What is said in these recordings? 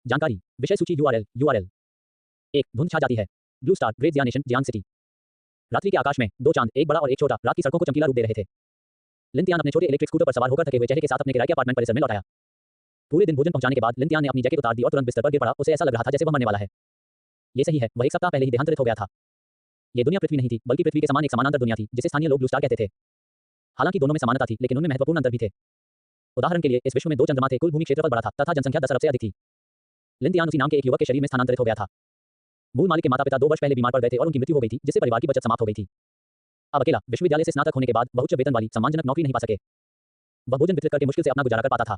जानकारी, विषय सूची यूआरएल। एक, धुंध छा जाती है। ब्लू स्टार, ग्रेट जिया नेशन, जियांग सिटी। रात्रि के आकाश में दो चांद, एक बड़ा और एक छोटा, रात की सड़कों को चमकीला रूप दे रहे थे। लिनतियान अपने छोटे इलेक्ट्रिक स्कूटर पर सवार होकर थके हुए चेहरे के साथ अपने किराए के अपार्टमेंट परिसर में लौट आया। पूरे दिन भोजन पहुंचाने के बाद लिनतियान ने अपनी जैकेट उतार दी और तुरंत बिस्तर पर गिर पड़ा। उसे ऐसा लग रहा था जैसे वह मरने वाला है। ये सही है, वह एक सप्ताह पहले ही देहांतरित हो गया था। ये दुनिया पृथ्वी नहीं थी, बल्कि पृथ्वी के समान एक समानांतर दुनिया थी, जिसे स्थानीय लोग ब्लू स्टार कहते थे। हालांकि दोनों में समानता थी, लेकिन उनमें महत्वपूर्ण अंतर भी थे। उदाहरण के लिए, इस विश्व में दो चंद्रमा थे, कुल भूमि क्षेत्रफल बड़ा था तथा जनसंख्या 10 अरब से अधिक थी। लिनतियान उसी नाम के एक युवक के शरीर में स्थानांतरित हो गया था। मूल मालिक के माता-पिता 2 वर्ष पहले बीमार पड़ गए थे और उनकी मृत्यु हो गई थी, जिससे परिवार की बचत समाप्त हो गई थी। अब अकेला, विश्वविद्यालय से स्नातक होने के बाद वह उच्च वेतन वाली सम्मानजनक नौकरी नहीं पा सके। वह भोजन वितरित करके मुश्किल से अपना गुजारा कर पाता था।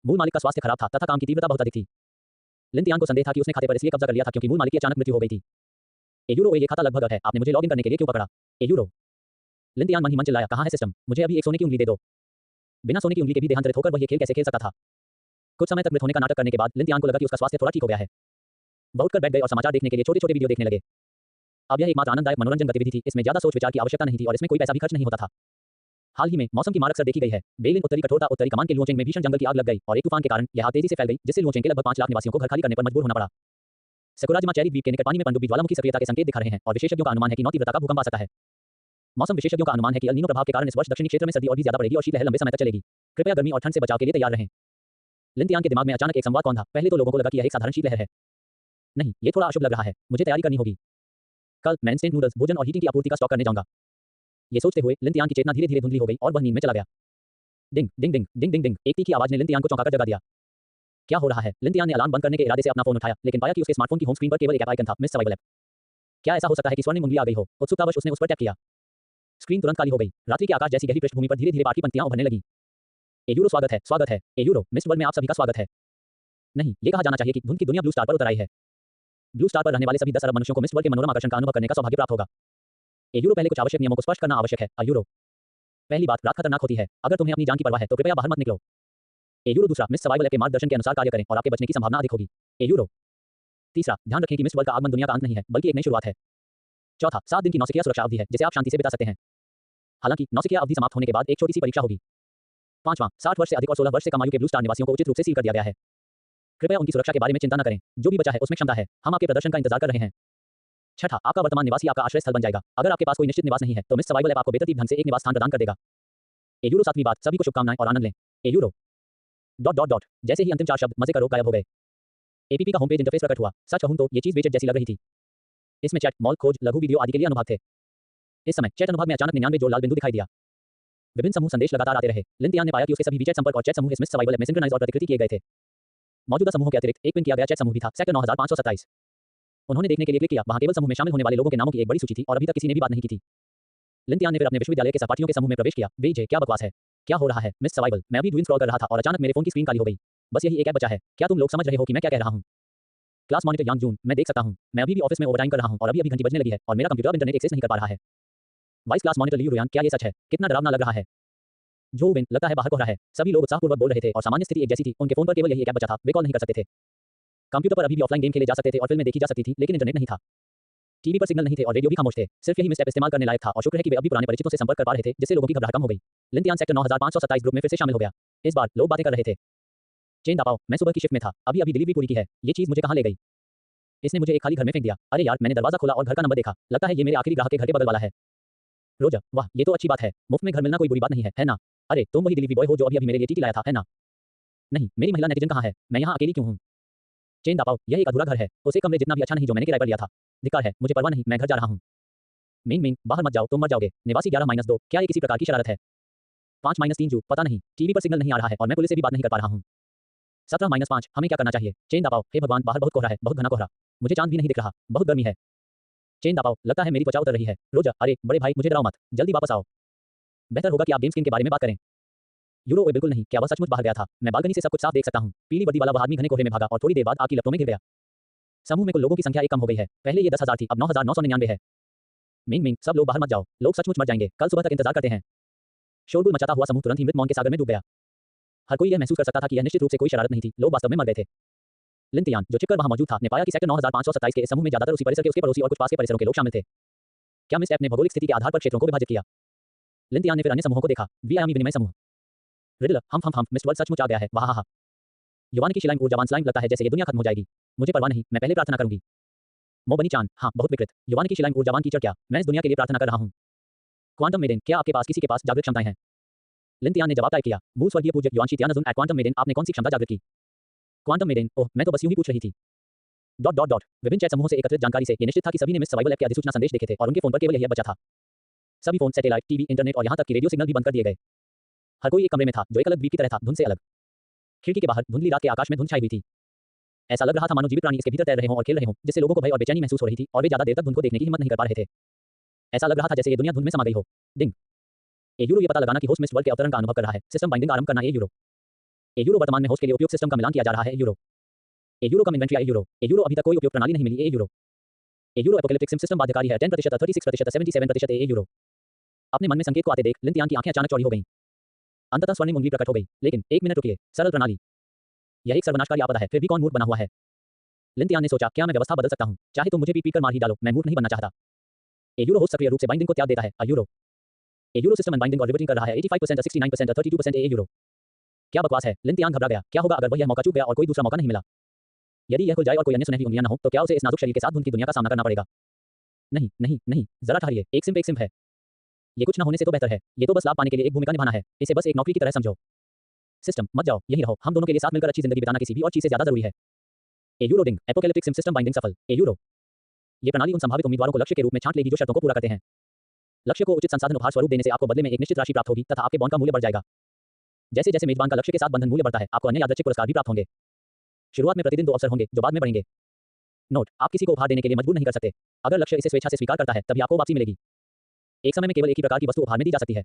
मूल मालिक का स्वास्थ्य खराब था तथा काम की तीव्रता बहुत अधिक थी। लिनतियान को संदेह था कि उसने खाते पर इसलिए कब्जा कर लिया था क्योंकि मूल मालिक की अचानक मृत्यु हो गई थी। ए ये खाता लगभग है, आपने मुझे लॉगिन करने के लिए क्यों पकड़ा? ए लिनतियान मन ही मन चिल्लाया, कहाँ है सिस्टम? मुझे अभी एक सोने की उंगली दे दो। बिना सोने की उंगली के भी देहांतरित होकर वह ये खेल कैसे खेल सकता था? कुछ समय तक मृत होने का नाटक करने के बाद लिनतियान को लगा कि उसका स्वास्थ्य थोड़ा ठीक हो गया है। वह उठकर बैठ गए और समाचार देखने के लिए छोटे-छोटे वीडियो देखने लगे। अब यह एकमात्र आनंददायक मनोरंजन गतिविधि थी, इसमें ज्यादा सोच विचार की आवश्यकता नहीं थी और इसमें कोई पैसा भी खर्च नहीं होता था। हाल ही में मौसम की मारक असर देखी गई है। बेलिन उत्तरी कठोरता उत्तरी कमान के लुओचेंग में भीषण जंगल की आग लग गई और एक तूफान के कारण यह आग तेजी से फैल गई, जिससे लुओचेंग के लगभग 5 लाख निवासियों को घर खाली करने पर मजबूर होना पड़ा। सकुराजिमा चेरी द्वीप के निकट पानी में पनडुब्बी ज्वालामुखी सक्रियता के संकेत दिखा रहे हैं और विशेषज्ञों का अनुमान है कि 9 तीव्रता का भूकंप आ सकता है। मौसम विशेषज्ञों का अनुमान है कि एल नीनो प्रभाव के कारण इस वर्ष दक्षिणी क्षेत्र में सर्दी और भी ज्यादा बढ़ेगी और शीतलहर लंबे समय तक चलेगी। कृपया गर्मी और ठंड से बचाव के लिए तैयार रहें। लिनतियान के दिमाग में अचानक एक संवाद कौन था? पहले तो लोगों को लगा कि यह एक साधारण शीतलहर है। नहीं, ये थोड़ा अशुभ लग रहा है, मुझे तैयारी करनी होगी। कल मैं इंस्टेंट नूडल्स, भोजन और हीटिंग की आपूर्ति का स्टॉक करने जाऊंगा। ये सोचते हुए लिनतियान की चेतना धीरे-धीरे धुंधली हो गई और वह नींद में चला गया। डिंग डिंग डिंग डिंग डिंग डिंग, एक तीखी आवाज ने लिनतियान को चौंकाकर जगा दिया। क्या हो रहा है? लिनतियान ने अलार्म बंद करने के इरादे से अपना फोन उठाया, लेकिन पाया कि उसके स्मार्टफोन की होम स्क्रीन पर केवल एक ऐप आइकन था, मिस सर्वाइवल ऐप। क्या ऐसा हो सकता है कि स्वर्णिम उंगली आ गई हो? उत्सुकतावश उसने उस पर टैप किया। स्क्रीन तुरंत काली हो गई। रात्रि के आकाश जैसी गहरी पृष्ठभूमि पर धीरे-धीरे पाठ की पंक्तियां उभरने लगीं। स्वागत है, स्वागत है। मिस्ट वर्ल्ड में आप सभी का स्वागत है। नहीं, ये कहा जाना चाहिए कि धुंध की दुनिया ब्लू स्टार पर उतर आई है। ब्लू स्टार पर रहने वाले सभी 10 अरब मनुष्यों को मिस्ट वर्ल्ड के मनोरम आकर्षण का अनुभव करने का सौभाग्य प्राप्त होगा। पहले कुछ आवश्यक नियमों को स्पष्ट करना आवश्यक है। पहली बात, रात खतरनाक होती है। अगर तुम्हें अपनी जान की परवाह है तो कृपया बाहर मत निकलो। दूसरा, मिस सर्वाइवल ऐप के मार्गदर्शन के अनुसार कार्य करें और आपके बचने की संभावना अधिक होगी। तीसरा, ध्यान रखें कि मिस्ट वर्ल्ड का आगमन दुनिया का अंत नहीं है, बल्कि एक नई शुरुआत है। चौथा, 7 दिन की नौसिखिया सुरक्षा अवधि है, जिसे आप शांति से बिता सकते हैं। हालांकि नौसिखिया अवधि समाप्त होने के बाद एक छोटी सी परीक्षा होगी। पांचवां, 60 वर्ष से अधिक और 16 वर्ष से कम आयु के ब्लू स्टार निवासियों को उचित रूप से सील कर दिया गया है। कृपया उनकी सुरक्षा के बारे में चिंता न करें, जो भी बचा है उसमें क्षमता है, हम आपके प्रदर्शन का इंतजार कर रहे हैं। छठा, आपका वर्तमान निवास ही आपका आश्रय स्थल बन जाएगा। अगर आपके पास कोई निश्चित निवास नहीं है तो मिस सर्वाइवल ऐप आपको बेतरतीब ढंग से एक निवास स्थान प्रदान कर देगा। सातवीं बात, सभी को शुभकामनाएं और आनंद लें। जैसे ही अंतिम 4 शब्द मजे करो गायब हो गए। एपीपी का होम पेज इंटरफेस प्रकट हुआ। सच कहूं तो ये चीज वेचेट जैसी लग रही थी। इसमें चैट, मॉल, खोज, लघु वीडियो आदि के लिए अनुभाग थे। इस समय चैट अनुभाग में अचानक 99 जोड़ लाल बिंदु दिखाई दिया। विभिन्न समूह संदेश लगातार आते रहे। लिनतियान ने पाया कि उसके सभी वीचैट संपर्क और चैट समूह इस मिस सर्वाइवल ऐप में सिंक्रोनाइज और प्रतिकृति किए गए थे। मौजूदा समूहों के अतिरिक्त एक पिन किया गया चैट समूह भी था, सेक्टर 9527। उन्होंने देखने के लिए क्लिक किया, वहां केवल समूह में शामिल होने वाले लोगों के नामों की एक बड़ी सूची थी और अभी तक किसी ने भी बात नहीं की थी। लिनतियान ने फिर अपने विश्वविद्यालय के सहपाठियों के समूह में प्रवेश किया। बेजे, क्या बकवास है? क्या हो रहा है? मिस सर्वाइवल, मैं अभी स्क्रॉल कर रहा था और अचानक मेरे फोन की स्क्रीन काली हो गई। बस यही एक ऐप बचा है। क्या तुम लोग समझ रहे हो कि मैं क्या कह रहा हूं? क्लास मॉनिटर यांग जून, मैं देख सकता हूं। मैं अभी भी ऑफिस में ओवरटाइम कर रहा हूं और अभी घंटी बजने लगी है और मेरा कंप्यूटर इंटरनेट एक्सेस नहीं कर पा रहा है। वाइस क्लास मॉनिटर लियू रुयान, क्या ये सच है? कितना डरावना लग रहा है। जो विन, लगता है बाहर कोहरा है। सभी लोग उत्साहपूर्वक बोल रहे थे और सामान्य स्थिति एक जैसी थी। उनके फोन पर केवल यही एक ऐप बचा था, वे कॉल नहीं कर सकते थे। कंप्यूटर पर अभी भी ऑफलाइन गेम खेले जा सकते थे और फिल्में देखी जा सकती थी, लेकिन इंटरनेट नहीं था। टीवी पर सिग्नल नहीं थे और रेडियो भी खामोश थे। सिर्फ यही मिस ऐप इस्तेमाल करने लायक था और शुक्र है कि वे अभी पुराने परिचितों से संपर्क कर पा रहे थे, जिससे लोगों की घबराहट कम हो गई। लिनतियान सेक्टर 9527 ग्रुप में फिर से शामिल हो गया। इस बार लोग बातें कर रहे थे। चेन दापाओ, मैं सुबह की शिफ्ट में था, अभी डिलीवरी पूरी की है। ये चीज मुझे कहां ले गई? इसने मुझे एक खाली घर में फेंक दिया। अरे यार, मैंने दरवाजा खोला और घर का नंबर देखा। लगता है ये मेरे आखिरी ग्राहक के घर के बगल वाला है। रोजा, वाह, ये तो अच्छी बात है। मुफ्त में घर मिलना कोई बुरी बात नहीं है ना? अरे, तुम वही डिलीवरी बॉय हो जो अभी मेरे लिए टीटी लाया था, है ना? नहीं, मेरी महिला नेटिजन कहां है? मैं यहाँ अकेली क्यों हूँ? चेन दापाओ, यह एक अधूरा घर है, उसे कमरे जितना भी अच्छा नहीं जो मैंने किराए पर लिया था। धिक्कार है, मुझे परवाह नहीं, मैं घर जा रहा हूँ। मीन, बाहर मत जाओ, तुम मर जाओगे। निवासी 11-2, क्या ये किसी प्रकार की शरारत है? 5-3 जू, पता नहीं, टीवी पर सिग्नल नहीं आ रहा है और मैं पुलिस से भी बात नहीं कर पा रहा हूँ। 17-5, हमें क्या करना चाहिए? चेन दापाओ, हे भगवान, बाहर बहुत कोहरा है, बहुत घना कोहरा। मुझे चांद भी नहीं दिख रहा, बहुत गर्मी है। चेन दापाओ, लगता है मेरी त्वचा उतर रही है। रोजा, अरे बड़े भाई, मुझे डराओ मत, जल्दी वापस आओ। बेहतर होगा कि आप गेम स्किन के बारे में बात करें। बिल्कुल नहीं, क्या वह सचमुच बाहर गया था? मैं बालकनी से सब कुछ साफ देख सकता हूँ। पीली वर्दी वाला वह आदमी घने कोहरे में भागा और थोड़ी देर बाद आपकी लपटों में गिर गया। समूह में कुल लोगों की संख्या एक कम हो गई है। पहले ये 10,000 थी, अब 9,999 है। मीन, सब लोग बाहर मत जाओ, लोग सचमुच मर जाएंगे, कल सुबह तक इंतजार करते हैं। शोरगुल मचाता हुआ समूह तुरंत ही मृत मौन के सागर में डूब गया। हर कोई यह महसूस कर सकता था कि यह निश्चित रूप से कोई शरारत नहीं थी, लोग वास्तव में मर गए थे। लिनतियान, जो छिपकर वहां मौजूद था, ने पाया कि सेक्टर 9527 के इस समूह में ज्यादातर उसी परिसर के उसके पड़ोसी और कुछ पास के परिसरों के लोग शामिल थे। क्या मिस ऐप ने भौगोलिक स्थिति के आधार पर क्षेत्रों को विभाजित किया? लिनतियान ने फिर अन्य समूहों को देखा। वीआईएम विनिमय समूह। रिडल, हम मिस वर्ल्ड सचमुच आ गया है, वाह। युवान की शिलाइम ऊर्जावान स्लाइम, लगता है जैसे ये दुनिया खत्म हो जाएगी। मुझे परवाह नहीं, मैं पहले प्रार्थना करूंगी। मो बनी चान, हाँ बहुत विकृत। युवान की शिलाइम ऊर्जावान कीचड़, क्या मैं इस दुनिया के लिए प्रार्थना कर रहा हूँ। क्वांटम मेडेन, क्या आपके पास किसी के पास जागृत क्षमताएं हैं? लिन ने जवाब टाइप किया। मूल स्वर्गीय पूज्य युआन शी एट क्वांटम मेडेन, आपने कौन सी क्षमता जागृत की? क्वांटम मेडेन, ओह मैं तो बस यूं ही पूछ रही थी। विभिन्न चैट समूहों से एकत्रित जानकारी से ये निश्चित था कि सभी ने मिस सर्वाइवल ऐप के अधिसूचना संदेश देखे थे और उनके फोन पर केवल यही बचा था। सभी फोन, सैटेलाइट, टीवी, इंटरनेट और यहां तक कि रेडियो सिग्नल भी बंद कर दिए गए। हर कोई एक कमरे में था जो एक अलग द्वीप की तरह था, धुंध से अलग। खिड़की के बाहर धुंधली रात के आकाश में धुंध छाई हुई थी। ऐसा लग रहा था मानो जीवित प्राणी इसके भीतर तैर रहे हों और खेल रहे हों, जिससे लोगों को भय और बेचैनी महसूस हो रही थी और वे ज्यादा देर तक धुंध को देखने की हिम्मत नहीं कर पा रहे थे। ऐसा लग रहा था जैसे ये दुनिया धुंध में समा गई हो। डिंग। ए यूरो, ये पता लगाना कि होस्ट मिस्ट वर्ल्ड के अवतरण का अनुभव कर रहा है। सिस्टम बाइंडिंग आरंभ करना। ए यूरो वर्तमान में होस्ट के लिए उपयुक्त सिस्टम का मिलान किया जा रहा है। ए यूरो कम इन्वेंट्री। ए यूरो अभी तक कोई उपयुक्त प्रणाली नहीं मिली। ए यूरो एपोकैलिप्टिक सिस्टम बाध्यकारी है। 10%, 36%, 77%। ए यूरो। अपने मन में संकेत को आते देख लिन की आंखें अचानक चौड़ी हो गईं। अंततः स्वर्णिम उंगली प्रकट हो गई। लेकिन एक मिनट रुकिए, सरल प्रणाली, यह एक सर्वनाशकारी आपदा है, फिर भी कौन मूर्ख बना हुआ है? लिन ने सोचा, क्या मैं व्यवस्था बदल सकता हूं? चाहे तुम मुझे पीट कर मार ही डालो, मैं मूर्ख नहीं बनना चाहता। ए यूरो होस्ट सक्रिय रूप से बाइंडिंग को त्याग देता है। ए यूरो सिस्टम बाइंडिंग और रिवर्टिंग कर रहा है। 85%, 69%, 32%। ए यूरो। क्या बकवास है? लिन घबरा गया। क्या होगा अगर वह यह मौका चूक गया और कोई दूसरा मौका नहीं मिला? यदि यह खुल जाए और कोई अन्य सुनहरी उंगलियां न हो, तो क्या उसे इस नाजुक शरीर के साथ धुंध की दुनिया का सामना करना पड़ेगा? नहीं नहीं नहीं, जरा ठहरिए, एक सिम्प है। ये कुछ न होने से तो बेहतर है। ये तो बस लाभ पाने के लिए एक भूमिका निभाना है। इसे बस एक नौकरी की तरह समझो। सिस्टम, मत जाओ, यहीं रहो। हम दोनों के लिए साथ मिलकर अच्छी जिंदगी बिताना किसी भी और चीज से ज्यादा जरूरी है। ए यूरो डिंग, एपोकैलिप्टिक सिस्टम बाइंडिंग सफल। ए यूरो। ये प्रणाली उन संभावित उम्मीदवारों को लक्ष्य के रूप में छांट लेगी जो शर्तों को पूरा करते हैं। लक्ष्य को उचित संसाधन उपहार स्वरूप देने से आपको बदले में एक निश्चित राशि प्राप्त होगी तथा आपके बॉन्ड का मूल्य बढ़ जाएगा। जैसे जैसे मेजबान का लक्ष्य के साथ बंधन मूल्य बढ़ता है, आपको अन्य यादृच्छिक पुरस्कार भी प्राप्त होंगे। शुरुआत में प्रतिदिन 2 अवसर होंगे जो बाद में बढ़ेंगे। नोट, आप किसी को उपहार देने के लिए मजबूर नहीं कर सकते। अगर लक्ष्य इसे स्वेच्छा से स्वीकार करता है, तभी आपको वापसी मिलेगी। एक समय में केवल एक ही प्रकार की वस्तु उपहार में दी जा सकती है।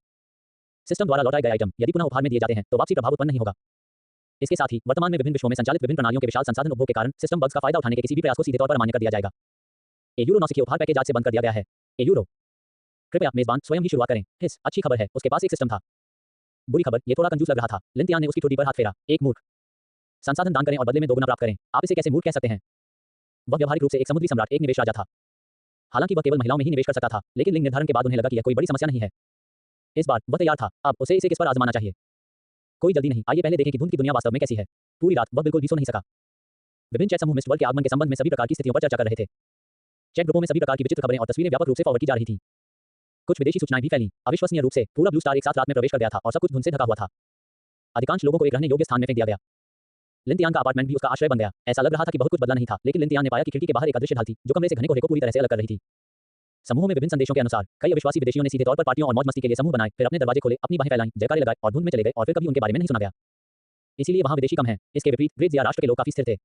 सिस्टम द्वारा लौटाए गए आइटम यदि पुनः उपहार में दिए जाते हैं तो वापसी प्रभाव उत्पन्न नहीं होगा। इसके साथ ही वर्तमान में विभिन्न विश्वों में संचालित विभिन्न प्रणालियों के विशाल संसाधन उपभोग के कारण सिस्टम बग्स का फायदा उठाने के किसी भी प्रयास को सीधे तौर पर मान्य कर दिया जाएगा। ए यूरो नौसिखिए उपहार पैकेज आज से बंद कर दिया गया है। ए यूरो, कृपया मेजबान स्वयं ही शुरुआत करें। हिस, अच्छी खबर है, उसके पास एक सिस्टम था। बुरी खबर, ये थोड़ा कंजूस लग रहा था। लिन ने उसकी ठोड़ी पर हाथ फेरा। एक मूर्ख। संसाधन दान करें और बदले में दोगुना प्राप्त करें। आप इसे कैसे मूर्ख कह सकते हैं? वह व्यवहारिक रूप से एक समुद्री सम्राट, एक निवेश राजा था। हालांकि वह केवल महिलाओं में ही निवेश कर सकता था, लेकिन लिंग निर्धारण के बाद उन्हें लगा कि यह कोई बड़ी समस्या नहीं है। इस बार वह तैयार था। अब उसे इसे किस पर आजमाना चाहिए? कोई जल्दी नहीं, आइए पहले देखें कि धुंध की दुनिया वास्तव में कैसी है। पूरी रात वह बिल्कुल भी सो नहीं सका। विभिन्न चैट समूह मिस्ट वर्ल्ड के आगमन के संबंध में सभी प्रकार की स्थितियों पर चर्चा कर रहे थे। चैट ग्रुपों में सभी प्रकार की विचित्र खबरें और तस्वीरें व्यापक रूप से फॉरवर्ड की जा रही थीं। कुछ विदेशी सूचनाएं भी फैलीं। अविश्वसनीय रूप से पूरा ब्लू स्टार एक साथ रात में प्रवेश कर गया था और सब कुछ धुंध से ढका हुआ था। अधिकांश लोगों को एक रहने योग्य स्थान में फेंक दिया गया। लिन का अपार्टमेंट भी उसका आश्रय बन गया। ऐसा लग रहा था कि बहुत कुछ बदला नहीं था, लेकिन लिन ने पाया कि खिड़की के बाहर एक अदृश्य ढाल थी जो कमरे से घने कोहरे को पूरी तरह से अलग कर रही थी। समूहों में विभिन्न संदेशों के अनुसार कई अविश्वासी विदेशियों ने सीधे तौर पर पार्टियों और मौज मस्ती के लिए समूह बनाए, फिर अपने दरवाजे खोले, अपनी बाहें फैलाईं, जयकारे लगाए और धुंध में चले गए और फिर कभी उनके बारे में नहीं सुना गया। इसीलिए वहां विदेशी कम हैं। इसके विपरीत ग्रेजिया राष्ट्र के लोग काफी स्थिर थे।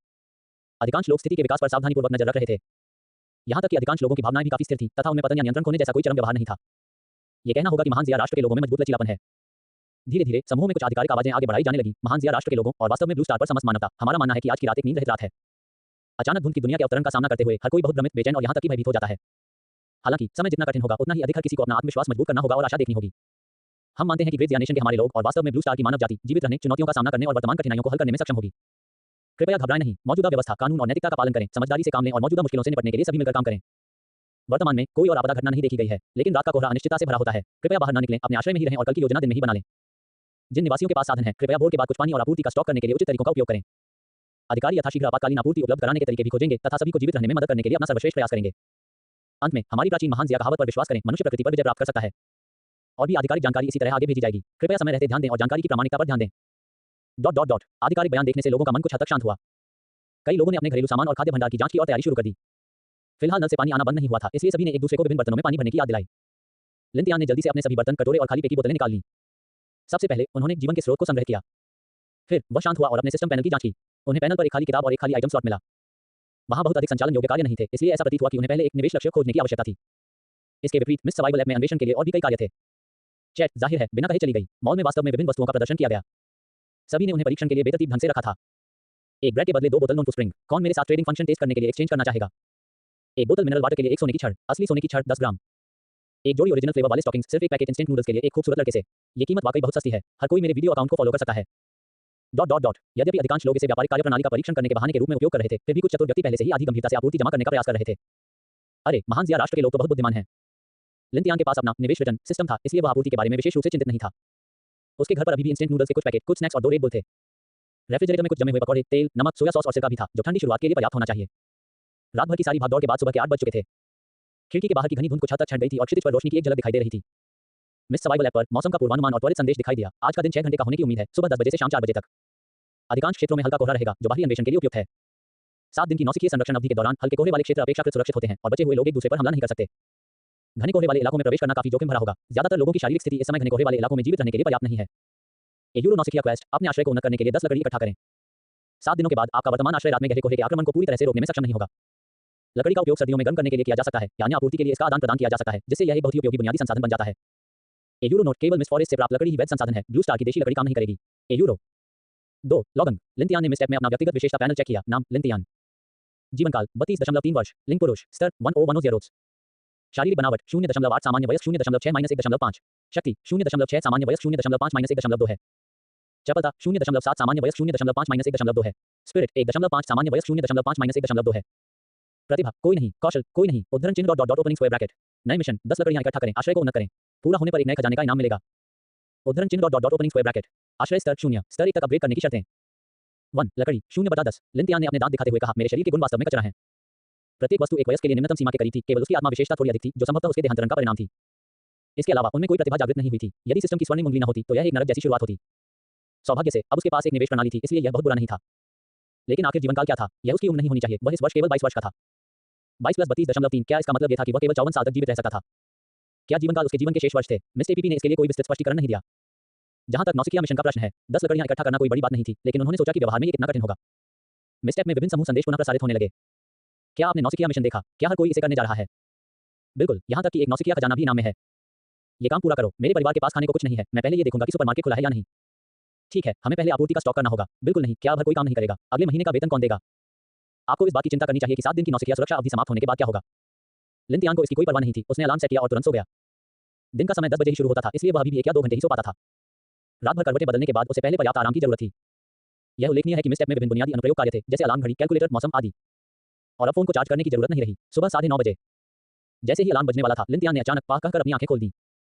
अधिकांश लोग स्थिति के विकास पर सावधानीपूर्वक नजर रख रहे थे। यहां तक कि अधिकांश लोगों की भावनाएं भी काफी स्थिर थी तथा उनमें पतन या नियंत्रण खोने जैसा कोई चरम व्यवहार नहीं था। यह कहना होगा कि महान जिया राष्ट्र के लोगों में मजबूत लचीलापन है। धीरे धीरे समूह में कुछ आधिकारिक आवाजें आगे बढ़ाई जाने लगी। महान जिया राष्ट्र के लोगों और वास्तव में ब्लू स्टार पर समस्त मानवता, हमारा मानना है कि आज की रात एक नींद रहित रात है। अचानक धुंध की दुनिया के अवतरण का सामना करते हुए हर कोई बहुत भ्रमित, बेचैन और यहां तक कि भयभीत हो जाता है। हालांकि समय जितना कठिन होगा, उतना ही अधिक हर किसी को अपना आत्मविश्वास मजबूत करना होगा और आशा देखनी होगी। हम मानते हैं कि ग्रेजिया नेशन के हमारे लोग और वास्तव में ब्लू स्टार की मानव जाति जीवित रहने, चुनौतियों का सामना करने और वर्तमान कठिनाइयों को हल करने में सक्षम होगी। कृपया घबराएं नहीं। मौजूदा व्यवस्था, कानून और नैतिकता का पालन करें, समझदारी से काम लें और मौजूदा मुश्किलों से निपटने के लिए सभी मिलकर काम करें। वर्तमान में कोई और आपदा घटना नहीं देखी गई है, लेकिन रात का कोहरा अनिश्चितता से भरा होता है। कृपया बाहर न निकलें, अपने आश्रय में ही रहें और कल की योजना दिन में ही बना लें। जिन निवासियों के पास साधन है, कृपया भोर के बाद कुछ पानी और आपूर्ति का स्टॉक करने के लिए उचित तरीकों का उपयोग करें। अधिकारी यथाशीघ्र आपातकालीन आपूर्ति उपलब्ध कराने के तरीके भी खोजेंगे तथा सभी को जीवित रहने में मदद करने के लिए अपना सर्वश्रेष्ठ प्रयास करेंगे। अंत में हमारी प्राचीन महान जिया कहावत पर विश्वास करें, मनुष्य प्रकृति पर विजय प्राप्त कर सकता है। और भी आधिकारिक जानकारी इसी तरह आगे भेजी जाएगी। कृपया समय रहते ध्यान दें और जानकारी की प्रामाणिकता पर ध्यान दें। आधिकारिक बयान देखने से लोगों का मन कुछ हद तक शांत हुआ। कई लोगों ने अपने घरेलू सामान और खाद्य भंडार की जांच की और तैयारी शुरू कर दी। फिलहाल नल से पानी आना बंद नहीं हुआ था, इसलिए सभी ने एक दूसरे को विभिन्न बर्तनों में पानी भरने की याद दिलाई। लिन ने जल्दी से अपने सभी बर्तन, कटोरे और खाली पेय की बोतलें निकाल लीं। सबसे पहले उन्होंने जीवन के स्रोत को संग्रह किया। फिर वह शांत हुआ और अपने सिस्टम पैनल की जांच की। उन्हें पैनल पर एक खाली किताब और एक खाली आइटम स्लॉट मिला। वहां बहुत अधिक संचालन योग्य कार्य नहीं थे, इसलिए ऐसा प्रतीत हुआ कि उन्हें पहले एक निवेश लक्ष्य खोजने की आवश्यकता थी। इसके विपरीत मिस सर्वाइवल ऐप में अन्वेषण के लिए और भी कई कार्य थे। चैट, जाहिर है, बिना कहे चली गई। मॉल में वास्तव में विभिन्न वस्तुओं का प्रदर्शन किया गया। सभी ने उन्हें परीक्षण के लिए बेतरतीब ढंग से रखा था। एक ब्रेड के बदले 2 बोतल नॉन स्प्रिंग। कौन मेरे साथ ट्रेडिंग फंक्शन टेस्ट करने के लिए एक्सचेंज करना चाहेगा? एक बोतल मिनरल वाटर के लिए एक सोने की छड़, असली सोने की छड़ 10 ग्राम। एक जोड़ी ओरिजिनल फ्लेवर वाले स्टॉकिंग्स, सिर्फ एक पैकेट इंस्टेंट नूडल्स के लिए एक खूबसूरत लड़के से। ये कीमत वाकई बहुत सस्ती है। हर कोई मेरे वीडियो अकाउंट को फॉलो कर सकता है। यद्यपि अधिकांश लोग इसे व्यापारिक कार्यप्रणाली का परीक्षण करने के बहाने के रूप में उपयोग कर रहे थे, फिर भी कुछ चतुर व्यक्ति पहले से ही आधी गंभीरता से आपूर्ति जमा करने का प्रयास कर रहे थे। अरे, महान जिया राष्ट्र के लोग तो बहुत बुद्धिमान हैं। लिन के पास अपना निवेश रिटर्न सिस्टम था, इसलिए वह आपूर्ति के बारे में विशेष रूप से चिंतित नहीं था। उसके घर पर अभी भी इंस्टेंट नूडल्स के कुछ पैकेट, कुछ स्नैक्स और 2 रेड बुल थे। रेफ्रिजरेटर में कुछ जमे हुए पकौड़े, तेल, नमक, सोया सॉस और सिरका भी था, जो ठंडी शुरुआत के लिए पर्याप्त होना चाहिए। रात भर की सारी भागदौड़ के बाद सुबह के 8 बज चुके थे। खिड़की के बाहर की घनी धुंध कुछ हद तक छंट गई थी और क्षितिज पर रोशनी की एक झलक दिखाई दे रही थी। मिस सर्वाइवल ऐप पर मौसम का पूर्वानुमान और त्वरित संदेश दिखाई दिया। आज का दिन 6 घंटे का होने की उम्मीद है, सुबह 10 बजे से शाम 4 बजे तक। अधिकांश क्षेत्रों में हल्का कोहरा रहेगा, जो बाहरी अन्वेषण के लिए उपयुक्त है। 7 दिन की नौसिखीय संरक्षण अवधि के दौरान हल्के कोहरे वाले क्षेत्र अपेक्षाकृत सुरक्षित होते हैं और बचे हुए लोग एक दूसरे पर हमला नहीं कर सकते। घने कोहरे वाले इलाकों में प्रवेश करना काफी जोखिम भरा होगा। ज्यादातर लोगों की शारीरिक स्थिति इस समय घने कोहरे वाले इलाकों में जीवित रहने के लिए पर्याप्त नहीं है। ए यूरो नौसिखिया क्वेस्ट, अपने आश्रय को उन्नत करने के लिए 10 लकड़ी इकट्ठा करें। 7 दिनों के बाद आपका वर्तमान आश्रय रात में गहरे कोहरे के आक्रमण को पूरी तरह से रोकने में सक्षम नहीं होगा। लकड़ी का उपयोग सर्दियों में गर्म करने के लिए किया जा सकता है या अन्य आपूर्ति के लिए इसका आदान प्रदान किया जा सकता है, जिससे यह एक बहुत ही उपयोगी बुनियादी संसाधन बन जाता है। ए यूरो नोट, केवल मिस्ट फॉरेस्ट से प्राप्त लकड़ी ही वैध संसाधन है। ब्लू स्टार की देशी लकड़ी काम नहीं करेगी। ए यूरो 2 लॉगंग, लिंतियान ने मिस्ट ऐप में अपना व्यक्तिगत विशेषता पैनल चेक किया। नाम लिंतियान। जीवनकाल 32.3 वर्ष। लिंग पुरुष। स्तर 1010। शारीरिक बनावट 0.8 सामान्य वयस्क 0.6 -1.5। शक्ति 0.6 सामान्य वयस्क 0.5 -1.2 है। चपलता 0.7 सामान्य वयस्क 0.5 -1.2 है। स्पिरिट 1.5 सामान्य वयस्क 0.5 -1.2 है। प्रतिभा कोई नहीं। कौशल कोई नहीं। उद्धरण चिन्ह dot dot dot opening square bracket. नए मिशन 10 लकड़ियां इकट्ठा करें, आश्रय को उन्नत करें। पूरा होने पर एक नए खजाने का इनाम मिलेगा। उद्धरण चिन्ह dot dot dot opening square bracket. आश्रय स्तर 0, स्तर 1 तक अपग्रेड करने की शर्तें। 1 लकड़ी 0/10। लिंतियान ने अपने दांत दिखाते हुए कहा, मेरे शरीर के गुण वास्तव में कचरा हैं। प्रत्येक वस्तु एक वयस्क के लिए निम्नतम सीमा के करीब थी, केवल उसकी आत्मा विशेषता थोड़ी अधिक थी, जो संभवतः उसके देहांतरण का परिणाम थी। इसके अलावा उनमें कोई प्रतिभा जागृत नहीं हुई थी। यदि सिस्टम की स्वर्णिम उंगली न होती तो यह एक नरक जैसी शुरुआत होती। सौभाग्य से अब उसके पास एक निवेश प्रणाली थी, इसलिए यह बहुत बुरा नहीं था। लेकिन आखिर जीवनकाल क्या था? यह उसकी उम्र नहीं होनी चाहिए। वह इस वर्ष केवल 22 वर्ष का था। 22 + 32.3। क्या इसका मतलब यह था कि वह केवल 54 साल तक जीवित रह सकता था? क्या जीवनकाल उसके जीवन के शेष वर्ष थे? मिस्टर एपीपी ने इसके लिए कोई विस्तृत स्पष्टीकरण नहीं दिया। जहां तक नौसिखिया मिशन का प्रश्न है, 10 लकड़ियां इकट्ठा करना कोई बड़ी बात नहीं थी, लेकिन उन्होंने सोचा कि व्यवहार में ये कितना कठिन होगा। मिस्टेप में विभिन्न समूह संदेश पुनः प्रसारित होने लगे। क्या आपने नौसिखिया मिशन देखा? क्या हर कोई इसे करने जा रहा है? बिल्कुल, यहां तक कि एक नौसिखिया खजाना भी नाम में है। ये काम पूरा करो। मेरे परिवार के पास खाने को कुछ नहीं है, मैं पहले ये देखूंगा कि सुपरमार्केट खुला है या नहीं। ठीक है, हमें पहले आपूर्ति का स्टॉक करना होगा। बिल्कुल नहीं, क्या अब हर कोई काम नहीं करेगा? अगले महीने का वेतन कौन देगा? आपको इस बात की चिंता करनी चाहिए कि 7 दिन की नौसिखिया सुरक्षा अवधि समाप्त होने के बाद क्या होगा। लिंतियान को इसकी कोई परवाह नहीं थी। उसने अलार्म सेट किया और तुरंत सो गया। दिन का समय 10 बजे ही शुरू होता था, इसलिए वह अभी भी 1 या 2 घंटे ही सो पाता था। रात भर करवटें बदलने के बाद उसे पहले पर्याप्त आराम की जरूरत थी। यह उल्लेखनीय है कि मिस्टेप में विभिन्न बुनियादी अनुप्रयोग कार्य थे, जैसे अलार्म घड़ी, कैलकुलेटर, मौसम आदि। और अब फोन को चार्ज करने की जरूरत नहीं रही। सुबह 9:30 बजे जैसे ही अलार्म बजने वाला था, लिंतियान ने अचानक पाह कहकर अपनी आंखें खोल दी।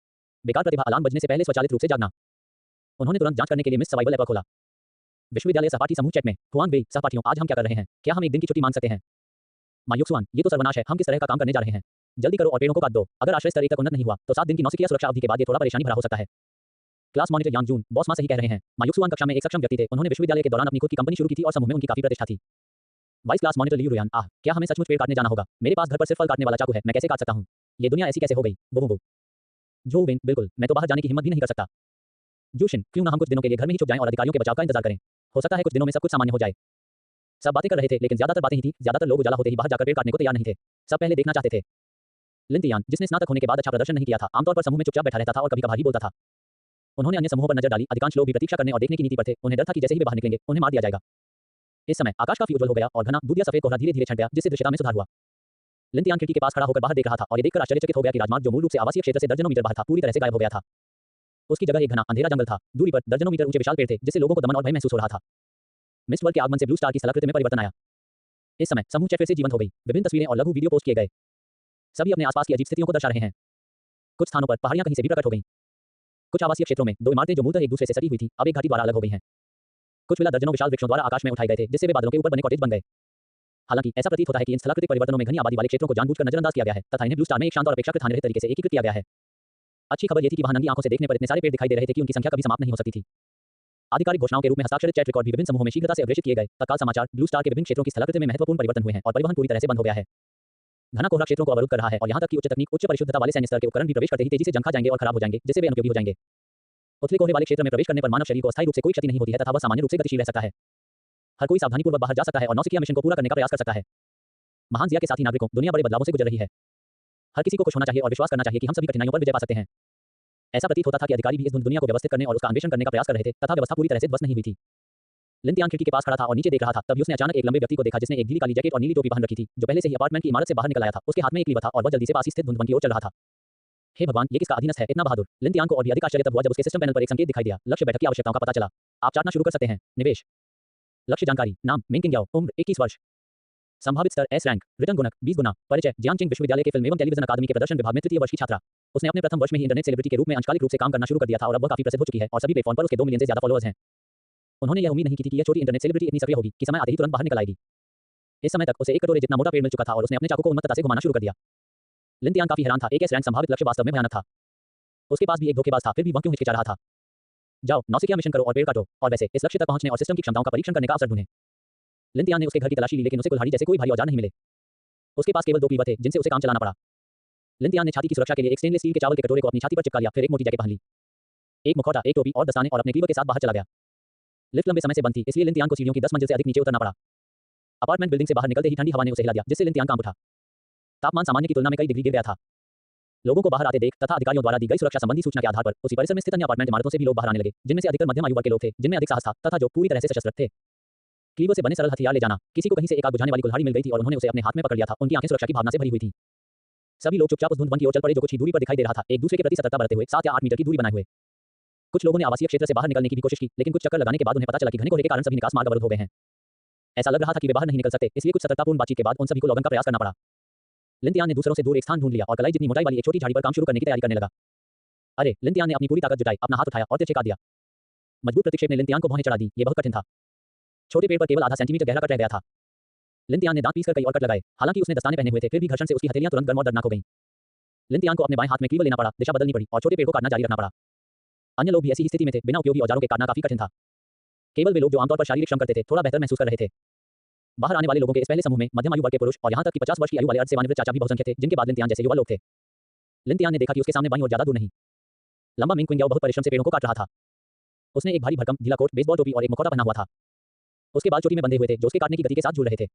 बेकार प्रतिभा, अलार्म बजने से पहले स्वचालित रूप से जागना। उन्होंने तुरंत जांच करने के लिए मिस सर्वाइवल ऐप खोला। विश्वविद्यालय सहपाठी समूह चैट में, हुआन वेई, सहपाठियों, आज हम क्या कर रहे हैं? क्या हम एक दिन की छुट्टी मांग सकते हैं? मायुक्सुआन, ये तो सर्वनाश है, हम किस तरह का काम करने जा रहे हैं? जल्दी करो और पेड़ों को काट दो। अगर आश्रय स्तर 1 तक उन्नत नहीं हुआ, तो 7 दिन की नौसिखिया सुरक्षा अवधि के बाद ये थोड़ा परेशानी भरा हो सकता है। क्लास मॉनिटर यांग जून, बॉस मां सही कह रहे हैं। मायुक्सुआन कक्षा में एक सक्षम व्यक्ति थे। उन्होंने विश्वविद्यालय के दौरान अपनी खुद की कंपनी शुरू की थी और समूह में उनकी काफी प्रतिष्ठा थी। वाइस क्लास मॉनिटर लियू रुयान, क्या हमें सचमुच पेड़ काटने जाना होगा? मेरे पास घर पर सिर्फ फल काटने वाला चाकू है, मैं कैसे काट सकता हूँ? ये दुनिया ऐसी कैसे हो गई? वो जो विन, बिल्कुल, मैं तो बाहर जाने की हिम्मत भी नहीं कर सकता। जूशिन, क्यों ना हम कुछ दिनों के लिए घर में ही छुप जाएं और अधिकारियों के बचाव का इंतजार करें। हो सकता है कुछ दिनों में सब कुछ सामान्य हो जाए। सब बातें कर रहे थे, लेकिन ज्यादातर बातें ही थी। ज्यादातर लोग उजाला होते ही बाहर जाकर पेड़ काटने को तैयार नहीं थे। सब पहले देखना चाहते थे। लिंतियान, जिसने स्नातक होने के बाद अच्छा प्रदर्शन नहीं किया था, आमतौर पर समूह में चुपचाप बैठा रहता था और कभी-कभार ही बोलता था। उन्होंने अन्य समूहों पर नजर डाली। अधिकांश लोग भी प्रतीक्षा करने और देखने की नीति पर थे। उन्हें डर था कि जैसे ही वे बाहर निकलेंगे, उन्हें मार दिया जाएगा। इस समय आकाश काफी उज्जवल हो गया और घना दूध या सफेद कोहरा धीरे-धीरे छंट गया, जिससे दृश्यता में सुधार हुआ। लिंतियान खिड़की के पास खड़ा होकर बाहर देख रहा था और ये देखकर आश्चर्यचकित हो गया कि राजमार्ग, जो मूल रूप से आवासीय क्षेत्र से दर्जनों मीटर बाहर था, पूरी तरह से गायब हो गया था। उसकी जगह एक घना अंधेरा जंगल था। दूरी पर दर्जनों मीटर ऊंचे विशाल पेड़ थे, जिससे लोगों को दमन और भय महसूस हो रहा था। मिस्ट वर्ल्ड के आगमन से ब्लू स्टार की स्थलाकृति में परिवर्तन आया। इस समय समूह चैट फिर से जीवंत हो गई। विभिन्न तस्वीरें और लघु वीडियो पोस्ट किए गए। सभी अपने आसपास की अजीब स्थितियों को दर्शा रहे हैं। कुछ स्थानों पर पहाड़ियां कहीं से भी प्रकट हो गईं। कुछ आवासीय क्षेत्रों में 2 इमारतें जो मूलतः एक दूसरे से सटी हुई थी, अब एक घाटी द्वारा अलग हो गई हैं। कुछ विला दर्जनों विशाल वृक्षों द्वारा आकाश में उठाए गए थे, जिससे वे बादलों के ऊपर बने कॉटेज बन गए। हालांकि ऐसा प्रतीत होता है कि इन स्थलाकृतिक परिवर्तनों में घनी आबादी वाले क्षेत्रों को जानबूझकर नजरअंदाज किया गया है तथा इन्हें ब्लू स्टार में एक शांत और अपेक्षाकृत हानिरहित तरीके से एकीकृत किया गया है। अच्छी खबर यह थी कि वहां नंगी आंखों से देखने पर इतने सारे पेड़ दिखाई दे रहे थे कि उनकी संख्या कभी समाप्त नहीं हो सकती थी। आधिकारिक घोषणाओं के रूप में हस्ताक्षरित चैट रिकॉर्ड भी विभिन्न समूहों में शीघ्रता से अग्रेषित किए गए। तत्काल समाचार, ब्लू स्टार के विभिन्न क्षेत्रों की स्थलाकृति में महत्वपूर्ण परिवर्तन हुए हैं और परिवहन पूरी तरह से बंद हो गया है। घना कोहरा क्षेत्रों को अवरुद्ध कर रहा है और यहां तक कि उच्च तकनीक, उच्च परिशुद्धता वाले सैन्य स्तर के उपकरण भी प्रवेश करते ही तेजी से जंग खा जाएंगे और खराब हो जाएंगे, जिससे वे अनुपयोगी हो जाएंगे। उथले कोहरे वाले क्षेत्र में प्रवेश करने पर मानव शरीर को अस्थायी रूप से कोई क्षति नहीं होती है तथा वह सामान्य रूप से गतिशील रह सकता है। हर कोई सावधानीपूर्वक बाहर जा सकता है और नौसिखिया मिशन को पूरा करने का प्रयास कर सकता है। महान जिया के साथी नागरिकों, दुनिया बड़े बदलावों से गुजर रही है। हर किसी को खुश होना चाहिए और विश्वास करना चाहिए कि हम सभी कठिनाइयों पर विजय पा सकते हैं। ऐसा प्रतीत होता था कि अधिकारी भी इस दुनिया को व्यवस्थित करने और उसका अन्वेषण करने का प्रयास कर रहे थे तथा व्यवस्था पूरी तरह से ध्वस्त नहीं हुई थी। लिंतियान खिड़की के पास खड़ा था और नीचे देख रहा था। तभी उसने अचानक एक लंबे व्यक्ति को देखा जिसने एक गीली काली जैकेट और नीली टोपी पहन रखी थी, जो पहले से ही अपार्टमेंट की इमारत से बाहर निकल आया था। उसके हाथ में एक लीवर था और वह जल्दी से पास ही स्थित धुंध वन की ओर चल रहा था। हे भगवान, ये किसका अधीनस्थ है, इतना बहादुर। लिंतियान को और भी अधिक आश्चर्य तब हुआ जब उसके सिस्टम पैनल पर एक संकेत दिखाई दिया। लक्ष्य बैठक की आवश्यकताओं का पता चला। आप चाटना शुरू कर सकते हैं। निवेश, लक्ष्य जानकारी, नाम मिंकिंग याओ, उम्र 21 वर्ष, संभावित स्तर एस रैंक, रिटर्न गुणक 20 गुना, परिचय जियांगचिंग विश्वविद्यालय के फिल्म एवं टेलीविजन अकादमी के प्रदर्शन विभाग में तृतीय वर्ष की छात्रा। उसने अपने प्रथम वर्ष में ही इंटरनेट सेलिब्रिटी के रूप में अंशकालिक रूप से काम करना शुरू कर दिया था और अब वह काफी प्रसिद्ध हो चुकी है और सभी प्लेटफॉर्म पर उसके 2 मिलियन से ज्यादा फॉलोअर्स हैं। उन्होंने यह उम्मीद नहीं की थी कि यह छोटी इंटरनेट सेलिब्रिटी इतनी सक्रिय होगी कि समय आते ही तुरंत बाहर निकल आएगी। इस समय तक उसे एक कटोरे जितना मोटा पेड़ मिल चुका था और उसने अपने चाकू को उन्मत्तता से घुमाना शुरू कर दिया। लिन तियान काफी हैरान था, एक एस रैंक संभावित लक्ष्य वास्तव में भयानक था। उसके पास भी एक धोखेबाज था, फिर भी वह क्यों हिचकिचा रहा था? जाओ, नौसिखिया मिशन करो और पेड़ काटो, और वैसे इस लक्ष्य तक पहुंचने और सिस्टम की क्षमताओं का परीक्षण करने का अवसर ढूंढें। लिन तियान ने उसके घर की तलाशी ली, लेकिन उसे कुल्हाड़ी जैसे कोई भारी औजार नहीं मिले। उसके पास केवल 2 क्लीवर थे, जिनसे उसे काम चलाना पड़ा। लिन तियान ने छाती की सुरक्षा के लिए एक स्टेनलेस स्टील के चावल के कटोरे को अपनी छाती पर चिपका लिया, फिर एक मोटी जैकेट पहन ली, एक मुखौटा, एक टोपी और दस्ताने, और अपने क्लीवर के साथ बाहर चला गया। लिफ्ट लंबे समय से बंद थी, इसलिए लिन तियान को सीढ़ियों की 10 मंजिल से अधिक नीचे उतरना पड़ा। अपार्टमेंट बिल्डिंग से बाहर निकलते ही ठंडी हवा ने उसे हिला दिया, जिससे लिन तियान कांप उठा। तापमान सामान्य की तुलना में कई डिग्री गिर गया था। लोगों को बाहर आते देख तथा अधिकारियों द्वारा दी गई सुरक्षा संबंधी सूचना के आधार पर उसी परिसर में स्थित अन्य अपार्टमेंट इमारतों से भी लोग बाहर आने लगे, जिनमें से अधिकतर मध्यम आयु वर्ग के लोग थे, जिनमें अधिक साहस था तथा जो पूरी तरह से सशस्त्र थे। क्लीवर से बने सरल हथियार ले जाना। किसी को कहीं से एक आग बुझाने वाली कुल्हाड़ी मिल गई थी और उन्होंने उसे अपने हाथ में पकड़ लिया था। उनकी आंखें सुरक्षा की भावना से भरी हुई थी। सभी लोग चुपचाप उस धुंध वन की ओर चल पड़े जो कुछ ही दूरी पर दिखाई दे रहा था, एक दूसरे के प्रति सतर्कता बरतते हुए 7 या 8 मीटर की दूरी बनाए हुए। कुछ लोगों ने आवासीय क्षेत्र से बाहर निकलने की भी कोशिश की, लेकिन कुछ चक्कर लगाने के बाद उन्हें पता चला कि घने कोहरे के कारण सभी निकास मार्ग अवरुद्ध हो गए हैं। ऐसा लग रहा था कि वे बाहर नहीं निकल सकते, इसलिए कुछ सतर्कतापूर्ण बातचीत के बाद उन सभी को लॉगन का प्रयास करना पड़ा। लिन तियान ने दूसरों से दूर एक स्थान ढूंढ लिया और कलाई जितनी मोटाई वाली एक छोटी झाड़ी पर काम शुरू करने की तैयारी करने लगा। अरे, लिन तियान ने अपनी पूरी ताकत जुटाई, अपना हाथ उठाया और तिरछे काट दिया। मजबूत प्रतिक्षेप ने लिन तियान को भौहें चढ़ा दी, ये बहुत कठिन था। छोटे पेड़ पर केवल आधा सेंटीमीटर गहरा कट रह गया था। लिन तियान ने दांत पीसकर कई और कट लगाए, हालांकि उसने दस्ताने पहने हुए थे, फिर भी घर्षण से उसकी हथेलियां तुरंत गर्म और दर्दनाक हो गईं। लिन तियान को अपने बाएं हाथ में क्लीवर लेना पड़ा, दिशा बदलनी पड़ी और छोटे पेड़ को काटना जारी रखना पड़ा। अन्य लोग भी ऐसी ही स्थिति में थे, बिना उपयोगी औजारों के काटना काफी कठिन था। केवल वे लोग जो आमतौर पर शारीरिक श्रम करते थे, थोड़ा बेहतर महसूस कर रहे थे। बाहर आने वाले लोगों के इस पहले समूह में मध्यम आयु वर्ग के पुरुष और यहां तक कि 50 वर्ष की आयु वाले अर्धसेवानिवृत्त चाचा भी बहुसंख्यक थे, जिनके बाद लिन तियान जैसे युवा लोग थे। लिन तियान ने देखा कि उसके सामने बाईं ओर ज्यादा दूर नहीं लंबा मिंग क्विंग बहुत परिश्रम से पेड़ों को काट रहा था। उसने एक भारी भरकम ढीला कोट, बेसबॉल टोपी और एक मुखौटा पहना हुआ था। उसके बाल चोटी में बंधे हुए थे, जो उसके काटने की गति के साथ झूल रहे थे।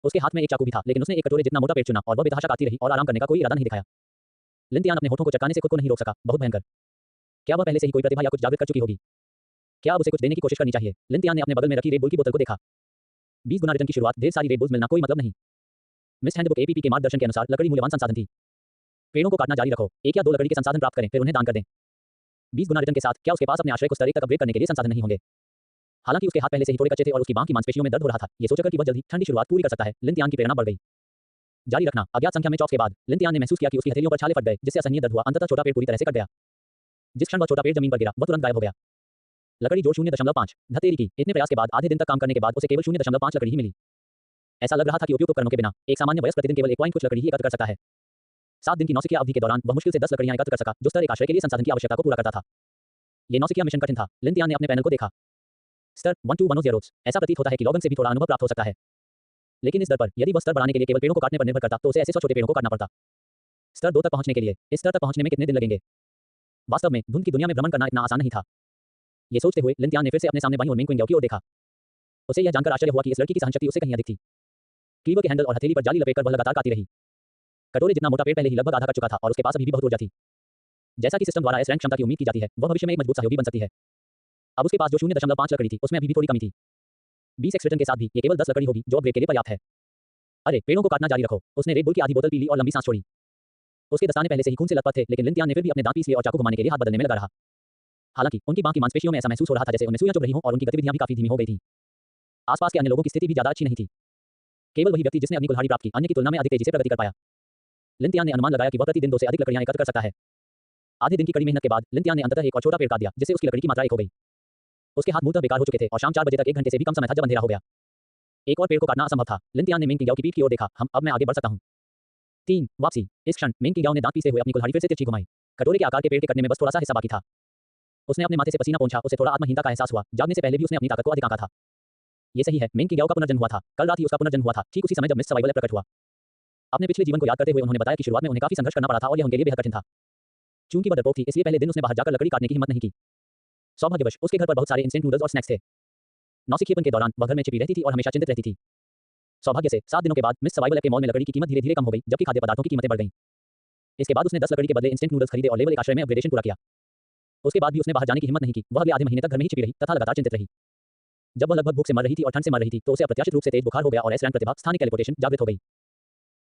उसके हाथ में एक चाकू भी था, लेकिन उसने एक कटोरे जितना मोटा पेड़ चुना और वह बेतहाशा काटती रही और आराम करने का कोई इरादा नहीं दिखाया। लिन तियान अपने होठों को चटकाने से खुद को नहीं रोक सका, बहुत भयंकर। क्या वह पहले से ही कोई प्रतिभा या कुछ जागृत कर चुकी होगी? क्या अब उसे कुछ देने की कोशिश करनी चाहिए? लिन तियान ने अपने बगल में रखी रेड बुल की बोतल को देखा। 20 गुना रिटर्न की शुरुआत, ढेर सारी रेड बुल्स मिलना कोई मतलब नहीं। मिस हैंडबुक एपीपी के मार्गदर्शन के अनुसार लकड़ी मूल्यवान संसाधन थी। पेड़ों को काटना जारी रखो, 1 या 2 लकड़ी के संसाधन प्राप्त करें, फिर उन्हें दान कर दें। 20 गुना रिटर्न के साथ क्या उसके पास अपने आश्रय को स्तर 1 तक अपग्रेड करने के लिए संसाधन नहीं होंगे? हालांकि उसके हाथ पहले से ही थोड़े कच्चे थे और उसकी बांह की मांसपेशियों में दर्द हो रहा था, ये सोचकर कि वह जल्दी ठंडी शुरुआत पूरी कर सकता है, लिन तियान की प्रेरणा बढ़ गई। जारी रखना। अज्ञात संख्या में चॉप्स के बाद लिन तियान ने महसूस किया कि उसकी हथेलियों पर छाले फट गए, जिससे असहनीय दर्द हुआ। अंततः छोटा पेड़ पूरी तरह से कट गया। जिस क्षण वह छोटा पेड़ जमीन पर गिरा, वह तुरंत गायब हो गया। लकड़ी जोड़ 0.5 धतेरी की। इतने प्रयास के बाद आधे दिन तक काम करने के बाद उसे केवल 0.5 लकड़ी ही मिली। ऐसा लग रहा था कि उपयुक्त उपकरणों के बिना एक सामान्य वयस्क प्रतिदिन केवल 1 पॉइंट कुछ लकड़ी ही एकत्र कर सकता है। 7 दिन की नौसिखिया अवधि के दौरान वह मुश्किल से 10 लकड़ियां एकत्र कर सका, जो स्तर 1 आश्रय के लिए संसाधन की आवश्यकता को पूरा करता था। ये नौसिखिया मिशन कठिन था। लिन तियान ने अपने पैनल को देखा। स्तर 1210। ऐसा प्रतीत होता है कि लॉगन से भी थोड़ा अनुभव प्राप्त हो सकता है, लेकिन इस दर पर यदि वह स्तर बढ़ाने के लिए केवल पेड़ों को काटने पर निर्भर करता तो उसे ऐसे 100 छोटे पेड़ों को काटना पड़ता। स्तर 2 तक पहुंचने के लिए इस स्तर तक पहुंचने में कितने दिन लगेंगे? वास्तव में धुंध की दुनिया में भ्रमण करना इतना आसान नहीं था। ये सोचते हुए लिन तियान ने फिर से अपने सामने बाईं ओर मिंग क्विंग की ओर देखा। उसे यह जानकर आश्चर्य हुआ कि इस लड़की की सहनशक्ति उससे कहीं अधिक थी। क्लीवर के हैंडल और हथेली पर जाली लपेटकर वह लगातार काटती रही। कटोरे जितना मोटा पेड़ पहले ही लगभग आधा कट चुका था और उसके पास अभी भी बहुत ऊर्जा थी। जैसा कि सिस्टम द्वारा एस रैंक क्षमता की उम्मीद की जाती है, वह भविष्य में एक मजबूत सहयोगी बन सकती है। अब उसके पास जो 0.5 लकड़ी थी, उसमें अभी भी थोड़ी कमी थी। 20 एक्स रिटर्न के साथ भी ये केवल 10 लकड़ी होगी, जो अपग्रेड के लिए पर्याप्त है। अरे, पेड़ों को काटना जारी रखो। उसने रेड बुल की आधी बोतल पी ली और लंबी सांस छोड़ी। उसके दस्ताने पहले से ही खून से लथपथ थे, लेकिन लिन तियान ने फिर भी अपने दांत पीस लिए और चाकू घुमाने के लिए हाथ बदलने में लगा रहा। हालांकि उनकी बांह की मांसपेशियों में ऐसा महसूस हो रहा था जैसे उन्हें सुइयां चुभ रही हों और उनकी गतिविधियां भी काफी धीमी हो गई थीं। आसपास के अन्य लोगों की स्थिति भी ज्यादा अच्छी नहीं थी। केवल वही व्यक्ति जिसने अपनी कुल्हाड़ी प्राप्त की, अन्य की तुलना में अधिक तेजी से प्रगति कर पाया। लिन तियान ने अनुमान लगाया कि वह प्रतिदिन 2 से अधिक लकड़ियां एकत्र कर सकता है। आधे दिन की कड़ी मेहनत के बाद लिन तियान ने अंततः एक और छोटा पेड़ काट दिया, जिससे उसकी लकड़ी की मात्रा 1 हो गई। उसके हाथ मूलतः बेकार हो चुके थे और शाम 4 बजे तक 1 घंटे से भी कम समय था जब अंधेरा हो गया। एक और पेड़ को काटना असंभव था। लिन तियान ने मिंग किंग की पीठ की ओर देखा। अब मैं आगे बढ़ सकता हूं। 3 वापसी। इस क्षण मिंग किंग ने दांत पीसे हुए अपनी कुल्हाड़ी फिर से तिरछी घुमाई। कटोरे के आकार के पेड़ के कटने में बस थोड़ा सा हिस्सा बाकी था। उसने अपने माथे से पसीना पोंछा, उसे थोड़ा आत्महीनता का एहसास हुआ। जागने से पहले भी उसने अपनी ताकत को अधिक आंका था। ये सही है, मिंग किंग का पुनर्जन्म हुआ था। कल रात ही उसका पुनर्जन्म हुआ था, ठीक उसी समय जब मिस सर्वाइवल प्रकट हुआ। अपने पिछले जीवन को याद करते हुए उन्होंने बताया कि शुरुआत में उन्हें काफी संघर्ष करना पड़ा था और यह उनके लिए बेहद कठिन था। चूंकि वह डरपोक थी, इसलिए पहले दिन उसने बाहर जाकर लकड़ी काटने की हिम्मत नहीं की। सौभाग्यवश उसके घर पर बहुत सारे इंस्टेंट नूडल्स और स्नैक्स थे। नौसिखियापन के दौरान वह घर में छिपी रहती थी और हमेशा चिंतित रहती थी। सौभाग्य से 7 दिनों के बाद मिस सर्वाइवल के मॉल में लकड़ी की कीमत धीरे-धीरे कम हो गई, जबकि खाद्य पदार्थों की कीमतें बढ़ गईं। इसके बाद उसने 10 लकड़ी के बदले इंस्टेंट नूडल्स खरीदे और लेवल 1 आश्रय में अपग्रेडेशन पूरा किया। उसके बाद भी उसने बाहर जाने की हिम्मत नहीं की। वह अगले आधे महीने तक घर में ही छिपी रही तथा लगातार चिंतित रही। जब वह लगभग भूख से मर रही थी और ठंड से मर रही थी, तो उसे अप्रत्याशित रूप से तेज बुखार हो गया और एस रैंक प्रतिभा, स्थानिक टेलीपोर्टेशन, जागृत हो गई।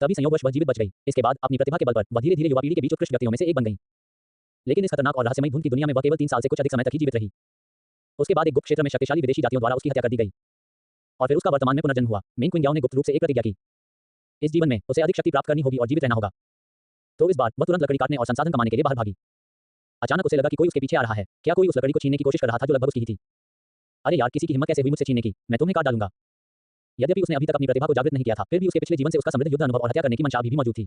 तभी संयोगवश वह जीवित बच गई। इसके बाद अपनी प्रतिभा के बल पर वह धीरे-धीरे युवा पीढ़ी के बीच उत्कृष्ट व्यक्तियों में से एक बन गई। लेकिन इस खतरनाक और रहस्यमयी धुंध की दुनिया में वह केवल 3 साल से कुछ अधिक समय तक ही जीवित रही। उसके बाद एक गुप्त क्षेत्र में शक्तिशाली विदेशी जातियों द्वारा उसकी हत्या कर दी गई और फिर उसका वर्तमान में पुनर्जन्म हुआ। मिंग क्विंग ने गुप्त रूप से एक प्रतिज्ञा की। इस जीवन में उसे अधिक शक्ति प्राप्त करनी होगी और जीवित रहना होगा। तो इस बार वह तुरंत लकड़ी काटने और संसाधन कमाने के लिए बाहर भागी। अचानक उसे लगा कि कोई उसके पीछे आ रहा है। क्या कोई उस लकड़ी को छीनने की कोशिश कर रहा था जो लगभग उसकी ही थी? अरे यार, किसी की हिम्मत कैसे हुई मुझसे छीनने की? मैं तुम्हें काट डालूंगा। यद्यपि उसने अभी तक अपनी प्रतिभा को जागृत नहीं किया था, फिर भी उसके पिछले जीवन से उसका समृद्ध युद्ध अनुभव और हत्या करने की मंशा अभी भी मौजूद थी।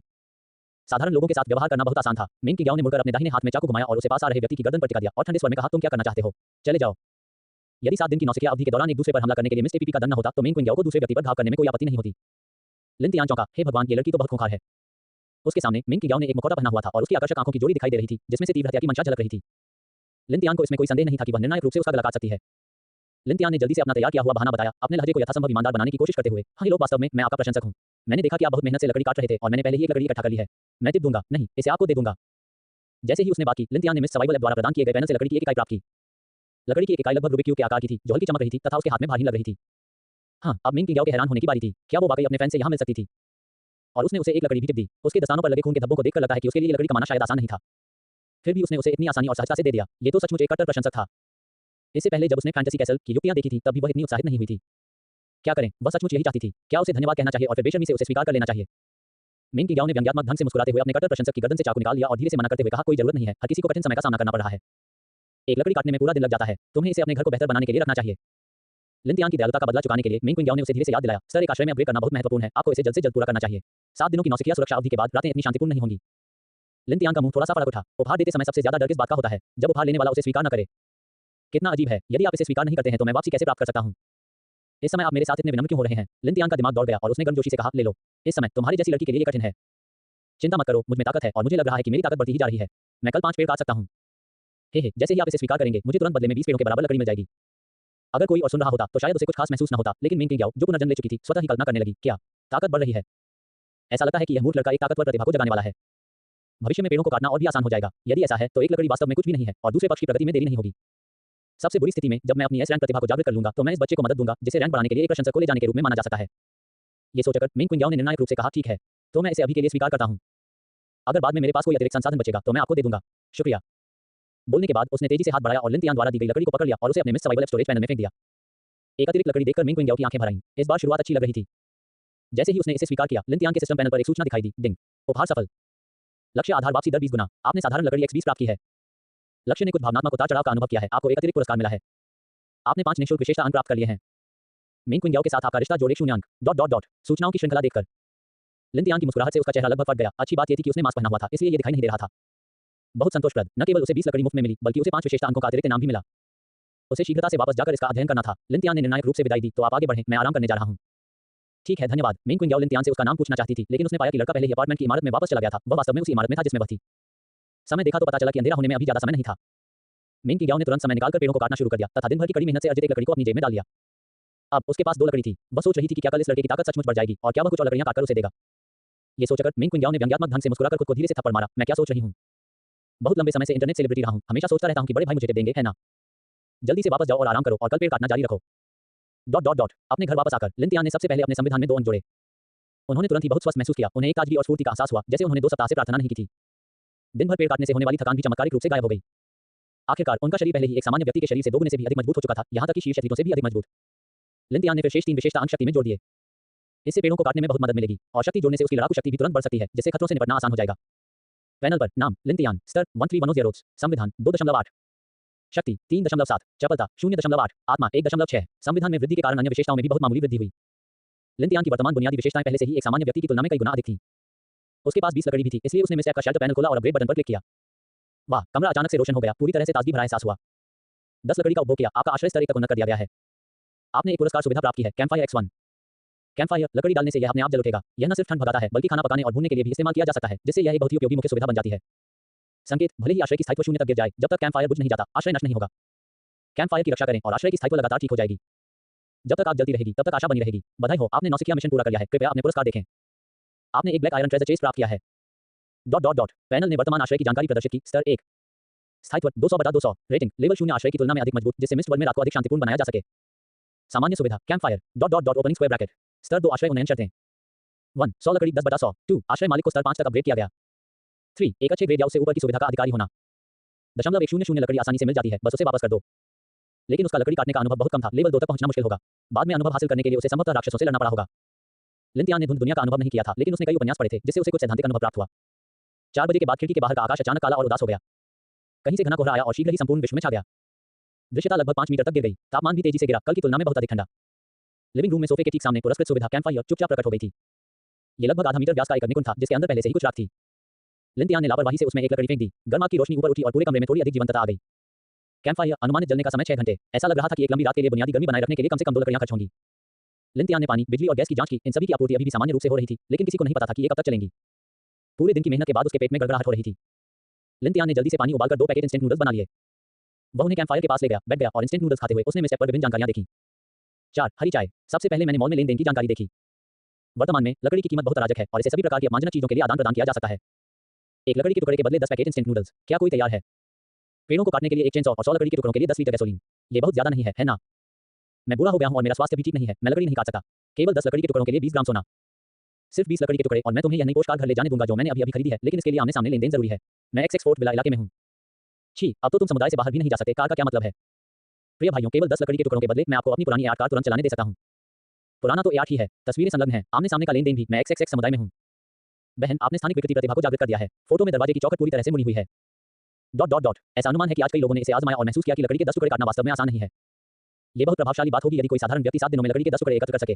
साधारण लोगों के साथ व्यवहार करना बहुत आसान था। मेंग किंगाओ ने मुड़कर अपने दाहिने हाथ में चाकू घुमाया और उसे पास आ रहे व्यक्ति की गर्दन पर टिका दिया और ठंडे स्वर में कहा, तुम क्या करना चाहते हो? चले जाओ। यदि 7 दिन की नौसिखिया अवधि के दौरान एक दूसरे पर हमला करने के लिए मिस टीपीपी का दंड न होता, तो मेंग किंगाओ को दूसरे व्यक्ति पर घाव करने में कोई आपत्ति नहीं होती। लिन तियान चौंका, हे भगवान, ये लड़की तो बहुत खूंखार है। उसके सामने मेंग किंगाओ ने एक मुखौटा पहना हुआ था और उसकी आकर्षक आंखों की जोड़ी दिखाई दे रही थी, जिसमें से तीव्र हत्या की मंशा झलक रही थी। लिन तियान को इसमें कोई संदेह नहीं था कि वह निर्णायक रूप से उसका गला काट सकती है। लिन तियान ने जल्दी से अपना तैयार किया हुआ बहाना बताया, अपने लहजे को यथासंभव ईमानदार बनाने की कोशिश करते हुए, हाँ लोग, वास्तव में मैं आपका प्रशंसक हूँ। मैंने देखा कि आप बहुत मेहनत से लकड़ी काट रहे थे और मैंने पहले ही एक लकड़ी इकट्ठा कर ली है। मैं टिप दूंगा, नहीं, इसे आपको दे दूंगा। जैसे ही उसने बात की, लिन तियान ने मिस सर्वाइवल ऐप द्वारा प्रदान किए गए पैनल से लकड़ी की एक इकाई प्राप्त की। लकड़ी की एक इकाई लगभग रूबिक क्यूब के आकार की थी, जो हल्की चमक रही थी तथा उसके हाथ में भारी लग रही थी। हाँ, अब मेंग किंगाओ के हैरान होने की बारी थी। क्या वो वाकई अपने फैन से यहाँ मिल सकती थी? और उसने उसे एक लकड़ी भी टिप दी। उसके दस्तानों पर लगे खून के धब्बों को देखकर लगता है कि उसके लिए ये लकड़ी कमाना शायद आसान नहीं था। फिर भी उसने उसे इतनी आसानी और सहजता से दे दिया। ये तो सचमुच एक कट्टर प्रशंसक था। इससे पहले जब उसने फैंटेसी कैसल की युक्तियां देखी थी, तब भी वह इतनी उत्साहित नहीं हुई थी। क्या करें, वह सचमुच यही चाहती थी। क्या उसे धन्यवाद कहना चाहिए और फिर बेशर्मी से उसे स्वीकार कर लेना चाहिए? मेंग किंगाओ ने व्यंग्यात्मक ढंग से मुस्कुराते हुए अपने कट्टर प्रशंसक की गर्दन से चाकू निकाल लिया और धीरे से मना करते हुए कहा, कोई जरूरत नहीं है, हर किसी को कठिन समय का सामना करना पड़ रहा है। एक लकड़ी काटने में पूरा दिन लग जाता है। तुम्हें इसे अपने घर को बेहतर बनाने के लिए रखना चाहिए। लिन तियान की दयालुता का बदला चुकाने के लिए मेंग किंगाओ ने उसे धीरे से याद दिलाया, सर, एक आश्रय में अपग्रेड करना बहुत महत्वपूर्ण है। आपको इसे जल्द से जल्द पूरा करना चाहिए। 7 दिनों की नौसिखिया सुरक्षा अवधि के बाद रातें इतनी शांतिपूर्ण नहीं होंगी। लिन तियान का मुंह थोड़ा सा फड़क उठा। उपहार देते समय सबसे ज्यादा डर किस बात का होता है? जब उपहार लेने वाला उसे स्वीकार न करे। कितना अजीब है, यदि आप इसे स्वीकार नहीं करते हैं तो मैं वापसी कैसे प्राप्त कर सकता हूँ? इस समय आप मेरे साथ इतने विनम्र क्यों हो रहे हैं? लिन तियान का दिमाग दौड़ गया और उसने गर्मजोशी से कहा, ले लो। इस समय तुम्हारी जैसी लड़की के लिए ये कठिन है। चिंता मत करो, मुझ में ताकत है और मुझे लग रहा है कि मेरी ताकत बढ़ती ही जा रही है। मैं कल 5 पेड़ काट सकता हूँ। हे, जैसे ही आप इसे स्वीकार करेंगे, मुझे तुरंत बदले में 20 पेड़ों के बराबर लकड़ी मिल जाएगी। अगर कोई और सुन रहा होता तो शायद उसे कुछ खास महसूस न होता, लेकिन मेंग किंगाओ, जो पुनर्जन्म ले चुकी थी, स्वतः ही कल्पना करने लगी, क्या ताकत बढ़ रही है? ऐसा लगता है कि यह मूर्ख लड़का एक ताकतवर प्रतिभा को जगाने वाला है। भविष्य में पेड़ों को काटना और भी आसान हो जाएगा। यदि ऐसा है तो एक लकड़ी वास्तव में कुछ भी नहीं है और दूसरे पक्ष की प्रगति में देरी नहीं होगी। सबसे बुरी स्थिति में जब मैं अपनी एस रैंक प्रतिभा को जागृत कर लूंगा, तो मैं इस बच्चे को मदद दूंगा, जिसे रैंक बढ़ाने के लिए एक प्रशंसक को ले जाने के रूप में माना जा सकता है। ये सोचकर मेंग किंगाओ ने निर्णायक रूप से कहा, ठीक है, तो मैं इसे अभी के लिए स्वीकार करता हूँ। अगर बाद में मेरे पास कोई अतिरिक्त संसाधन बचेगा तो मैं आपको दे दूंगा। शुक्रिया। बोलने के बाद उसने तेजी से हाथ बढ़ाया और लिन तियान द्वारा दी गई लकड़ी को पकड़ लिया और उसे अपने मिस सर्वाइवल स्टोरेज पैनल में फेंक दिया। एक अतिरिक्त लकड़ी देखकर मेंग किंगाओ की आंखें भर आईं। इस बार शुरुआत अच्छी लग रही थी। जैसे ही उसने इसे स्वीकार किया, लिन तियान के सिस्टम पैनल पर एक सूचना दिखाई दी, डिंग, उपहार सफल। लक्ष्य आधार वापसी दर 20 गुना। आपने साधारण लकड़ी X20 प्राप्त की है। लक्ष्य ने कुछ भावनात्मक उतार चढ़ाव का अनुभव किया है। आपको एक अतिरिक्त पुरस्कार मिला है। आपने 5 निःशुल्क विशेषता अंक प्राप्त कर लिए हैं। मेंग किंगाओ के साथ आपका रिश्ता जोड़े 0 अंक। ... सूचनाओं की श्रृंखला देखकर लिन तियान की मुस्कुराहट से उसका चेहरा लगभग फट गया। अच्छी बात यह थी कि उसने मास्क पहना हुआ था, इसलिए ये दिखाई नहीं दे रहा था। बहुत संतोषप्रद। न केवल उसे 20 लकड़ी मुफ्त में मिली, बल्कि उसे 5 विशेषता अंकों का अतिरिक्त इनाम भी मिला। उसे शीघ्रता से वापस जाकर इसका अध्ययन करना था। लिन तियान ने निर्णायक रूप से विदाई दी, तो आप आगे बढ़ें, मैं आराम करने जा रहा हूँ। ठीक है, धन्यवाद। मेंग किंगाओ लिन तियान से उसका नाम पूछना चाहती थी, लेकिन उसने पाया कि लड़का पहले ही अपार्टमेंट की इमारत में वापस चला गया था। वह वास्तव में उसी इमारत में था जिसमें वह थी। समय देखा तो पता चला कि अंधेरा होने में अभी ज्यादा समय नहीं था। मेंग किंगाओ ने तुरंत समय निकालकर पेड़ों को काटना शुरू कर दिया तथा दिन भर की कड़ी मेहनत से अर्जित एक लकड़ी को अपनी जेब में डाल दिया। अब उसके पास 2 लकड़ी थी। वह सोच रही थी कि क्या कल इस लड़के की ताकत सचमुच बढ़ जाएगी और क्या वह कुछ और लकड़ियां काटकर उसे देगा। ये सोचकर मेंग किंगाओ ने व्यंग्यात्मक ढंग से मुस्कुराकर खुद को धीरे से थप्पड़ मारा। मैं क्या सोच रही हूँ? बहुत लंबे समय से इंटरनेट सेलिब्रिटी रहा हूँ, हमेशा सोचता रहता हूँ कि बड़े भाई मुझे टिप देंगे, है ना? जल्दी से वापस जाओ और आराम करो और कल पेड़ काटना जारी रखो। ... अपने घर वापस आकर लिन तियान ने सबसे पहले अपने संविधान में 2 अंक जोड़े। उन्होंने तुरंत ही बहुत स्वस्थ महसूस किया। उन्हें एक ताजगी और स्फूर्ति का एहसास हुआ, जैसे उन्होंने 2 सप्ताह से प्रार्थना नहीं की थी। दिन भर पेड़ काटने से होने वाली थकान भी चमत्कारिक रूप से गायब हो गई। आखिरकार उनका शरीर पहले ही एक सामान्य व्यक्ति के शरीर से 2 गुने से भी अधिक मजबूत हो चुका था, यहाँ तक कि शीर्ष शरीरों से भी अधिक मजबूत। लिन तियान ने फिर शेष 3 विशेषता अंक शक्ति में जोड़ दिए। इससे पेड़ों को काटने में बहुत मदद मिलेगी और शक्ति जोड़ने से उसकी लड़ाकू शक्ति भी तुरंत बढ़ सकती है, जिससे खतरों से निपटना आसान हो जाएगा। पैनल पर नाम लिन तियान, स्तर 1310, संविधान 2.8, शक्ति 3.7, चपलता 0.8, आत्मा 1.6। संविधान में वृद्धि के कारण अन्य विशेषताओं में भी बहुत मामूली वृद्धि हुई। लिन तियान की वर्तमान बुनियादी विशेषताएं पहले से ही एक सामान्य व्यक्ति की तुलना में कई गुना अधिक थीं। उसके पास 20 लकड़ी भी थी, इसलिए उसने मिस ऐप का शेल्टर पैनल खोला और अपग्रेड बटन पर क्लिक किया। वाह, कमरा अचानक से रोशन हो गया, पूरी तरह से ताजगी भरा एहसास हुआ। 10 लकड़ी का उपभोग किया, आपका आश्रय स्तर 1 तक उन्नत कर दिया गया है। आपने एक पुरस्कार सुविधा प्राप्त की है, कैंपफायर X1। कैंपफायर लकड़ी डालने से यह अपने आप जल उठेगा। यह न सिर्फ ठंड भगाता है, बल्कि खाना पकाने और भूनने के लिए भी इस्तेमाल किया जा सकता है, जिससे यह एक बहुत ही उपयोगी मुख्य सुविधा बन जाती है। संकेत, भले ही आश्रय की स्थायित्व 0 तक गिर जाए, जब तक कैंपफायर बुझ नहीं जाता, आश्रय नष्ट नहीं होगा। कैंपफायर की रक्षा करें और आश्रय की स्थायित्व लगातार ठीक हो जाएगी। जब तक आग जलती रहेगी, तब तक आशा बनी रहेगी। बधाई हो, आपने नौसिखिया मिशन पूरा कर लिया है। कृपया अपने पुरस्कार देखें। आपने एक ब्लैक आयरन ट्रेजर चेस्ट प्राप्त किया है। ... पैनल ने वर्तमान आश्रय की जानकारी प्रदर्शित की। स्तर 1, स्थायित्व 200/200, रेटिंग लेवल 0, आश्रय की तुलना में अधिक मजबूत, जिससे मिस्ट वर्ल्ड में रात को अधिक शांतिपूर्ण बनाया जा सके। सामान्य सुविधा, कैंपफायर ... ओपनिंग स्क्वायर ब्रैकेट। स्तर 2, आश्रय उन्नयन शर्तें। 1, 100 लकड़ी 10/100। 2, आश्रय मालिक को स्तर 5 तक अपग्रेड किया गया। 3, एक अच्छे ग्रेड या उससे ऊपर की सुविधा का अधिकारी होना। 100 लकड़ी आसानी से मिल जाती है, बस उसे वापस कर दो। लेकिन उसका लकड़ी काटने का अनुभव बहुत कम था, लेवल 2 तक पहुंचना मुश्किल होगा। बाद में अनुभव हासिल करने के लिए उसे संभवतः राक्षसों से लड़ना पड़ा होगा। लिन तियान ने धुंध दुनिया का अनुभव नहीं किया था, लेकिन उसने कई उपन्यास पढ़े थे, जिससे उसे कुछ सैद्धांतिक अनुभव प्राप्त हुआ। 4 बजे के बाद खिड़की के बाहर का आकाश अचानक काला और उदास हो गया। कहीं से घना कोहरा आया और शीघ्र ही संपूर्ण विश्व में छा गया। दृश्यता लगभग 5 मीटर तक गिर गई। तापमान भी तेजी से गिरा, कल की तुलना में बहुत अधिक ठंडा। लिविंग रूम में सोफे के ठीक सामने पुरस्कृत सुविधा कैंप फायर चुपचाप प्रकट हो गई थी। ये लगभग आधा मीटर व्यास का एक अग्निकुंड था, जिसके अंदर पहले से ही कुछ राख थी। लिंतियान ने लापरवाही से उसमें एक लकड़ी फेंक दी। गर्म आग की रोशनी ऊपर उठी और पूरे कमरे में थोड़ी अधिक जीवंतता आ गई। कैंप फायर अनुमानित जलने का समय 6 घंटे। ऐसा लग रहा था कि एक लंबी रात के लिए बुनियादी गर्मी बनाए रखने के लिए कम से कम 2 लकड़ियां खर्च होंगी। लिंतियान ने पानी, बिजली और गैस की जांच की। इन सभी की आपूर्ति अभी भी सामान्य रूप से हो रही थी, लेकिन किसी को नहीं पता था कि ये कब तक चलेंगी। पूरे दिन की मेहनत के बाद उसके पेट में गड़गड़ाहट हो रही थी। लिंतियान ने जल्दी से पानी उबालकर 2 पैकेट इंस्टेंट नूडल्स बना लिए। वह उन्हें कैंप फायर के पास ले गया, बैठ गया और इंस्टेंट नूडल्स खाते हुए उसने मेज पर विभिन्न जानकारियां देखी। 4 हरी चाय। सबसे पहले मैंने मॉल में लेन-देन की जानकारी देखी। वर्तमान में लकड़ी की कीमत बहुत अराजक है और इसे सभी प्रकार की अपमानजनक चीजों के लिए आदान प्रदान किया जा सकता है। एक लकड़ी के टुकड़े के बदले 10 पैकेट इंस्टेंट नूडल्स। क्या कोई तैयार है? पेड़ों को काटने के लिए एक चेनसॉ और 100 लकड़ी के टुकड़ों के लिए 10 लीटर गैसोलीन। ये बहुत ज्यादा नहीं है, है ना? मैं बूढ़ा हो गया हूं और मेरा स्वास्थ्य भी ठीक नहीं है। मैं लकड़ी नहीं काट सकता। केवल 10 लकड़ी के टुकड़ों के लिए 20 ग्राम सोना। सिर्फ 20 लकड़ी के टुकड़े और मैं तुम्हें यह नई पोस्टकार्ड घर ले जाने दूंगा जो मैंने अभी खरीदी है, लेकिन इसके लिए आमने-सामने लेन-देन जरूरी है। मैं एक्स एक्सपोर्ट विला इलाके में हूं। छी, अब तो तुम समुदाय से बाहर भी नहीं जा सकते। कार का क्या मतलब है? प्रिय भाइयों, केवल 10 लकड़ी के टुकड़ों के बदले मैं आपको अपनी पुरानी ए8 कार तुरंत चलाने दे सकता हूं। पुराना तो ए8 ही है। तस्वीरें संलग्न हैं। आमने-सामने का लेन-देन भी। मैं एक्स समुदाय में हूं। बहन, आपने स्थानिक विकृति प्रतिभा को जागृत कर दिया है। फोटो में दरवाजे की चौखट पूरी तरह से मुड़ी हुई है। ऐसा अनुमान है कि आज कई लोगों ने इसे आजमाया और महसूस किया कि लकड़ी के 10 टुकड़े काटना वास्तव में आसान नहीं है। ये बहुत प्रभावशाली बात होगी यदि कोई साधारण व्यक्ति 7 दिनों में लकड़ी के 10 टुकड़े एकत्र कर सके।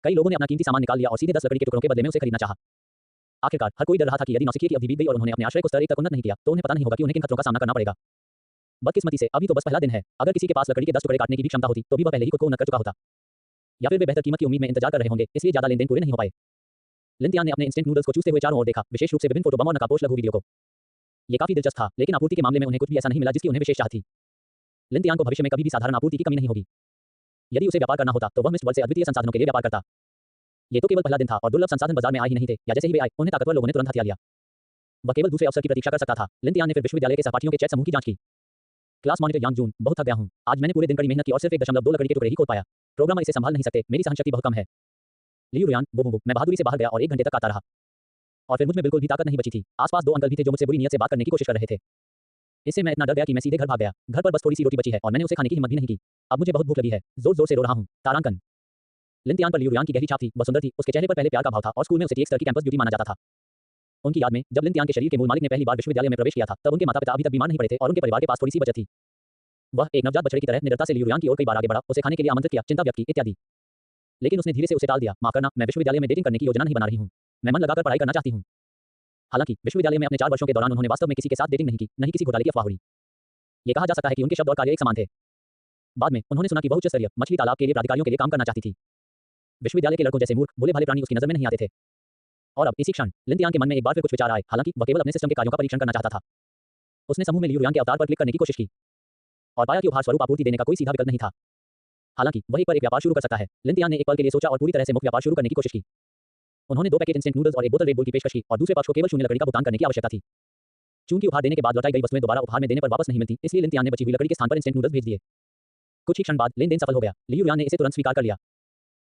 कई लोगों ने अपना कीमती सामान निकाल लिया और सीधे 10 लकड़ी के टुकड़ों के बदले में उसे खरीदना चाहा। आखिरकार हर कोई डर रहा था कि यदि नौसिखिए की अवधि बीत गई और उन्होंने अपने आश्रय को स्तर 1 तक उन्नत नहीं किया, तो उन्हें पता नहीं होगा कि उन्हें किन खतरों का सामना करना पड़ेगा। बदकिस्मती से अभी तो बस पहला दिन है। अगर किसी के पास लकड़ी के 10 टुकड़े काटने की भी क्षमता होती, तो भी वह पहले ही खुद को उन्नत कर चुका होता। या फिर वे बेहतर कीमत की उम्मीद में इंतजार कर रहे होंगे, इसलिए ज्यादा लेन-देन पूरे नहीं हो पाए। लिंतियान ने अपने इंस्टेंट नूडल्स को चूसते हुए चारों ओर देखा, विशेष रूप से विभिन्न फोटो बम और नकाबपोश लघु वीडियो को। ये काफी दिलचस्प था, लेकिन आपूर्ति के मामले में उन्हें कुछ भी ऐसा नहीं मिला जिसकी उन्हें विशेष चाह थी। लिंतियान को भविष्य में कभी भी साधारण आपूर्ति की कमी नहीं होगी। यदि उसे व्यापार करना होता, तो वह मिस्र वर्ल्ड से अद्वितीय संसाधनों के लिए व्यापार करता। ये तो केवल पहला दिन था और दुर्लभ संसाधन बाजार में आए ही नहीं थे, या जैसे ही वे आए, उन्हें ताकतवर लोगों ने तुरंत हथिया लिया। वह केवल दूसरे अवसर की प्रतीक्षा कर सकता था। लिंतियान ने फिर विश्वविद्यालय के सहपाठियों के चैट समूह की जांच की। क्लास मॉनिटर यांग जून, बहुत थक गया हूं। आज मैंने पूरे दिन कड़ी मेहनत की और सिर्फ 1.2 लकड़ी के टुकड़े ही खोद पाया। प्रोग्रामर इसे संभाल नहीं सकते, मेरी सहनशक्ति बहुत कम है। लियू रुयान, वो मैं बहादुरी से बाहर गया और 1 घंटे तक काटता रहा। और फिर मुझ में बिल्कुल भी ताकत नहीं बची थी। आसपास 2 अंकल भी थे जो मुझसे बुरी नीयत से बात करने की कोशिश कर रहे थे। इससे मैं इतना डर गया कि मैं सीधे घर भाग गया। घर पर बस थोड़ी सी रोटी बची है और मैंने उसे खाने की हिम्मत भी नहीं की। अब मुझे बहुत भूख लगी है। जोर-जोर से रो रहा हूं। तारांकन। लिंतियान पर लियू रुयान की गहरी छाप थी। वह सुंदर थी, उसके चेहरे पर पहले प्यार का भाव था और स्कूल में उसे एक स्तर की कैंपस ब्यूटी माना जाता था। उनकी याद में जब लिंतियान के शरीर के मूल मालिक ने पहली बार विश्वविद्यालय में प्रवेश किया था, तब उनके माता-पिता अभी तक बीमार नहीं पड़े थे और उनके परिवार के पास थोड़ी सी बचत थी। वह एक नवजात बछड़े की तरह निडरता से लियू रुयान की ओर कई बार आगे बढ़ा, उसे खाने के लिए आमंत्रित किया, चिंता व्यक्त की इत्यादि। लेकिन उसने धीरे से उसे टाल दिया। माफ करना, मैं विश्वविद्यालय में डेटिंग करने की योजना नहीं बना रही हूं। मैं मन लगाकर पढ़ाई करना चाहती हूं। हालांकि विश्वविद्यालय में अपने 4 वर्षों के दौरान उन्होंने वास्तव में किसी के साथ डेटिंग नहीं की, न ही किसी घोटाले की अफवाह उड़ी। ये कहा जा सकता है कि उनके शब्द और कार्य एक समान थे। बाद में उन्होंने सुना कि वह उच्च स्तरीय मछली तालाब के लिए प्राधिकारियों के लिए काम करना चाहती थी। विश्वविद्यालय के लड़कों जैसे मूर्ख भोले भाले प्राणी उसकी नजर में नहीं आते थे। और अब इसी क्षण लिंतियान के मन में एक बार फिर कुछ विचार आए। हालांकि वह केवल अपने सिस्टम के कार्यों का परीक्षण करना चाहता था। उसने समूह में लियू रुयान के अवतार पर क्लिक करने की कोशिश की और पाया कि उपहार स्वरूप आपूर्ति देने का कोई सीधा विकल्प नहीं था। हालांकि वह एक पर एक व्यापार शुरू कर सकता है। लिंतियान ने एक पल के लिए सोचा और पूरी तरह से मुक्त व्यापार शुरू करने की कोशिश की। उन्होंने 2 पैकेट इंस्टेंट नूडल्स और 1 बोतल रेड बुल की पेशकश की और दूसरे पक्ष को केवल 0 लकड़ी का भुगतान करने की आवश्यकता थी। चूंकि उपहार देने के बाद लौटाई गई वस्तुएं दोबारा उपहार में देने पर वापस नहीं मिलती, इसलिए लिंतियान ने बची हुई लकड़ी के स्थान पर इंस्टेंट नूडल्स भेज दिए। कुछ ही क्षण बाद लेन-देन सफल हो गया। लियू रुयान ने इसे तुरंत स्वीकार कर लिया।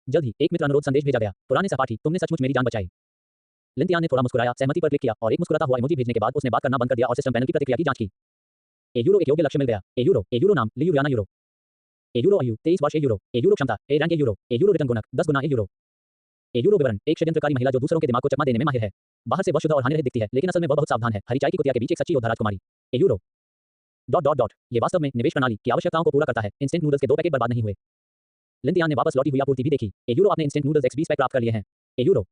जल्द ही एक मित्र अनुरोध संदेश भेजा गया। पुराने सहपाठी, तुमने सचमुच मेरी जान बचाई। लिंतियान ने थोड़ा मुस्कुराया, सहमति पर क्लिक किया और एक मुस्कुराता हुआ इमोजी भेजने के बाद उसने बात करना बंद कर दिया और सिस्टम पैनल की प्रतिक्रिया की जांच की। ए योग्य लक्ष्य मिल गया। ए यूरो नाम लियू रुयाना यूरो। ए आयु 23 वर्ष। ए यूरो क्षमता A rank. A euro return गुणक 10 गुना। ए यूरो विवरण एक षड्यंत्रकारी महिला जो दूसरों के दिमाग को चकमा देने में माहिर है। बाहर से वह शुद्ध और हानिरहित दिखती है, लेकिन असल में वह बहुत सावधान है। हरी चाय की कुतिया के बीच एक सच्ची योद्धा राजकुमारी। ए यूरो ये वास्तव में निवेश प्रणाली की आवश्यकताओं को पूरा करता है। इंस्टेंट नूडल्स के 2 पैकेट बर्बाद नहीं हुए। लिंतियान ने वापस लौटी हुई आपूर्ति भी देखी। ए यूरो आपने इंस्टेंट नूडल्स एक्स20 पैक प्राप्त कर लिए हैं। ए यूरो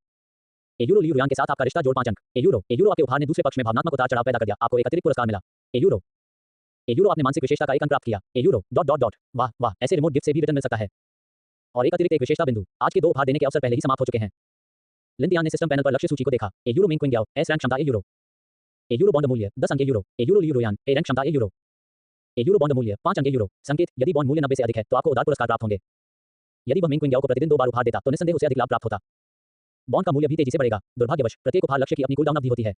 लियू रुयान के साथ आपका रिश्ता जोड़ 5 अंक। ए यूरो आपके उपहार ने दूसरे पक्ष में भावनात्मक उतार चढ़ाव पैदा कर दिया। आपको एक अतिरिक्त पुरस्कार मिला। ए यूरो आपने मानसिक विशेषता का एक अंक प्राप्त किया। ए यूरो वाह ऐसे रिमोट गिफ्ट से भी रिटर्न मिल सकता है। और एक अतिरिक्त एक विशेषता बिंदु। आज के 2 उपहार देने के अवसर पहले ही समाप्त हो चुके हैं। लिंतियान ने सिस्टम पैनल पर लक्ष्य सूची को देखा। ए यूरो मेन क्विंग याओ एस रैंक क्षमता। ए यूरो बॉन्ड मूल्य 10 अंक। ए यूरो लियू रुयान ए रैंक क्षमता। ए यूरो बॉन्ड मूल्य 5 अंक। संकेत, यदि बॉन्ड मूल्य 90 से अधिक है तो आपको उदार पुरस्कार प्राप्त होंगे। यदि वह मेन क्विंग याओ को प्रतिदिन 2 बार उपहार देता तो निस्संदेह उसे अधिक लाभ प्राप्त होता। बॉन्ड का मूल्य भी तेजी से बढ़ेगा। दुर्भाग्यवश प्रत्येक उपहार लक्ष्य की अपनी कूलडाउन अवधि होती है।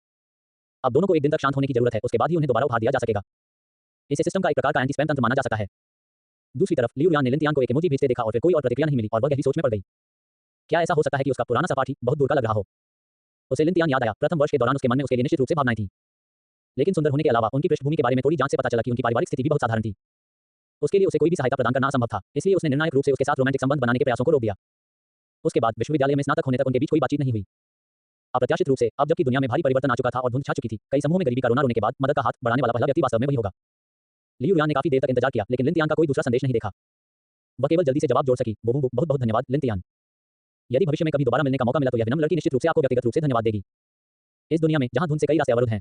अब दोनों को एक दिन तक शांत होने की जरूरत है, उसके बाद ही उन्हें दोबारा उपहार दिया जा सकेगा। इसे सिस्टम का एक प्रकार का एंटी स्पैम तंत्र माना जा सकता है। दूसरी तरफ लियू रुयान ने लिंतियान को एक इमोजी भेजते देखा और फिर कोई और प्रतिक्रिया नहीं मिली और वह गहरी सोच में पड़ गई। क्या ऐसा हो सकता है कि उसका पुराना सहपाठी बहुत दूर का लग रहा हो? उसे लिंतियान याद आया। प्रथम वर्ष के दौरान उसके मन में उसके लिए निश्चित रूप से भावनाएं थीं। लेकिन सुंदर होने के अलावा उनकी पृष्ठभूमि के बारे में थोड़ी जांच से पता चला कि उनकी पारिवारिक स्थिति भी बहुत साधारण थी। उसके लिए उसे कोई भी सहायता प्रदान करना असंभव था, इसलिए उसने निर्णायक रूप से उसके साथ रोमांटिक संबंध बनाने के प्रयासों को रोक दिया। उसके बाद विश्वविद्यालय में स्नातक होने तक उनके बीच कोई बातचीत नहीं हुई। अप्रत्याशित रूप से अब जबकि दुनिया में भारी परिवर्तन आ चुका था और धुंध छा चुकी थी, कई समूहों में गरीबी का रोना रोने के बाद मदद का हाथ बढ़ाने वाला पहला व्यक्ति वास्तव में वही होगा। लियू रियान ने काफी देर तक इंतजार किया, लेकिन लिन तियान का कोई दूसरा संदेश नहीं देखा। वह केवल जल्दी से जवाब जोड़ सकी, बहुत बहुत धन्यवाद लिन तियान। यदि भविष्य में कभी दोबारा मिलने का मौका मिला तो यह विनम्र लड़की निश्चित रूप से आपको व्यक्तिगत रूप से धन्यवाद देगी। इस दुनिया में जहां धुंध से कई रास्ते अवरुद्ध हैं,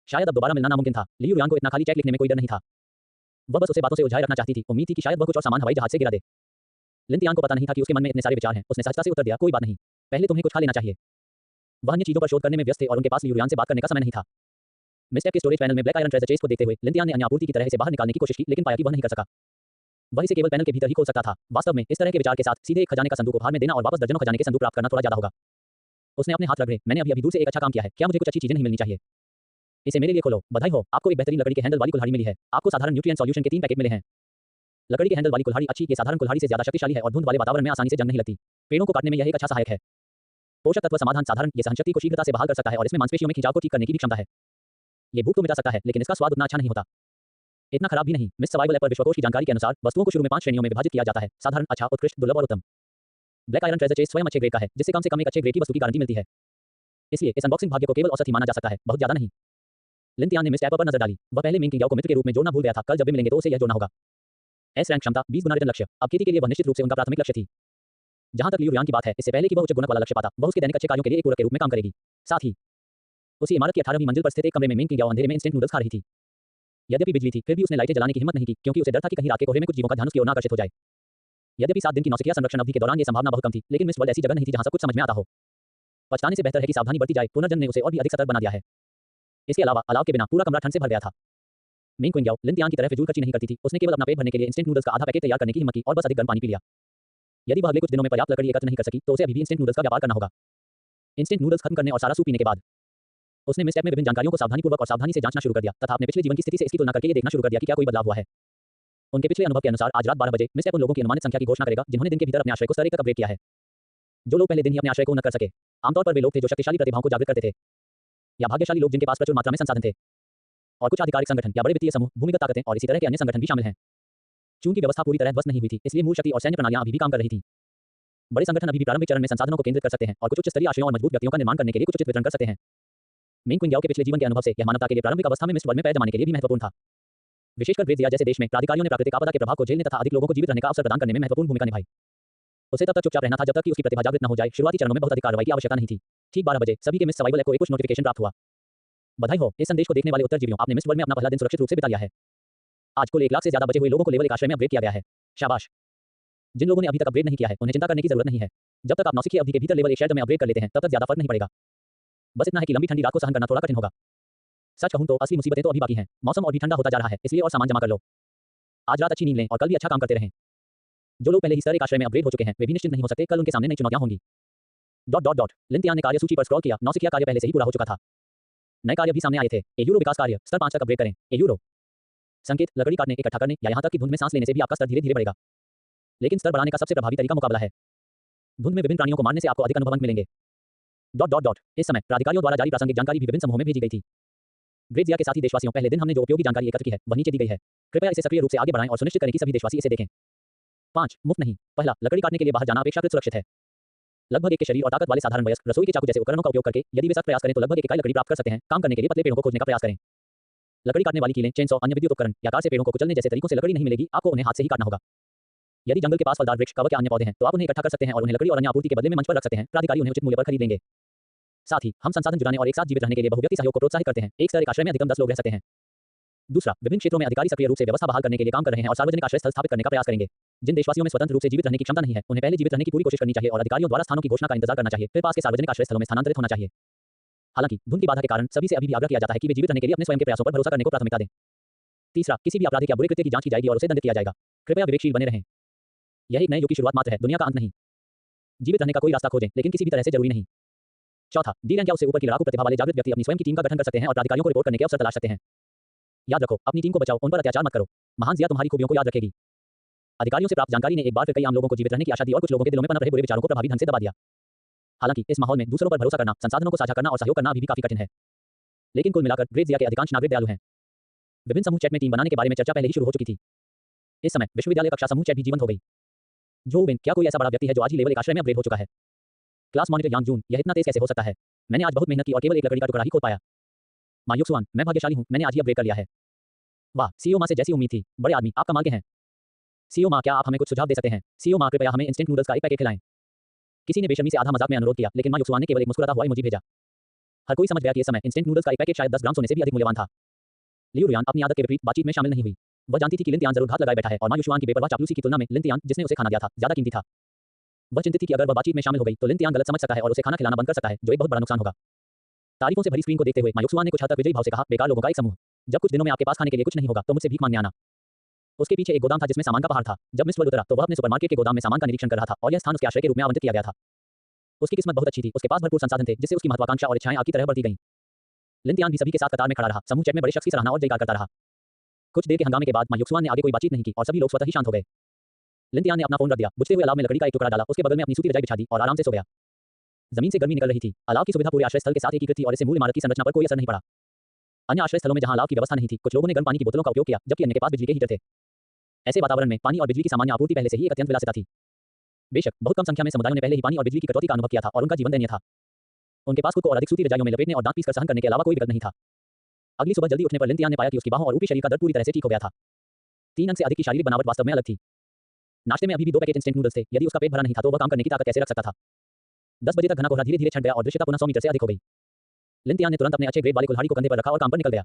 शायद अब दोबारा मिलना नामुमकिन था। लियू रियान को इतना खाली चेक लिखने में कोई डर नहीं था। वह बस उसे बातों से उलझाए रखना चाहती थी। उम्मीद थी कि शायद वह कुछ और सामान हवाई जहाज से गिरा दे। लिन तियान को पता नहीं था कि उसके मन में इतने सारे विचार हैं। उसने सहजता से उत्तर दिया, कोई बात नहीं, पहले तुम्हें कुछ खा लेना चाहिए। वह अन्य चीजों पर शोध करने में व्यस्त थे और उनके पास लियू रियान से बात करने का समय नहीं था। मिस्टेक के स्टोरेज पैनल में ब्लैक आयरन ट्रेजर चेस्ट को देखते हुए लिन तियान ने अन्य आपूर्ति की तरह इसे बाहर निकालने की कोशिश की, लेकिन पाया कि वह नहीं कर सका। वह इसे केवल पैनल के भीतर ही खोल सकता था। वास्तव में इस तरह के विचार के साथ सीधे एक खजाने का संदूक उपहार में देना और वापस दर्जनों खजाने के संदूक प्राप्त करना थोड़ा ज्यादा होगा। उसने अपने हाथ रगड़े, मैंने अभी दूर से एक अच्छा काम किया है, क्या मुझे कुछ अच्छी चीजें नहीं मिलनी चाहिए? इसे मेरे लिए खोलो। बधाई हो, आपको एक बेहतरीन लकड़ी के हैंडल वाली कुल्हाड़ी मिली है। आपको साधारण न्यूट्रिएंट सॉल्यूशन के 3 पैकेट मिले हैं। लकड़ी के हैंडल वाली कुल्हाड़ी अच्छी, ये साधारण कुल्हाड़ी से ज्यादा शक्तिशाली है और धुंध वाले वातावरण में आसानी से जंग नहीं लगती। पेड़ों को काटने में यह एक अच्छा सहायक है। पोषक तत्व समाधान साधारण, ये सहनशक्ति को शीघ्रता से बहाल कर सकता है और इसमें मांसपेशियों में खिंचाव को ठीक करने की भी क्षमता है। ये भूख तो मिटा सकता है, लेकिन इसका स्वाद उतना अच्छा नहीं होता। इतना खराब भी नहीं। मिस सर्वाइवल ऐप पर विश्वकोश की जानकारी के अनुसार वस्तुओं को शुरू में 5 श्रेणियों में विभाजित किया जाता है, साधारण, अच्छा, उत्कृष्ट, दुर्लभ और उत्तम। ब्लैक आयरन ट्रेजर चेस्ट स्वयं अच्छे ग्रेड का है, जिससे कम से कम एक अच्छे ग्रेड की वस्तु की गारंटी मिलती है। इसलिए इस अनबॉक्सिंग भाग्य को केवल औसत ही माना जा सकता है, बहुत ज्यादा नहीं। लिन तियान ने मिस ऐप पर नजर डाली। वह पहले मेन किंग याओ को मित्र के रूप में जोड़ना भूल गया था। कल जब भी मिलेंगे तो उसे यह जोड़ना होगा। एस रैंक क्षमता 20 गुना रिटर्न लक्ष्य। अब खेती के लिए वह निश्चित रूप से उनका प्राथमिक लक्ष्य थी। जहां तक लियू रियान की बात है, इससे पहले कि वह उच्च गुणक वाला लक्ष्य पाता, वह उसके दैनिक अच्छे कार्यों के लिए एक पूरक के रूप में काम करेगी। साथ ही उसी इमारत की 18वीं मंजिल पर स्थित एक कमरे में मेन किंग याओ अंधेरे में इंस्टेंट नूडल्स खा रही थी। यद्यपि बिजली थी, फिर भी उसने लाइटें जलाने की हिम्मत नहीं की, क्योंकि उसे डर था कि कहीं रात के कोहरे में कुछ जीवों का ध्यान उसकी ओर न आकर्षित हो जाए। यद्यपि 7 दिन की नौसिखिया संरक्षण अवधि के दौरान ये संभावना बहुत कम थी, लेकिन मिस वर्ल्ड ऐसी जगह नहीं थी जहां सब कुछ समझ में आता हो। पछताने से बेहतर है कि सावधानी बरती जाए। पुनर्जन्म ने उसे और भी अधिक सतर्क बना दिया है। इसके अलावा अलाव के बिना पूरा कमरा ठंड से भर गया था। मेन क्वीन याओ लिन तियान की तरह फिजूल खर्ची नहीं करती थी। उसने केवल अपना पेट भरने के लिए इंस्टेंट नूडल्स का आधा पैकेट तैयार करने की हिम्मत की और बस अधिक गर्म पानी पी लिया। यदि वह अगले कुछ दिनों में पर्याप्त लकड़ी एकत्र नहीं कर सकी, तो उसे अभी भी इंस्टेंट नूडल्स का व्यापार करना होगा। इंस्टेंट नूडल्स खत्म करने और सारा सूप पीने के बाद उसने मिस ऐप में विभिन्न जानकारियों को सावधानीपूर्वक और सावधानी से जांचना शुरू कर दिया तथा अपने पिछले जीवन की स्थिति से इसकी तुलना करके ये देखना शुरू कर दिया कि क्या कोई बदलाव हुआ है। उनके पिछले अनुभव के अनुसार आज रात 12 बजे मिस ऐप उन लोगों की अनुमानित संख्या की घोषणा करेगा जिन्होंने दिन के भीतर अपने आश्रय को स्तर 1 तक अपग्रेड किया है। जो लोग पहले दिन ही अपने आश्रय को न कर सके, आमतौर पर वे लोग थे जो शक्तिशाली प्रतिभाओं को जागृत करते थे, या भाग्यशाली लोग जिनके पास प्रचुर मात्रा में संसाधन थे, और कुछ आधिकारिक संगठन या बड़े वित्तीय समूह, भूमिगत ताकतें और इसी तरह के अन्य संगठन भी शामिल हैं। चूंकि व्यवस्था पूरी तरह ध्वस्त नहीं हुई थी, इसलिए मूल शक्ति और सैन्य प्रणालियां अभी भी काम कर रही थी। बड़े संगठन अभी भी प्रारंभिक चरण में संसाधनों को केंद्रित कर सकते हैं और कुछ उच्च स्तरीय आश्रयों और मजबूत व्यक्तियों का निर्माण करने के लिए कुछ उचित वितरण कर सकते हैं। मेन क्वीन याओ के पिछले जीवन के अनुभव से यह मानवता के लिए प्रारंभिक अवस्था में मिस वर्ल्ड में पैर जमाने के लिए भी महत्वपूर्ण था। विशेषकर ब्रेजिया जैसे देश में प्राधिकारियों ने प्राकृतिक आपदा के प्रभाव को झेलने तथा अधिक लोगों को जीवित रहने का अवसर प्रदान करने में महत्वपूर्ण भूमिका निभाई। उसे तब तक चुपचाप रहना था जब तक कि उसकी प्रतिभा जागृत न हो जाए। शुरुआती चरणों में बहुत अधिक कार्रवाई की आवश्यकता नहीं थी। ठीक 12 बजे सभी के मिस सर्वाइवल ऐप को एक पुश नोटिफिकेशन प्राप्त हुआ। बधाई हो, इस संदेश को देखने वाले उत्तरजीवियों, आपने मिस वर्ल्ड में अपना पहला दिन सुरक्षित रूप से बिता लिया है। आज कुल 1 लाख से ज्यादा बचे हुए लोगों को लेवल 1 आश्रय में अपग्रेड किया गया है। शाबाश। जिन लोगों ने अभी तक अपग्रेड नहीं किया है, उन्हें चिंता करने की जरूरत नहीं है। जब तक आप नौसिखिया अवधि के भीतर लेवल 1 शेल्टर में अपग्रेड कर लेते हैं, तब तक ज्यादा फर्क नहीं पड़ेगा। बस इतना है कि लंबी ठंडी रात को सहन करना थोड़ा कठिन होगा। सच कहूं तो असली मुसीबतें तो अभी बाकी हैं। मौसम और भी ठंडा होता जा रहा है, इसलिए और सामान जमा कर लो। आज रात अच्छी नींद लें और कल भी अच्छा काम करते रहें। जो लोग पहले ही स्तर 1 आश्रय में अपग्रेड हो चुके हैं, वे भी निश्चित नहीं हो सकते, कल उनके सामने नई चुनौतियां होंगी। लिन तियान ने कार्य सूची पर स्क्रॉल किया। नौसिखिया कार्य पहले से ही पूरा हो चुका था। नए कार्य भी सामने आए थे। ए यूरो विकास कार्य, स्तर 5 तक अपग्रेड करें। ए यूरो संकेत, लकड़ी काटने, इकट्ठा करने या यहां तक कि धुंध में सांस लेने से भी आपका स्तर धीरे-धीरे बढ़ेगा। लेकिन स्तर बढ़ाने का सबसे प्रभावी तरीका मुकाबला है। धुंध में विभिन्न प्राणियों को मारने से आपको अधिक अनुभव अंक मिलेंगे। इस समय प्राधिकारियों द्वारा जारी प्रासंगिक जानकारी भी विभिन्न समूहों में भेजी गई थी। ब्रेजिया के साथी देशवासियों, पहले दिन हमने जो उपयोगी जानकारी एकत्र की है, वह नीचे दी गई है। कृपया इसे सक्रिय रूप से आगे बढ़ाएं और सुनिश्चित करें कि सभी देशवासी इसे देखें। 5 मुफ्त नहीं। पहला, लकड़ी काटने के लिए बाहर जाना अपेक्षाकृत सुरक्षित है। लगभग 1 के शरीर और ताकत वाले साधारण वयस्क रसोई के चाकू जैसे उपकरणों का उपयोग करके यदि वे सख्त प्रयास करें तो लगभग 1 इकाई लकड़ी प्राप्त कर सकते हैं। काम करने के लिए पतले पेड़ों को खोजने का प्रयास करें। लकड़ी काटने वाली कीलें, चेनसॉ, अन्य विद्युत उपकरण या कार से पेड़ों को कुचलने जैसे तरीकों से लकड़ी नहीं मिलेगी, आपको उन्हें हाथ से ही काटना होगा। यदि जंगल के पास फलदार वृक्ष, कवक या अन्य पौधे हैं, तो आप उन्हें इकट्ठा कर सकते हैं और उन्हें लकड़ी और अन्य आपूर्ति के बदले में मंच पर रख सकते हैं। प्राधिकारी उन्हें उचित मूल्य पर खरीद लेंगे। साथ ही हम संसाधन जुटाने और एक साथ जीवित रहने के लिए बहुव्यक्ति सहयोग को प्रोत्साहित करते हैं। एक स्तर 1 आश्रय में अधिकतम 10 लोग रह सकते हैं। दूसरा, विभिन्न क्षेत्रों में अधिकारी सक्रिय रूप से व्यवस्था बहाल करने के लिए काम कर रहे हैं और सार्वजनिक आश्रय स्थल स्थापित करने का प्रयास करेंगे। जिन देशवासियों में स्वतंत्र रूप से जीवित रहने की क्षमता नहीं है, उन्हें पहले जीवित रहने की पूरी कोशिश करनी चाहिए और अधिकारियों द्वारा स्थानों की घोषणा का इंतजार करना चाहिए, फिर पास के सार्वजनिक आश्रय स्थलों में स्थानांतरित होना चाहिए। हालांकि धुंध की बाधा के कारण सभी से अभी भी आग्रह किया जाता है कि वे जीवित रहने के लिए अपने स्वयं के प्रयासों पर भरोसा करने को प्राथमिकता दें। तीसरा, किसी भी आपराधिक या बुरे कृत्य की जांच की जाएगी और उसे दंडित किया जाएगा। कृपया विवेकशील बने रहें। यह एक नए युग की शुरुआत मात्र है, दुनिया का अंत नहीं। जीवित रहने का कोई रास्ता खोजें, लेकिन किसी भी तरह से जरूरी नहीं। चौथा, डी रैंक या उससे ऊपर की लड़ाकू प्रतिभा वाले जागृत व्यक्ति अपनी स्वयं की टीम का गठन कर सकते हैं और प्राधिकारियों को रिपोर्ट करने के अवसर तलाश सकते हैं। याद रखो, अपनी टीम को बचाओ, उन पर अत्याचार मत करो। महान जिया तुम्हारी खूबियों को याद रखेगी। अधिकारियों से प्राप्त जानकारी ने एक बार फिर कई आम लोगों को जीवित रहने की आशा दी और कुछ लोगों के दिलों में पनप रहे बुरे विचारों को प्रभावी ढंग से दबा दिया। हालांकि इस माहौल में दूसरों पर भरोसा करना, संसाधनों को साझा करना और सहयोग करना अभी भी काफी कठिन है। लेकिन कुल मिलाकर ब्रेजिया के अधिकांश नागरिक दयालु हैं। विभिन्न समूह चैट में टीम बनाने के बारे में चर्चा पहले ही शुरू हो चुकी थी। इस समय विश्वविद्यालय कक्षा समूह चैट भी जीवंत हो गई। जो विन, क्या कोई ऐसा बड़ा व्यक्ति है जो आज ही लेवल 1 आश्रय में अपग्रेड हो चुका है? क्लास मॉनिटर यांग जून, यह इतना तेज कैसे हो सकता है? मैंने आज बहुत मेहनत की और केवल एक लकड़ी का टुकड़ा ही खोद पाया। मायुक सुआन, मैं भाग्यशाली हूं, मैंने आज ही अपग्रेड कर लिया है। वाह, सीईओ माँ से जैसी उम्मीद थी। बड़े आदमी, आप कमाल के हैं। सीईओ माँ, क्या आप हमें कुछ सुझाव दे सकते हैं? सीईओ माँ, कृपया हमें इंस्टेंट नूडल्स का एक पैकेट खिलाएं। किसी ने बेशर्मी से आधा मजाक में अनुरोध किया, लेकिन माँ युक्सुआन ने केवल एक मुस्कुराता हुआ इमोजी भेजा। हर कोई समझ गया कि इस समय इंस्टेंट नूडल्स का एक पैकेट शायद 10 ग्राम सोने से भी अधिक मूल्यवान था। लियू रुयान अपनी आदत के विपरीत बातचीत में शामिल नहीं हुई। वह जानती थी कि लिन तियान जरूर घात लगाए बैठा है और माँ युक्सुआन की बेपरवाह चापलूसी की तुलना में लिन तियान, जिसने उसे खाना दिया था, ज्यादा कीमती था। वह चिंतित थी कि अगर वह बातचीत में शामिल हो गई तो लिन तियान गलत समझ सकता है और उसे खाना खिलाना बंद कर सकता है, जो एक बहुत बड़ा नुकसान होगा। तारीफों से भरी स्क्रीन को देखते हुए माँ युक्सुआन ने कुछ हद तक विजयी भाव से कहा, बेकार लोगों का एक समूह। जब कुछ दिनों में आपके पास खाने के लिए कुछ नहीं होगा तो मुझसे भीख मांगने आना। उसके पीछे एक गोदाम था जिसमें सामान का पहाड़ था। जब मिस वर्ल्ड उतरा तो वह अपने सुपरमार्केट के गोदाम में सामान का निरीक्षण कर रहा था और यह स्थान उसके आश्रय के रूप में आवंटित किया गया था। उसकी किस्मत बहुत अच्छी थी, उसके पास भरपूर संसाधन थे, जिससे उसकी महत्वाकांक्षा और इच्छाएं आग की तरह बढ़ती गईं। लिन तियान भी सभी के साथ कतार में खड़ा रहा, समूह चैट में बड़े शख्स की सराहना और जयकार करता रहा। कुछ देर के हंगामे के बाद माँ युक्सुआन ने आगे कोई बातचीत नहीं की और सभी लोग स्वतः ही शांत हो गए। लिन तियान ने अपना फोन रख दिया, बुझते हुए अलाव में लकड़ी का एक टुकड़ा डाला, उसके बगल में अपनी सूती रजाई बिछा दी और आराम से सो गया। जमीन से गर्मी निकल रही थी। अलाव की सुविधा पूरे आश्रय स्थल के साथ एकीकृत थी और इससे मूल इमारत की संरचना पर कोई असर नहीं पड़ा। अन्य आश्रय स्थलों में जहां अलाव की व्यवस्था नहीं थी, कुछ लोगों ने गर्म पानी की बोतलों का उपयोग किया, जबकि अन्य के पास बिजली के हीटर थे। ऐसे वातावरण में पानी और बिजली की सामान्य आपूर्ति पहले से ही एक अत्यंत विलासिता थी। बेशक बहुत कम संख्या में समुदायों ने पहले ही पानी और बिजली की कटौती का अनुभव किया था और उनका जीवन दयनीय था। उनके पास खुद को और अधिक सूती रजाइयों में लपेटने और दांत पीसकर सहन करने के अलावा कोई विकल्प नहीं था। अगली सुबह जल्दी उठने पर लिन तियान ने पाया कि उसकी बाहों और ऊपरी शरीर का दर्द पूरी तरह से ठीक हो गया था। 3 अंक से अधिक की शारीरिक बनावट वास्तव में अलग थी। नाश्ते में अभी भी 2 पैकेट इंस्टेंट नूडल्स थे। यदि उसका पेट भरा नहीं था तो वह काम करने की ताकत कैसे रख सकता था? 10 बजे तक घना कोहरा धीरे धीरे छंट गया और दृश्यता पुनः 100 मीटर से अधिक हो गई। लिन तियान ने तुरंत अपने अच्छे ग्रेड वाले कुल्हाड़ी को कंधे पर रखा और काम पर निकल गया।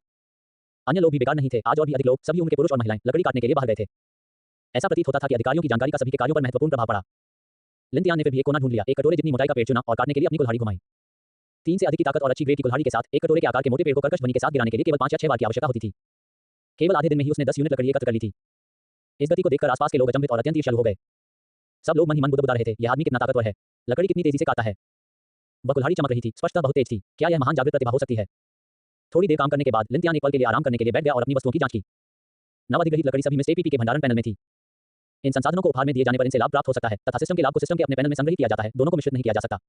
अन्य लोग भी बेकार नहीं थे। आज और भी अधिक लोग, सभी उम्र के पुरुष और महिलाएं, लकड़ी काटने के लिए बाहर गए थे। ऐसा प्रतीत होता था कि अधिकारियों की जानकारी का सभी के कार्यों पर महत्वपूर्ण प्रभाव पड़ा। लिन तियान ने फिर भी एक कोना ढूंढ लिया, एक कटोरे जितनी मोटाई का पेड़ चुना और काटने के लिए अपनी कुल्हाड़ी घुमाई। 3 से अधिक की ताकत और अच्छी ग्रेड की कुल्हाड़ी के साथ एक कटोरे के आकार के मोटे पेड़ को कर्कश ध्वनि के साथ गिराने के लिए केवल 5 या 6 बार की आवश्यकता होती थी। केवल आधे दिन में ही उसने 10 यूनिट लकड़ी एकत्र कर ली थी। इस गति को देखकर आसपास के लोग अचंभित और अत्यंत ईर्ष्यालु हो गए। सब लोग मन ही मन बुदबुदा रहे थे, यह आदमी कितना ताकतवर है, लकड़ी कितनी तेजी से काटता है। वह कुल्हाड़ी चमक रही थी, स्पष्टता बहुत तेज थी। क्या यह महान जागृत प्रतिभा हो सकती है? थोड़ी देर काम करने के बाद लिन तियान एक पल के लिए आराम करने के लिए बैठ गया और अपनी वस्तुओं की जांच की। नवाधिग्रहित लकड़ी सभी में से पीपी के भंडारण पैनल में थी। इन संसाधनों को उपहार में दिए जाने पर इनसे लाभ प्राप्त हो सकता है तथा सिस्टम के लाभ को सिस्टम के अपने पैनल में संग्रहित किया जाता है, दोनों को मिश्रित नहीं किया जा सकता।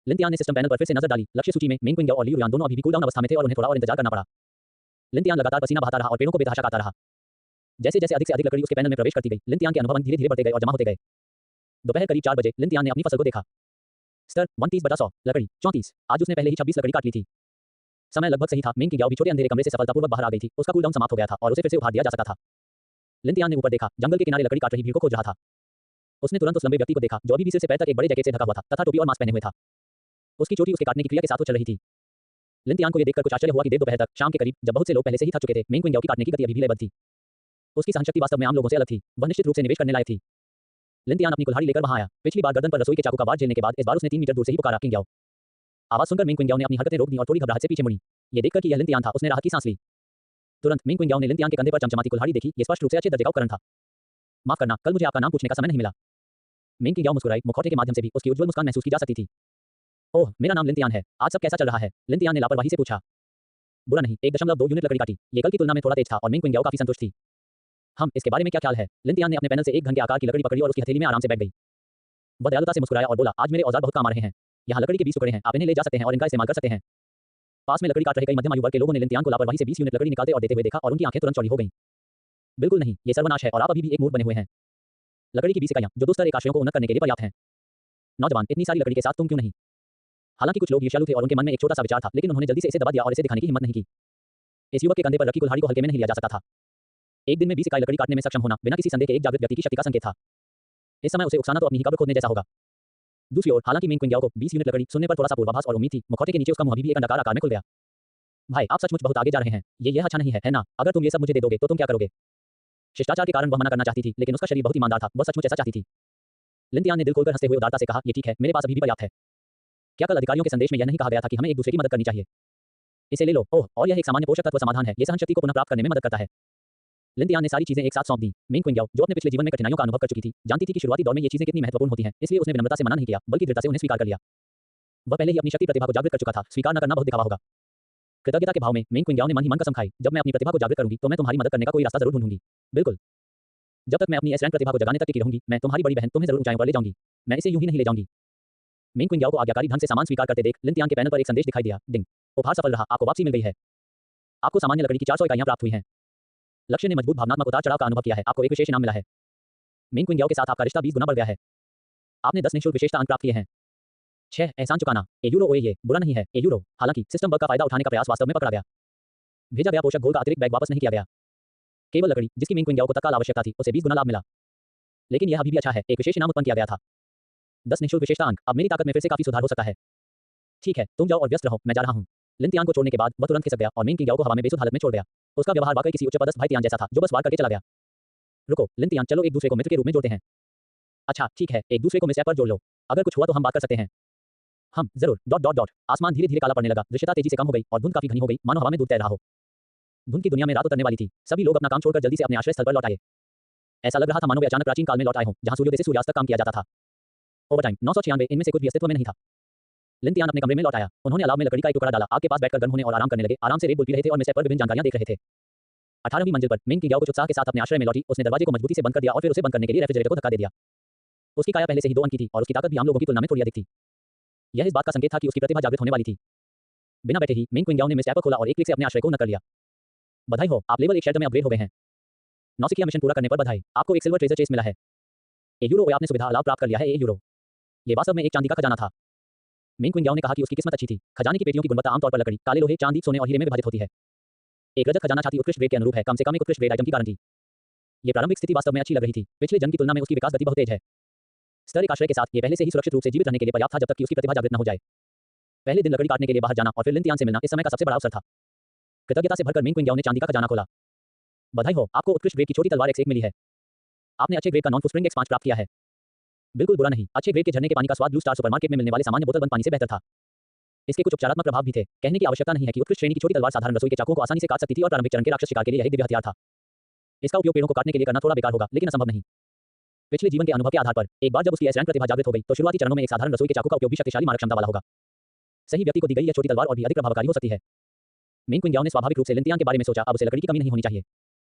लिन तियान ने सिस्टम पैनल पर फिर से नजर डाली। लक्ष्य सूची में मेंग क्विंग और लियू रुयान दोनों अभी भी कूल डाउन अवस्था में थे और उन्हें थोड़ा और इंतजार करना पड़ा। लिन तियान लगातार पसीना बहाता रहा और पेड़ों को बेतहाशा काटता रहा। जैसे जैसे अधिक से अधिक लकड़ी उसके पैनल में प्रवेश करती गई, लिन तियान के अनुभव धीरे धीरे बढ़ते गए और जमा होते गए। दोपहर करीब 4 बजे लिन तियान ने अपनी फसल को देखा। स्तर 29/100, लकड़ी 34। आज उसने पहले ही 26 लकड़ी काट ली थी। समय लगभग सही था। मेंग की भी छोटे अंधेरे कमरे से सफलतापूर्वक बाहर आ गई थी। उसका कूल डाउन समाप्त हो गया था और उसे फिर से उभार दिया जा सकता था। लिन तियान ने ऊपर देखा, जंगल के किनारे लकड़ी काट रही भीड़ को खोज रहा था। उसने तुरंत उस लंबे व्यक्ति को देखा जो अभी भी सिर से पैर तक एक बड़े जैकेट से ढका हुआ था तथा टोपी और मास्क पहने हुए था। उसकी चोटी उसके काटने की क्रिया के साथ चल रही थी। लिन तियान को यह देखकर कुछ आश्चर्य हुआ कि देर दोपहर तक, शाम के करीब, जब बहुत से लोग पहले से ही थक चुके थे, मेंग क्विंग की काटने की गति अभी भी लयबद्ध थी। उसकी सहनशक्ति वास्तव में आम लोगों से अलग थी। वह निश्चित रूप से निवेश करने लायक थी। लिन तियान अपनी कुल्हाड़ी लेकर वहां आया। पिछली बार गर्दन पर रसोई के चाकू का वार झेलने के बाद इस बार उसने 3 मीटर दूर से ही पुकारा, किंग याओ। आवाज सुनकर मेंग क्विंग ने अपनी हरकतें रोक दी और थोड़ी घबराहट से पीछे मुड़ी। ये देखकर कि यह लिन तियान था, उसने राहत की सांस ली। तुरंत मेंग क्विंग ने लिन तियान के कंधे पर चमचमाती कुल्हाड़ी देखी। ये स्पष्ट रूप से अच्छे दर्जे का उपकरण था। माफ करना, कल मुझे आपका नाम पूछने का समय नहीं मिला। मेंग क्विंग मुस्कुराई। मुखौटे के माध्यम से भी उसकी उज्ज्वल मुस्कान महसूस की जा सकती थी। ओह, मेरा नाम लिन तियान है। आज सब कैसा चल रहा है? लिन तियान ने लापरवाही से पूछा। बुरा नहीं, 1.2 यूनिट लकड़ी काटी। ये कल की तुलना में थोड़ा तेज था और मेंग क्विंग काफी संतुष्ट थी। हम इसके बारे में क्या ख्याल है? लिन तियान ने अपने पैनल से एक घन के आकार की लकड़ी पकड़ी और उसकी हथेली में आराम से बैठ गई। वह दयालुता से मुस्कुराया और बोला, आज मेरे औजार बहुत काम आ रहे हैं। यहाँ लकड़ी के 20 टुकड़े हैं, आप इन्हें ले जा सकते हैं और इनका इस्तेमाल कर सकते हैं। पास में लकड़ी काट रहे कई मध्यम आयु वर्ग के लोगों ने लिन तियान को लापरवाही से 20 यूनिट लकड़ी निकालते और देते हुए देखा और उनकी आंखें तुरंत चौड़ी हो गईं। बिल्कुल नहीं, ये सर्वनाश है और आप अभी भी एक मूर्ख बने हुए हैं। लकड़ी की 20 इकाइयां, जो 2 स्तर एक आश्रयों को उन्नत करने के लिए पर्याप्त हैं। नौजवान, इतनी सारी लकड़ी के साथ तुम क्यों नहीं? हालांकि कुछ लोग ईर्ष्यालु थे और उनके मन में एक छोटा सा विचार था, लेकिन उन्होंने जल्दी से इसे दबा दिया और इसे दिखाने की हिम्मत नहीं की। इस युवक के कंधे पर रखी कुल्हाड़ी को हल्के में नहीं लिया जा सकता था। एक दिन में 20 इकाई लकड़ी काटने में सक्षम होना बिना किसी संदेह के एक जागृत व्यक्ति की शक्ति का संकेत था। इस समय उसे उकसाना तो अपनी ही कब्र खोदने जैसा होगा। दूसरी ओर, हालांकि मेंग क्विंग को 20 यूनिट लकड़ी सुनने पर थोड़ा सा पूर्वाभास और उम्मीद थी, मुखौटे के नीचे उसका मुंह अभी भी एक अंडाकार आकार में खुल गया। भाई, आप सचमुच बहुत आगे जा रहे हैं। यह अच्छा नहीं है ना? अगर तुम ये सब मुझे दे दोगे तो तुम क्या करोगे? शिष्टाचार के कारण वह मना करना चाहती थी, लेकिन उसका शरीर बहुत ईमानदार था। वह सचमुच ऐसा चाहती थी। लिन तियान ने दिल खोलकर हंसते हुए उदारता से कहा, ये ठीक है, मेरे पास अभी भी पर्याप्त है। क्या कल अधिकारियों के संदेश में यह नहीं कहा गया था कि हमें एक दूसरे की मदद करनी चाहिए? इसे ले लो। ओह, और यह एक सामान्य पोषक तत्व समाधान है। यह सहनशक्ति को पुनः प्राप्त करने में मदद करता है। लिन तियान ने सारी चीजें एक साथ सौंप दी। मेंग क्विंग जो अपने पिछले जीवन में कठिनाइयों का अनुभव कर चुकी थी, जानती थी कि शुरुआती दौर में ये चीजें कितनी महत्वपूर्ण होती हैं, इसलिए उसने विनम्रता से मना नहीं किया, बल्कि दृढ़ता से उन्हें स्वीकार कर लिया। वह पहले ही अपनी शक्ति प्रतिभा को जागृत कर चुका था, स्वीकार न करना बहुत दिखावा होगा। कृतज्ञता के भाव में मेंग क्विंग ने मन ही मन कसम खाई, जब मैं अपनी प्रतिभा को जागृत करूंगी तो मैं तुम्हारी मदद करने का कोई रास्ता जरूर ढूंढूंगी। बिल्कुल। जब तक मैं अपनी एस रैंक प्रतिभा को जगाने तक टिकी रहूंगी, मैं तुम्हारी बड़ी बहन तुम्हें जरूर ऊंचाइयों पर ले जाऊंगी। मैं इसे यूं ही नहीं ले जाऊंगी। मेंग क्विंग को आज्ञाकारी ढंग से सामान स्वीकार करते देख लिन तियान के पैनल पर एक संदेश दिखाई दिया। डिंग, उपहार सफल रहा, आपको वापसी मिल गई है। आपको सामान्य लकड़ी की 400 इकाइयां प्राप्त हुई हैं। लक्ष्य ने मजबूत भावनात्मक उतार चढ़ाव का अनुभव किया है। आपको एक विशेष इनाम मिला है। मेंग क्विंग के साथ आपका रिश्ता 20 गुना बढ़ गया है। आपने 10 निःशुल्क विशेषता अंक प्राप्त किए हैं। 6 एहसान चुकाना। ए ये बुरा नहीं है। ए हालांकि सिस्टम बग का फायदा उठाने का प्रयास वास्तव में पकड़ा गया। भेजा गया पोषक घोल का अतिरिक्त बैग वापस नहीं किया गया। केवल लकड़ी जिसकी मिंग क्विंग याओ को तत्काल आवश्यकता थी, उसे 20 गुना लाभ मिला। लेकिन यह अभी भी अच्छा है, एक विशेष इनाम उत्पन्न किया गया था। 10 निःशुल्क विशेषता अंक। अब मेरी ताकत में फिर से काफी सुधार हो सकता है। ठीक है, तुम जाओ और व्यस्त रहो, मैं जा रहा हूँ। लिन तियान को छोड़ने के बाद वह तुरंत खिसक गया और मिंग क्विंग याओ को हवा में बेसुध हालत में छोड़ गया। उसका व्यवहार वाकई किसी उच्च पदस्थ भाई तियान जैसा था, जो बस वार करके चला गया। रुको, लिन तियान, चलो एक दूसरे को मित्र के रूप में जोड़ते हैं। अच्छा, ठीक है, एक दूसरे को मिस ऐप पर जोड़ लो। अगर कुछ हुआ तो हम बात कर सकते हैं। हम जरूर। Dot dot dot. आसमान धीरे धीरे काला पड़ने लगा, दृश्यता तेजी से कम हो गई और धुंध काफी घनी हो गई, मानो हवा में दूध तैर रहा हो। धुंध की दुनिया में रात उतरने वाली थी। सभी लोग अपना काम छोड़कर जल्दी से अपने आश्रय स्थल पर लौट आए। ऐसा लग रहा था मानो वे अचानक प्राचीन काल में लौट आए हों, जहां सूर्योदय से सूर्यास्त तक काम किया जाता था। ओवरटाइम 996, इनमें से कुछ भी अस्तित्व में नहीं था। लिन तियान अपने कमरे में लौट आया। उन्होंने अलाव में लकड़ी का एक टुकड़ा डाला, आग के पास बैठकर गर्म होने और आराम करने लगे। आराम से रेत बुल पी रहे थे और मिस ऐप पर विभिन्न जानकारियां देख रहे थे। 18वीं मंजिल पर मिंग क्विंग याओ कुछ उत्साह के साथ अपने आश्रय में लौटी। उसने दरवाजे को मजबूती से बंद कर दिया और फिर उसे बंद करने के लिए रेफ्रिजरेटर को धक्का दे दिया। उसकी काया पहले से ही 2 अंक की थी और उसकी ताकत भी आम लोगों की तुलना में थोड़ी अधिक थी। यह इस बात का संकेत था कि उसकी प्रतिभा जागृत होने वाली थी। बिना बैठे ही मिंग क्विंग याओ ने मिस ऐप को खोला और एक क्लिक से अपने आश्रय को न कर लिया। बधाई हो, आप लेवल 1 शेल्टर में अपग्रेड हो गए हैं। नौसिखिया मिशन पूरा करने पर बधाई, आपको एक सिल्वर ट्रेजर चेस्ट मिला है। €, आपने सुविधा लाभ प्राप्त कर लिया है। €। ये वास्तव में एक चांदी का खजाना था। मिंग क्विंग याओ ने कहा कि उसकी किस्मत अच्छी थी। खजाने की पेटियों की गुणवत्ता आमतौर पर लकड़ी, काले लोहे, चांदी, सोने और हीरे में विभाजित होती है। एक रजत खजाना छाती उत्कृष्ट ग्रेड के अनुरूप है, कम से कम एक उत्कृष्ट ग्रेड आइटम की गारंटी। ये प्रारंभिक स्थिति वास्तव में अच्छी लग रही थी। पिछले जन की तुलना में उसकी विकास गति बहुत तेज है। स्तर 1 आश्रय के साथ ये पहले से ही सुरक्षित रूप से जीवित रहने के लिए पर्याप्त था, जब तक कि उसकी प्रतिभा जागृत न हो जाए। पहले दिन लकड़ी काटने के लिए बाहर जाना और फिर लिन तियान से मिलना इस समय का सबसे बड़ा अवसर था। कृतज्ञता से भरकर मिंग क्विंग याओ ने चांदी का खजाना खोला। बधाई हो, आपको उत्कृष्ट ग्रेड की छोटी तलवार X1 मिली है। आपने अच्छे ग्रेड का नॉन फुटस्प्रिंग X5 प्राप्त किया है। बिल्कुल बुरा नहीं, अच्छे ग्रेड के झरने के पानी का स्वाद ब्लू स्टार सुपरमार्केट में मिलने वाले सामान्य बोतल बंद पानी से बेहतर था। इसके कुछ उपचारात्मक प्रभाव भी थे। कहने की आवश्यकता नहीं है कि उत्कृष्ट श्रेणी की छोटी तलवार साधारण रसोई के चाकुओं को आसानी से काट सकती थी और प्रारंभिक चरण के राक्षस शिकार के लिए यह एक दिव्य हथियार था। इसका उपयोग पेड़ों को काटने के लिए करना थोड़ा बेकार होगा, लेकिन असंभव नहीं। पिछले जीवन के अनुभव के आधार पर एक बार जब उसकी S रैंक प्रतिभा जागृत हो गई, तो शुरुआती चरणों में एक साधारण रसोई के चाकू का उपयोग भी शक्तिशाली मारक क्षमता वाला होगा। सही व्यक्ति को दी गई यह छोटी तलवार और भी अधिक प्रभावकारी हो सकती है। मिंग क्विंग याओ ने स्वाभाविक रूप से लिन तियान के बारे में सोचा, अब उसे लकड़ी की कमी नहीं होनी चाहिए।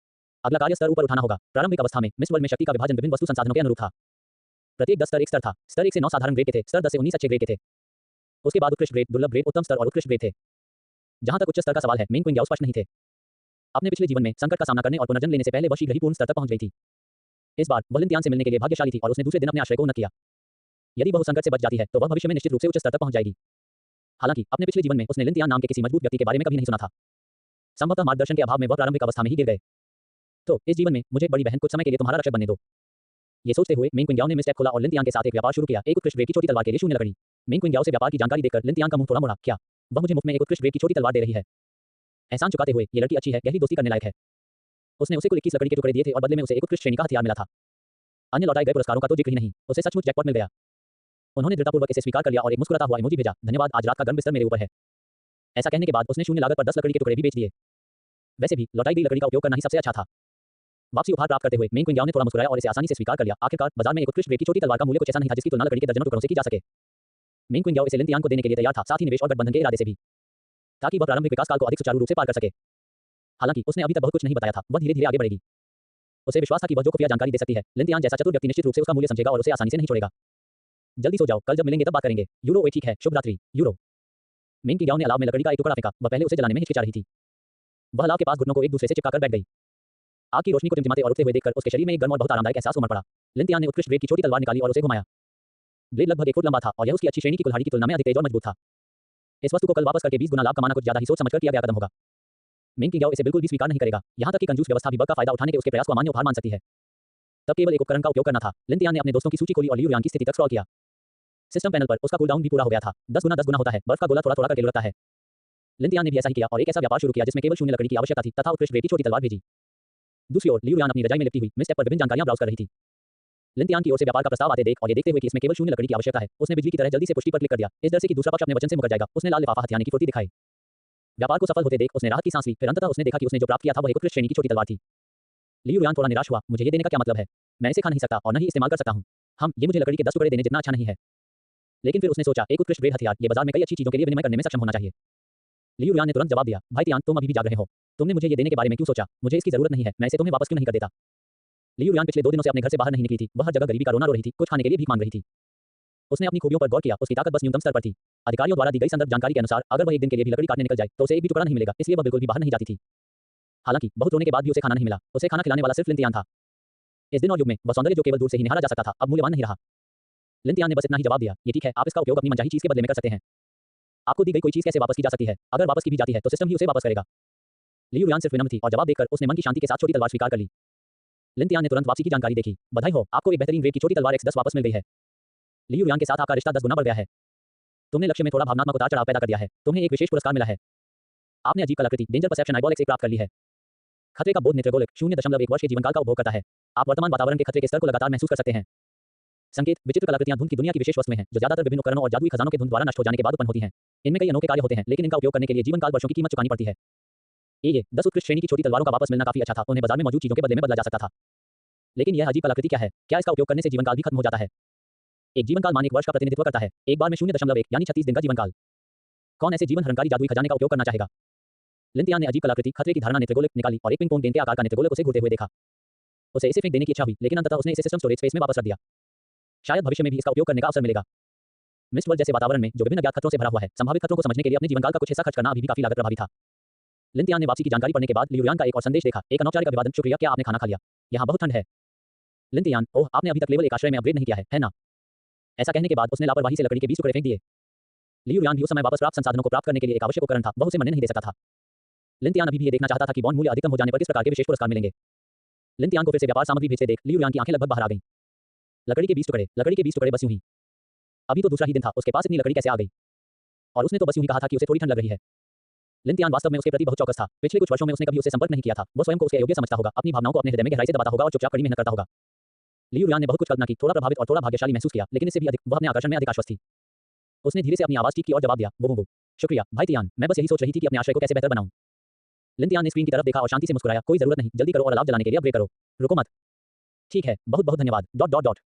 अगला कार्य स्तर ऊपर उठाना होगा। प्रारंभिक अवस्था में मिस वर्ल्ड में शक्ति का विभाजन विभिन्न वस्तु संसाधनों के अनुरूप था। प्रत्येक 10 स्तर एक स्तर था। स्तर 1 से 9 साधारण ग्रेड के थे, स्तर 10 से 19 अच्छे ग्रेड के थे। उसके बाद उत्कृष्ट ग्रेड, दुर्लभ ग्रेड, उत्तम स्तर और उत्कृष्ट ग्रेड थे। जहां तक उच्च स्तर का सवाल है, मिंग क्विंग याओ स्पष्ट नहीं थे। अपने पिछले जीवन में संकट का सामना करने और पुनर्जन्म लेने से पहले वह शीघ्र ही पूर्ण स्तर तक पहुंच गई थी। इस बार वह लिन तियान से मिलने के लिए भाग्यशाली थी और उसने दूसरे दिन अपने आश्रय को उन्नत किया। यदि वह उस संकट से बच जाती है, तो वह भविष्य में निश्चित रूप से उच्च स्तर तक पहुंच जाएगी। हालांकि अपने पिछले जीवन में उसने लिन तियान नाम के किसी मजबूत व्यक्ति के बारे में कभी नहीं सुना था। संभवतः मार्गदर्शन के अभाव में वह प्रारंभिक अवस्था में ही गिर गए। तो इस जीवन में मुझे बड़ी बहन कुछ समय के लिए तुम्हारा रक्षक बनने दो। ये सोचते हुए मिंग क्विंग याओ ने मिस ऐप खोला और लिन तियान के साथ एक व्यापार शुरू किया, एक उत्कृष्ट ग्रेड की छोटी तलवार के लिए शून्य लकड़ी। मिंग क्विंग याओ से व्यापार की जानकारी देकर लिन तियान का मुंह थोड़ा मोड़ा। क्या वह मुझे मुफ्त में एक उत्कृष्ट ग्रेड की छोटी तलवार दे रही है? एहसान चुकाते हुए, ये लड़की अच्छी है, गहरी दोस्ती करने लायक है। उसने उसे कुल 21 लकड़ी के टुकड़े दिए थे और बदले में उसे एक उत्कृष्ट श्रेणी का हथियार मिला था। अन्य लौटाए गए पुरस्कारों का तो जिक्र ही नहीं, उसे सचमुच जैकपॉट मिल गया। उन्होंने दृढ़तापूर्वक इसे स्वीकार कर लिया और एक मुस्कुराता हुआ इमोजी भेजा, धन्यवाद, आज रात का गर्म बिस्तर मेरे ऊपर है। ऐसा कहने के बाद उसने शून्य लागत पर 10 लकड़ी के टुकड़े भी बेच दिए। वैसे भी लौटाई गई लकड़ी का उपयोग करना ही सबसे अच्छा था। वापसी उपहार प्राप्त करते हुए मिंग क्विंग याओ ने थोड़ा मुस्कुराया और इसे आसानी से स्वीकार कर लिया। आखिरकार बाजार में एक उत्कृष्ट ग्रेड की छोटी तलवार का मूल्य कुछ ऐसा नहीं था जिसकी तुलना लकड़ी के दर्जनों टुकड़ों से की जा सके। मिंग क्विंग याओ इसे लिन तियान को देने के लिए तैयार था, साथ ही निवेश और गठबंधन के इरादे से भी, ताकि वह प्रारंभिक विकास काल को अधिक सुचारू रूप से पार कर सके। हालांकि उसने अभी तक बहुत कुछ नहीं बताया था, वह धीरे धीरे आगे बढ़ेगी। उसे विश्वास था कि वह जो खुफिया जानकारी दे सकती है, लिन तियान जैसा चतुर व्यक्ति निश्चित रूप से उसका मूल्य समझेगा और उसे आसानी से नहीं छोड़ेगा। जल्दी सो जाओ, कल जब मिलेंगे तब बात करेंगे। €, ठीक है, शुभ रात्रि। €। मिंग क्विंग याओ ने अलाव में लकड़ी का एक टुकड़ा फेंका, वह पहले उसे जलाने में हिचकिचा रही थी। वह अलाव के पास घुटनों को एक दूसरे से चिपकाकर बैठ गई। आग की रोशनी को टिमटिमाते और उठते हुए देखकर उसके शरीर में एक गर्म और बहुत आरामदायक एहसास उमड़ पड़ा। लिन तियान ने उत्कृष्ट ग्रेड की छोटी तलवार निकाली और उसे घुमाया। ब्लेड लगभग 1 फुट लंबा था और यह उसकी अच्छी श्रेणी की कुल्हाड़ी की तुलना में अधिक तेज और मजबूत था। इस वस्तु को कल वापस करके 20 गुना लाभ कमाना कुछ ज्यादा ही सोच समझकर किया गया कदम होगा। मिंग क्विंग याओ इसे बिल्कुल भी स्वीकार नहीं करेगा। यहाँ तक कि कंजूस व्यवस्था भी बग का फायदा उठाने के उसके प्रयास को अमान्य उपहार मान सकती है। तब केवल एक उपकरण का उपयोग करना था। लिन तियान ने अपने दोस्तों की सूची खोली और लियू यान की स्थिति तक स्क्रॉल किया। सिस्टम पैनल पर उसका कूलडाउन भी पूरा हो गया था। 10 गुना होता है, बर्फ का गोला थोड़ा थोड़ा करके लुढ़कता है। लिन तियान ने भी ऐसा ही किया और एक ऐसा व्यापार शुरू किया जिसमें केवल शून्य लकड़ी की आवश्यकता थी तथा उत्कृष्ट ग्रेड की छोटी तलवार भेजी। दूसरी ओर लियू यान अपनी रजाई में लिपटी हुई मिस ऐप पर विभिन्न जानकारियां ब्राउज कर रही थी। लिन तियान की ओर से व्यापार का प्रस्ताव आते देख और ये देखते हुए कि इसमें केवल शून्य लकड़ी की आवश्यकता है, उसने बिजली की तरह जल्दी से पुष्टि पर क्लिक कर दिया, इस डर से कि दूसरा पक्ष अपने वचन से मुकर जाएगा। उसने लाल लिफाफा हथियाने की फुर्ती दिखाई। व्यापार को सफल होते देख उसने राहत की सांस ली, फिर अंततः उसने देखा कि उसने जो प्राप्त किया था वह एक उत्कृष्ट श्रेणी की छोटी तलवार थी। लियू यान थोड़ा निराश हुआ, मुझे ये देने का क्या मतलब है? मैं इसे खा नहीं सकता और न ही इस्तेमाल कर सकता हूँ। ये मुझे लकड़ी के 10 टुकड़े देने जितना अच्छा नहीं है। लेकिन फिर उसने सोचा, एक उत्कृष्ट ग्रेड हथियार ये बाजार में कई अच्छी चीजों के लिए विनिमय करने में सक्षम होना चाहिए। लियू यान ने तुरंत जवाब दिया, भाई तियान, तुम अभी भी जाग रहे हो? तुमने मुझे ये देने के बारे में क्यों सोचा? मुझे इसकी जरूरत नहीं है, मैं इसे तुम्हें वापस क्यों नहीं कर देता? लियू यान पिछले 2 दिनों से अपने घर से बाहर नहीं निकली थी। वह हर जगह गरीबी का रोना रो रही थी, कुछ खाने के लिए भीख मांग रही थी। उसने अपनी खूबियों पर गौर किया, उसकी ताकत बस न्यूनतम स्तर पर थी। अधिकारियों द्वारा दी गई संदर्भ जानकारी के अनुसार अगर वह एक दिन के लिए भी लकड़ी काटने निकल जाए तो उसे एक भी टुकड़ा नहीं मिलेगा, इसलिए वह बिल्कुल भी बाहर नहीं जाती थी। हालांकि बहुत रोने के बाद भी उसे खाना नहीं मिला। उसे खाना खिलाने वाला सिर्फ लिन तियान था। इस दिन और युग में वह सौंदर्य जो केवल दूर से ही निहारा जा सकता था, अब मूल्यवान नहीं रहा। लिन तियान ने बस इतना ही जवाब दिया, ये ठीक है, आप इसका उपयोग अपनी मनचाही चीज के बदले में कर सकते हैं। आपको दी गई कोई चीज कैसे वापस की जा सकती है? अगर वापस की भी जाती है तो सिस्टम ही उसे वापस करेगा। लियू यान सिर्फ विनम्र थी और जवाब देकर उसने मन की शांति के साथ छोटी तलवार स्वीकार कर ली। लिन तियान ने तुरंत वापसी की जानकारी देखी। बधाई हो, आपको एक बेहतरीन ग्रेड की छोटी तलवार X10 वापस मिल गई है। लियू यान के साथ आपका रिश्ता 10 गुना बढ़ गया है। तुमने लक्ष्य में थोड़ा भावनात्मक उतार चढ़ाव पैदा कर दिया है। तुम्हें एक विशेष पुरस्कार मिला है। आपने अजीब कलाकृति डेंजर परसेप्शन आईबॉल X1 प्राप्त कर ली है। खतरे का बोध नेत्रगोलक 0.1 वर्ष के जीवनकाल का उपभोग करता है। आप वर्तमान वातावरण के खतरे के स्तर को लगातार महसूस कर सकते हैं। संकेत, विचित्र कलाकृतियां धुंध की दुनिया की विशेष वस्तुएं हैं जो ज्यादातर विभिन्न उपकरणों और जादुई खजानों के धुंध द्वारा नष्ट हो जाने के बाद उत्पन्न होती हैं। इनमें कई अनोखे कार्य होते हैं, लेकिन इनका उपयोग करने के लिए जीवन काल वर्षों की कीमत चुकानी पड़ती है। ये 10 उत्कृष्ट श्रेणी की छोटी तलवारों का वापस मिलना काफी अच्छा था। उन्हें बाजार में मौजूद चीजों के बदले में बदला जा सकता था। लेकिन यह अजीब कलाकृति क्या है? क्या इसका उपयोग करने से जीवन काल भी खत्म हो जाता है? एक जीवन काल मान 1 वर्ष का प्रतिनिधित्व करता है। एक बार में 0.1 यानी 36 दिन का जीवन काल। कौन ऐसे जीवन हरणकारी जादुई खजाने का उपयोग करना चाहेगा? लिन तियान ने अजीब कलाकृति खतरे की धारणा नेत्रगोलक निकाली और एक पिंग पोंग गेंद के आकार का नेत्रगोलक उसे घूरते हुए देखा। उसे इसे फेंक देने की इच्छा हुई, लेकिन अंततः उसने इसे सिस्टम स्टोरेज स्पेस में वापस रख दिया। शायद भविष्य में भी इसका उपयोग करने का अवसर मिलेगा। मिस्ट वर्ल्ड जैसे वातावरण में जो विभिन्न अज्ञात खतरों से भरा हुआ है, संभावित खतरों को समझने के लिए अपने जीवनकाल का कुछ हिस्सा खर्च करना अभी भी काफी लागत प्रभावी था। लिन तियान ने वापसी की जानकारी पढ़ने के बाद लियू यान का एक और संदेश देखा। एक अनौपचारिक अभिवादन, शुक्रिया, क्या आपने खाना खा लिया? यहाँ बहुत ठंड है। लिन तियान, ओह, आपने अभी तक लेवल 1 आश्रय में अपग्रेड नहीं किया है ना? ऐसा कहने के बाद उसने लापरवाही से लकड़ी के 20 टुकड़े फेंक दिए। लियू यान भी उस समय वापस प्राप्त संसाधनों को प्राप्त करने के लिए एक आवश्यक उपकरण था, वह उसे मरने नहीं दे सकता था। लिन तियान अभी भी ये देखना चाहता था कि बॉन्ड मूल्य अधिकतम हो जाने पर किस प्रकार के विशेष पुरस्कार मिलेंगे। लिन तियान को फिर से व्यापार सामग्री भेजते देख लियू यान की आंखें लगभग बाहर आ गईं। लकड़ी के 20 टुकड़े बस यूं ही। अभी तो दूसरा ही दिन था, उसके पास इतनी लकड़ी कैसे आ गई? और उसने तो बस यूं ही कहा था कि उसे थोड़ी ठंड लग रही है। लिन तियान वास्तव में उसके प्रति बहुत चौकस था। पिछले कुछ वर्षों में उसने कभी उससे संपर्क नहीं किया था। वह स्वयं को उसके योग्य समझता होगा, अपनी भावनाओं को अपने हृदय में गहराई से दबाता होगा और चुपचाप कड़ी मेहनत करता होगा। लियू यान ने बहुत कुछ कल्पना की, थोड़ा प्रभावित और थोड़ा भाग्यशाली महसूस किया, लेकिन इससे भी अधिक वह अपने आकर्षण में अधिक आश्वस्त थी। उसने धीरे से अपनी आवाज ठीक की और जवाब दिया, वो शुक्रिया भाई तियान, मैं बस यही सोच रही थी कि अपने आश्रय को कैसे बेहतर बनाऊं। लिन तियान ने स्क्रीन की तरफ देखा और शांति से मुस्कुराया, कोई जरूरत नहीं, जल्दी करो और अलाव जलाने के लिए अपग्रेड करो। रुको मत। ठीक है, बहुत बहुत धन्यवाद।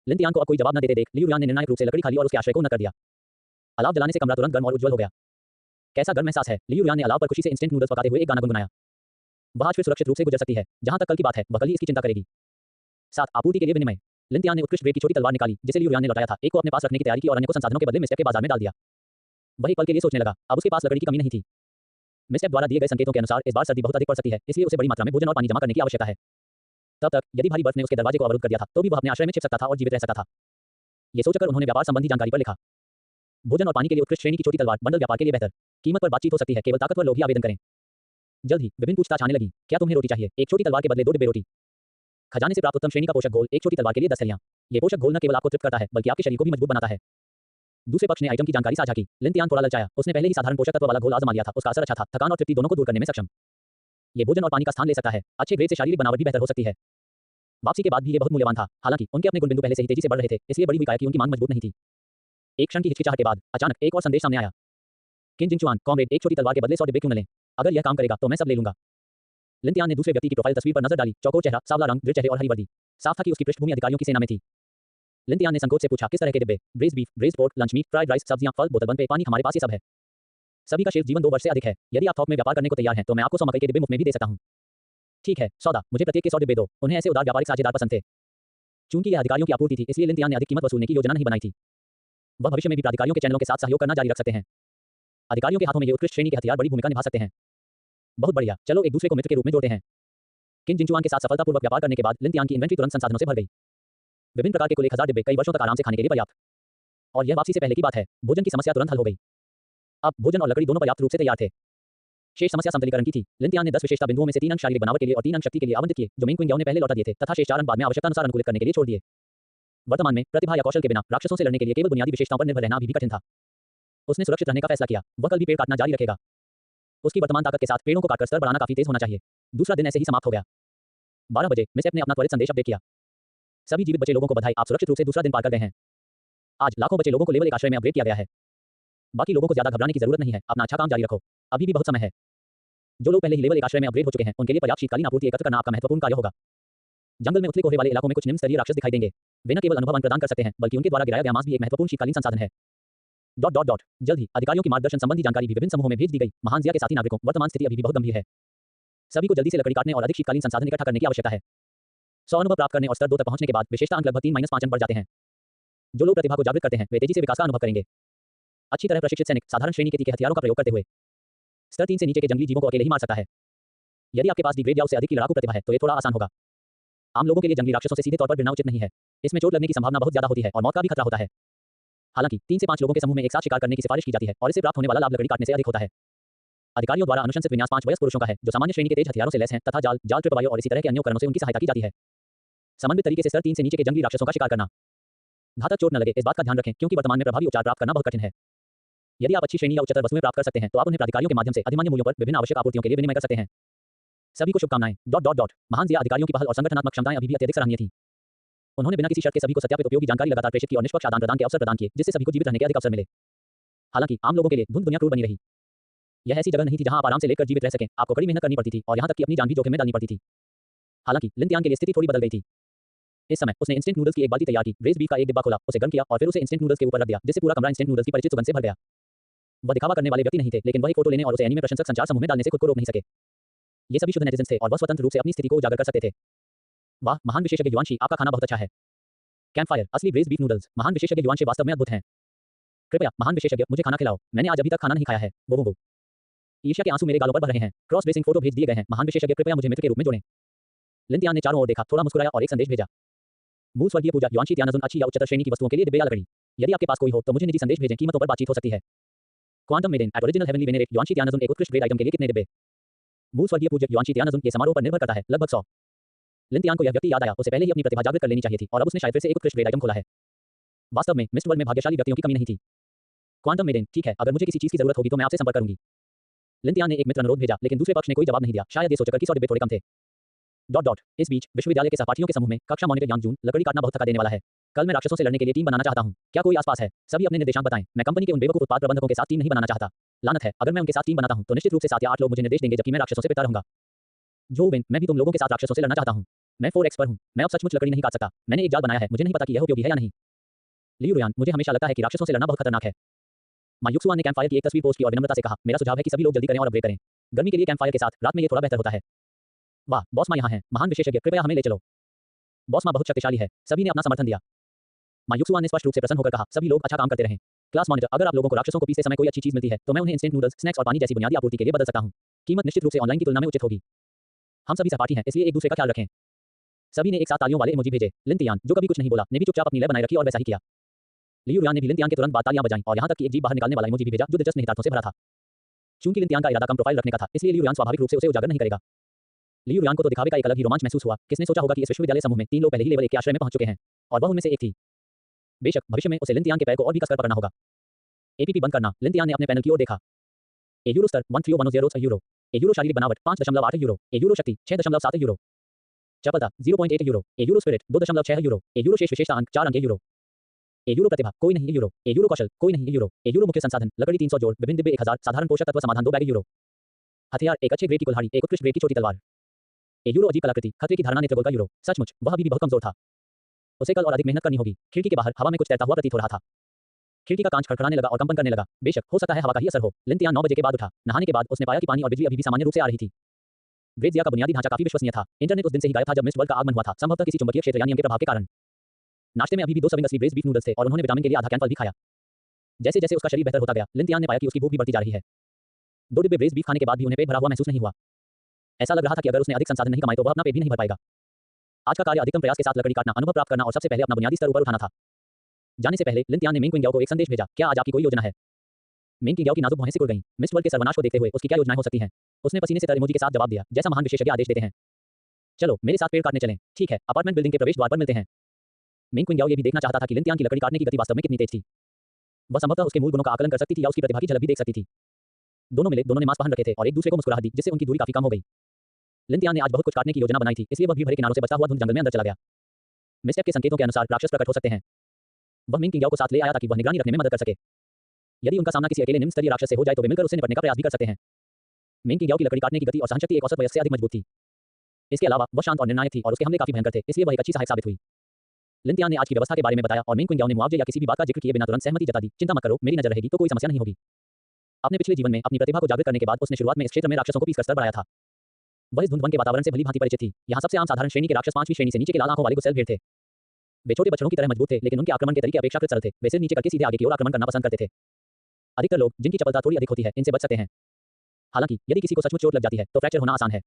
लिन तियान को अब कोई जवाब न देते देख लियू यान ने निर्णायक रूप से लकड़ी खाली और उसके आश्रय को न कर दिया। अलाव जलाने से कमरा तुरंत गर्म और उज्जवल हो गया। कैसा गर्म एहसास है? लियू यान ने अलाव पर खुशी से इंस्टेंट नूडल्स पकाते हुए एक गाना गुनगुनाया। वह आज फिर सुरक्षित रूप से गुजर सकती है। जहां तक कल की बात है, वह कल ही इसकी चिंता करेगी। 7 आपूर्ति के लिए विनिमय। लिन तियान ने उत्कृष्ट ग्रेड की छोटी तलवार निकाली, जिसे लियू यान ने लौटाया था। एक को अपने पास रखने की तैयारी की और अन्य को संसाधनों के बदले मिस्टेप के बाजार में डाल दिया। वह एक पल के लिए सोचने लगा। अब उसके पास लकड़ी की कमी नहीं थी। मिस्टेप द्वारा दिए गए संकेतों के अनुसार इस बार सर्दी बहुत अधिक पड़ सकती है, इसलिए उसे बड़ी मात्रा में भोजन और पानी जमा करने की आवश्यकता है। तब तक यदि भारी बर्फ ने उसके दरवाजे को अवरुद्ध कर दिया था, तो भी वह अपने आश्रय में छिप सकता था और जीवित रह सकता था। ये सोचकर उन्होंने व्यापार संबंधी जानकारी पर लिखा। भोजन और पानी के लिए उत्कृष्ट श्रेणी की छोटी तलवार, बंडल व्यापार के लिए बेहतर कीमत पर बातचीत हो सकती है, केवल ताकतवर लोग ही आवेदन करें। जल्द ही विभिन्न पूछताछ आने लगी। क्या तुम्हें रोटी चाहिए? एक छोटी तलवार के बदले 2 डिब्बे रोटी। खजाने से प्राप्त उत्तम श्रेणी का पोषक घोल, एक छोटी तलवार के लिए 10 थैलियां। ये पोषक घोल न केवल आपको तृप्त करता है, बल्कि आपके शरीर को भी मजबूत बनाता है। दूसरे पक्ष ने आइटम की जानकारी साझा की। लिन तियान थोड़ा ललचाया। उसने पहले ही साधारण पोषक तत्व वाला घोल आजमा लिया था। उसका असर अच्छा था, थकान और तृप्ति दोनों को दूर करने में सक्षम। ये भोजन और पानी का स्थान ले सकता है। अच्छे ग्रेड से शारीरिक बनावट भी बेहतर हो सकती है। वापसी के बाद भी ये बहुत मूल्यवान था। हालांकि उनके अपने गुणबिंदु पहले से ही तेजी से बढ़ रहे थे, इसलिए बड़ी हुई काय की उनकी मांग मजबूत नहीं थी। एक क्षण की हिचकिचाहट के बाद अचानक एक और संदेश सामने आया। किन जिंगचुआन, कॉमरेड, एक छोटी तलवार के बदले 100 डिब्बे क्यों न लें? अगर यह काम करेगा तो मैं सब ले लूंगा। लिन तियान ने दूसरे व्यक्ति की प्रोफाइल तस्वीर पर नजर डाली। चौकोर चेहरा, सांवला रंग, दृढ़ चेहरे और हरी वर्दी। साफ था कि उसकी पृष्ठभूमि अधिकारियों की सेना में थी। लिन तियान ने संकोच से पूछा, किस तरह के डिब्बे? Braised beef, braised pork, lunch meat, fried rice, सब्जियां, फल, बोतल बंद पे पानी, हमारे पास ये सब है। सभी का शेष जीवन 2 वर्ष से अधिक है। यदि आप थोक में व्यापार करने को तैयार हैं तो मैं आपको 100 मकई के डिब्बे मुफ्त में भी दे सकता हूं। ठीक है, सौदा, मुझे प्रत्येक के 100 डिब्बे दो। उन्हें ऐसे उदार व्यापारिक साझेदार पसंद थे। चूंकि यह अधिकारियों की आपूर्ति थी, इसलिए लिन तियान ने अधिक कीमत वसूलने की योजना नहीं बनाई थी। वह भविष्य में भी प्राधिकारियों के चैनलों के साथ सहयोग करना जारी रख सकते हैं। अधिकारियों के हाथों में ये उत्कृष्ट श्रेणी के हथियार बड़ी भूमिका निभा सकते हैं। बहुत बढ़िया, चलो एक दूसरे को मित्र के रूप में जोड़ते हैं। किन जिंगचुआन के साथ सफलतापूर्वक व्यापार करने के बाद लिन तियान की इन्वेंट्री तुरंत संसाधनों से भर गई। विभिन्न प्रकार के कुल 1000 डिब्बे कई वर्षों तक आराम से खाने के लिए पर्याप्त। और यह वापसी से पहले की बात है। भोजन की समस्या तुरंत हल हो गई। अब भोजन और लकड़ी दोनों पर्याप्त रूप से तैयार थे। शेष समस्या संतुलीकरण की थी। लिन तियान ने 10 विशेषता बिंदुओं में से 3 अंक शारीरिक बनावट के लिए और 3 अंक शक्ति के लिए आवंटित किए, जो मेंग क्विंग ने पहले लौटा दिए थे, तथा शेष 4 अंक बाद में आवश्यकतानुसार अनुकूलित करने के लिए छोड़ दिए। वर्तमान में प्रतिभा या कौशल के बिना राक्षसों से लड़ने के लिए केवल बुनियादी विशेषताओं पर निर्भर रहना अभी भी कठिन था। उसने सुरक्षित रहने का फैसला किया। वह कल भी पेड़ काटना जारी रखेगा। उसकी वर्तमान ताकत के साथ पेड़ों को काटकर स्तर बढ़ाना काफी तेज होना चाहिए। दूसरा दिन ऐसे ही समाप्त हो गया। 12 बजे मिस्टेप ने अपना त्वरित संदेश अपडेट किया। सभी जीवित बचे लोगों को बधाई, आप सुरक्षित रूप से दूसरा दिन पार कर गए हैं। आज लाखों बचे लोगों को लेवल 1 आश्रय में अपग्रेड किया गया है। बाकी लोगों को ज्यादा घबराने की जरूरत नहीं है। अपना अच्छा काम जारी रखो, अभी भी बहुत समय है। जो लोग पहले ही लेवल 1 आश्रय में अपग्रेड हो चुके हैं, उनके लिए पर्याप्त शीतकालीन आपूर्ति एकत्र करना आपका महत्वपूर्ण कार्य होगा। जंगल में उथले कोहरे वाले इलाकों में कुछ निम्न स्तरीय राक्षस दिखाई देंगे। वे न केवल अनुभव प्रदान कर सकते हैं, बल्कि उनके द्वारा गिराया गया मांस भी एक महत्वपूर्ण शीतकालीन संसाधन है। जल्द ही अधिकारियों की मार्गदर्शन संबंधी जानकारी भी विभिन्न समूहों में भेज दी गई। महान जिया के साथी नागरिकों, वर्तमान स्थिति अभी भी बहुत गंभीर है। सभी को जल्दी से लकड़ी काटने और अधिक शीतकालीन संसाधन इकट्ठा करने की आवश्यकता है। 100 अनुभव प्राप्त करने और स्तर 2 तक पहुंचने के बाद विशेषता अंक लगभग 3-5 अंक बढ़ जाते हैं। जो लोग प्रतिभा को जागृत करते हैं, वे तेजी से विकास का अनुभव करेंगे। अच्छी तरह प्रशिक्षित सैनिक साधारण श्रेणी के तीखे हथियारों का प्रयोग करते हुए स्तर 3 से नीचे के जंगली जीवों को अकेले ही मार सकता है। यदि आपके पास डी ग्रेड या उससे अधिक की लड़ाकू प्रतिभा है, तो ये थोड़ा आसान होगा। आम लोगों के लिए जंगली राक्षसों से सीधे तौर पर भिड़ना उचित नहीं है। इसमें चोट लगने की संभावना बहुत ज्यादा होती है और मौत का भी खतरा होता है। हालांकि 3 से 5 लोगों के समूह में एक साथ शिकार करने की सिफारिश की जाती है और इसे प्राप्त होने वाला लाभ लकड़ी काटने से अधिक होता है। अधिकारियों द्वारा अनुशंसित विन्यास 5 वयस्क पुरुषों का है जो सामान्य श्रेणी के तेज हथियारों से लैस हैं तथा जाल ट्रिपवायर और इसी तरह के अन्य उपकरणों से उनकी सहायता की जाती है। समन्वित तरीके से स्तर 3 से नीचे के जंगली राक्षसों का शिकार करना। घातक चोट न लगे इस बात का ध्यान रखें क्योंकि वर्तमान में प्रभावी उपचार प्राप्त करना बहुत कठिन है। यदि आप अच्छी श्रेणी या उच्चतर वस्तुएं प्राप्त कर सकते हैं तो आप उन्हें प्राधिकारियों के माध्यम से अधिमान्य मूल्यों पर विभिन्न आवश्यक आपूर्तियों के लिए विनिमय कर सकते हैं। सभी को शुभकामनाएं। महान जिया अधिकारियों की पहल और संगठनात्मक क्षमताएं अभी भी अत्यधिक सराहनीय थी। उन्होंने बिना किसी शर्त के सभी को सत्यापित उपयोगी जानकारी लगातार प्रेषित की और निष्पक्ष आदान प्रदान के अवसर प्रदान किए जिससे सभी को जीवित रहने के अधिक अवसर मिले। हालांकि आम लोगों के लिए धुंध दुनिया क्रूर बनी रही। यह ऐसी जगह नहीं थी जहां आप आराम से लेकर जीवित रह सकें, आपको कड़ी मेहनत करनी पड़ती थी और यहां तक कि अपनी जान भी जोखिम में डालनी पड़ती थी। हालांकि लिन तियान के लिए स्थिति थोड़ी बदल गई थी। इस समय उसने इंस्टेंट नूडल्स की एक बाल्टी तैयार की, ब्रेज़ बीफ का एक डिब्बा खोला, उसे गर्म किया और फिर उसे इंस्टेंट नूडल्स के ऊपर रख दिया जिससे पूरा कमरा इंस्टेंट नूडल्स की परिचित सुगंध से भर गया। वह दिखावा करने वाले व्यक्ति नहीं थे लेकिन वह एक फोटो लेने और उसे एनीमे प्रशंसक संचार समूह में डालने से खुद को रोक नहीं सके। ये सभी शुद्ध नेटिजन्स थे और वह स्वतंत्र रूप से अपनी स्थिति को उजागर कर सकते थे। वाह महान विशेषज्ञ युवांशी, आपका खाना बहुत अच्छा है। कैंपफायर असली ब्रेज़ बीफ नूडल्स। महान विशेषज्ञ युवांशी वास्तव में अद्भुत हैं। कृपया महान विशेषज्ञ मुझे खाना खिलाओ, मैंने आज अभी तक खाना नहीं खाया है। वो ईर्ष्या के आंसू मेरे गालों पर बह रहे हैं। क्रॉस ड्रेसिंग फोटो भेज दिए गए हैं। महान विशेषज्ञ कृपया मुझे मित्र के रूप में जोड़ें। लिन तियान ने चारों ओर देखा, थोड़ा मुस्कुराया और एक संदेश भेजा। मूल स्वर्गीय पूजा युवांशी तियानाजुन अच्छी या उच्चतर श्रेणी की वस्तुओं के लिए डिब्बे या लकड़ी। यदि आपके पास कोई हो तो मुझे निजी संदेश भेजें, कीमतों पर बातचीत हो सकती है। क्वांटम मेडेन एट ओरिजिनल हेवनली वेनेरेट युवांशी तियानाजुन एक उत्कृष्ट ग्रेड आइटम के लिए कितने डिब्बे? मूल स्वर्गीय पूजा युवांशी तियानाजुन के समारोह पर निर्भर करता है, लगभग 100। लिन तियान को यह व्यक्ति याद आया, उसे पहले ही अपनी प्रतिभा जागृत कर लेनी चाहिए थी और अब उसने शायद फिर से एक उत्कृष्ट ग्रेड आइटम खोला है। वास्तव में मिस्ट वर्ल्ड में भाग्यशाली व्यक्तियों की कमी नहीं थी। क्वांटम मेडेन ठीक है, अगर मुझे किसी चीज की जरूरत होगी तो मैं आपसे संपर्क करूंगी। लिन तियान ने एक मित्र अनुरोध भेजा लेकिन दूसरे पक्ष ने कोई जवाब नहीं दिया, शायद ये सोचकर कि 100 डिब्बे थोड़े कम थे। इस बीच विश्वविद्यालय के सहपाठियों के समूह में कक्षा मॉनिटर यांग जून, लकड़ी काटना बहुत थका देने वाला है। कल मैं राक्षसों से लड़ने के लिए टीम बनाना चाहता हूं। क्या कोई आसपास है? सभी अपने निर्देशांक बताएं। मैं कंपनी के उन बेवकूफ उत्पाद प्रबंधकों के साथ टीम नहीं बनाना चाहता। लानत है, अगर मैं उनके साथ टीम बनाता हूं तो निश्चित रूप से 7 या 8 लोग मुझे निर्देश देंगे जबकि मैं राक्षसों से पिता रहूंगा। जो विन, मैं भी तुम लोगों के साथ राक्षसों से लड़ना चाहता हूं। मैं 4 एक्स पर हूं। मैं अब सचमुच लकड़ी नहीं काट सकता। मैंने एक जाल बनाया है, मुझे नहीं पता कि यह उपयोगी है या नहीं। लियू रुयान, मुझे हमेशा लगता है कि राक्षसों से लड़ना बहुत खतरनाक है। मायुक्सुआन ने कैंपफायर की एक तस्वीर पोस्ट की और विनम्रता से कहा, मेरा सुझाव है कि सभी लोग जल्दी करें और अपग्रेड करें। गर्मी के लिए कैंपफायर के साथ रात में ये थोड़ा बेहतर होता है। वाह, बॉस माँ यहाँ हैं। महान विशेषज्ञ, कृपया हमें ले चलो। बॉस माँ बहुत शक्तिशाली है। सभी ने अपना समर्थन दिया। मायुक्सुआन ने स्पष्ट रूप से प्रसन्न होकर कहा, सभी लोग अच्छा काम करते रहें। क्लास मॉनिटर, अगर आप लोगों को राक्षसों को पीसते समय कोई अच्छी चीज मिलती है तो मैं उन्हें इंस्टेंट नूडल्स, स्नैक्स और पानी जैसी बुनियादी आपूर्ति के लिए बदल सकता हूं। कीमत निश्चित रूप से ऑनलाइन की तुलना में उचित होगी। हम सभी सहपाठी हैं इसलिए एक दूसरे का ख्याल रखें। सभी ने एक साथ तालियों वाले इमोजी भेजे। लिन तियान, जो कभी कुछ नहीं बोला, ने भी चुपचाप अपनी लय बनाए रखी और वैसा ही किया। लियू रुयान ने भी लिन तियान के तुरंत बाद तालियां बजाईं और यहां तक कि एक जीभ बाहर निकालने वाला इमोजी भी भेजा जो दिलचस्प निहितार्थों से भरा था। चूंकि लिन तियान का इरादा कम प्रोफाइल रखने का था इसलिए लियू रुयान स्वाभाविक रूप से उसे उजागर नहीं करेगा। लियू रुयान को तो दिखावे का एक अलग ही रोमांच महसूस हुआ। किसने सोचा होगा कि इस विश्वविद्यालय समूह में 3 लोग पहले ही लेवल 1 के आश्रय में पहुंच चुके हैं और वह उनमें से एक थी। बेशक भविष्य में उसे लिन तियान के पैर को और भी कसकर पकड़ना होगा। एपीपी बंद करना। लिन तियान ने अपने पैनल की ओर देखा। ए यूरो स्तर 1310 यूरो। ए यूरो शारीरिक बनावट 5.8 यूरो। ए यूरो शक्ति 6.7 यूरो। चपलता 0.8 यूरो। ए यूरो स्पिरिट 2.6 यूरो। ए यूरो शेष विशेषता अंक 4 अंक यूरो। ए यूरो प्रतिभा कोई नहीं यूरो। ए यूरो कौशल कोई नहीं यूरो। ए यूरो मुख्य संसाधन लकड़ी 300 जोड़, विभिन्न डिब्बे 1000, साधारण पोषक तत्व समाधान 2 बैग यूरो। हथियार एक अच्छे ग्रेड की कुल्हाड़ी, एक उत्कृष्ट ग्रेड की छोटी तलवार। ए यूरो अजीब कलाकृति, खतरे की धारणा नेत्रगोल का यूरो। सचमुच वह अभी भी बहुत कमजोर था। उसे कल और अधिक मेहनत करनी होगी। खिड़की के बाहर हवा में कुछ तैरता हुआ प्रतीत हो रहा था। खिड़की का कांच खड़खड़ाने लगा और कंपन करने लगा। बेशक हो सकता है हवा का ही असर हो। लिन तियान 9 बजे के बाद उठा। नहाने के बाद उसने पाया कि पानी और बिजली अभी भी सामान्य रूप से आ रही थी। ग्रेड जिया का बुनियादी ढांचा काफी विश्वसनीय था। इंटरनेट उस दिन से ही गायब था जब मिस्ट वर्ल्ड का आगमन हुआ था, संभवतः किसी चुंबकीय क्षेत्र या नियम के प्रभाव के कारण। नाश्ते में अभी भी 2 सर्विंग असली ब्रेज़ बीफ नूडल्स थे और उन्होंने विटामिन के लिए आधा कैन फल भी खाया। जैसे जैसे उसका शरीर बेहतर होता गया, लिन तियान ने पाया कि उसकी भूख भी बढ़ती जा रही है। 2 डिब्बे ब्रेज़ बीफ खाने के बाद भी उन्हें पेट भरा हुआ महसूस नहीं हुआ। ऐसा लग रहा था कि अगर उसने अधिक संसाधन नहीं कमाए तो वह अपना पेट भी नहीं भर पाएगा। आज का कार्य अधिकतम प्रयास के साथ लकड़ी काटना, अनुभव प्राप्त करना और सबसे पहले अपना बुनियादी स्तर ऊपर उठाना था। जाने से पहले लिन तियान ने मेंग क्विंग याओ को एक संदेश भेजा, क्या आज आपकी कोई योजना है? मेंग क्विंग याओ की नाजुक भौहें सिकुड़ गईं। मिस्ट वर्ल्ड के सर्वनाश को देखते हुए उसकी क्या योजनाएं हो सकती हैं? उसने पसीने से तर इमोजी के साथ जवाब दिया, जैसा महान विशेषज्ञ आदेश देते हैं। चलो मेरे साथ पेड़ काटने चलें। ठीक है, अपार्टमेंट बिल्डिंग के प्रवेश द्वार पर मिलते हैं। मेंग क्विंग याओ ये भी देखना चाहता था कि लिन तियान की लकड़ी काटने की गति वास्तव में कितनी तेज थी। वह संभवतः उसके मूल गुणों का आकलन कर सकती थी या उसकी प्रतिभा की झलक भी देख सकती थी। दोनों मिले, दोनों ने मास्क पहन रखे थे और एक दूसरे को मुस्कुराहट दी जिससे उनकी दूरी काफी कम हो गई। लिन तियान ने आज बहुत कुछ काटने की योजना बनाई थी, इसलिए वह भीड़ भरे किनारों से बचता हुआ धुंध जंगल में अंदर चला गया। मिस्टेप के संकेतों के अनुसार राक्षस प्रकट हो सकते हैं। वह मेंग क्विंग याओ को साथ ले आया ताकि वह निगरानी रखने में मदद कर सके। यदि उनका सामना किसी अकेले निम्न स्तरीय राक्षस से हो जाए तो वे मिलकर उससे निपटने का प्रयास भी कर सकते हैं। मेंग क्विंग याओ की लकड़ी काटने की गति और सहनशक्ति एक औसत वयस्क से अधिक मजबूत थी। इसके अलावा वह शांत और निर्णायक थी और उसके हमले काफी भयंकर थे, इसलिए वह एक अच्छी सहायक साबित हुई। लिन तियान ने आज की व्यवस्था के बारे में बताया और मेंग क्विंग याओ ने मुआवजे या किसी भी बात का जिक्र किए बिना तुरंत सहमति जता दी। चिंता मत करो, मेरी नजर रहेगी तो कोई समस्या नहीं होगी। अपने पिछले जीवन में अपनी प्रतिभा को जागृत करने के बाद उसने शुरुआत में इस क्षेत्र में राक्षसों को पीसकर स्तर बढ़ाया था। वह इस धुंध वन के वातावरण से भली भांति परिचित थी। यहाँ सबसे आम साधारण श्रेणी के राक्षस 5वीं श्रेणी से नीचे के लाल आंखों वाले गुस्सेल भेड़ थे। वे छोटे बछड़ों की तरह मजबूत थे लेकिन उनके आक्रमण के तरीके अपेक्षाकृत सरल थे। वे सिर नीचे करके सीधे आगे की ओर आक्रमण करना पसंद करते थे। अधिकतर लोग जिनकी चपलता थोड़ी अधिक होती है इनसे बच सकते हैं। हालांकि यदि किसी को सचमुच चोट लग जाती है तो फ्रैक्चर होना आसान है।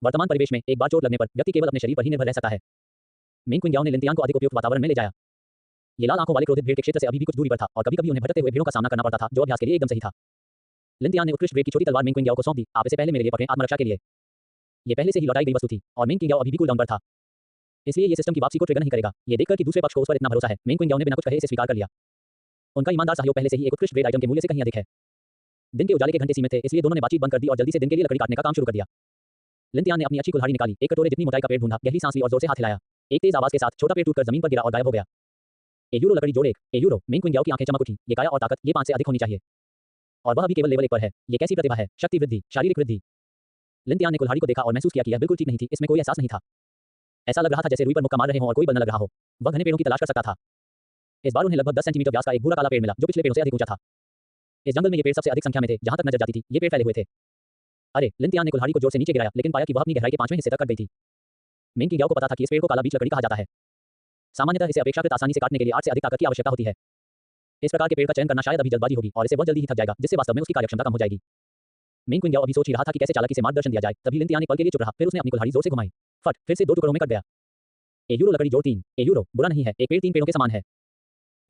वर्तमान परिवेश में एक बार चोट लगने पर व्यक्ति केवल अपने शरीर पर ही निर्भर रह सकता है। मेंग क्विंग याओ ने लिन तियान को अधिक उपयुक्त वातावरण में ले जाया। ये लाल आंखों वाले क्रोधित भेड़ के क्षेत्र से अभी भी कुछ दूरी पर था और कभी-कभी उन्हें भटकते हुए भीड़ों का सामना करना पड़ता था जो अभ्यास के लिए एकदम सही था। लिनतियान ने उत्कृष्ट ग्रेड की छोटी तलवार मेंग क्विंग याओ को सौंप दी। आप इसे पहले मेरे लिए पकड़ें, आत्मरक्षा के लिए। ये पहले से ही लौटाई गई वस्तु थी और मेंग क्विंग याओ अभी भी कूल डाउन पर था, इसलिए ये सिस्टम की वापसी को ट्रिगर नहीं करेगा। ये देखकर कि दूसरे पक्ष को उस पर इतना भरोसा है, मेंग क्विंग याओ ने बिना कुछ कहे इसे स्वीकार कर लिया। उनका ईमानदार सहयोग पहले से ही एक उत्कृष्ट ग्रेड आइटम के मूल्य से कहीं अधिक है। दिन के उजाले के घंटे सीमित थे, इसलिए दोनों ने बातचीत बंद कर दी और जल्दी से दिन के लिए लकड़ी काटने का काम शुरू कर दिया। लिनतियान ने अपनी अच्छी कुल्हाड़ी निकाली, एक कटोरे जितनी मोटाई का पेड़ ढूंढा, गहरी सांस ली और जोर से हाथ हिलाया। एक तेज आवाज के साथ छोटा पेड़ टूटकर जमीन पर गिरा और गायब हो गया। ए यूरो लकड़ी जोड़ 1। ए यूरो। मेंग क्विंग याओ की आंखें चमक उठी। ये काया और ताकत, ये 5 से अधिक होनी चाहिए। और वह अभी केवल लेवल 1 पर है। ये कैसी प्रतिभा है? शक्ति वृद्धि, शारीरिक वृद्धि। लिनतियान ने कुल्हाड़ी को देखा और महसूस किया कि यह बिल्कुल ठीक नहीं थी, इसमें कोई एहसास नहीं था। ऐसा लग रहा था जैसे रुई पर मुक्का मार रहे हों और कोई बल न लग रहा हो। वह घने पेड़ों की तलाश कर सकता था। इस बार उन्हें लगभग 10 सेंटीमीटर व्यास का एक भूरा काला पेड़ मिला, जो पिछले पेड़ों से अधिक ऊंचा था। इस जंगल में ये पेड़ सबसे अधिक संख्या में थे, जहां तक नजर जाती थी, ये पेड़ फैले हुए थे। अरे! लिनतियान ने कुल्हाड़ी को जोर से नीचे गिराया, लेकिन पाया कि वह अपनी गहराई के 5वें हिस्से तक कट गई थी। मेंग क्विंग याओ को पता था कि इस पेड़ को काला बीच लकड़ी कहा जाता है। सामान्यतः इसे अपेक्षाकृत आसानी से काटने के लिए 8 से अधिक ताकत की आवश्यकता होती है। इस प्रकार के पेड़ का चयन करना शायद अभी जल्दबाजी होगी और इसे बहुत जल्दी ही थक जाएगा, जिससे वास्तव में उसकी कार्यक्षमता कम हो जाएगी। मेंग क्विंग याओ अभी सोच ही रहा था कि कैसे चालाकी से मार्गदर्शन दिया जाए, तभी लिनतियान एक पल के लिए चुप रहा, फिर उसने अपनी कुल्हाड़ी जोर से घुमाई। फट! फिर से 2 टुकड़ों में कट गया। ए यूरो लकड़ी जोड़ 3। ए यूरो। बुरा नहीं है, एक पेड़ 3 पेड़ों के समान है।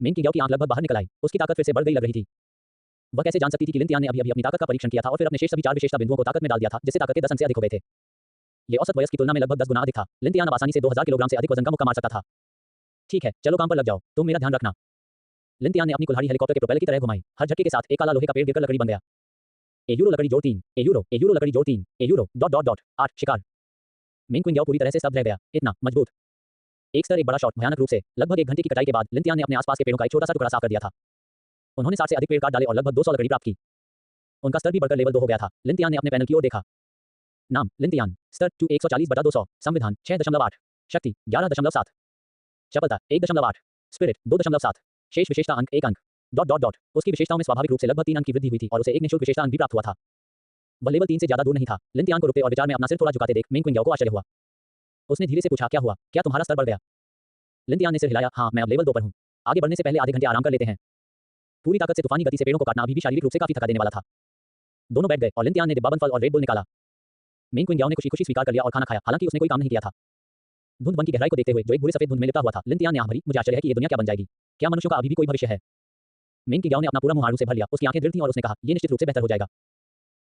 मेंग क्विंग याओ की आंख लगभग बाहर निकल आई, उसकी ताकत फिर से बढ़ गई लग रही थी। वह कैसे जान सकती थी कि लिनतियान ने अभी-अभी अपनी ताकत का परीक्षण किया था और फिर अपने शेष सभी 4 विशेषता बिंदुओं को ताकत में डाल दिया था, जिससे ताकत के 10 अंक से अधिक हो गए थे। ये औसत वयस्क की तुलना में लगभग 10 गुना अधिक था। लिनतियान अब आसानी से 2000 किलोग्राम से अधिक वजन का मुक्का मार सकता था। ठीक है, चलो काम पर लग जाओ, तुम मेरा ध्यान रखना। लिनतियान ने अपनी कुल्हाड़ी हेलीकॉप्टर के प्रोपेलर की तरह घुमाई। हर झटके के साथ एक काला लोहे का पेड़ गिरकर लकड़ी बन गया। ए यूरो लकड़ी जोड़ 3। ए यूरो। ए यूरो लकड़ी जोड़ 3। ए यूरो। ... 8 शिकार। मेंग क्विंग याओ पूरी तरह से स्तब्ध रह गया। इतना मजबूत एक स्तर, एक बड़ा शॉट, भयानक रूप से। लगभग 1 घंटे की कटाई के बाद लिनतियान ने अपने आसपास के पेड़ों का एक छोटा सा टुकड़ा साफ कर दिया था। उन्होंने 60 से अधिक पेड़ काट डाले और लगभग 200 लकड़ी प्राप्त की। उनका स्तर भी बढ़कर लेवल 2 हो गया था। लिनतियान ने अपने पैनल की ओर देखा। नाम लिनतियान। स्तर 2 140/200। संविधान 6.8। शक्ति 11.7। चपलता 1.8। स्पिरिट 2.7। शेष विशेषता अंक 1 अंक। ... उसकी विशेषताओं में स्वाभाविक रूप से लगभग 3 अंक की वृद्धि हुई थी और उसे एक निःशुल्क विशेषता अंक भी प्राप्त हुआ था। वह लेवल 3 से ज्यादा दूर नहीं था। लिनतियान को रुकते और विचार में अपना सिर थोड़ा झुकाते देख मेंग क्विंग याओ को आश्चर्य हुआ। उसने धीरे से पूछा, क्या हुआ? क्या तुम्हारा स्तर बढ़ गया? लिनतियान ने सिर हिलाया, हाँ, मैं अब लेवल 2 पर हूँ। आगे बढ़ने से पहले आधे घंटे आराम कर लेते हैं। पूरी ताकत से तूफानी गति से पेड़ों को काटना अभी भी शारीरिक रूप से काफी थका देने वाला था। दोनों बैठ गए और लिनतियान ने डिब्बाबंद फल और रेड बुल निकाला। मेंग क्विंग याओ ने खुशी-खुशी स्वीकार कर लिया और खाना खाया, हालांकि उसने कोई काम नहीं किया था। धुंध वन की गहराई को देखते हुए, जो एक भूरे सफेद धुंध में लिपटा हुआ था, लिनतियान ने आंख भरी, मुझे आश्चर्य है कि ये दुनिया क्या बन जाएगी। क्या मनुष्यों का अभी भी कोई भविष्य है? मेंग क्विंग याओ ने अपना पूरा मुंह आड़ू से भर लिया, उसकी आंखें दृढ़ थीं और उसने कहा, ये निश्चित रूप से बेहतर हो जाएगा।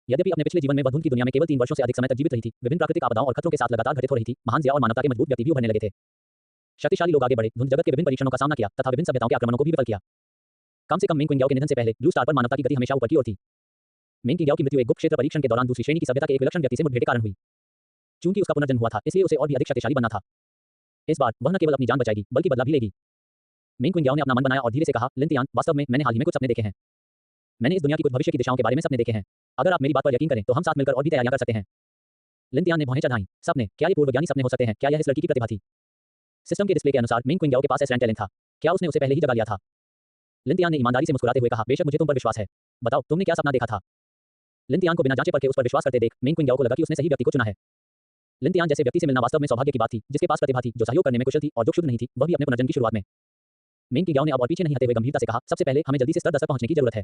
यद्यपि अपने पिछले जीवन में वह धुंध की दुनिया में केवल 3 वर्षों से अधिक समय तक जीवित रही थी, विभिन्न प्राकृतिक आपदाओं और खतरों के साथ लगातार घटित हो रही थी, महान जिया और मानवता के मजबूत व्यक्ति भी उभरने लगे थे। शक्तिशाली लोग आगे बढ़े, धुंध जगत के विभिन्न परीक्षणों का सामना किया तथा विभिन्न सभ्यताओं के आक्रमणों को भी विफल किया। कम से कम मेंग क्विंग याओ के निधन से पहले ब्लू स्टार पर मानवता की गति हमेशा ऊपर की ओर थी। मेंग क्विंग याओ की मृत्यु एक गुप्त क्षेत्र परीक्षण के दौरान दूसरी श्रेणी की सभ्यता के एक विलक्षण व्यक्ति से मुठभेड़ के कारण हुई। चूंकि उसका पुनर्जन्म हुआ था, इसलिए उसे और भी अधिक शक्तिशाली बनना था। इस बार वह न केवल अपनी जान बचाएगी, बल्कि बदला भी लेगी। मेंग क्विंग याओ ने अपना मन बनाया और धीरे से कहा, लिनतियान, वास्तव में मैंने हाल ही में कुछ सपने देखे हैं। मैंने इस दुनिया की कुछ भविष्य की दिशाओं के बारे में सपने देखे हैं। अगर आप मेरी बात पर यकीन करें तो हम साथ मिलकर और भी तैयारियां कर सकते हैं। लिनतियान ने भौहें चढ़ाईं। सपने? क्या ये पूर्वज्ञानी सपने हो सकते हैं? क्या यह इस लड़की की प्रतिभा थी? सिस्टम के डिस्प्ले के अनुसार मेंग क्विंग याओ के पास एसरेंट टैलेंट था। क्या उसने उसे पहले ही जगा लिया था? लिनतियान ने ईमानदारी से मुस्कुराते हुए कहा, बेशक मुझे तुम पर विश्वास है। बताओ, तुमने क्या सपना देखा था? लिनतियान को बिना जांचे परखे उस पर विश्वास करते देख मेंग क्विंग याओ को लगा कि उसने सही व्यक्ति को चुना है। लिनतियान जैसे व्यक्ति से मिलना वास्तव में सौभाग्य की बात थी, जिसके पास प्रतिभा थी, जो सहयोग करने में कुशल थी और जो क्षुद्र नहीं थी, वह भी अपने पुनर्जन्म की शुरुआत में। मेंग क्विंग याओ ने अब और पीछे नहीं हटे हुए गंभीरता से कहा, सबसे पहले हमें जल्दी से स्तर 10 तक पहुंचने की जरूरत है।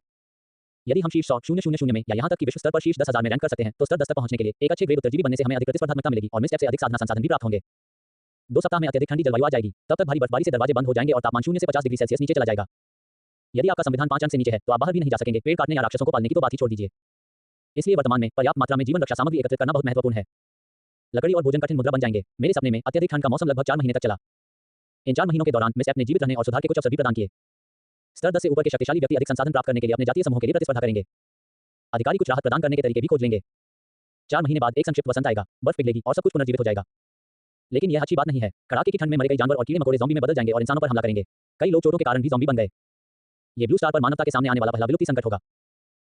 यदि हम शीर्ष 100,000 में या यहां तक कि विश्व स्तर पर शीर्ष 10,000 में रैंक कर सकते हैं, तो स्तर 10 तक पहुंचने के लिए एक अच्छे ग्रेड उत्तरजीवी बनने से हमें अधिक प्रतिस्पर्धात्मकता मिलेगी और मिस से अधिक साधना संसाधन भी प्राप्त होंगे। 2 सप्ताह में अत्यधिक ठंडी जलवायु आ जाएगी, तब तक भारी बर्फबारी से दरवाजे बंद हो जाएंगे और तापमान 0 से 50 डिग्री सेल्सियस नीचे चला जाएगा। यदि आपका संविधान 5 अंक से नीचे है, तो आप बाहर भी नहीं जा सकेंगे। पेड़ काटने या राक्षसों को पालने की तो बात ही छोड़ दीजिए। इसलिए वर्तमान में पर्याप्त मात्रा में जीवन रक्षा सामग्री एकत्रित करना बहुत महत्वपूर्ण है। लकड़ी और भोजन कठिन मुद्रा बन जाएंगे। मेरे सपने में अत्यधिक ठंड का मौसम लगभग 4 महीने तक चला। इन 4 महीनों के दौरान मिस ने जीवित रहने और सुधार के कुछ अवसर भी प्रदान किए। स्तर 10 से ऊपर के शक्तिशाली व्यक्ति अधिक संसाधन प्राप्त करने के लिए अपने जातीय समूह के लिए प्रतिस्पर्धा करेंगे। अधिकारी कुछ राहत प्रदान करने के तरीके भी खोज लेंगे। 4 महीने बाद एक संक्षिप्त वसंत आएगा, बर्फ पिघलेगी और सब कुछ पुनर्जीवित हो जाएगा। लेकिन यह अच्छी बात नहीं है। कड़ाके की ठंड में मरे गए जानवर और कीड़े मकोड़े ज़ॉम्बी में बदल जाएंगे और इंसानों पर हमला करेंगे। कई लोग चोटों के कारण भी ज़ॉम्बी बन गए। ये ब्लू स्टार पर मानवता के सामने आने वाला पहला विलुप्ति संकट होगा।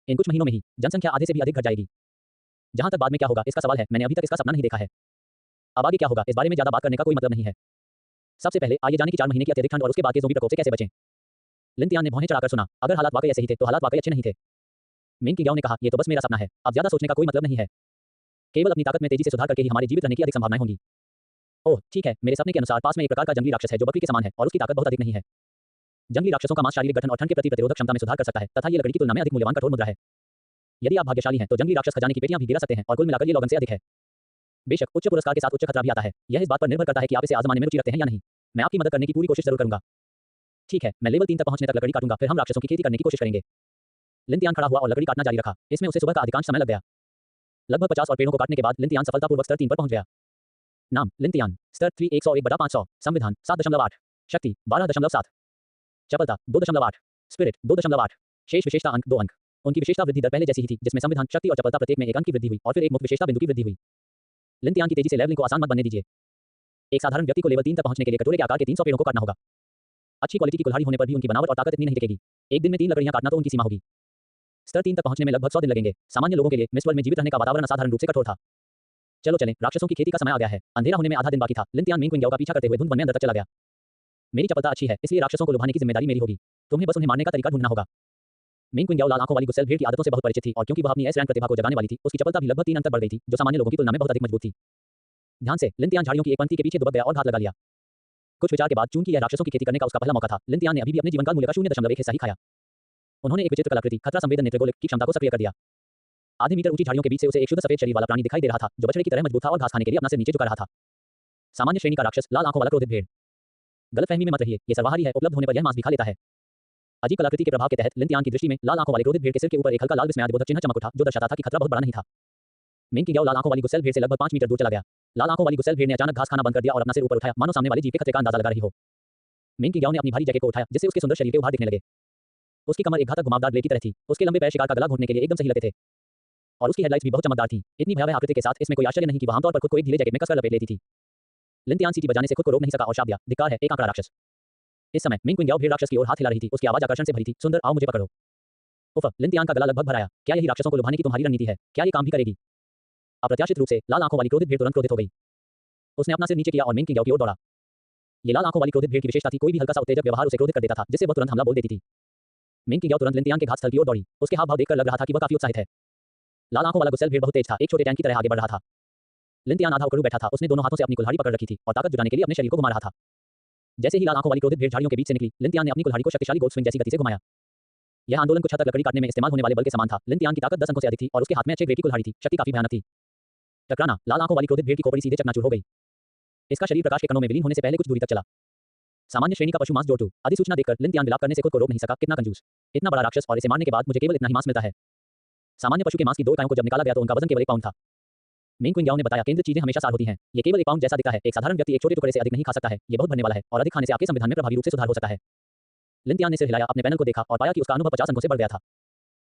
इन कुछ महीनों में ही जनसंख्या आधे से भी अधिक घट जाएगी। जहां तक बाद में क्या होगा इसका सवाल है, मैंने अभी तक इसका सपना नहीं देखा है। अब आगे क्या होगा इस बारे में ज्यादा बात करने का कोई मतलब नहीं है। सबसे पहले आइए जाने की 4 महीने की अत्यधिक ठंड और उसके बाद के ज़ॉम्बी प्रकोप से कैसे बचें। लिनतियान ने भौहें चढ़ाकर सुना। अगर हालात वाकई ऐसे ही थे तो हालात वाकई अच्छे नहीं थे। मेंग क्विंग याओ ने कहा, ये तो बस मेरा सपना है, अब ज्यादा सोचने का कोई मतलब नहीं है। केवल अपनी ताकत में तेजी से सुधार करके ही हमारे जीवित रहने की अधिक संभावनाएं होंगी। ओह ठीक है, मेरे सपने के अनुसार पास में एक प्रकार का जंगली राक्षस है जो बकरी के समान है और उसकी ताकत बहुत अधिक नहीं है। जंगली राक्षसों का मांस शारीरिक गठन और ठंड के प्रति प्रतिरोधक क्षमता में सुधार कर सकता है तथा ये लकड़ी की तुलना में अधिक मूल्यवान कठोर मुद्रा है। यदि आप भाग्यशाली हैं तो जंगली राक्षस खजाने की पेटियां भी गिरा सकते हैं और कुल मिलाकर ये लॉगन से अधिक है। बेशक उच्च पुरस्कार के साथ उच्च खतरा भी आता है। यह इस बात पर निर्भर करता है कि आप इसे आजमाने में रुचि रखते हैं या नहीं। मैं आपकी मदद करने की पूरी कोशिश जरूर करूंगा। ठीक है, मैं लेवल 3 तक पहुंचने तक लकड़ी काटूंगा, फिर हम राक्षसों की खेती करने की कोशिश करेंगे। लिनतियान खड़ा हुआ और लकड़ी काटना जारी रखा। इसमें उसे सुबह का अधिकांश समय लग गया। लगभग 50 और पेड़ों को काटने के बाद लिनतियान सफलतापूर्वक स्तर 3 पर पहुंच गया। नाम लिनतियान। स्तर 3 101/500। संविधान 7.8। शक्ति 12.7। चपलता 2.8। स्पिरिट 2.8। शेष विशेषता अंक 2 अंक। उनकी विशेषता वृद्धि दर पहले जैसी ही थी, जिसमें संविधान, शक्ति और चपलता प्रत्येक में 1 अंक की वृद्धि हुई और फिर एक मुक्त विशेषता बिंदु की वृद्धि हुई। लिनतियान की तेजी से लेवलिंग को आसान मत बनने दीजिए। एक साधारण व्यक्ति को लेवल 3 तक पहुंचने के लिए कटोरे के आकार के 300 पेड़ों को काटना होगा। अच्छी क्वालिटी की कुल्हाड़ी होने पर भी उनकी बनावट और ताकत इतनी नहीं टिकेगी। एक दिन में 3 लकड़ियां काटना तो उनकी सीमा होगी। स्तर 3 तक पहुंचने में लगभग 100 दिन लगेंगे। सामान्य लोगों के लिए मिस्ट वर्ल्ड में जीवित रहने का वातावरण असाधारण रूप से कठोर था। चलो चलें, राक्षसों की खेती का समय आ गया है। अंधेरा होने में आधा दिन बाकी था। लिनतियान मेंग क्विंग का पीछा करते हुए धुंध वन में अंदर तक चला गया। मेरी चपलता अच्छी है, इसलिए राक्षसों को लुभाने की जिम्मेदारी मेरी होगी। तुम्हें बस उन्हें मारने का तरीका ढूंढना होगा। मेंग क्विंग लाल आंखों वाली गुस्सेल भीड़ की आदतों से बहुत परिचित थी और क्योंकि वह अपनी एस रैंक प्रतिभा को जगाने वाली थी, उसकी चपलता भी लगभग 3 अंक तक बढ़ गई थी, जो सामान्य लोगों की तुलना में बहुत अधिक मजबूत थी। ध्यान से, लिनतियान झाड़ियों की एक पंक्ति के पीछे दुबक गया और घात लगा लिया। कुछ विचार के बाद, चूंकि यह राक्षसों की खेती करने का उसका पहला मौका था, लिनतियान ने अभी भी अपने जीवन काल मूल्य का 0.1 हिस्सा ही खाया। उन्होंने एक विचित्र कलाकृति, खतरा संवेदन नेत्रगोलक की क्षमता को सक्रिय कर दिया। आधे मीटर ऊंची झाड़ियों के बीच से उसे एक शुद्ध सफेद शरीर वाला प्राणी दिखाई दे रहा था, जो बछड़े की तरह मजबूत था और घास खाने के लिए अपना सिर नीचे झुका रहा था। सामान्य श्रेणी का राक्षस, लाल आंखों वाला क्रोधित भेड़। गलतफहमी में मत रहिए, ये सर्वाहारी है, उपलब्ध होने पर यह मांस भी खा लेता है। अजीब कलाकृति के प्रभाव के तहत लिनतियान की दृष्टि में लाल आंखों वाले क्रोधित भेड़ के सिर के ऊपर एक हल्का लाल विस्मयादिबोधक चिन्ह चमक उठा, जो दर्शाता था कि खतरा बहुत बड़ा नहीं था। मेंग क्विंग लाल आंखों वाली गुस्सेल भेड़ से लगभग 5 मीटर दूर चला गया। लाल आंखों वाली गुस्सेल भेड़ ने अचानक घास खाना बंद कर दिया और अपना सिर ऊपर उठाया, मानो सामने वाले जीव के खतरे का अंदाजा लगा रही हो। मेंग क्विंग ने अपनी भारी जैकेट को उठाया, जिससे उसके सुंदर शरीर के उभार दिखने लगे। उसकी कमर एक घातक घुमावदार ब्लेड की तरह थी। उसके लंबे पैर शिकार का गला घोंटने के लिए एकदम सही लगते थे। और उसकी हेडलाइट्स भी बहुत चमकदार थीं। इतनी भयावह आकृति के साथ इसमें कोई आश्चर्य नहीं कि वह आमतौर पर खुद को एक ढीले जैकेट में कसकर लपेट लेती थी। लिनतियान सीटी बजाने से खुद को रोक नहीं सका और शाप दिया, धिक्कार है, एक आंकड़ा राक्षस। इस समय मेंग क्विंग भेड़ राक्षस की ओर हाथ हिला रही थी। उसकी आवाज आकर्षण से भरी थी, सुंदर, आओ मुझे पकड़ो। उफ, लिनतियान का गला लगभग भर आया। क्या यही राक्षसों को लुभाने की तुम्हारी रणनीति है? क्या ये काम भी करेगी? अप्रत्याशित रूप से लाल आंखों वाली क्रोधित भेड़ तुरंत क्रोधित हो गई। उसने अपना सिर नीचे किया और मेंग क्विंग की ओर दौड़ा। ये लाल आंखों वाली क्रोधित भेड़ की विशेषता थी, कोई भी हल्का सा उत्तेजक व्यवहार उसे क्रोधित कर देता था, जिससे वह तुरंत हमला बोल देती थी। मेंग क्विंग तुरंत लिनतियान के घात स्थल की ओर दौड़ी। उसके हाव भाव देखकर लग रहा था कि वह काफी उत्साहित है। लाल आंखों वाला गुस्सेल भेड़ बहुत तेज था, एक छोटे टैंक की तरह आगे बढ़ रहा था। लिनतियान आधा उकड़ू बैठा था, उसने दोनों हाथों से अपनी कुल्हाड़ी पकड़ रखी थी और ताकत जुटाने के लिए अपने शरीर को घुमा रहा था। जैसे ही लाल आंखों वाली क्रोधित भेड़ झाड़ियों के बीच से निकली, लिनतियान ने अपनी कुल्हाड़ी को शक्तिशाली गोल्ड स्विंग जैसी गति से घुमाया। यह आंदोलन कुछ हद तक लकड़ी काटने में इस्तेमाल होने वाले बल के समान था। लिनतियान की ताकत 10 अंकों से अधिक थी और उसके हाथ में अच्छे ग्रेड की कुल्हाड़ी थी। शक्ति काफी भयानक थी। टकराना, लाल आंखों वाली क्रोधित भेड़ की खोपड़ी सीधे चकनाचूर हो गई। इसका शरीर प्रकाश के कणों में विलीन होने से पहले कुछ दूरी तक चला। सामान्य श्रेणी का पशु मांस जोटू। अधिसूचना देखकर लिनतियान विलाप करने से खुद को रोक नहीं सका। कितना कंजूस, इतना बड़ा राक्षस और इसे मारने के बाद मुझे केवल इतना ही मांस मिलता है। सामान्य पशु के मांस की 2 इकाइयों को जब निकाला गया तो उनका वजन केवल 1 पाउंड था। मेंग क्विंग ने बताया, केंद्रित चीजें हमेशा सार होती हैं। ये केवल 1 पाउंड जैसा दिखता है। एक साधारण व्यक्ति एक छोटे टुकड़े से अधिक नहीं खा सकता है। ये बहुत भरने वाला है और अधिक खाने से आपके संविधान में प्रभावी रूप से सुधार हो सकता है। लिनतियान ने सिर हिलाया, अपने पैनल को देखा और पाया कि उसका अनुभव 50 अंकों से बढ़ गया था।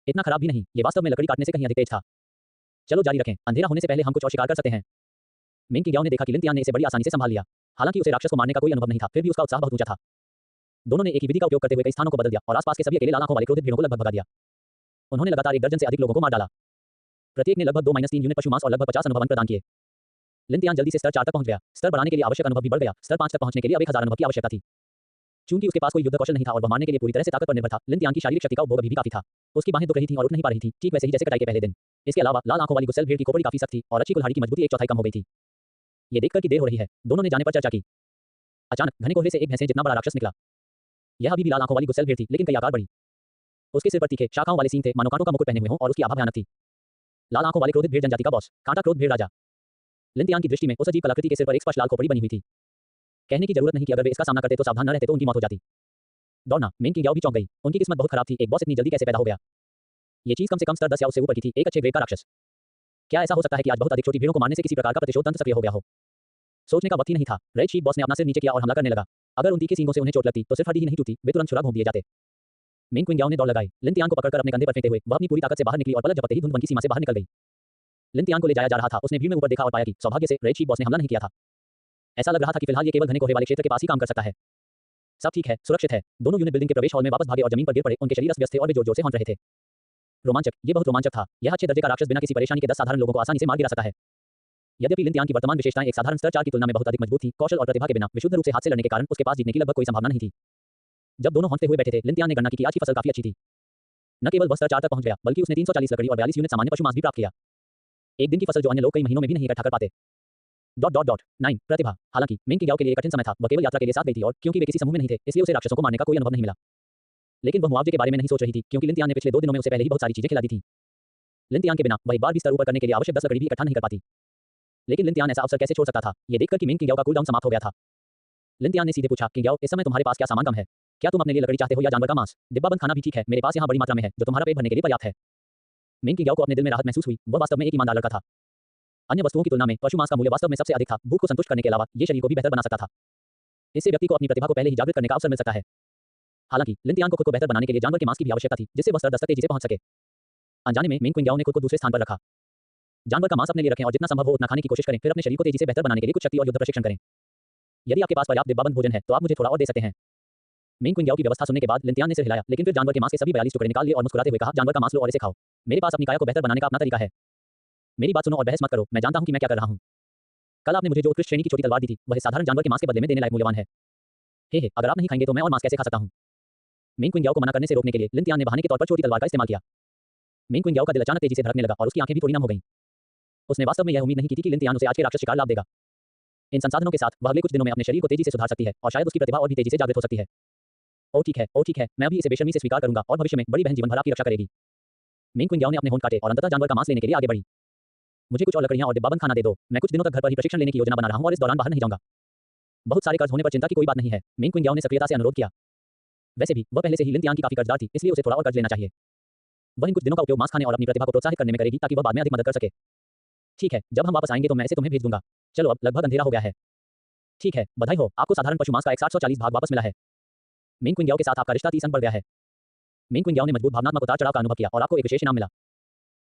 इतना खराब भी नहीं, ये वास्तव में लकड़ी काटने से कहीं अधिक तेज था। चलो जारी रखें, अंधेरा होने से पहले हम कुछ और शिकार कर सकते हैं। मेंग क्विंग ने देखा कि लिनतियान ने इसे बड़ी आसानी से संभाल लिया। हालांकि उसे राक्षस को मारने का कोई अनुभव नहीं था, फिर भी उसका उत्साह बहुत ऊंचा था। दोनों ने एक ही विधि का उपयोग करते हुए कई स्थानों को बदल दिया और आसपास के सभी अकेले लाल आंखों वाले क्रोधित भेड़ों को लगभग भगा दिया। उन्होंने लगातार 1 दर्जन से अधिक लोगों को मार डाला। प्रत्येक ने लगभग 2-3 यूनिट पशु मांस और लगभग 50 अनुभव अंक प्रदान किए। लिनतियान जल्दी से स्तर 4 तक पहुंच गया। स्तर बढ़ाने के लिए आवश्यक अनुभव भी बढ़ गया। स्तर 5 तक पहुंचने के लिए अब 1000 अनुभव की आवश्यकता थी। चूंकि उसके पास कोई युद्ध कौशल नहीं था और वह मारने के लिए पूरी तरह से ताकत पर निर्भर था, लिनतियान की शारीरिक शक्ति का उपभोग अभी भी काफी था। उसकी बाहें दुख रही थीं और उठ नहीं पा रही थी, ठीक वैसे ही जैसे कटाई के पहले दिन। इसके अलावा लाल आंखों वाली गुस्सेल भेड़ की खोपड़ी काफी सख्त थी और अच्छी कुल्हाड़ी की मजबूती 1/4 कम हो गई थी। ये देखकर कि देर हो रही है, दोनों ने जाने पर चर्चा की। अचानक घने कोहरे से एक भैंसे जितना बड़ा राक्षस निकला। यह अभी भी लाल आंखों वाली गुस्सेल भेड़ थी, लेकिन कई आकार बड़ी। उसके सिर पर तीखे शाखाओं वाले सींग थे, मानो कांटों का मुकुट पहने हुए हों, और उसकी आभा भयानक थी। लाल आंखों वाले क्रोधित भेड़ जनजाति का बॉस, कांटा क्रोध भेड़ राजा। लिनतियान की दृष्टि में उस अजीब कलाकृति के सिर पर एक स्पष्ट लाल खोपड़ी बनी हुई थी। कहने की जरूरत नहीं कि अगर वे इसका सामना करते तो सावधान न रहते तो उनकी मौत हो जाती। दौड़ना, मेंग क्विंग भी चौंक गई। उनकी किस्मत बहुत खराब थी, एक बॉस इतनी जल्दी कैसे पैदा हो गया? ये चीज कम से कम स्तर 10 या उससे ऊपर की थी, एक अच्छे ग्रेड का राक्षस। क्या ऐसा हो सकता है कि आज बहुत अधिक छोटी भीड़ों को मारने से किसी प्रकार का प्रतिशोध तंत्र सक्रिय हो गया हो? सोचने का वक्त ही नहीं था। रेड शीप बॉस ने अपना सिर नीचे किया और हमला करने लगा। अगर उन तीखे सींगों से उन्हें चोट लगती तो सिर्फ हड्डी ही नहीं टूटती, वे तुरंत छुरा घोंप दिए जाते। मेंग क्विंग ने दौड़ लगाई। लिनतियान को पकड़कर अपने कंधे पर फेंकते हुए वह अपनी पूरी ताकत से बाहर निकली और पलक झपकते ही धुंध वन की सीमा से बाहर निकल गई। लिनतियान को ले जाया जा रहा था। उसने भीड़ में ऊपर देखा और पाया कि सौभाग्य से रेड शीप बॉस ने हमला नहीं किया था। ऐसा लग रहा था कि फिलहाल ये केवल घने कोहरे वाले क्षेत्र के पास ही काम कर सकता है। सब ठीक है, सुरक्षित है। दोनों यूनिट बिल्डिंग के प्रवेश हॉल में वापस भागे और जमीन पर गिर पड़े। उनके शरीर अस्त-व्यस्त थे और वे जोर-जोर से हौंट रहे थे। रोमांचक, ये बहुत रोमांचक था। यह अच्छे दर्जे का राक्षस बिना किसी परेशानी के 10 साधारण लोगों को आसानी से मार गिरा सकता है। यद्यपि लिनतियान की वर्तमान विशेषताएं एक साधारण स्तर 4 की तुलना में बहुत अधिक मजबूत थी, कौशल और प्रतिभा के बिना विशुद्ध रूप से हाथ से लड़ने के कारण उसके पास जीतने की लगभग कोई संभावना नहीं थी। जब दोनों हौंटते हुए बैठे थे, लिनतियान ने गणना की कि आज की फसल काफी अच्छी थी। न केवल वह स्तर 4 तक पहुंच गया, बल्कि उसने 340 लकड़ी और 42 यूनिट सामान्य पशु मांस भी प्राप्त किया। एक दिन की फसल जो अन्य लोग कई महीनों में भी नहीं इकट्ठा कर पाते। 9 प्रतिभा। हालांकि मेंग क्विंग के लिए कठिन समय था। वह केवल यात्रा के लिए साथ गई थी और क्योंकि वे किसी समूह में नहीं थे, इसलिए उसे राक्षसों को मारने का कोई अनुभव नहीं मिला। लेकिन वह मुआवजे के बारे में नहीं सोच रही थी, क्योंकि लिनतियान ने पिछले 2 दिनों में उसे पहले ही बहुत सारी चीजें खिला दी थी। लिनतियान के बिना वह एक बार भी स्तर ऊपर करने के लिए आवश्यक 10 लकड़ी भी इकट्ठा नहीं कर पाती। लेकिन लिनतियान ऐसा अवसर कैसे छोड़ सकता था? ये देखकर कि मेंग क्विंग का कूल डाउन समाप्त हो गया था। लिनतियान ने सीधे पूछा, किंग, इस समय तुम्हारे पास क्या सामान कम है? क्या तुम अपने लिए लकड़ी चाहते हो या जानवर का मांस? डिब्बाबंद खाना भी ठीक है, मेरे पास यहाँ बड़ी मात्रा में है, जो तुम्हारा पेट भरने के लिए पर्याप्त है। मेंग किंग याओ को अपने दिल में राहत महसूस हुई, वह वास्तव में एक ईमानदार लड़का था। अन्य वस्तुओं की तुलना में पशु मांस का मूल्य वास्तव में सबसे अधिक था। भूख को संतुष्ट करने के अलावा ये शरीर को भी बेहतर बना सकता था। इससे व्यक्ति को अपनी प्रतिभा को पहले ही जागृत करने का अवसर मिल सकता है। हालांकि लिन को खुद को बेहतर बनाने के लिए जानवर के मांस की भी आवश्यकता थी, जिससे वह सर दस्तक तेजी से पहुंच सके। अनजाने में मेंग क्विंग याओ ने खुद को दूसरे स्थान पर रखा। जानवर का मांस अपने लिए रखें और जितना संभव हो उतना खाने की कोशिश करें, फिर अपने शरीर को तेजी से बेहतर बनाने के लिए कुछ शक्ति और युद्ध प्रशिक्षण करें। यदि आपके पास पर्याप्त डिब्बाबंद भोजन है तो आप मुझे थोड़ा और दे सकते हैं। मेंग क्विंग याओ की व्यवस्था सुनने के बाद लिन ने सिर हिलाया, लेकिन फिर जानवर के मांस के सभी 42 टुकड़े निकाल लिए और मुस्कुराते हुए कहा, जानवर का मांस लो और इसे खाओ। मेरे पास अपनी काया को बेहतर बनाने का अपना तरीका है। मेरी बात सुनो और बहस मत करो, मैं जानता हूं कि मैं क्या कर रहा हूं। कल आपने मुझे जो उत्कृष्ट श्रेणी की छोटी तलवार दी थी, वह साधारण जानवर के मांस के बदले में देने लायक मूल्यवान है। हे, अगर आप नहीं खाएंगे तो मैं और मांस कैसे खा सकता हूं? मेंग क्विंग याओ को मना करने से रोकने के लिए लिन ने बहाने के तौर पर छोटी तलवार का इस्तेमाल किया। मेंग क्विंग याओ का दिल अचानक तेजी से धड़कने लगा और उसकी आंखें भी थोड़ी नम हो गईं। उसने वास्तव में यह उम्मीद नहीं की थी कि लिन उसे आज के राक्षस शिकार लाभ देगा। इन संसाधनों के साथ वह अगले कुछ दिनों में अपने शरीर को तेजी से सुधार सकती है और शायद उसकी प्रतिभा और भी तेजी से जागृत हो सकती है। ओह ठीक है, मैं अभी इसे बेशर्मी से स्वीकार करूंगा और भविष्य में बड़ी बहन जीवन भर आपकी रक्षा करेगी। मेंग क्विंग याओ ने अपने होंठ काटे और अंततः जानवर का मांस लेने के लिए आगे बढ़ी। मुझे कुछ और लकड़ियां और डिब्बाबंद खाना दे दो, मैं कुछ दिनों तक घर पर ही प्रशिक्षण लेने की योजना बना रहा हूं और इस दौरान बाहर नहीं जाऊंगा। बहुत सारे कर्ज होने पर चिंता की कोई बात नहीं है, मेंग क्विंग याओ ने सक्रियता से अनुरोध किया। वैसे भी वह पहले से ही लिन की काफी कर्जदार थी, इसलिए उसे थोड़ा और कर्ज लेना चाहिए। वह इन कुछ दिनों का उपयोग मांस खाने और अपनी प्रतिभा को प्रोत्साहित करने में करेगी ताकि वह बाद में अधिक मदद कर सके। ठीक है, जब हम वापस आएंगे तो मैं इसे तुम्हें भेज दूंगा। चलो अब लगभग अंधेरा हो गया है। ठीक है, बधाई हो, आपको साधारण पशु मांस का एक 740 भाग वापस मिला है। मेंग क्विंग याओ के साथ आपका रिश्ता 30 अंक बढ़ गया है। मेंग क्विंग याओ ने मजबूत भावनात्मक उतार चढ़ाव का अनुभव किया और आपको एक विशेष इनाम मिला।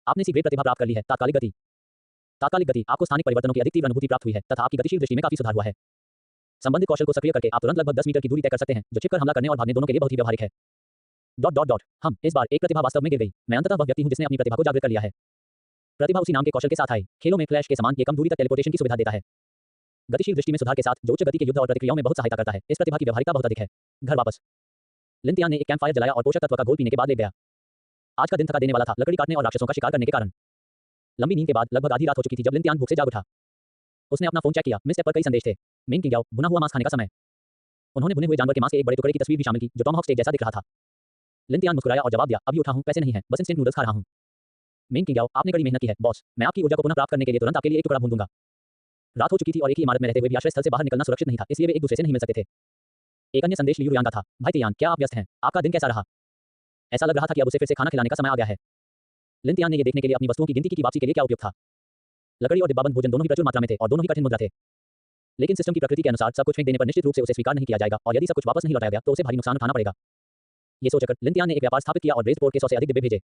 आपने सी ग्रेड प्रतिभा प्राप्त कर ली है, तात्कालिक गति, आपको स्थानिक परिवर्तनों की अधिक तीव्र अनुभूति प्राप्त हुई है तथा आपकी गतिशील दृष्टि में काफी सुधार हुआ है। संबंधित कौशल को सक्रिय करके आप तुरंत लगभग 10 मीटर की दूरी तय कर सकते हैं, जो छिपकर हमला करने और भागने दोनों के लिए बहुत ही व्यवहारिक है। हम इस बार एक प्रतिभा वास्तव में गिर गई। मैं अंततः वह व्यक्ति हूं जिसने अपनी प्रतिभा को जागृत कर लिया है। प्रतिभा उसी नाम के कौशल के साथ आई। खेलों में फ्लैश के समान ये कम दूरी तक टेलीपोर्टेशन की सुविधा देता है। गतिशील दृष्टि में सुधार के साथ जो उच्च गति के युद्ध और प्रतिक्रियाओं में बहुत सहायता करता है। इस प्रतिभा की व्यवहारिकता बहुत अधिक है। घर वापस लिन ने एक कैंपफायर जलाया और पोषक तत्व का घोल पीने के बाद ले गया। आज का दिन थका देने वाला था, लकड़ी काटने और राक्षसों का शिकार करने के कारण। लंबी नींद के बाद लगभग आधी रात हो चुकी थी जब लिन भूख से जाग उठा। उसने अपना फोन चेक किया, मिस ऐप पर कई संदेश थे। मेंग किंग याओ, भुना हुआ मांस खाने का समय। उन्होंने भुने हुए जानवर के मांस के एक बड़े टुकड़े की तस्वीर भी शामिल की, जो टॉमहॉक स्टेक जैसा दिख रहा था। लिन मुस्कुराया और जवाब दिया, अभी उठा हूं, पैसे नहीं है, बस इंस्टेंट नूडल्स खा रहा हूं। मेंग किंग याओ, आपने कड़ी मेहनत की है बॉस, मैं आपकी ऊर्जा को पुनः प्राप्त करने के लिए तुरंत आपके लिए एक टुकड़ा भून दूंगा। रात हो चुकी थी और एक ही इमारत में रहते हुए भी आश्रय स्थल से बाहर निकलना सुरक्षित नहीं था, इसलिए वे एक दूसरे से नहीं मिल सकते थे। एक अन्य संदेश लियू यान का था, भाई तियान, क्या आप व्यस्त हैं? आपका दिन कैसा रहा? ऐसा लग रहा था कि अब उसे फिर से खाना खिलाने का समय आ गया है। लिन ने ये देखने के लिए अपनी वस्तुओं की गिनती की वापसी के लिए क्या उपयोग था। लकड़ी और डिब्बाबंद भोजन दोनों ही प्रचुर मात्रा में थे और दोनों ही कठिन मुद्रा थे। लेकिन सिस्टम की प्रकृति के अनुसार सब कुछ फेंक देने पर निश्चित रूप से उसे स्वीकार नहीं किया जाएगा और यदि सब कुछ वापस नहीं लौटाया गया तो उसे भारी नुकसान उठाना पड़ेगा। ये सोचकर लिन ने एक व्यापार स्थापित किया और ब्रेसपोर्ट के 100 से अधिक डिब्बे भेजे।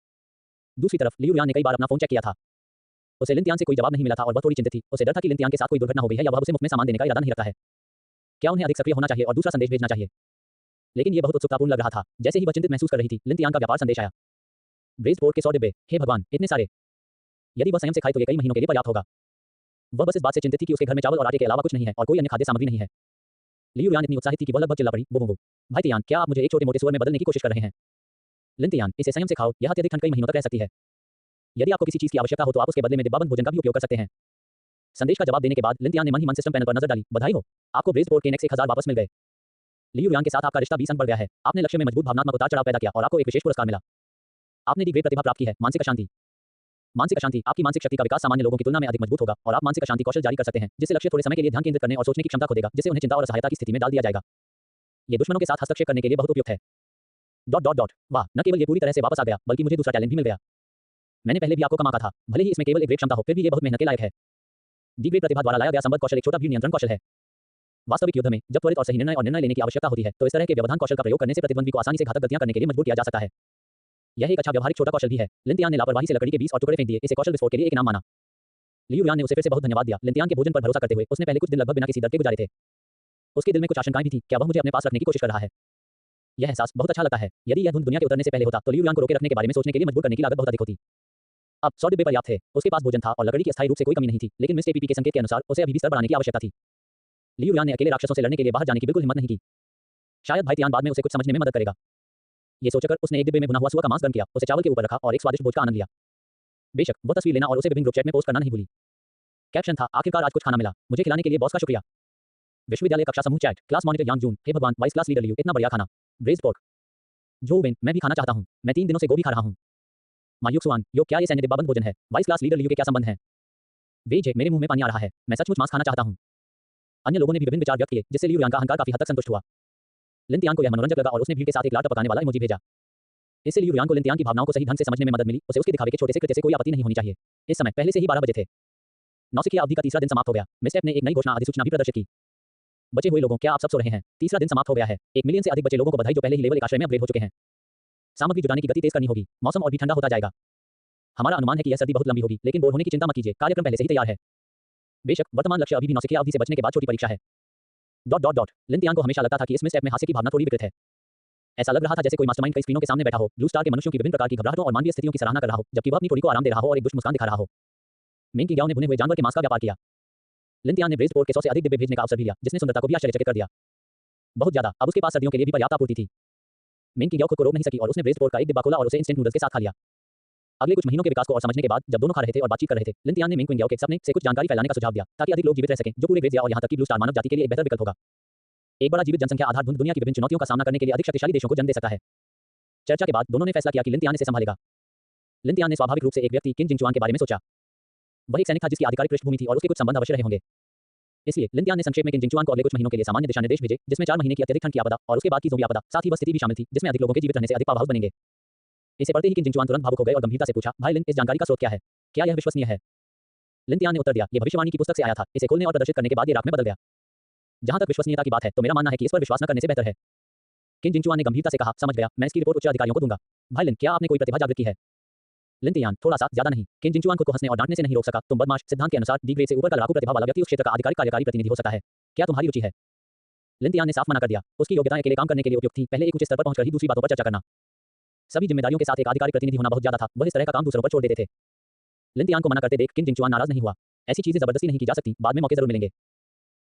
दूसरी तरफ लियू यान ने कई बार अपना फोन चेक किया था। उसे लिन से कोई जवाब नहीं मिला था और वह थोड़ी चिंतित थी। उसे डर था कि लिन के साथ कोई दुर्घटना हो गई है या वह उसे मुफ्त में सामान देने का इरादा नहीं रखता है। क्या उन्हें अधिक सक्रिय होना चाहिए और दूसरा संदेश भेजना चाहिए? लेकिन ये बहुत उत्सुकतापूर्ण लग रहा था। जैसे ही वह चिंतित महसूस कर रही थी, लिन का व्यापार संदेश आया। ब्रेसपोर्ट के 100 डिब्बे, हे भगवान, इतने सारे! यदि वह स्वयं से खाए तो ये कई महीनों के लिए पर्याप्त होगा। वह बस इस बात से चिंतित थी कि उसके घर में चावल और आटे के अलावा कुछ नहीं है और कोई अन्य खाद्य सामग्री नहीं है। लियू यान इतनी उत्साहित थी कि वह लगभग चिल्ला पड़ी, वो भाई तियान, क्या आप मुझे एक छोटे मोटे सुअर में बदलने की कोशिश कर रहे हैं? लिन तियान, इसे संयम से खाओ, यह अत्यधिक ठंड कई महीनों तक रह सकती है। यदि आपको किसी चीज की आवश्यकता हो तो आप उसके बदले में डिब्बाबंद भोजन का भी उपयोग कर सकते हैं। संदेश का जवाब देने के बाद लिन ने मन ही मन सिस्टम पैनल पर नजर डाली। बधाई हो, आपको ब्रेसपोर्ट के नेक्स्ट 1000 वापस मिल गए। लियू यान के साथ आपका रिश्ता 20 अंक बढ़ गया है। आपने लक्ष्य में मजबूत भावनात्मक उतार चढ़ाव पैदा किया और आपको एक विशेष पुरस्कार मिला। आपने दी ग्रेट प्रतिभा प्राप्त की है, मानसिक अशांति। मानसिक अशांति, आपकी मानसिक शक्ति का विकास सामान्य लोगों की तुलना में अधिक मजबूत होगा और आप मानसिक अशांति कौशल जारी कर सकते हैं, जिससे लक्ष्य थोड़े समय के लिए ध्यान केंद्रित करने और सोचने की क्षमता खो देगा, जिससे उन्हें चिंता और असहायता की स्थिति में डाल दिया जाएगा। ये दुश्मनों के साथ हस्तक्षेप करने के लिए बहुत उपयुक्त है। वाह, न केवल ये पूरी तरह से वापस आ गया, बल्कि मुझे दूसरा टैलेंट भी मिल गया। मैंने पहले भी आपको कमा था, भले ही इसमें केवल एक ग्रेट क्षमता हो, फिर भी ये बहुत मेहनत के लायक है। दी ग्रेट प्रतिभा द्वारा लाया गया संबद्ध कौशल एक छोटा भी नियंत्रण कौशल है। वास्तविक युद्ध में जब त्वरित और सही निर्णय लेने की आवश्यकता होती है तो इस तरह के व्यवधान कौशल का प्रयोग करने से प्रतिद्वंद्वी को आसानी से घातक गतियां करने के लिए मजबूर किया जा सकता है। यह एक अच्छा व्यवहारिक छोटा कौशल भी है। लिन ने लापरवाही से लकड़ी के 20 और टुकड़े फेंक दिए, इसे कौशल विस्फोट के लिए एक इनाम माना। लियू यान ने उसे फिर से बहुत धन्यवाद दिया। लिन के भोजन पर भरोसा करते हुए उसने पहले कुछ दिन लगभग बिना किसी डर के गुजारे थे। उसके दिल में कुछ आशंकाएं भी थी, क्या वह मुझे अपने पास रखने की कोशिश कर रहा है? यह एहसास बहुत अच्छा लगता है। यदि यह धुंध दुनिया के उतरने से पहले होता तो लियू यान को रोके रखने के बारे में सोचने के लिए मजबूर करने की लागत बहुत अधिक होती। अब 100 डिब्बे पर्याप्त थे। उसके पास भोजन था और लकड़ी की अस्थायी रूप से कोई कमी नहीं थी, लेकिन मिस एपीपी के संकेत के अनुसार उसे अभी भी स्तर बढ़ाने की आवश्यकता थी। लियू यान ने अकेले राक्षसों से लड़ने के लिए बाहर जाने की बिल्कुल हिम्मत नहीं की। शायद भाई तियान बाद में उसे कुछ समझने में मदद करेगा। ये सोचकर उसने एक डिब्बे में भुना हुआ सुअर का मांस गर्म किया, उसे चावल के ऊपर रखा और एक स्वादिष्ट भोज का आनंद लिया। बेशक वह तस्वीर लेना और उसे विभिन्न ग्रुप चैट में पोस्ट करना नहीं भूली। कैप्शन था, आखिरकार आज कुछ खाना मिला, मुझे खिलाने के लिए बॉस का शुक्रिया। विश्वविद्यालय कक्षा समूह चैट, क्लास मॉनिटर यांग जून, हे भगवान, वाइस क्लास लीडर लियू, इतना बढ़िया खाना। ब्रेसपोर्ट जो वेन, मैं भी खाना चाहता हूँ, मैं 3 दिनों से गोभी खा रहा हूँ। मायूक सुआन, यो क्या ये सैन्य डिब्बाबंद भोजन है? वाइस क्लास लीडर लियू के क्या संबंध है? वेज है, मेरे मुंह में पानी आ रहा है, मैं सचमुच मांस खाना चाहता हूँ। अन्य लोगों ने भी विभिन्न विचार व्यक्त किए, जिससे लियू यान का अहंकार काफी हद तक संतुष्ट हुआ। लिन तियान को यह मनोरंजक लगा और उसने भीड़ के साथ एक लाट टपकाने वाला इमोजी भेजा। इससे लियू युआन को लिन तियान की भावनाओं को सही ढंग से समझने में मदद मिली। उसे उसके दिखावे के छोटे से कृत्य से कोई आपत्ति नहीं होनी चाहिए। इस समय पहले से ही 12 बजे थे। नौसिखिया अवधि का तीसरा दिन समाप्त हो गया। मिस्टेप ने एक नई घोषणा अधिसूचना भी प्रदर्शित की। बचे हुए लोगों, क्या आप सब सो रहे हैं? तीसरा दिन समाप्त हो गया है। 1 मिलियन से अधिक बचे लोगों को बधाई जो पहले ही लेवल 1 आश्रय में अपग्रेड हो चुके हैं। सामग्री जुटाने की गति तेज करनी होगी। मौसम और भी ठंडा होता जाएगा। हमारा अनुमान है कि यह सर्दी बहुत लंबी होगी, लेकिन बोर होने की चिंता मत कीजिए। कार्यक्रम पहले से ही तैयार है। बेशक वर्तमान लक्ष्य अभी भी नौसिखिया अवधि से बचने के बाद छोटी परीक्षा है। लिन तियान को हमेशा लगता था कि इस मिसटेप में हास्य की भावना थोड़ी विकृत है। ऐसा लग रहा था जैसे कोई मास्टरमाइंड कई स्क्रीनों के सामने बैठा हो, ब्लू स्टार के मनुष्यों की विभिन्न प्रकार की घबराहटों और मानवीय स्थितियों की सराहना कर रहा हो, जबकि वह अपनी थोड़ी को आराम दे रहा हो और एक दुष्ट मुस्कान दिखा रहा हो। मेन किंगयाओ ने भुने हुए जानवर के मांस का व्यापार किया। लिन तियान ने ब्रेज़ पोर्ट के 100 से अधिक डिब्बे भेजने का अवसर भी लिया, जिसने सुंदरता को भी आश्चर्यचकित कर दिया। बहुत ज्यादा, अब उसके पास सर्दियों के लिए भी पर्याप्त आपूर्ति थी। मेन किंगयाओ खुद को रोक नहीं सकी और उसने ब्रेज़ पोर्ट का एक डिब्बा खोला और उसे इंस्टेंट नूडल्स के साथ खा लिया। अगले कुछ महीनों के विकास को और समझने के बाद जब दोनों खा रहे थे और बातचीत कर रहे थे, लिन तियान ने मेन किंगयाओ के सपने से कुछ जानकारी फैलाने का सुझाव दिया, ताकि अधिक लोग जीवित रह सकें, जो पूरे ग्रेज़िया और यहां तक कि ब्लू स्टार मानव जाति के लिए एक बेहतर विकल्प होगा। एक बड़ा जीवित जनसंख्या आधार दुनिया की विभिन्न चुनौतियों का सामना करने के लिए अधिक शक्तिशाली देशों को जन्म दे सकता है। चर्चा के बाद दोनों ने फैसला किया कि लिन तियान इसे संभालेगा। लिन तियान ने स्वाभाविक रूप से एक व्यक्ति किन जिंगचुआन के बारे में सोचा। वह एक सैनिक था जिसकी आधिकारिक पृष्ठभूमि थी और उसके कुछ संबंध अवश्य रहे होंगे। इसलिए लिन तियान ने संक्षेप में किन जिंगचुआन को अगले कुछ महीनों के लिए सामान्य दिशा निर्देश भेजे, जिसमें 4 महीने की अत्यधिक ठंड की आपदा और उसके बाद की ज़ोंबी आपदा, साथ ही वह स्थिति भी शामिल थी जिसमें अधिक लोगों के जीवित रहने से अधिक पावर हाउस बनेंगे। इसे पढ़ते ही किन जिंगचुआन तुरंत भावुक हो गए और गंभीरता से पूछा, भाई लिन, इस जानकारी का स्रोत क्या है? क्या यह विश्वसनीय है? लिन तियान ने उत्तर दिया, यह भविष्यवाणी की पुस्तक से आया था। इसे खोलने और प्रदर्शित करने के बाद ये राख में बदल गया। जहां तक विश्वसनीयता की बात है, तो मेरा मानना है कि इस पर विश्वास न करने से बेहतर है। किन जिंगचुआन ने गंभीरता से कहा, समझ गया, मैं इसकी रिपोर्ट उच्च अधिकारियों को दूंगा। भाई लिन, क्या आपने कोई प्रतिभा जागृत की है? लिन तियान, थोड़ा सा, ज्यादा नहीं। किन जिंगचुआन खुद को हंसने और डांटने से नहीं रोक सका। तुम बदमाश। सिद्धांत के अनुसार डी ग्रेड से ऊपर का लड़ाकू प्रतिभा वाला व्यक्ति उस क्षेत्र का आधिकारिक कार्यकारी प्रतिनिधि हो सकता है। क्या तुम्हारी रुचि है? लिन तियान ने साफ मना कर दिया। उसकी योग्यताएं अकेले काम करने के लिए उपयुक्त थी, पहले एक ऊंचे स्तर पर पहुंचकर ही दूसरी बातों पर चर्चा करना। सभी जिम्मेदारियों के साथ एक आधिकारिक प्रतिनिधि होना बहुत ज्यादा था। वह इस तरह का काम दूसरों पर छोड़ देते थे। लिन तियान को मना करते देख किन जिंगचुआन नाराज नहीं हुआ। ऐसी चीजें जबरदस्ती नहीं की जा सकती, बाद में मौके जरूर मिलेंगे।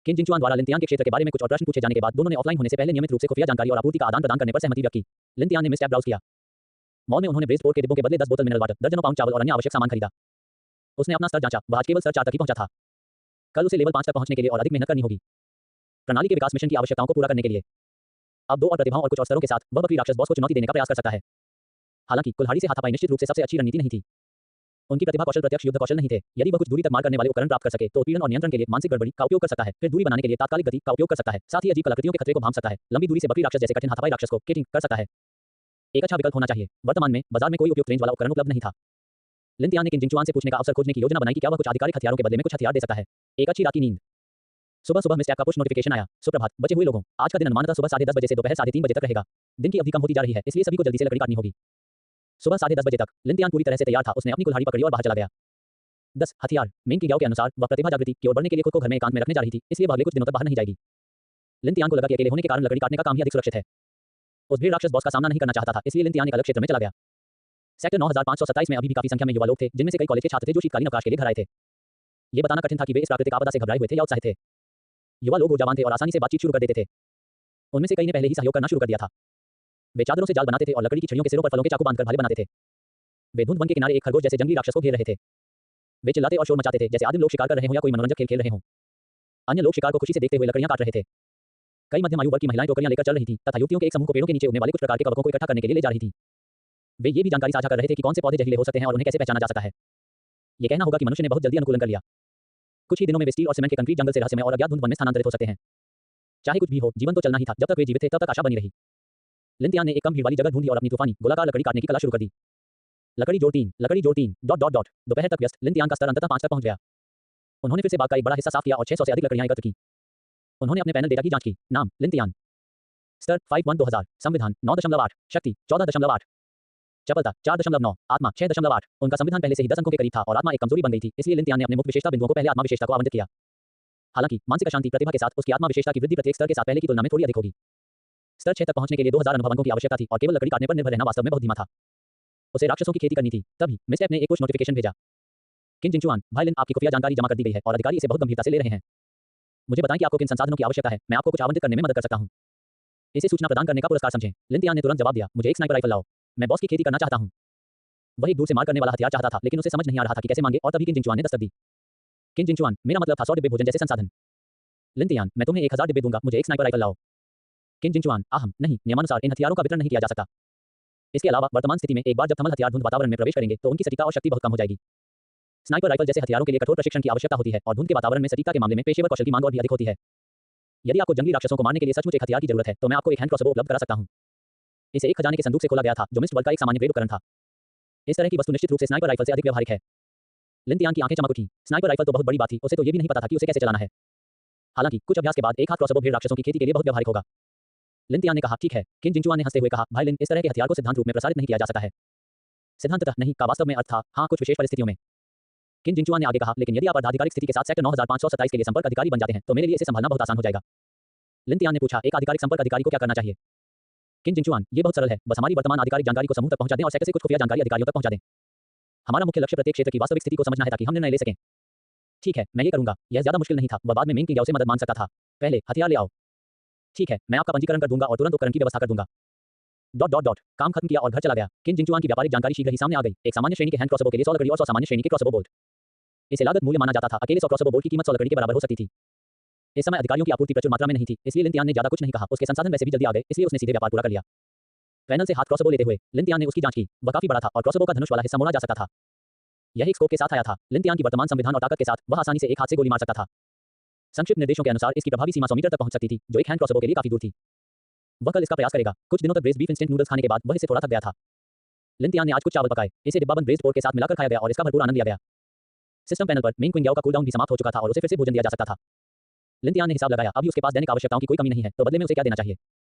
किन जिंगचुआन द्वारा लिन तियान के क्षेत्र के बारे में कुछ और प्रश्न पूछे जाने के बाद दोनों ने ऑफलाइन होने से पहले नियमित रूप से खुफिया जानकारी और आपूर्ति का आदान प्रदान करने पर सहमति व्यक्त की। लिन तियान ने मिस टैब ब्राउज किया। मॉल में उन्होंने ब्रेज़ पोर्ट के डिब्बों के बदले 10 बोतल मिनरल वाटर, दर्जनों पाउंड चावल और अन्य आवश्यक सामान खरीदा। उसने अपना स्तर जांचा। वह आज केवल स्तर 4 तक ही पहुंचा था। कल उसे लेवल 5 तक पहुंचने के लिए और अधिक मेहनत करनी होगी। प्रणाली के विकास मिशन की आवश्यकताओं को पूरा करने के लिए अब 2 और प्रतिभाओं और कुछ और स्तरों के साथ वह बकरी राक्षस बॉस को चुनौती देने का प्रयास कर सकता है। हालांकि कुल्हाड़ी से हाथापाई निश्चित रूप से सबसे अच्छी रणनीति नहीं थी। उनकी प्रतिभा कौशल प्रत्यक्ष युद्ध कौशल नहीं थे। यदि वह कुछ दूरी तक मार करने वाले उपकरण प्राप्त कर सके तो उत्पीड़न और नियंत्रण के लिए मानसिक गड़बड़ी का उपयोग कर सकता है, फिर दूरी बनाने के लिए तात्कालिक गति का उपयोग कर सकता है, साथ ही अजीब कलाकृतियों के खतरे को भांप सकता है। लंबी दूरी से बकरी राक्षस जैसे कठिन हाथापाई राक्षस को केटिंग कर सकता है। एक अच्छा विकल्प होना चाहिए। वर्तमान में बाजार में कोई उपयुक्त रेंज वाला उपकरण उपलब्ध नहीं था। लिन तियान ने किन जिंगचुआन से पूछने का अवसर खोजने की योजना बनाई कि क्या वह कुछ आधिकारिक हथियारों के बदले में कुछ हथियार दे सकता है। एक अच्छी रात की नींद। सुबह सुबह मिस टैब का पुश नोटिफिकेशन आया। सुप्रभात बचे हुए लोगों, आज का दिन अनुमानतः सुबह 10:30 बजे से दोपहर 3:30 बजे तक रहेगा। दिन की अवधि कम होती जा रही है, इसलिए सभी को जल्दी से लकड़ी काटनी होगी। सुबह 10:30 बजे तक लिन तियान पूरी तरह से तैयार था। उसने अपनी कुल्हाड़ी पकड़ी और बाहर चला गया। 10 हथियार। मेन किंगयाओ के अनुसार वह प्रतिभा जागृति की ओर बढ़ने के लिए खुद को घर में एकांत में रखने जा रही थी, इसलिए वह अगले कुछ दिनों तक बाहर नहीं जाएगी। लिन तियान को लगा कि अकेले होने के कारण लकड़ी काटने का काम ही अधिक सुरक्षित है। उस भीड़ राक्षस बॉस का सामना नहीं करना चाहता था, इसलिए लिन तियान एक अलग क्षेत्र में चला गया। सेक्टर 9527 में अभी भी काफी संख्या में युवा लोग थे, जिनमें से कई कॉलेज के छात्र थे जो शीतकालीन अवकाश के लिए घर आए थे। ये बताना कठिन था कि वे इस प्राकृतिक आपदा से घबराए हुए थे या उत्साहित थे। युवा लोग ऊर्जावान थे और आसानी से बातचीत शुरू कर देते थे। उनमें से कई ने पहले ही सहयोग करना शुरू कर दिया था। वे चादरों से जाल बनाते थे और लकड़ी की छड़ियों के सिरों पर फलों के चाकू बांधकर भाले बनाते थे। वे धुंध वन के किनारे एक खरगोश जैसे जंगली राक्षस को घेर रहे थे। वे चिल्लाते और शोर मचाते थे जैसे आदिम लोग शिकार कर रहे हों या कोई मनोरंजक खेल खेल रहे हों। अन्य लोग शिकार को खुशी से देखते हुए लकड़ियां काट रहे थे। कई मध्यम आयु वर्ग की महिलाएं टोकरियां लेकर चल रही थीं तथा युवतियों के एक समूह को पेड़ों के नीचे उगने वाले कुछ प्रकार के कवकों को इकट्ठा करने के लिए ले जा रही थीं। वे ये भी जानकारी साझा कर रहे थे कि कौन से पौधे जहरीले हो सकते हैं और उन्हें कैसे पहचाना जा सकता है। ये कहना होगा कि मनुष्य ने बहुत जल्दी अनुकूलन कर लिया। कुछ ही दिनों में वे स्टील और सीमेंट के कंक्रीट जंगल से रहस्यमय और अज्ञात धुंध वन में स्थानांतरित हो सकते हैं। चाहे कुछ भी हो, जीवन तो चलना ही था। जब तक वे जीवित थे तब तक आशा बनी रही। लिन तियान ने एक कम भीड़ वाली जगह ढूंढी और अपनी तूफानी गोलाकार लकड़ी काटने की कला शुरू कर दी। लकड़ी जोड़ 3, लकड़ी जोड़ 3, ... दोपहर तक व्यस्त लिन तियान का स्तर अंततः 5 तक पहुंच गया। उन्होंने फिर से बाग का एक बड़ा हिस्सा साफ किया और 600 से अधिक लकड़ियां एकत्र की। उन्होंने अपने पैनल डेटा की जांच की। नाम लिन तियान। स्तर 5-1 2000। संविधान 9.8। शक्ति 14.8। चपलता 4.9। आत्मा 6.8। उनका संविधान पहले से ही 10 अंकों के करीब था और आत्मा एक कमजोरी बन गई थी, इसलिए लिन तियान ने अपने मुख्य विशेषता बिंदुओं को पहले आत्मा विशेषता को आवंटित किया। हालांकि मानसिक अशांति प्रतिभा के साथ उसकी आत्मा विशेषता की वृद्धि प्रत्येक स्तर के साथ पहले की तुलना में थोड़ी अधिक होगी। स्तर 6 तक पहुंचने के लिए 2000 अनुभव अंकों की आवश्यकता थी और केवल लकड़ी काटने पर निर्भर रहना वास्तव में बहुत धीमा था। उसे राक्षसों की खेती करनी थी। तभी मिस्टेप ने एक पुश नोटिफिकेशन भेजा। किन जिंगचुआन, भाई लिन, आपकी खुफिया जानकारी जमा कर दी गई है और अधिकारी इसे बहुत गंभीरता से ले रहे हैं। मुझे बताएं कि आपको किन संसाधनों की आवश्यकता है, मैं आपको कुछ आवंटित करने में मदद कर सकता हूं। इसे सूचना प्रदान करने का पुरस्कार समझें। लिन तियान ने तुरंत जवाब दिया, मुझे एक स्नाइपर राइफल लाओ। मैं बॉस की खेती करना चाहता हूं। वह एक दूर से मार करने वाला हथियार चाहता था, लेकिन उसे समझ नहीं आ रहा था कि कैसे मांगे, और तभी किन जिंगचुआन ने दस्तक दी। किन जिंगचुआन, मेरा मतलब था 100 डिब्बे भोजन जैसे संसाधन। लिन तियान, मैं तुम्हें 1000 डिब्बे दूंगा, मुझे एक स्नाइपर राइफल लाओ। किन जिंगचुआन, आहम, नहीं, नियमानुसार इन हथियारों का वितरण नहीं किया जा सकता। इसके अलावा वर्तमान स्थिति में एक बार जब थर्मल हथियार धुंध वातावरण में प्रवेश करेंगे तो उनकी सटीकता और शक्ति बहुत कम हो जाएगी। स्नाइपर राइफल जैसे हथियारों के लिए कठोर प्रशिक्षण की आवश्यकता होती है और धुंध के वातावरण में सटीकता के मामले में पेशेवर कौशल की मांग और भी अधिक होती है। यदि आपको जंगली राक्षसों को मारने के लिए सचमुच एक हथियार की जरूरत है तो मैं आपको एक हैंड क्रॉसबो उपलब्ध करा सकता हूं। इसे एक खजाने के संदूक से खोला गया था जो मिस्ट वर्ल्ड का एक सामान्य ग्रेड उपकरण था। इस तरह की वस्तु निश्चित रूप से स्नाइपर राइफल से अधिक व्यवहारिक है। लिन की आंखें चमक उठी। स्नाइपर राइफल तो बहुत बड़ी बात थी, उसे तो ये भी नहीं पता था कि उसे कैसे चलाना है। हालांकि कुछ अभ्यास के बाद एक हाथ क्रॉसबो भेड़ राक्षसों की खेती के लिए बहुत व्यवहारिक होगा। लिन ने कहा, ठीक है। किन जिंचुआन ने हंसते हुए कहा, भाई लिन, इस तरह के हथियार को सिद्धांत रूप में प्रसारित नहीं किया जा सकता है। सिद्धांततः नहीं का वास्तव में अर्थ था, हाँ, कुछ विशेष परिस्थितियों में। किन जिंचुआन ने आगे कहा, लेकिन यदि आप आधिकारिक स्थिति के साथ सेक्टर 9527 के लिए संपर्क अधिकारी बन जाते हैं तो मेरे लिए इसे संभालना बहुत आसान हो जाएगा। लिन ने पूछा, एक आधिकारिक संपर्क अधिकारी को क्या करना चाहिए? किन जिंचुआन, ये बहुत सरल है, बस हमारी वर्तमान आधिकारिक जानकारी को समूह तक पहुंचा दें और सेक्टर से कुछ खुफिया जानकारी अधिकारियों तक पहुंचा दें। हमारा मुख्य लक्ष्य प्रत्येक क्षेत्र की वास्तविक स्थिति को समझना है ताकि हम निर्णय ले सकें। ठीक है, मैं ये करूंगा। यह ज्यादा मुश्किल नहीं था, वह बाद में मेन किंग याओ से मदद मांग सकता था। पहले हथियार ले आओ। ठीक है, मैं आपका पंजीकरण कर दूंगा और तुरंत उपकरण की व्यवस्था कर दूंगा। काम खत्म किया और घर चला गया। किन जिंचुआन की व्यापारिक जानकारी शीघ्र ही सामने आ गई। एक सामान्य श्रेणी के हैंड क्रॉसबो के लिए 100 लकड़ी और 100 सामान्य श्रेणी के क्रॉसबो बोल्ट। इसे लागत मूल्य माना जाता था। अकेले 100 क्रॉसबो बोल्ट की कीमत 100 लकड़ी के बराबर हो सकती थी। इस समय अधिकारियों की आपूर्ति प्रचुर मात्रा में नहीं थी, इसलिए लिन ने ज्यादा कुछ नहीं कहा। उसके संसाधन वैसे भी जल्दी आ गए, इसलिए उसने सीधे व्यापार पूरा कर लिया। पैनल से हाथ क्रॉसबो लेते हुए लिन ने उसकी जांच की। वह काफी बड़ा था और क्रॉसबो का धनुष वाला हिस्सा मोड़ा जा सकता था। यह एक स्कोप के साथ आया था। लिन की वर्तमान संविधान और ताकत के साथ वह आसानी से एक हाथ से गोली मार सकता था। संक्षिप्त निर्देशों के अनुसार इसकी प्रभावी सीमा 100 मीटर तक पहुंच सकती थी, जो एक हैंड क्रॉसबो के लिए काफी दूर थी। वह कल इसका प्रयास करेगा। कुछ दिनों तक ब्रेस्ड बीफ इंस्टेंट नूडल्स खाने के बाद वह इससे थोड़ा थक गया था। लिन ने आज कुछ चावल पकाए। इसे डिब्बाबंद ब्रेस्ड पोर्क के साथ मिलाकर खाया गया और इसका भरपूर आनंद लिया गया। सिस्टम पैनल पर मेन क्विंग याओ का कूलडाउन भी समाप्त हो चुका था और उसे फिर से भोजन दिया जा सकता था। लिन ने हिसाब लगाया, अभी उसके पास दैनिक आवश्यकताओं की कोई कमी नहीं है, तो बदले में उसे क्या देना चाहिए।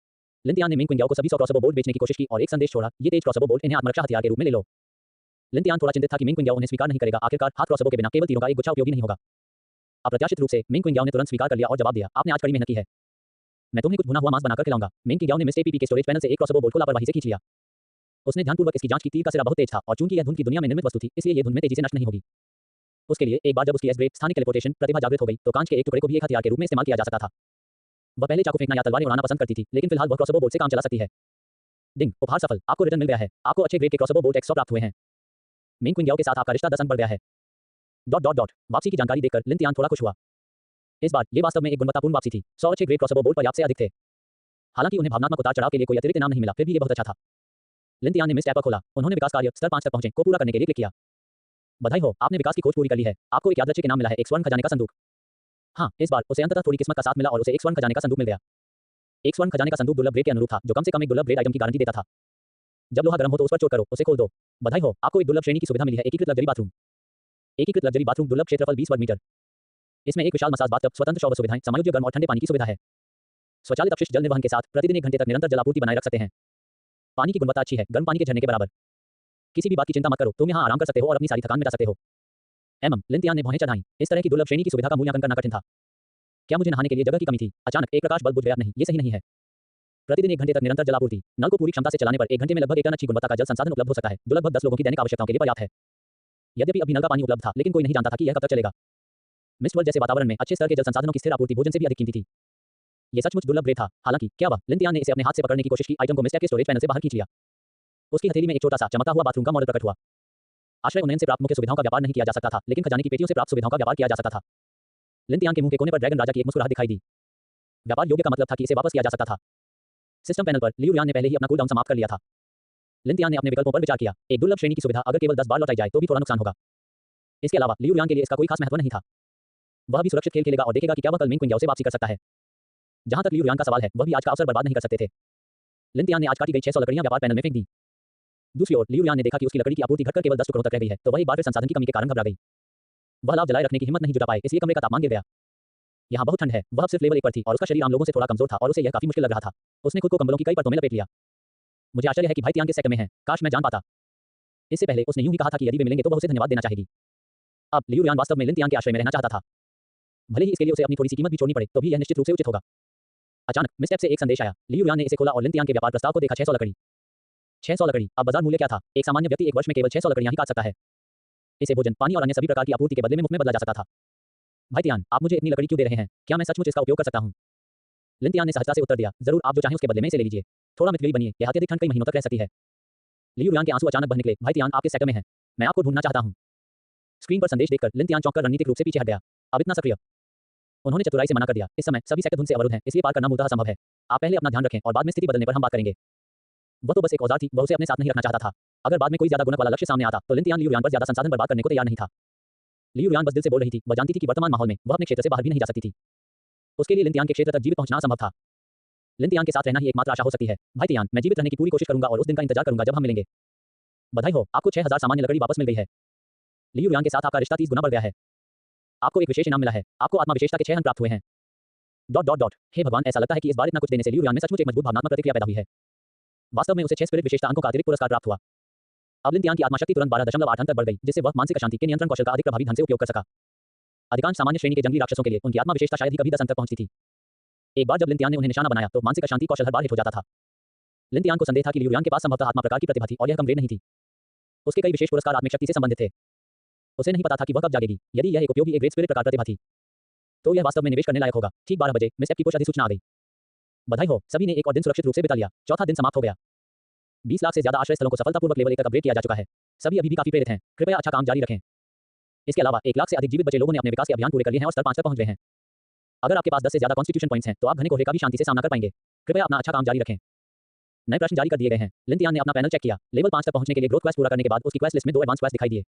लिन ने मेन क्विंग याओ को सभी 100 क्रॉसबो बोल्ट बेचने की कोशिश की और एक संदेश छोड़ा, ये तेज क्रॉसबो बोल्ट इन्हें आत्मरक्षा हथियार के रूप में ले लो। लिन थोड़ा चिंतित था कि मेन क्विंग याओ उन्हें स्वीकार नहीं करेगा। आखिरकार हाथ क्रॉसबो के बिना केवल तीरों का एक गुच्छा उपयोगी नहीं होगा। अप्रत्याशित रूप से मेन क्विंग याओ ने तुरंत स्वीकार कर लिया और जवाब दिया, आपने आज कड़ी मेहनत की है, मैं तुम्हें कुछ भुना हुआ मांस बनाकर खिलाऊंगा। मेन क्विंग याओ ने मिस्टर एपीपी के स्टोरेज पैनल से एक क्रॉसबो बोल्ट को लापरवाही से खींच लिया। उसने ध्यानपूर्वक इसकी जांच की। तीर का सिरा बहुत तेज था और चूंकि यह धुंध की दुनिया में निर्मित वस्तु थी, इसलिए यह धुंध में तेजी से नष्ट नहीं होगी। उसके लिए एक बार जब उसकी एस-ब्रेक स्थानिक टेलीपोर्टेशन प्रतिभा जागृत हो गई तो कांच के एक टुकड़े को भी एक हथियार के रूप में इस्तेमाल किया जा सकता था। वह पहले चाकू फेंकना या तलवारें उड़ाना पसंद करती थी, लेकिन फिलहाल वह क्रॉसबो बोल्ट से काम चला सकती है। डिंग, उपहार सफल, आपको रिटर्न मिल गया है। आपको अच्छे ग्रेड के क्रॉसबो बोल्ट 100 प्राप्त हुए हैं। मेन क्विंग याओ के साथ आपका रिश्ता 10 अंक बढ़ गया है। वापसी की जानकारी देखकर लिन थोड़ा खुश हुआ। इस बार ये वास्तव में एक गुणवत्तापूर्ण वापसी थी। 100 अच्छे ग्रेड क्रॉसबो बोल्ट पर्याप्त से अधिक थे। हालांकि उन्हें भावनात्मक उतार चढ़ाव के लिए कोई अतिरिक्त इनाम नहीं मिला, फिर भी ये बहुत अच्छा था। लिन ने मिस ऐप खोला। उन्होंने विकास कार्य स्तर 5 तक पहुंचे को पूरा करने के लिए क्लिक किया। बधाई हो, आपने विकास की खोज पूरी कर ली है। आपको एक यादृच्छिक इनाम मिला है, एक स्वर्ण खजाने का संदूक। हाँ, इस बार उसे अंततः थोड़ी किस्मत का साथ मिला और उसे एक स्वर्ण खजाने का संदूक मिल गया। एक स्वर्ण खजाने का संदूक दुर्लभ ग्रेड के अनुरूप था, जो कम से कम एक दुर्लभ ग्रेड आइटम की गारंटी देता था। जब लोहा गर्म हो तो उस पर चोट करो, उसे खोल दो। बधाई हो, आपको एक दुर्लभ श्रेणी की सुविधा मिली है, एकीकृत लग्जरी बाथरूम। एकीकृत लग्जरी बाथरूम, दुर्लभ क्षेत्रफल 20 वर्ग मीटर। इसमें एक विशाल मसाज बाथटब, स्वतंत्र शॉवर सुविधाएं, समायोज्य गर्म और ठंडे पानी की सुविधा है। स्वचालित अपशिष्ट जल निर्वहन के साथ प्रतिदिन 1 घंटे तक निरंतर जलापूर्ति बनाए रख सकते हैं। पानी की गुणवत्ता अच्छी है, गर्म पानी के झरने के बराबर। किसी भी बात की चिंता मत करो, तुम यहाँ आराम कर सकते हो और अपनी सारी थकान मिटा सकते हो। लिन ने भौहें चढ़ाईं। इस तरह की दुर्लभ श्रेणी की सुविधा का मूल्यांकन करना कठिन था। क्या मुझे नहाने के लिए जगह की कमी थी? अचानक एक प्रकाश बल्ब बुझ गया। नहीं, ये सही नहीं है। प्रतिदिन 1 घंटे तक निरंतर जलापूर्ति। नल को पूरी क्षमता से चलाने पर 1 घंटे में लगभग 1 टन अच्छी गुणवत्ता का जल संसाधन उपलब्ध हो सकता है, जो लगभग 10 लोगों की दैनिक आवश्यकताओं के लिए पर्याप्त है। यद्यपि अभी नल का पानी उपलब्ध था, लेकिन कोई नहीं जानता था कि यह कब तक चलेगा। मिस्ट वर्ल्ड जैसे वातावरण में अच्छे स्तर के जल संसाधनों की स्थिर आपूर्ति भोजन से भी अधिक कीमती थी। यह सचमुच दुर्लभ ग्रेड था। हालांकि क्या हुआ, लिन ने इसे अपने हाथ से पकड़ने की कोशिश की। आइटम को मिस्ट के स्टोरेज पैनल से बाहर खींच लिया। उसकी हथेली में एक छोटा सा चमकता हुआ बाथरूम का मॉडल प्रकट हुआ। आश्रय उन्नयन से प्राप्त मुख्य सुविधाओं का व्यापार नहीं किया जा सकता था, लेकिन खजाने की पेटियों से प्राप्त सुविधाओं का व्यापार किया जा सकता था। लिन के मुंह के कोने पर ड्रैगन राजा की एक मुस्कुराहट दिखाई दी। व्यापार योग्य का मतलब था कि इसे वापस किया जा सकता था। सिस्टम पैनल पर लियू यान ने पहले ही अपना कूलडाउन समाप्त कर लिया था। लिन ने अपने विकल्पों पर विचार किया। एक दुर्लभ श्रेणी की सुविधा अगर केवल 10 बार लौटाई जाए तो भी थोड़ा नुकसान होगा। इसके अलावा लियू यान के लिए इसका कोई खास महत्व नहीं था। वह भी सुरक्षित खेल खेलेगा और देखेगा कि क्या वह कल मेन क्विंग याओ से वापसी कर सकता है। जहां तक लियू यान का सवाल है, वह भी आज का अवसर बर्बाद नहीं कर सकते थे। लिन ने आज काटी गई 600 लकड़ियां व्यापार पैनल में फेंक दी। दूसरी ओर लियू यान ने देखा कि उसकी लकड़ी की आपूर्ति घटकर केवल 10 टुकड़ों तक रह गई है, तो वह एक बार फिर संसाधन की कमी के कारण घबरा गई। वह लाभ जलाए रखने की हिम्मत नहीं जुटा पाए, इसलिए कमरे का तापमान गिर गया। यहाँ बहुत ठंड है। वह अब सिर्फ लेवल 1 पर थी और उसका शरीर आम लोगों से थोड़ा कमजोर था और उसे यह काफी मुश्किल लग रहा था। उसने खुद को कंबलों की कई परतों में लपेट लिया। मुझे आश्चर्य है कि भाई तियांग किस सेक्टर में है, काश मैं जान पाता। इससे पहले उसने यूं ही कहा था कि यदि वे मिलेंगे तो वह उसे धन्यवाद देना चाहेगी। अब लियू यान वास्तव में लिन तियांग के आश्रय में रहना चाहता था। भले ही इसके लिए उसे अपनी थोड़ी सी कीमत भी छोड़नी पड़े, तो भी यह निश्चित रूप से उचित होगा। अचानक मिस्टेप से एक संदेश आया। लियू यान ने इसे खोला और लिन तियांग के व्यापार प्रस्ताव को देखा। 600 लकड़ी। 600 लकड़ी। अब बाजार मूल्य क्या था? एक सामान्य व्यक्ति एक वर्ष में केवल 600 लकड़ियां ही काट सकता है। इसे भोजन, पानी और अन्य सभी प्रकार की आपूर्ति के बदले में मुफ्त में बदला जा सकता था। भाई तियान, आप मुझे इतनी लकड़ी क्यों दे रहे हैं? क्या मैं सचमुच इसका उपयोग कर सकता हूं? लिन तियान ने सहजता से उत्तर दिया, जरूर, आप जो चाहें उसके बदले में इसे ले लीजिए। थोड़ा मितव्ययी बनिए, यह अत्यधिक ठंड कई महीनों तक रह सकती है। लियू यान के आंसू अचानक बह निकले। भाई तियान, आप किस सेक्टर में हैं? मैं आपको ढूंढना चाहता हूं। स्क्रीन पर संदेश देखकर लिन तियान चौंककर रणनीतिक रूप से पीछे हट गया। अब इतना सक्रिय। उन्होंने चतुराई से मना कर दिया। इस समय सभी सेक्टर धुंध से अवरुद्ध हैं, इसलिए पार करना मूलतः असंभव है। आप पहले अपना ध्यान रखें और बाद में स्थिति बदलने पर हम बात करेंगे। वह तो बस एक औजार थी, वह उसे अपने साथ नहीं रखना चाहता था। अगर बाद में कोई ज्यादा गुणक वाला लक्ष्य सामने आता तो लिन तियान लियू यान पर ज्यादा संसाधन बर्बाद करने को तैयार नहीं था। लियू यान बस दिल से बोल रही थी। वह जानती थी कि वर्तमान माहौल में वह अपने क्षेत्र से बाहर भी नहीं जा सकती थी। उसके लिए लिंतियान के क्षेत्र तक जीवित पहुंचना असंभव था। लिंतियान के साथ रहना ही एकमात्र आशा हो सकती है। भाई तियान, मैं जीवित रहने की पूरी कोशिश करूंगा और उस दिन का इंतजार करूंगा जब हम मिलेंगे। बधाई हो, आपको 6000 सामान्य लकड़ी वापस मिल गई है। लियू यांग के साथ आपका रिश्ता 30 गुना बढ़ गया है। आपको एक विशेष इनाम मिला है। आपको आत्मा विशेषता के 6 अंक प्राप्त हुए हैं। हे भगवान, ऐसा लगता है कि इस बार इतना कुछ देने से लियू यांग में सचमुच एक मजबूत भावनात्मक प्रतिक्रिया पैदा हुई है। वास्तव में उसे 6 स्पिरिट विशेषता अंकों का अतिरिक्त पुरस्कार प्राप्त हुआ। अब लिंतियान की आत्मा शक्ति तुरंत 12.8 अंक तक बढ़ गई, जिससे वह मानसिक अशांति के नियंत्रण कौशल का अधिक प्रभावी ढंग से उपयोग कर सका। अधिकांश सामान्य श्रेणी के जंगली राक्षसों के लिए उनकी आत्मा विशेषता शायद ही कभी 10 अंक तक पहुंचती थी। एक बार जब लिंतियान ने उन्हें निशाना बनाया तो मानसिक अशांति कौशल हर बार हिट हो जाता था। लिंतियान को संदेह था कि लियू यांग के पास संभवतः आत्मा प्रकार की प्रतिभा थी और यह कम ग्रेड नहीं थी। उसके कई विशेष पुरस्कार आत्मिक शक्ति से संबंधित थे। उसे नहीं पता था कि वह कब जागेगी। यदि यह एक उपयोगी एक ग्रेट स्पिरिट प्रकार प्रतिभा थी तो यह वास्तव में निवेश करने लायक होगा। ठीक 12 बजे मिस एफ की कुछ अधिसूचना आ गई। बधाई हो, सभी ने एक और दिन सुरक्षित रूप से बिता लिया। चौथा दिन समाप्त हो गया। 20 लाख से ज्यादा आश्रय स्थलों को सफलतापूर्वक लेवल 1 तक अपग्रेड किया जा चुका है। सभी अभी भी काफी प्रेरित हैं। कृपया अच्छा काम जारी रखें। इसके अलावा 1 लाख से अधिक जीवित बचे लोगों ने अपने विकास के अभियान पूरे कर लिए हैं और स्तर 5 तक पहुंच गए हैं। अगर आपके पास 10 से ज्यादा कॉन्स्टिट्यूशन पॉइंट्स हैं तो आप घने कोहरे का भी शांति से सामना कर पाएंगे। कृपया अपना अच्छा काम जारी रखें। नए प्रश्न जारी कर दिए गए हैं। लिंतियान ने अपना पैनल चेक किया। लेवल 5 तक पहुंचने के लिए ग्रोथ क्वेस्ट पूरा करने के बाद उसकी क्वेस्ट लिस्ट में 2 एडवांस क्वेस्ट दिखाई दिए।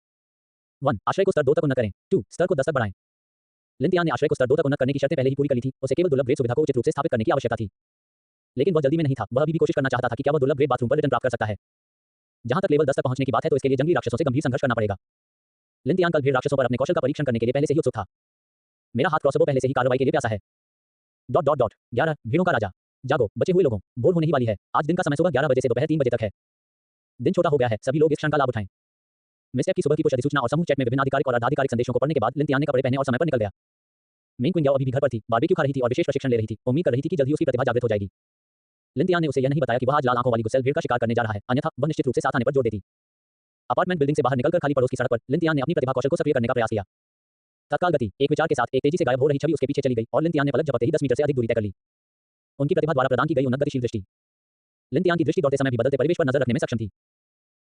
1. आश्रय को स्तर 2 तक उन्नत करें। 2. स्तर को 10 तक बढ़ाएं। लिंतियान ने आश्रय को स्तर 2 तक उन्नत करने की शर्तें पहले ही पूरी कर ली थी। उसे केवल दुर्लभ ग्रेड सुविधा को उचित रूप से स्थापित करने की आवश्यकता थी। लेकिन वह जल्दी में नहीं था। वह अभी भी कोशिश करना चाहता था कि क्या वह दुर्लभ ग्रेड बाथरूम पर रिटर्न प्राप्त कर सकता है। जहां तक लेवल 10 तक पहुंचने की बात है तो इसके लिए जंगली राक्षसों से गंभीर संघर्ष करना पड़ेगा। लिंतियान कल भेड़ राक्षसों पर अपने कौशल का परीक्षण करने के लिए पहले से ही उत्सुक था। मेरा हाथ क्रॉसबो पहले से ही कार्रवाई के लिए प्यासा है। 11 भीड़ों का राजा, जागो बचे हुए लोगों, भोर होने ही वाली है। आज दिन का समय सुबह 11 बजे से दोपहर 3 बजे तक है। दिन छोटा हो गया है, सभी लोग इस क्षण का लाभ उठाएं। मिस एफ की सुबह की कुछ अधिसूचना और समूह चैट में विभिन्न आधिकारिक और अर्धाधिकारिक संदेशों को पढ़ने के बाद लिंतियान ने कपड़े पहने और समय पर निकल गया। मेन क्वीन याओ अभी भी घर पर थी, बारबेक्यू खा रही थी और विशेष प्रशिक्षण ले रही थी। उम्मीद कर रही थी कि जल्दी उसकी प्रतिभा जागृत हो जाएगी। लिंतियान ने उसे यह नहीं बताया कि वह आज लाल आंखों वाली गुस्सेल भेड़ का शिकार करने जा रहा है, अन्यथा वह निश्चित रूप से साथ आने पर जोर देती। अपार्टमेंट बिल्डिंग से बाहर निकलकर खाली पड़ोस की सड़क पर लिंतियान ने अपनी प्रतिभा कौशल को सक्रिय करने का प्रयास किया। तत्काल गति, एक विचार के साथ एक तेजी से गायब हो रही छवि उसके पीछे चली गई और लिंतियान ने पलक झपकते ही 10 मीटर से अधिक दूरी तय कर ली। उनकी प्रतिभा द्वारा प्रदान की गई उन्नत गतिशील दृष्टि। लिंतियान की दृष्टि दौड़ते समय भी बदलते परिवेश पर नजर रखने में सक्षम थी।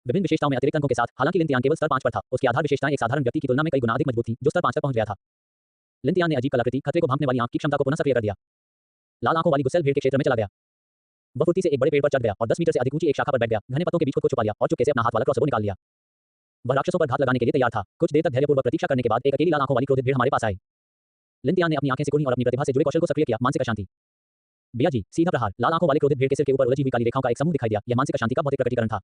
विभिन्न विशेषताओं में अतिरिक्त अंकों के साथ, हालांकि लिंतियान केवल स्तर 5 पर था, उसकी आधार विशेषताएं एक साधारण व्यक्ति की तुलना में कई गुना अधिक मजबूत थी, जो स्तर 5 तक पहुंच गया था। लिंतियान ने अजीब कलाकृति, खतरे को भांपने वाली आंख की क्षमता को पुनः सक्रिय कर दिया। लाल आंखों वाली गुस्सेल भेड़ के क्षेत्र में चला गया। वह फुर्ती से एक बड़े पेड़ पर चढ़ गया और 10 मीटर से अधिक ऊंची एक शाखा पर बैठ गया। घने पत्तों के बीच खुद को छुपा लिया और चुपके से अपना हाथ वाला क्रॉसबो निकाल लिया। वह राक्षसों पर घात लगाने के लिए तैयार था। कुछ देर तक धैर्यपूर्वक प्रतीक्षा करने के बाद एक अकेली लाल आंखों वाली क्रोधित भीड़ हमारे पास आई। लिंतियान ने अपनी आंखें सिकुड़ी और अपनी प्रतिभा से जुड़े कौशल को सक्रिय किया। मानसिक अशांति। बिया जी, सीधा प्रहार। लाल आंखों वाले क्रोधित भीड़ के सिर के ऊपर उलझी हुई काली रेखाओं का एक समूह दिखाई दिया। यह मानसिक अशांति का भौतिक प्रकटीकरण था।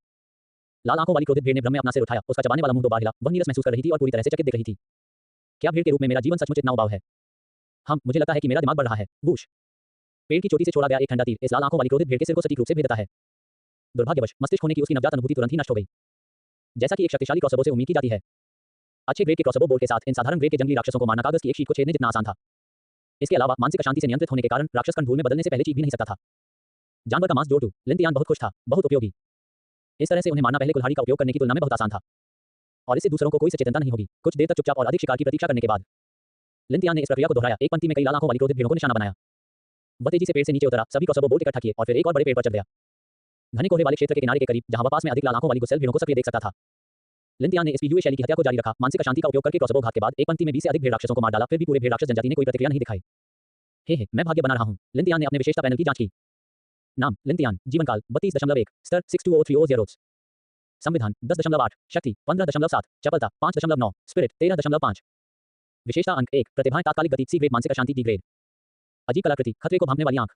लाल आंखों वाली क्रोधित भीड़ ने भ्रम में अपना सिर उठाया। उसका चबाने वाला मुंह 2 बार हिला। वह नीरस महसूस कर रही थी और पूरी तरह से चकित दिख रही थी। क्या भीड़ के रूप में मेरा जीवन सचमुच इतना उबाऊ है? मुझे लगता है कि मेरा दिमाग बढ़ रहा है। वूश। पेड़ की चोटी से छोड़ा गया एक ठंडा तीर इस लाल आंखों वाली क्रोधित भीड़ के सिर को सटीक रूप से भेद देता है। दुर्भाग्यवश मस्तिष्क होने की उसकी नवजात अनुभूति तुरंत ही नष्ट हो गई, जैसा कि एक शक्तिशाली क्रॉसबो से उम्मीद की जाती है। अच्छे ग्रेड के क्रॉसबो बोल्ट के साथ इन साधारण ग्रेड के जंगली राक्षसों को मारना कागज की एक शीट को छेदने जितना आसान था। इसके अलावा मानसिक अशांति से नियंत्रित होने के कारण राक्षस कण धूल में बदलने से पहले चीख भी नहीं सकता था। जानवर का मांस जोड़ 2। लिंतियान बहुत खुश था, बहुत उपयोगी। इस तरह से उन्हें मारना पहले कुल्हाड़ी का उपयोग करने की तुलना में बहुत आसान था और इससे दूसरों को कोई सचेतनता नहीं होगी। कुछ देर तक चुपचाप और अधिक शिकार की प्रतीक्षा करने के बाद लिंतियान ने इस प्रक्रिया को दोहराया। एक पंक्ति में कई लाल आंखों वाली क्रोधित भीड़ों को निशाना बनाया। वह तेजी से पेड़ से नीचे उतरा, सभी क्रॉसबो बोल्ट इकट्ठा किए और फिर एक और बड़े पेड़ पर चढ़ गया। घने कोहरे वाले क्षेत्र के किनारे के करीब, जहां वह पास में अधिक लाल आंखों वाली गुस्सेल भीड़ों को सक्रिय देख सकता था। लिंतियान ने इस पीयूए शैली की हत्या को जारी रखा। मानसिक अशांति का उपयोग करके क्रॉसबो घात के बाद एक पंक्ति में 20 से अधिक भेड़ राक्षसों को मार डाला। फिर भी पूरे भेड़ राक्षस जनजाति ने कोई प्रतिक्रिया नहीं दिखाई। हे मैं भाग्य बना रहा हूं। लिंतियान ने अपने विशेषता पैनल की जांच की। नाम लिंतियान, जीवनकाल 32.1, स्तर 62030, संविधान 10.8, शक्ति 15.7, चपलता 5.9, स्पिरिट 13.5, विशेषता अंक 1, प्रतिभाएं तात्कालिक गति सी ग्रेड, मानसिक अशांति डी ग्रेड, अजीब कलाकृति, खतरे को भांपने वाली आंख,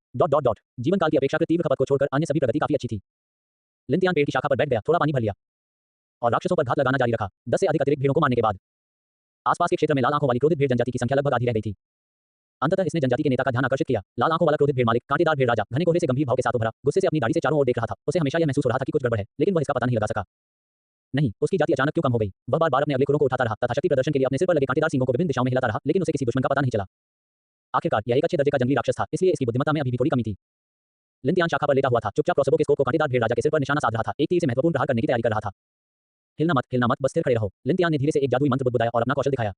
जीवनकाल की अपेक्षाकृत तीव्र खपत को छोड़कर अन्य सभी प्रगति काफी अच्छी थी। लिंतियान पेड़ की शाखा पर बैठ गया, थोड़ा पानी भर लिया और राक्षसों पर घात लगाना जारी रखा। 10 से अधिक अतिरिक्त भीड़ों को मारने के बाद आसपास के क्षेत्र में लाल आंखों वाली क्रोधित भीड़ जनजाति की संख्या लगभग आधी रह गई थी। अंततः इसने जनजाति के नेता का ध्यान आकर्षित किया। लाल आंखों वाला क्रोधित भीड़ मालिक, कांटेदार भीड़ राजा, घने कोहरे से गंभीर भाव के साथ उभरा, गुस्से से अपनी दाढ़ी से चारों ओर देख रहा था। उसे हमेशा यह महसूस हो रहा था कि कुछ गड़बड़ है, लेकिन वह इसका पता नहीं लगा सका। नहीं, उसकी जाति अचानक क्यों कम हो गई? वह बार-बार अपने अगले खुरों को उठाता रहा तथा शक्ति प्रदर्शन के लिए अपने सिर पर लगे कांटेदार सींगों को विभिन्न दिशाओं में हिलाता रहा, लेकिन उसे किसी दुश्मन का पता नहीं चला। आखिरकार यह एक अच्छे दर्जे का जंगली राक्षस था, इसलिए इसकी बुद्धिमत्ता में अभी भी थोड़ी कमी थी। लिंतियान शाखा पर लेटा हुआ था, चुपचाप क्रॉसबो के स्कोप को कांटेदार भीड़ राजा के सिर पर निशाना साध रहा था। एक तीर से महत्वपूर्ण प्रहार करने की तैयारी कर रहा था। हिलना मत, बस स्थिर खड़े रहो। लिंतियान ने धीरे से एक जादुई मंत्र बुदबुदाया और अपना कौशल दिखाया।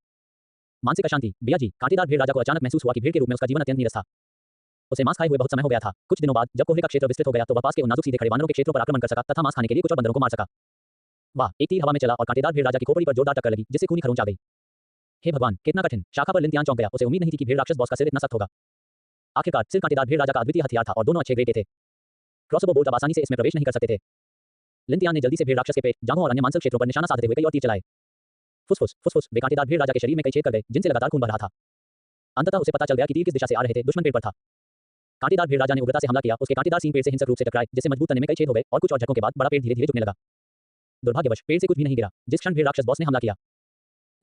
मानसिक अशांति, बिया जी, कांटेदार भीड़ राजा को अचानक महसूस हुआ कि भीड़ के रूप में उसका जीवन अत्यंत नीरस था। उसे मांस खाए हुए बहुत समय हो गया था। कुछ दिनों बाद जब कोहरे का क्षेत्र विस्तृत हो गया तो वह पास के उन नाजुक सीधे खड़े वानरों के क्षेत्रों पर आक्रमण कर सका तथा मांस खाने के लिए कुछ और बंदरों को मार सका। वाह, एक तीर हवा में चला और कांटेदार भीड़ राजा की खोपड़ी पर जोरदार टक्कर लगी, जिससे खूनी खरोंच आ गई। हे भगवान, कितना कठिन! शाखा पर लिंतियान चौंक गया। उसे उम्मीद नहीं थी कि भीड़ राक्षस बॉस का सिर इतना सख्त होगा। आखिरकार सिर कांटेदार भीड़ राजा का अद्वितीय हथियार था और दोनों अच्छे ग्रेड के थे। क्रॉसबो बोल्ट अब आसानी से इसमें प्रवेश नहीं कर सकते थे। लिंतियान ने जल्दी से भीड़ राक्षस के पेट, जांघों और अन्य मांसल क्षेत्रों पर निशाना साधते हुए कई और तीर चलाए। फुसफुस, वे कांटेदार भीड़ राजा के शरीर में कई छेद कर गए, जिनसे लगातार खून बह रहा था। अंततः उसे पता चल गया कि तीर किस दिशा से आ रहे थे। दुश्मन पेड़ पर था। कांटेदार भेड़ राजा ने उग्रता से हमला किया। उसके कांटेदार सींग पेड़ से हिंसक रूप से टकराए, जिससे मजबूत तने में कई छेद हो गए और कुछ और झटकों के बाद बड़ा पेड़ धीरे-धीरे झुकने लगा। दुर्भाग्यवश पेड़ से कुछ भी नहीं गिरा। जिस क्षण भेड़ राक्षस बॉस ने हमला किया,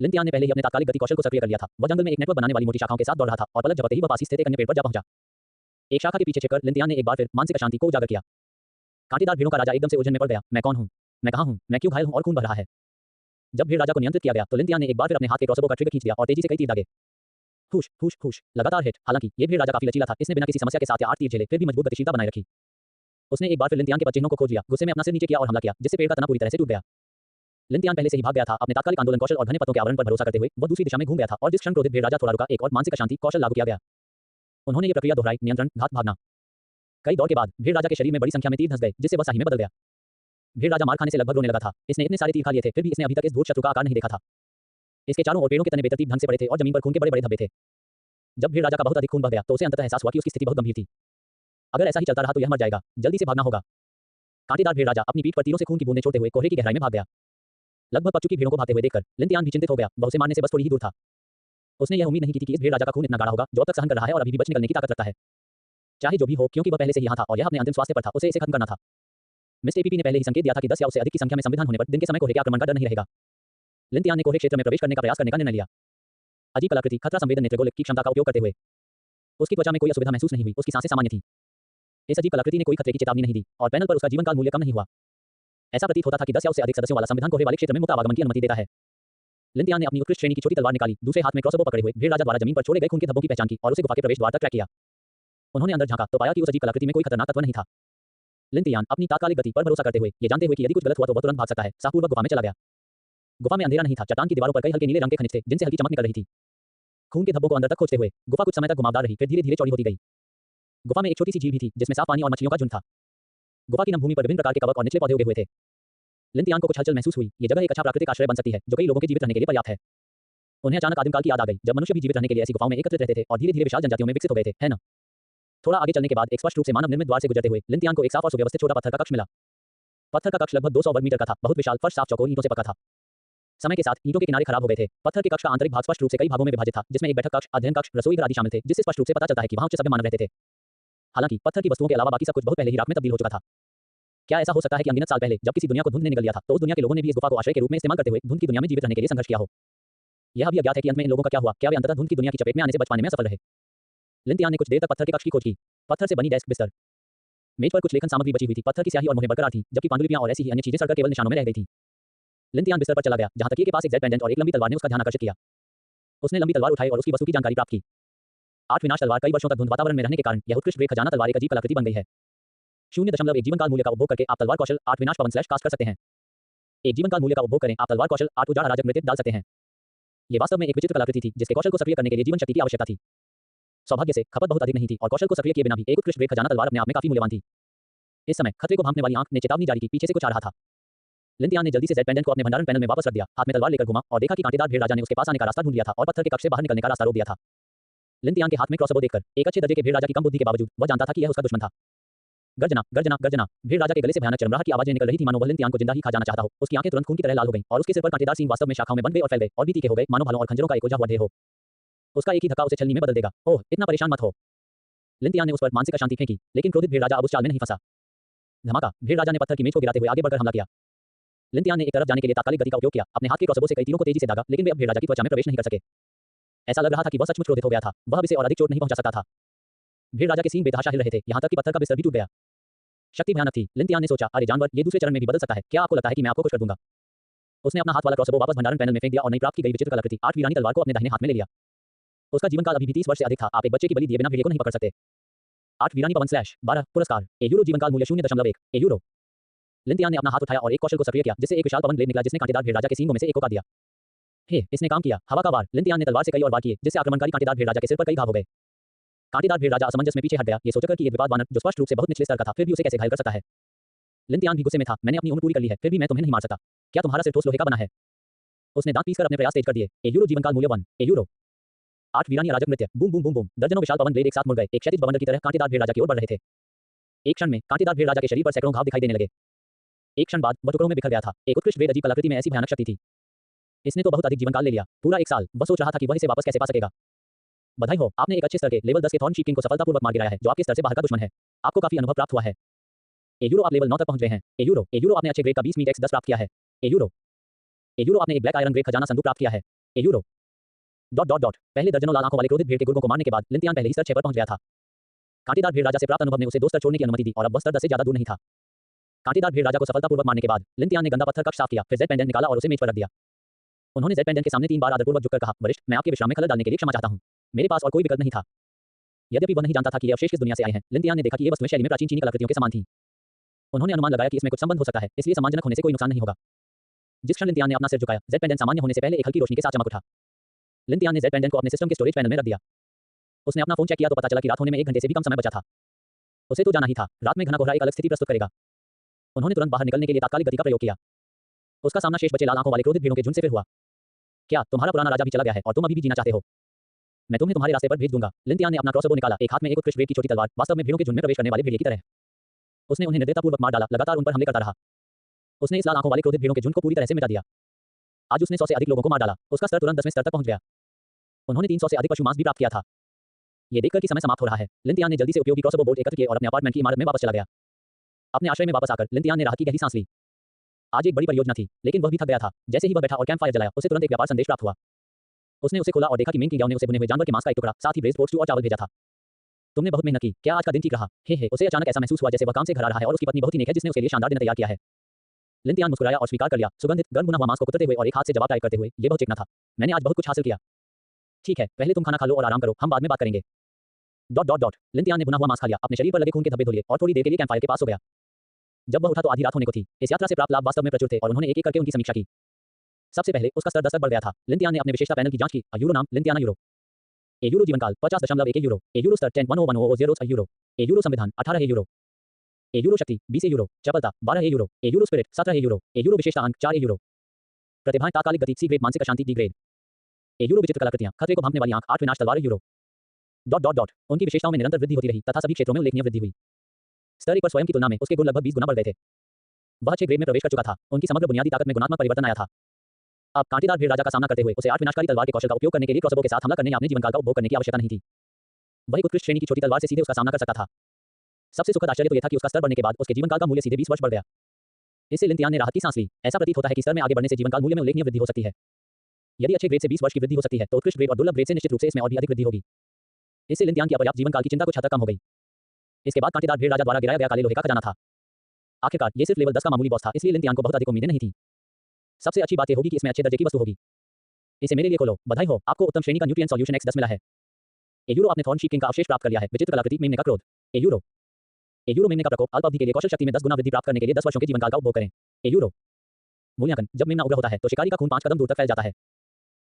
लिनतियान ने पहले ही अपने तात्कालिक गति कौशल को सक्रिय कर लिया था। वह जंगल में एक नेटवर्क बनाने वाली मोटी शाखाओं के साथ दौड़ रहा था और पलक झपकते ही वह पास ही स्थित एक अन्य पेड़ पर जा पहुंचा। एक शाखा के पीछे छिपकर लिनतियान ने एक बार फिर मानसिक अशांति को उजागर किया। कांटेदार भेड़ों का राजा एकदम से उलझन में पड़ गया। मैं कौन हूं? मैं कहां हूं? मैं क्यों घायल हूं और खून बह रहा है? जब भेड़ राजा को नियंत्रित किया गया तो लिनतियान ने एक बार फिर अपने हाथ के क्रॉसबो का ट्रिगर खींच दिया और तेजी से कई तीर दागे। हुश हुश हुश, लगातार हिट। हालांकि ये भेड़ राजा काफी लचीला था। इसने बिना किसी समस्या के 7 या 8 तीर झेले, फिर भी मजबूत गतिशीलता बनाए रखी। उसने एक बार फिर लिनतियान के पदचिह्नों को खोज लिया, गुस्से में अपना सिर नीचे किया और हमला किया, जिससे पेड़ का तना पूरी तरह से टूट गया। लिनतियान पहले से ही भाग गया था। अपने तात्कालिक आंदोलन कौशल और घने पत्तों के आवरण पर भरोसा करते हुए वह दूसरी दिशा में घूम गया था और जिस क्षण क्रोधित भेड़ राजा थोड़ा रुका, एक और मानसिक अशांति कौशल लागू किया गया। उन्होंने ये प्रक्रिया दोहराई, नियंत्रण, घात, भागना। कई दौर के बाद भेड़ राजा के शरीर में बड़ी संख्या में तीर धंस गए, जिससे वह स्याही में बदल गया। भेड़ राजा मार खाने से लगभग रोने लगा था। इसने इतने सारे तीर खा लिए थे, फिर भी इसने अभी तक इस धूर्त शत्रु का आकार नहीं देखा था। इसके चारों ओर पेड़ों के तने बेतरतीब ढंग से पड़े थे और जमीन पर खून के बड़े-बड़े धब्बे थे। जब भेड़ राजा का बहुत अधिक खून बह गया तो उसे अंततः एहसास हुआ कि उसकी स्थिति बहुत गंभीर थी। अगर ऐसा ही चलता रहा तो यह मर जाएगा। जल्दी से भागना होगा। कांटेदार भेड़ राजा अपनी पीठ पर तीरों से खून की बूंदें छोड़ते हुए कोहरे की गहराई में भाग गया। लगभग पक चुकी भेड़ों को भागते हुए देखकर लिनतियान भी चिंतित हो गया। वह उसे मारने से बस थोड़ी ही दूर था। उसने यह उम्मीद नहीं की थी कि इस भेड़ राजा का खून इतना गाढ़ा होगा जो अब तक सहन कर रहा है और अभी भी बच निकलने की ताकत रखता है। चाहे जो भी हो, क्योंकि वह पहले से ही यहाँ था और यह अपने अंतिम स्वास्थ्य पर था, उसे इसे खत्म करना था। मिस्टर एपीपी ने पहले ही संकेत दिया था कि 10 या उससे अधिक की संख्या में संविधान होने पर दिन के समय कोहरे के आक्रमण का डर नहीं रहेगा। लिनतियान ने कोहरे क्षेत्र में प्रवेश करने का प्रयास करने का निर्णय लिया। अजीब कलाकृति, खतरा संवेदन नेत्रगोलक की क्षमता का उपयोग करते हुए। उसकी त्वचा में कोई असुविधा महसूस नहीं हुई। उसकी सांसें सामान्य थीं। इस अजीब कलाकृति ने कोई खतरे की चेतावनी नहीं दी और पैनल पर उसका जीवन काल मूल्य कम नहीं हुआ। ऐसा प्रतीत होता था कि 10 या उससे अधिक सदस्यों वाला संविधान कोहरे वाले क्षेत्र में मुक्त आवागमन की अनुमति देता है। लिनतियान ने अपनी उत्कृष्ट श्रेणी की छोटी तलवार निकाली, दूसरे हाथ में क्रॉसबो पकड़े हुए भेड़ राजा द्वारा जमीन पर छोड़े गए खून के धब्बों की पहचान की और उसे गुफा के प्रवेश द्वार तक ट्रैक किया। उन्होंने अंदर झांका तो पाया कि उस अजीब कलाकृति में कोई खतरनाक तत्व नहीं था। लिनतियान अपनी तात्कालिक गति पर भरोसा करते हुए, ये जानते हुए कि यदि कुछ गलत हुआ तो वह तुरंत भाग सकता है, साहपूर्वक गुफा में चला गया। गुफा में अंधेरा नहीं था। चट्टान की दीवारों पर कई हल्के नीले रंग के खनिज थे, जिनसे हल्की चमक निकल रही थी। खून के धब्बों को अंदर तक खोजते हुए गुफा कुछ समय तक घुमावदार रही, फिर धीरे-धीरे चौड़ी होती गई। गुफा में एक छोटी सी झील भी थी, जिसमें साफ पानी और मछलियों का झुंड था। गुफा की नम भूमि पर विभिन्न प्रकार के कवक और निचले पौधे उगे हुए थे। लिनतियान को कुछ हलचल महसूस हुई। ये जगह एक अच्छा प्राकृतिक आश्रय बन सकती है, जो कई लोगों के जीवित रहने के लिए पर्याप्त है। उन्हें अचानक आदिम काल की याद आ गई, जब मनुष्य भी जीवित रहने के लिए ऐसी गुफाओं में एकत्रित रहते थे और धीरे-धीरे विशाल जनजातियों में विकसित हो गए थे, है ना? थोड़ा आगे चलने के बाद एक स्पष्ट रूप से मानव निर्मित द्वार से गुजरते हुए लिनतियान को एक साफ और सुव्यवस्थित छोटा पत्थर का कक्ष मिला। पत्थर का कक्ष लगभग 200 वर्ग मीटर का था। बहुत विशाल, फर्श साफ चौकोर ईंटों से पका था। समय के साथ ईंटों के किनारे खराब हो गए थे। पत्थर के कक्ष का आंतरिक भाग स्पष्ट रूप से कई भागों में विभाजित था, जिसमें एक बैठक कक्ष, अध्ययन कक्ष, रसोई घर आदि शामिल थे, जिससे स्पष्ट रूप से पता चलता है कि वहां उच्च सभ्य मानव रहते थे। हालांकि पत्थर की वस्तुओं के अलावा बाकी सब कुछ बहुत पहले ही राख में तब्दील हो चुका था। क्या ऐसा हो सकता है कि अनगिनत साल पहले जब किसी दुनिया को धुंध ने निगल लिया था, तो उस दुनिया के लोगों ने भी इस गुफा को आश्रय के रूप में इस्तेमाल करते हुए धुंध की दुनिया में जीवित रहने के लिए संघर्ष किया हो? यह भी अज्ञात है कि अंत में इन लोगों का क्या हुआ। क्या वे अंततः धुंध की दुनिया की चपेट में आने से बच पाने में असफल रहे? लिनतियान ने कुछ देर तक पत्थर के कक्ष की खोज की। पत्थर से बनी डेस्क, बिस्तर, मेज पर कुछ लेखन सामग्री बची हुई थी। पत्थर की स्याही और मोहर बरकरार थी, जबकि पांडुलिपियां और ऐसी ही अन्य चीजें सड़कर केवल निशानों में रह गई थी। लिनतियान बिस्तर पर चला गया, जहां तकिए के पास एक जेड पेंडेंट और एक लंबी तलवार ने उसका ध्यान आकर्षित किया। उसने लंबी तलवार उठाई और उसकी वस्तु की जानकारी प्राप्त की। 8 विनाश तलवार कई वर्षों तक धुंध वातावरण में रहने के कारण यह उत्कृष्ट वे खजाना तलवार एक अजीब कलाकृति बन गई है। 0.1 जीवन काल मूल्य का उपभोग करके आप तलवार कौशल 8 विनाश पवन स्लैश कास्ट कर सकते हैं। एक जीवन काल मूल्य का उपभोग करें, आप तलवार कौशल 8 उजाड़ अराजक नृत्य डाल सकते हैं। ये वास्तव में एक विचित्र कलाकृति थी, जिसके कौशल को सक्रिय करने के लिए जीवन शक्ति की आवश्यकता थी। सौभाग्य से खपत बहुत अधिक नहीं थी और कौशल को सक्रिय किए बिना भी एक उत्कृष्ट वे खजाना तलवार अपने आप में काफी मूल्यवान थी। इस समय खतरे को भांपने वाली आंख ने चेतावनी जारी की, पीछे से कुछ आ रहा था। लिनतियान ने जल्दी से जेड पेंडेंट को अपने भंडारण पैनल में वापस रख दिया, हाथ में तलवार लेकर घुमा और देखा कि कांटेदार भेड़ राजा ने उसके पास आने का रास्ता ढूंढ लिया था और पत्थर के कक्ष से बाहर निकलने का रास्ता रोक दिया था। लिनतियान के हाथ में क्रॉसबो देखकर एक अच्छे दर्जे के भेड़ राजा की कम बुद्धि के बावजूद वह जानता था कि यह उसका दुश्मन था। गर्जना गर्जना गर्जना, भेड़ राजा के गले से भयानक चरमराहट की आवाजें निकल रही थी, मानो वह लिनतियान को जिंदा ही खा जाना चाहता हो। उसकी आंखें तुरंत खून की तरह लाल हो गईं और उसके सिर पर कांटेदार सींग वास्तव में शाखाओं में बन गए और फैल गए और भी तीखे हो गए, मानो भालों और खंजरों का एक उलझा हुआ ढेर हो। उसका एक ही धक्का उसे छलनी में बदल देगा। ओह, इतना परेशान मत हो। लिनतियान ने उस पर मानसिक अशांति फेंकी, लेकिन क्रोधित भेड़ राजा अब उस चाल में नहीं फंसा। धमाका, भेड़ राजा ने पत्थर की मेज को गिराते हुए आगे बढ़कर हमला किया। लिनतियान ने एक तरफ जाने के लिए तात्कालिक गति का उपयोग किया, अपने हाथ के क्रॉसबो से कई तीरों को तेजी से दागा, लेकिन वे अब भेड़ राजा की त्वचा में प्रवेश नहीं कर सके। ऐसा लग रहा था कि वह सचमुच क्रोधित हो गया था। वह अब इसे और अधिक चोट नहीं पहुंचा सकता था। भेड़ राजा के सींग बेतहाशा हिल रहे थे, यहां तक कि पत्थर का बिस्तर भी टूट गया। शक्ति भयानक थी। लिनतियान ने सोचा, अरे जानवर, ये दूसरे चरण में भी बदल सकता है। क्या आपको लगता है कि मैं आपको कुछ कर दूंगा? उसने अपना हाथ वाला क्रॉसबो वापस भंडारण पैनल में फेंक दिया और नई प्राप्त की गई विचित्र कलाकृति 8 वीरानी तलवार को अपने दाहिने हाथ में ले लिया। उसका जीवन काल अभी भी 30 वर्ष से अधिक था। आप एक बच्चे की बलि दिए बिना भेड़िए को नहीं पकड़ सकते। 8 वीरानी पवन स्लैश 12 पुरस्कार ए यूरो, जीवन काल मूल्य 0.1 ए यूरो। लिनतियान ने अपना हाथ उठाया और एक कौशल को सक्रिय किया, जिससे एक विशाल पवन ब्लेड निकला, जिसने कांटेदार भेड़ राजा के सींगों में से एक को काट दिया। हे, इसने काम किया। हवा का वार। लिनतियान ने तलवार से कई और वार किए, जिससे आक्रमणकारी कांटेदार भेड़ राजा के सिर पर कई घाव हो गए। कांटेदार भेड़ राजा असमंजस में पीछे हट गया, ये सोचकर कि ये विवाद वानर जो स्पष्ट रूप से बहुत निचले स्तर का था, फिर भी उसे कैसे घायल कर सकता है। लिनतियान भी गुस्से में था। मैंने अपनी उम्र पूरी कर ली है, फिर भी मैं तुम्हें नहीं मार सकता। क्या तुम्हारा सिर ठोस लोहे का बना है? उसने दांत पीसकर अपने प्रयास तेज कर दिए। ए यूरो, जीवन काल मूल्य 1 ए यूरो। 8 वीरानी अराजक नृत्य, बूम बूम बूम बूम। दर्जनों विशाल पवन ब्लेड एक साथ मुड़ गए, एक क्षैतिज बवंडर की तरह कांटेदार भेड़ राजा की ओर बढ़ रहे थे। एक क्षण में कांटेदार भेड़ राजा के शरीर पर सैकड़ों घाव दिखाई देने लगे। एक क्षण बाद वह टुकड़ों में बिखर गया था। एक उत्कृष्ट वेद अजीब कलाकृति में ऐसी भयानक शक्ति थी। इसने तो बहुत अधिक जीवन काल ले लिया, पूरा 1 साल। वह सोच रहा था कि वह इसे वापस कैसे पा सकेगा। बधाई हो, आपने एक अच्छे स्तर के लेवल 10 के थॉर्नशीप किंग को सफलतापूर्वक मार गिराया है, जो आपके स्तर से बाहर का दुश्मन है। आपको काफी अनुभव प्राप्त हुआ है। ए यूरो, आप लेवल 9 तक पहुंच गए हैं। ए यूरो आपने अच्छे ग्रेड का 20 मीट एक्स 10 प्राप्त किया है। ए यूरो आपने एक ब्लैक आयरन ग्रेड खजाना संदूक प्राप्त किया है। ए यूरो पहले दर्जनों लाल आंखों वाले क्रोधित भीड़ के गुर्गों को मारने के बाद लिंतियान पहले ही स्तर 6 पर पहुंच गया था। कांटेदार भीड़ राजा से प्राप्त अनुभव ने उसे 2 स्तर छोड़ने की अनुमति दी और अब वह स्तर 10 से ज्यादा दूर नहीं था। कांटेदार भीड़ राजा को सफलतापूर्वक मारने के बाद लिंतियान ने गंदा पत्थर कक्ष साफ किया, फिर जेड पेंडेंट निकाला और उसे मेज पर रख दिया। उन्होंने जेड पेंडेंट के सामने 3 बार आदरपूर्वक झुककर कहा, वरिष्ठ, मैं आपके विश्राम में खलल डालने के लिए क्षमा चाहता हूं। मेरे पास और कोई विकल्प नहीं था। यद्यपि वह नहीं जानता था कि ये अवशेष किस दुनिया से आए हैं, लिंतियान ने देखा कि ये वस्तुएं शैली में प्राचीन चीनी कलाकृतियों के समान थीं। उन्होंने अनुमान लगाया कि इसमें कुछ संबंध हो सकता है, इसलिए सम्मानजनक होने से कोई नुकसान नहीं होगा। जिस क्षण लिंतियान ने अपना सिर झुकाया, जेड पेंडेंट सामान्य होने से पहले एक हल्की रोशनी के साथ चमक उठा। लिंतियान ने जेड पेंडेंट को अपने सिस्टम के स्टोरेज पैनल में रख दिया। उसने अपना फोन चेक किया तो पता चला कि रात होने में 1 घंटे से भी कम समय बचा था। उसे तो जाना ही था, रात में घना कोहरा एक अलग स्थिति प्रस्तुत करेगा। उन्होंने तुरंत बाहर निकलने के लिए तात्कालिक गति का प्रयोग किया। उसका सामना शेष बचे लाल आंखों वाले क्रोधित भीड़ों के झुंड से फिर हुआ। क्या तुम्हारा पुराना राजा भी चला गया है और तुम अभी भी जीना चाहते हो? मैं तुम्हें तुम्हारे रास्ते पर भेज दूंगा। लिंतियान ने अपना क्रॉसबो निकाला, एक हाथ में एक उत्कृष्ट ग्रेड की छोटी तलवार, वास्तव में भीड़ों के झुंड में प्रवेश करने वाले भेड़िए की तरह। उसने उन्हें निर्दयतापूर्वक मार डाला, लगातार उन पर हमले करता रहा। उसने इस लाल आंखों वाले क्रोधित भीड़ों के झुंड को पूरी तरह से मिटा दिया। आज उसने 100 से अधिक लोगों को मार डाला। उसका स्तर तुरंत 10वें स्तर तक पहुंच गया। उन्होंने 300 से अधिक पशु मांस भी प्राप्त किया था। ये देखकर कि समय समाप्त हो रहा है, लिंतियान ने जल्दी से उपयोगी क्रॉसबो बोल्ट एकत्र किए और अपने अपार्टमेंट की इमारत में वापस चला गया। अपने आश्रय में वापस आकर लिंतियान ने राहत की गहरी सांस ली। आज एक बड़ी परियोजना थी, लेकिन वह भी थक गया था। जैसे ही वह बैठा और कैंप फायर जलाया, उसे तुरंत एक व्यापार संदेश प्राप्त हुआ। उसने उसे खोला और देखा कि मेन किंग ने उसे भुने हुए जानवर के मांस का एक टुकड़ा, साथ ही ब्रेज़्ड पोर्क स्टू और चावल भेजा था। तुमने बहुत मेहनत की, क्या आज का दिन ठीक रहा? हे, उसे अचानक ऐसा महसूस हुआ जैसे वह काम से घर आ रहा है और उसकी पत्नी बहुत ही नेक है जिसने उसके लिए शानदार दिन तैयार किया है। लिंतियान मुस्कुराया और स्वीकार कर लिया, सुगंधित गर्म भुना हुआ मांस को कुतरते हुए और एक हाथ से जवाब टाइप करते हुए, ये बहुत चिकना था। मैंने आज बहुत कुछ हासिल किया। ठीक है, पहले तुम खाना खा लो और आराम करो, हम बाद में बात करेंगे। लिंतियान ने भुना हुआ मांस खा लिया, अपने शरीर पर लगे खून के धब्बे धो लिए और थोड़ी देर के लिए कैंप फायर के पास सो गया। जब वह उठा तो आधी रात होने को थी। इस यात्रा से प्राप्त लाभ वास्तव में प्रचुर थे और उन्होंने एक-एक करके उनकी समीक्षा की। सबसे पहले उसका स्तर 10 तक बढ़ गया था। लिंतियान ने अपने विशेषता पैनल की जांच की। यूरो नाम लिंतियाना यूरो। ए यूरो जीवनकाल 50.1 यूरो। ए यूरो स्तर 10 यूरो। ए यूरो संविधान 18 यूरो। ए यूरो शक्ति 20 यूरो। चपलता 12 यूरो। ए यूरो स्पिरिट 17 यूरो। ए यूरो विशेषता अंक 4 यूरो। प्रतिभाएं तात्कालिक गति सी ग्रेड, मानसिक अशांति डी ग्रेड। ए यूरो विचित्र कलाकृतियां, खतरे को भांपने वाली आंख 8 विनाश तलवार यूरो। उनकी विशेषताओं में निरंतर वृद्धि होती रही तथा सभी क्षेत्रों में उल्लेखनीय वृद्धि हुई। स्तर 1 पर स्वयं की तुलना में उसके गुण लगभग 20 गुना बढ़ गए थे। वह अच्छे ग्रेड में प्रवेश कर चुका था। उनकी समग्र बुनियादी ताकत में गुणात्मक परिवर्तन आया था। अब कांटेदार भीड़ राजा का सामना करते हुए उसे 8 विनाशकारी तलवार के कौशल का उपयोग करने के लिए क्रॉसबो के साथ हमला करने या अपने जीवनकाल का उपभोग करने की आवश्यकता नहीं थी। वह एक उत्कृष्ट श्रेणी की छोटी तलवार से सीधे उसका सामना कर सकता था। सबसे सुखद आश्चर्य तो यह था कि उसका स्तर बढ़ने के बाद उसके जीवनकाल का मूल्य सीधे 20 वर्ष बढ़ गया। इससे लिंतियान ने राहत की सांस ली। ऐसा प्रतीत होता है कि स्तर में आगे बढ़ने से जीवनकाल मूल्य में उल्लेखनीय वृद्धि हो सकती है। यदि अच्छे ग्रेड से 20 वर्ष की वृद्धि हो सकती है, तो उत्कृष्ट ग्रेड और दुर्लभ ग्रेड से निश्चित रूप से इसमें और भी अधिक वृद्धि होगी। इससे लिंतियान की अपर्याप्त जीवनकाल की चिंता कुछ हद तक कम हो गई। इसके बाद कांटेदार भीड़ राजा द्वारा गिराया गया काले लोहे का खजाना था। आखिरकार ये सिर्फ लेवल 10 का मामूली बॉस था, इसलिए लिंतियान को बहुत अधिक उम्मीदें नहीं थी। सबसे अच्छी बात यह होगी कि इसमें अच्छे दर्जे की वस्तु होगी। इसे मेरे लिए खोलो। बधाई हो, आपको उत्तम श्रेणी का न्यूट्रिएंट सॉल्यूशन X10 मिला है। ए यूरो, आपने थॉर्नशीप किंग का अवशेष प्राप्त कर लिया है। विचित्र कलाकृति, मेमने का क्रोध। ए यूरो मेमने का प्रकोप, अल्प अवधि के लिए कौशल शक्ति में 10 गुना वृद्धि प्राप्त करने के लिए 10 वर्षों के जीवनकाल का उपभोग करें। ए यूरो मूल्यांकन, जब मेमना उग्र होता है तो शिकारी का खून 5 कदम दूर तक फैल जाता है।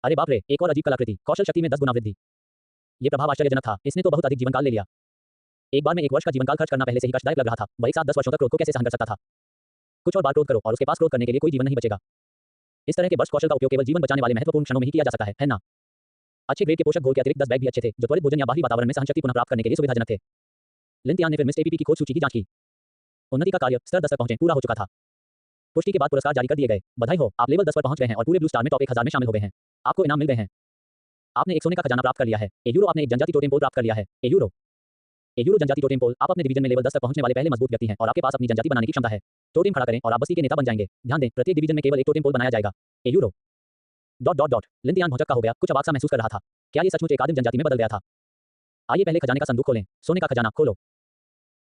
अरे बाप रे, एक और अजीब कलाकृति, कौशल शक्ति में 10 गुना वृद्धि। ये प्रभाव आश्चर्यजनक था। इसने तो बहुत अधिक जीवनकाल ले लिया। एक बार में 1 वर्ष का जीवनकाल खर्च करना पहले से ही कष्टदायक लग रहा था। वह एक साथ 10 वर्षों तक क्रोध को कैसे सहन कर सकता था? कुछ और बार क्रोध करो और उसके पास क्रोध करने के लिए कोई जीवन नहीं बचेगा। इस तरह के बर्स्ट कौशल का उपयोग केवल जीवन बचाने वाले महत्वपूर्ण क्षणों में ही किया जा सकता है ना? अच्छे ग्रेड के पोषक घोल के अतिरिक्त 10 बैग भी अच्छे थे, जो त्वरित भोजन या बाहरी वातावरण में सहनशक्ति पुनः प्राप्त करने के लिए सुविधाजनक थे। लिंतियान ने फिर मिस्ट एपीपी की खोज सूची की जांच की। उन्नति का कार्य स्तर 10 तक पहुंचे पूरा हो चुका था। पुष्टि के बाद पुरस्कार जारी कर दिए गए। बधाई हो, आप लेवल 10 पर पहुंच गए हैं और पूरे ब्लू स्टार में टॉप 1000 में शामिल हो गए हैं। आपको इनाम मिल गए हैं। आपने एक सोने का खजाना प्राप्त कर लिया है। ए यूरो, आपने एक जनजाति टोटेम पोल प्राप्त कर लिया है। ए यूरो जनजाति टोटेम पोल, आप अपने डिवीजन में लेवल 10 तक पहुंचने वाले पहले मजबूत व्यक्ति हैं और आपके पास अपनी जनजाति बनाने की क्षमता है। टोटेम खड़ा करें और आप बस्ती के नेता बन जाएंगे। ध्यान दें, प्रत्येक डिवीजन में केवल एक टोटेम पोल बनाया जाएगा। ए यूरो लिंतियान भौचक्का हो गया, कुछ अवाक सा महसूस कर रहा था। क्या ये सचमुच एक आदिम जनजाति में बदल गया था? आइए पहले खजाने का संदूक खोलें। सोने का खजाना खोलो।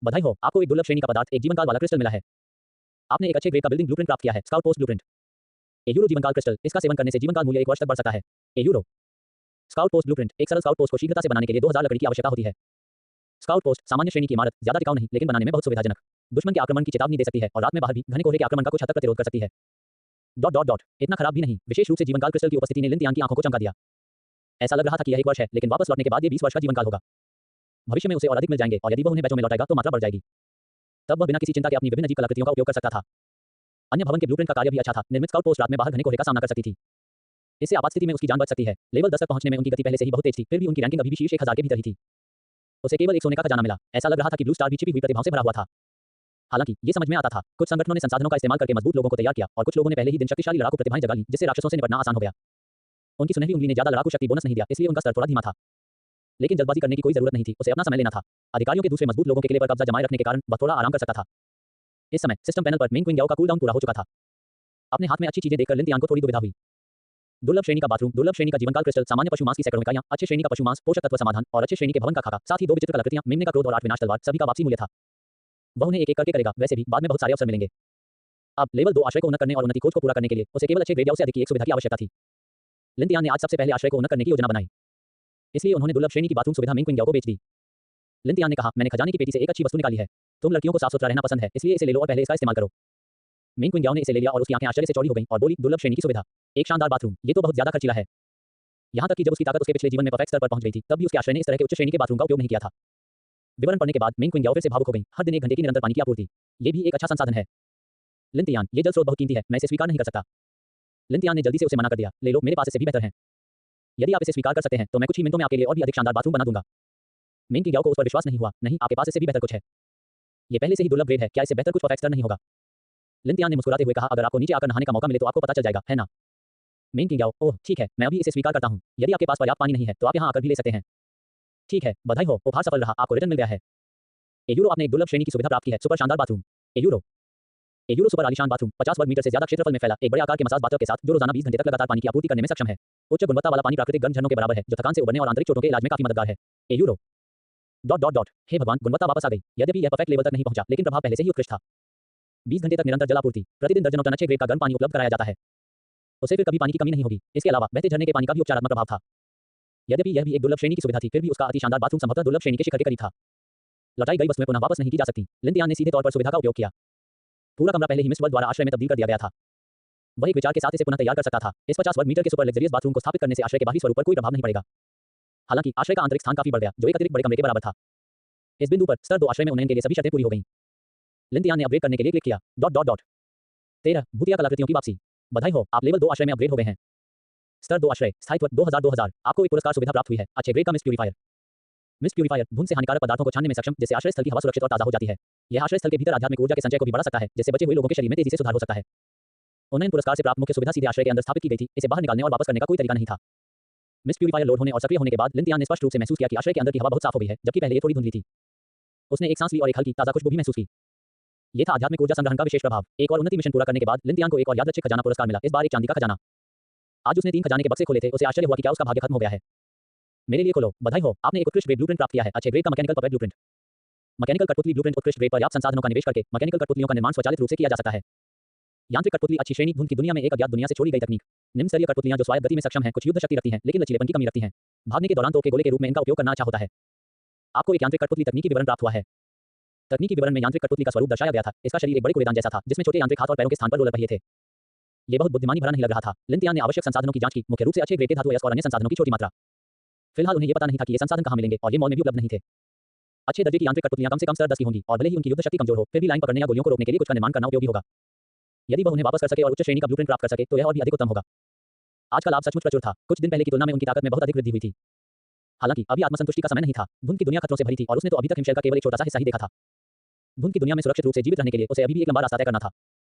बधाई हो, आपको एक दुर्लभ श्रेणी का पदार्थ, एक जीवनकाल वाला क्रिस्टल मिला है। आपने एक अच्छे ग्रेड का बिल्डिंग ब्लूप्रिंट प्राप्त किया है, स्काउट पोस्ट ब्लूप्रिंट। ए यूरो जीवनकाल क्रिस्टल, इसका सेवन करने से जीवनकाल मूल्य 1 वर्ष तक बढ़ सकता है। ए यूरो स्काउट पोस्ट ब्लूप्रिंट, एक सरल स्काउट पोस्ट को शीघ्रता से बनाने के लिए 2000 लकड़ी की आवश्यकता होती है। स्काउट पोस्ट सामान्य श्रेणी की इमारत, ज्यादा टिकाऊ नहीं, लेकिन बनाने में बहुत सुविधाजनक। दुश्मन के आक्रमण की चेतावनी दे सकती है और रात में बाहर भी घने कोहरे के आक्रमण का कुछ हद तक प्रतिरोध कर सकती है। इतना खराब भी नहीं। विशेष रूप से जीवनकाल क्रिस्टल की उपस्थिति ने लिंतियान की आंखों को चमका दिया। ऐसा लग रहा था कि यह 1 वर्ष है, लेकिन वापस लौटने के बाद ये 20 वर्ष का जीवनकाल होगा। भविष्य में उसे और अधिक मिल जाएंगे और यदि वह उन्हें बैचों में लौटाएगा तो मात्रा बढ़ जाएगी। तब वह बिना किसी चिंता के अपनी विभिन्न अजीब कलाकृतियों का उपयोग कर सकता था। अन्य भवन के ब्लूप्रिंट का कार्य भी अच्छा था। निर्मित स्काउट पोस्ट रात में बाहर घने कोहरे का सामना कर सकती थी। इससे आपात स्थिति में उसकी जान बच सकती है। लेवल 10 तक पहुंचने में उनकी गति पहले से ही बहुत तेज थी, फिर भी उनकी रैंकिंग अभी भी शीर्ष 1000 के भीतर ही थी। उसे केवल एक सोने का खजाना मिला। ऐसा लग रहा था कि ब्लू स्टार भी छिपी हुई प्रतिभाओं से भरा हुआ था। हालांकि ये समझ में आता था, कुछ संगठनों ने संसाधनों का इस्तेमाल करके मजबूत लोगों को तैयार किया और कुछ लोगों ने पहले ही दिन शक्तिशाली लड़ाकू प्रतिभाएं जगा ली, जिससे राक्षसों से निपटना आसान हो गया। उनकी सुनहरी उंगली ने ज्यादा लड़ाकू शक्ति बोनस नहीं दिया, इसलिए उनका स्तर थोड़ा धीमा था। लेकिन जल्दबाजी करने की कोई जरूरत नहीं थी, उसे अपना समय लेना था। अधिकारियों के दूसरे मजबूत लोगों के किले पर कब्जा जमाए रखने के कारण वह थोड़ा आराम कर सकता था। इस समय सिस्टम पैनल पर मेंग क्विंग याओ का कूलडाउन पूरा हो चुका था। अपने हाथ में अच्छी चीजें देखकर लिन तियान को थोड़ी दुविधा हुई। दुर्लभ श्रेणी का बाथरूम, दुर्लभ श्रेणी का जीवनकाल क्रिस्टल, सामान्य पशु मांस की सैकड़ों इकाइयां, अच्छे श्रेणी का पशु मांस, पोषक तत्व समाधान और अच्छे श्रेणी के भवन का खाका, साथ ही 2 विचित्र कलाकृतियां, मेमने का क्रोध और 8 विनाश तलवार, सभी का वापसी मूल्य था। वह उन्हें एक-एक करके करेगा, वैसे भी बाद में बहुत सारे अवसर मिलेंगे। अब लेवल 2 आश्रय को उन्नत करने और उन्नति खोज को पूरा करने के लिए उसे केवल अच्छे ग्रेड या उससे अधिक की एक सुविधा की आवश्यकता थी। लिन तियान ने आज सबसे पहले आश्रय को उन्नत करने की योजना बनाई। इसलिए उन्होंने दुर्लभ श्रेणी की बाथरूम सुविधा मेंग क्विंग याओ को बेच दी। लिन तियान ने कहा, मैंने खजाने की पेटी से एक अच्छी वस्तु निकाली है। तुम लड़कियों को साफ-सुथरा रहना पसंद है, इसलिए इसे ले लो और पहले इसका इस्तेमाल करो। मेंग क्विंग याओ ने इसे ले लिया और उसकी आंखें आश्चर्य से चौड़ी हो गईं और बोली, दुर्लभ श्रेणी की सुविधा, एक शानदार बाथरूम, ये तो बहुत ज्यादा खर्चीला है। यहाँ तक कि जब उसकी ताकत उसके पिछले जीवन में परफेक्ट स्तर पर पहुंच गई थी, तब भी उसके आश्रय ने इस तरह के उच्च श्रेणी के बाथरूम का उपयोग नहीं किया था। विवरण पढ़ने के बाद मेंग क्विंग याओ फिर से भावुक हो गई। हर दिन 1 घंटे की निरंतर पानी की आपूर्ति, ये भी एक अच्छा संसाधन है। लिन तियान, ये जल स्रोत बहुत कीमती है, मैं इसे स्वीकार नहीं कर सकता। लिन तियान ने जल्दी से उसे मना कर दिया, ले लो, मेरे पास इससे भी बेहतर है। यदि आप इसे स्वीकार कर सकते हैं तो मैं कुछ ही मिनटों में आपके लिए और भी अधिक शानदार बाथरूम बना दूंगा। मेंग क्विंग याओ को उस पर विश्वास नहीं हुआ। नहीं, आपके पास इससे भी बेहतर कुछ है। ये पहले से ही दुर्लभ ग्रेड है, क्या इससे बेहतर कुछ परफेक्ट स्तर नहीं होगा? लिन तियान ने मुस्कुराते हुए कहा, अगर आपको नीचे आकर नहाने का मौका मिले तो आपको पता चल जाएगा, है ना? मेंग क्विंग याओ, ओह ठीक है, मैं अभी इसे स्वीकार करता हूँ। यदि आपके पास पर्याप्त पानी नहीं है तो आप यहाँ आकर भी ले सकते हैं। ठीक है, बधाई हो, उपहार सफल रहा, आपको रिटर्न मिल गया है। एयूरो, आपने एक दुर्लभ श्रेणी की सुविधा प्राप्त की है, सुपर शानदार बाथरूम। एयूरो एयूरो सुपर आलीशान बाथरूम, 50 वर्ग मीटर से ज्यादा क्षेत्रफल में फैला एक बड़े आकार के मसाज बाथटब के साथ, जो रोजाना 20 घंटे तक लगातार पानी की आपूर्ति करने में सक्षम है। उच्च गुणवत्ता वाला पानी प्राकृतिक गर्म झरनों के बराबर है, जो थकान से उबरने और आंतरिक चोटों के इलाज में काफी मददगार है। एयूरो हे भगवान, गुणवत्ता वापस आ गई। यद्यपि यह परफेक्ट लेवल तक नहीं पहुंचा, लेकिन प्रभाव पहले से ही उत्कृष्ट था। 20 घंटे तक निरंतर जलापूर्ति, प्रतिदिन दर्जनों टन अच्छे ग्रेड का गर्म पानी उपलब्ध कराया जाता है। उसे फिर कभी पानी की कमी नहीं होगी। इसके अलावा बहते झरने के पानी का भी उपचारात्मक प्रभाव था। यद्यपि यह भी एक दुर्लभ श्रेणी की सुविधा थी, फिर भी उसका अति शानदार बाथरूम संभवतः दुर्लभ श्रेणी के शिखर के करीब था। लौटाई गई वस्तुएं पुनः वापस नहीं की जा सकती। लिन तियान ने सीधे तौर पर सुविधा का उपयोग किया। पूरा कमरा पहले ही मिस वर्ल्ड द्वारा आश्रय में तब्दील कर दिया गया था। वह एक विचार के साथ इसे पुनः तैयार कर सकता था। इस 50 वर्ग मीटर के सुपर लग्जरियस बाथरूम को स्थापित करने से आश्रय के बाहरी स्वरूप पर कोई प्रभाव नहीं पड़ेगा। हालांकि आश्रय का आंतरिक स्थान काफी बढ़ गया, जो एक अतिरिक्त बड़े कमरे के बराबर था। इस बिंदु पर स्तर 2 आश्रय में उन्नयन के लिए सभी शर्तें पूरी हो गईं। लिन तियान ने अपग्रेड करने के लिए क्लिक किया। 13 भूतिया कलाकृतियों की वापसी, बधाई हो, आप लेवल 2 आश्रय में अपग्रेड हो गए हैं। स्तर 2 आश्रय, स्थायित्व 2000, आपको एक पुरस्कार सुविधा प्राप्त हुई है, अच्छे ग्रेड का मिस्ट प्यूरीफायर। मिस्ट प्यूरीफायर धुंध से हानिकारक पदार्थों को छानने में सक्षम, जिससे आश्रय स्थल की हवा सुरक्षित और ताजा हो जाती है। यह आश्रय स्थल के भीतर आध्यात्मिक ऊर्जा के संचय को भी बढ़ा सकता है, जिससे बचे हुए लोगों के शरीर में तेजी से सुधार हो सकता है। उन्नयन पुरस्कार से प्राप्त मुख्य सुविधा सीधे आश्रय के अंदर स्थापित की गई थी, इसे बाहर निकालने और वापस करने का कोई तरीका नहीं था। मिस्ट प्यूरीफायर लोड होने और सक्रिय होने के बाद लिन तियान ने स्पष्ट रूप से महसूस किया कि आश्रय के अंदर की हवा बहुत साफ हो गई है, जबकि पहले ये थोड़ी धुंधली थी। उसने एक सांस ली और एक हल्की ताजा खुशबू भी महसूस की। ये था आध्यात्मिक ऊर्जा संग्रहण का विशेष प्रभाव। एक और उन्नति मिशन पूरा करने के बाद लिन तियान को एक और यादृच्छिक खजाना पुरस्कार मिला, इस बार एक चांदी का खजाना। आज उसने 3 खजाने के बक्से खोले थे, उसे आश्चर्य हुआ कि क्या उसका भाग्य खत्म हो गया है। मेरे लिए खोलो, बधाई हो, आपने एक उत्कृष्ट ग्रेड ब्लूप्रिंट प्राप्त किया है, अच्छे ग्रेड का मैकेनिकल पपेट ब्लूप्रिंट। मैकेनिकल कठपुतली ब्लूप्रिंट उत्कृष्ट ग्रेड पर्याप्त संसाधनों का निवेश करके मैकेनिकल कठपुतलियों का निर्माण स्वचालित रूप से किया जा सकता है। यांत्रिक कठपुतली अच्छी श्रेणी, धुंध की दुनिया में एक अज्ञात दुनिया से छोड़ी गई तकनीक। निम्न स्तरीय कठपुतलियां जो स्वायत्त गति में सक्षम हैं, कुछ युद्ध शक्ति रखती हैं, लेकिन लचीलेपन की कमी रखती हैं। भागने के दौरान तोप के गोले के रूप में इनका उपयोग करना अच्छा होता है। आपको एक यांत्रिक कठपुतली तकनीकी विवरण प्राप्त हुआ है। तकनीकी विवरण में यांत्रिक कठपुतली का स्वरूप दर्शाया गया था। इसका शरीर एक बड़े कूड़ेदान जैसा था, जिसमें छोटे यांत्रिक हाथ और पैरों के स्थान पर रोलर पहिए थे। ये बहुत बुद्धिमानी भरा नहीं लग रहा था। लिन तियान ने आवश्यक संसाधनों की जांच की, मुख्य रूप से अच्छे ग्रेड के धातु और अन्य संसाधनों की छोटी मात्रा। फिलहाल उन्हें यह पता नहीं था कि ये संसाधन कहां मिलेंगे, और ये मॉल में भी उपलब्ध नहीं थे। अच्छे दर्जे की यांत्रिक कठपुतलियां कम से कम स्तर 10 की होंगी, और भले ही उनकी युद्ध शक्ति कमजोर हो, फिर भी लाइन पकड़ने या गोलियों को रोकने के लिए कुछ का निर्माण करना उपयोगी होगा। यदि वह उन्हें वापस कर सके और उच्च श्रेणी का ब्लूप्रिंट प्राप्त कर सके, तो यह और भी अधिक उत्तम होगा। आज का लाभ सचमुच प्रचुर था। कुछ दिन पहले की तुलना में उनकी ताकत में बहुत अधिक वृद्धि हुई थी। हालांकि अभी आत्मसंतुष्टि का समय नहीं था। धुंध की दुनिया खतरों से भरी थी और उसने तो अभी तक हिमशैल का केवल एक छोटा सा हिस्सा ही देखा था। धुंध की दुनिया में सुरक्षित रूप से जीवित रहने के लिए उसे अभी भी एक लंबा रास्ता तय करना था।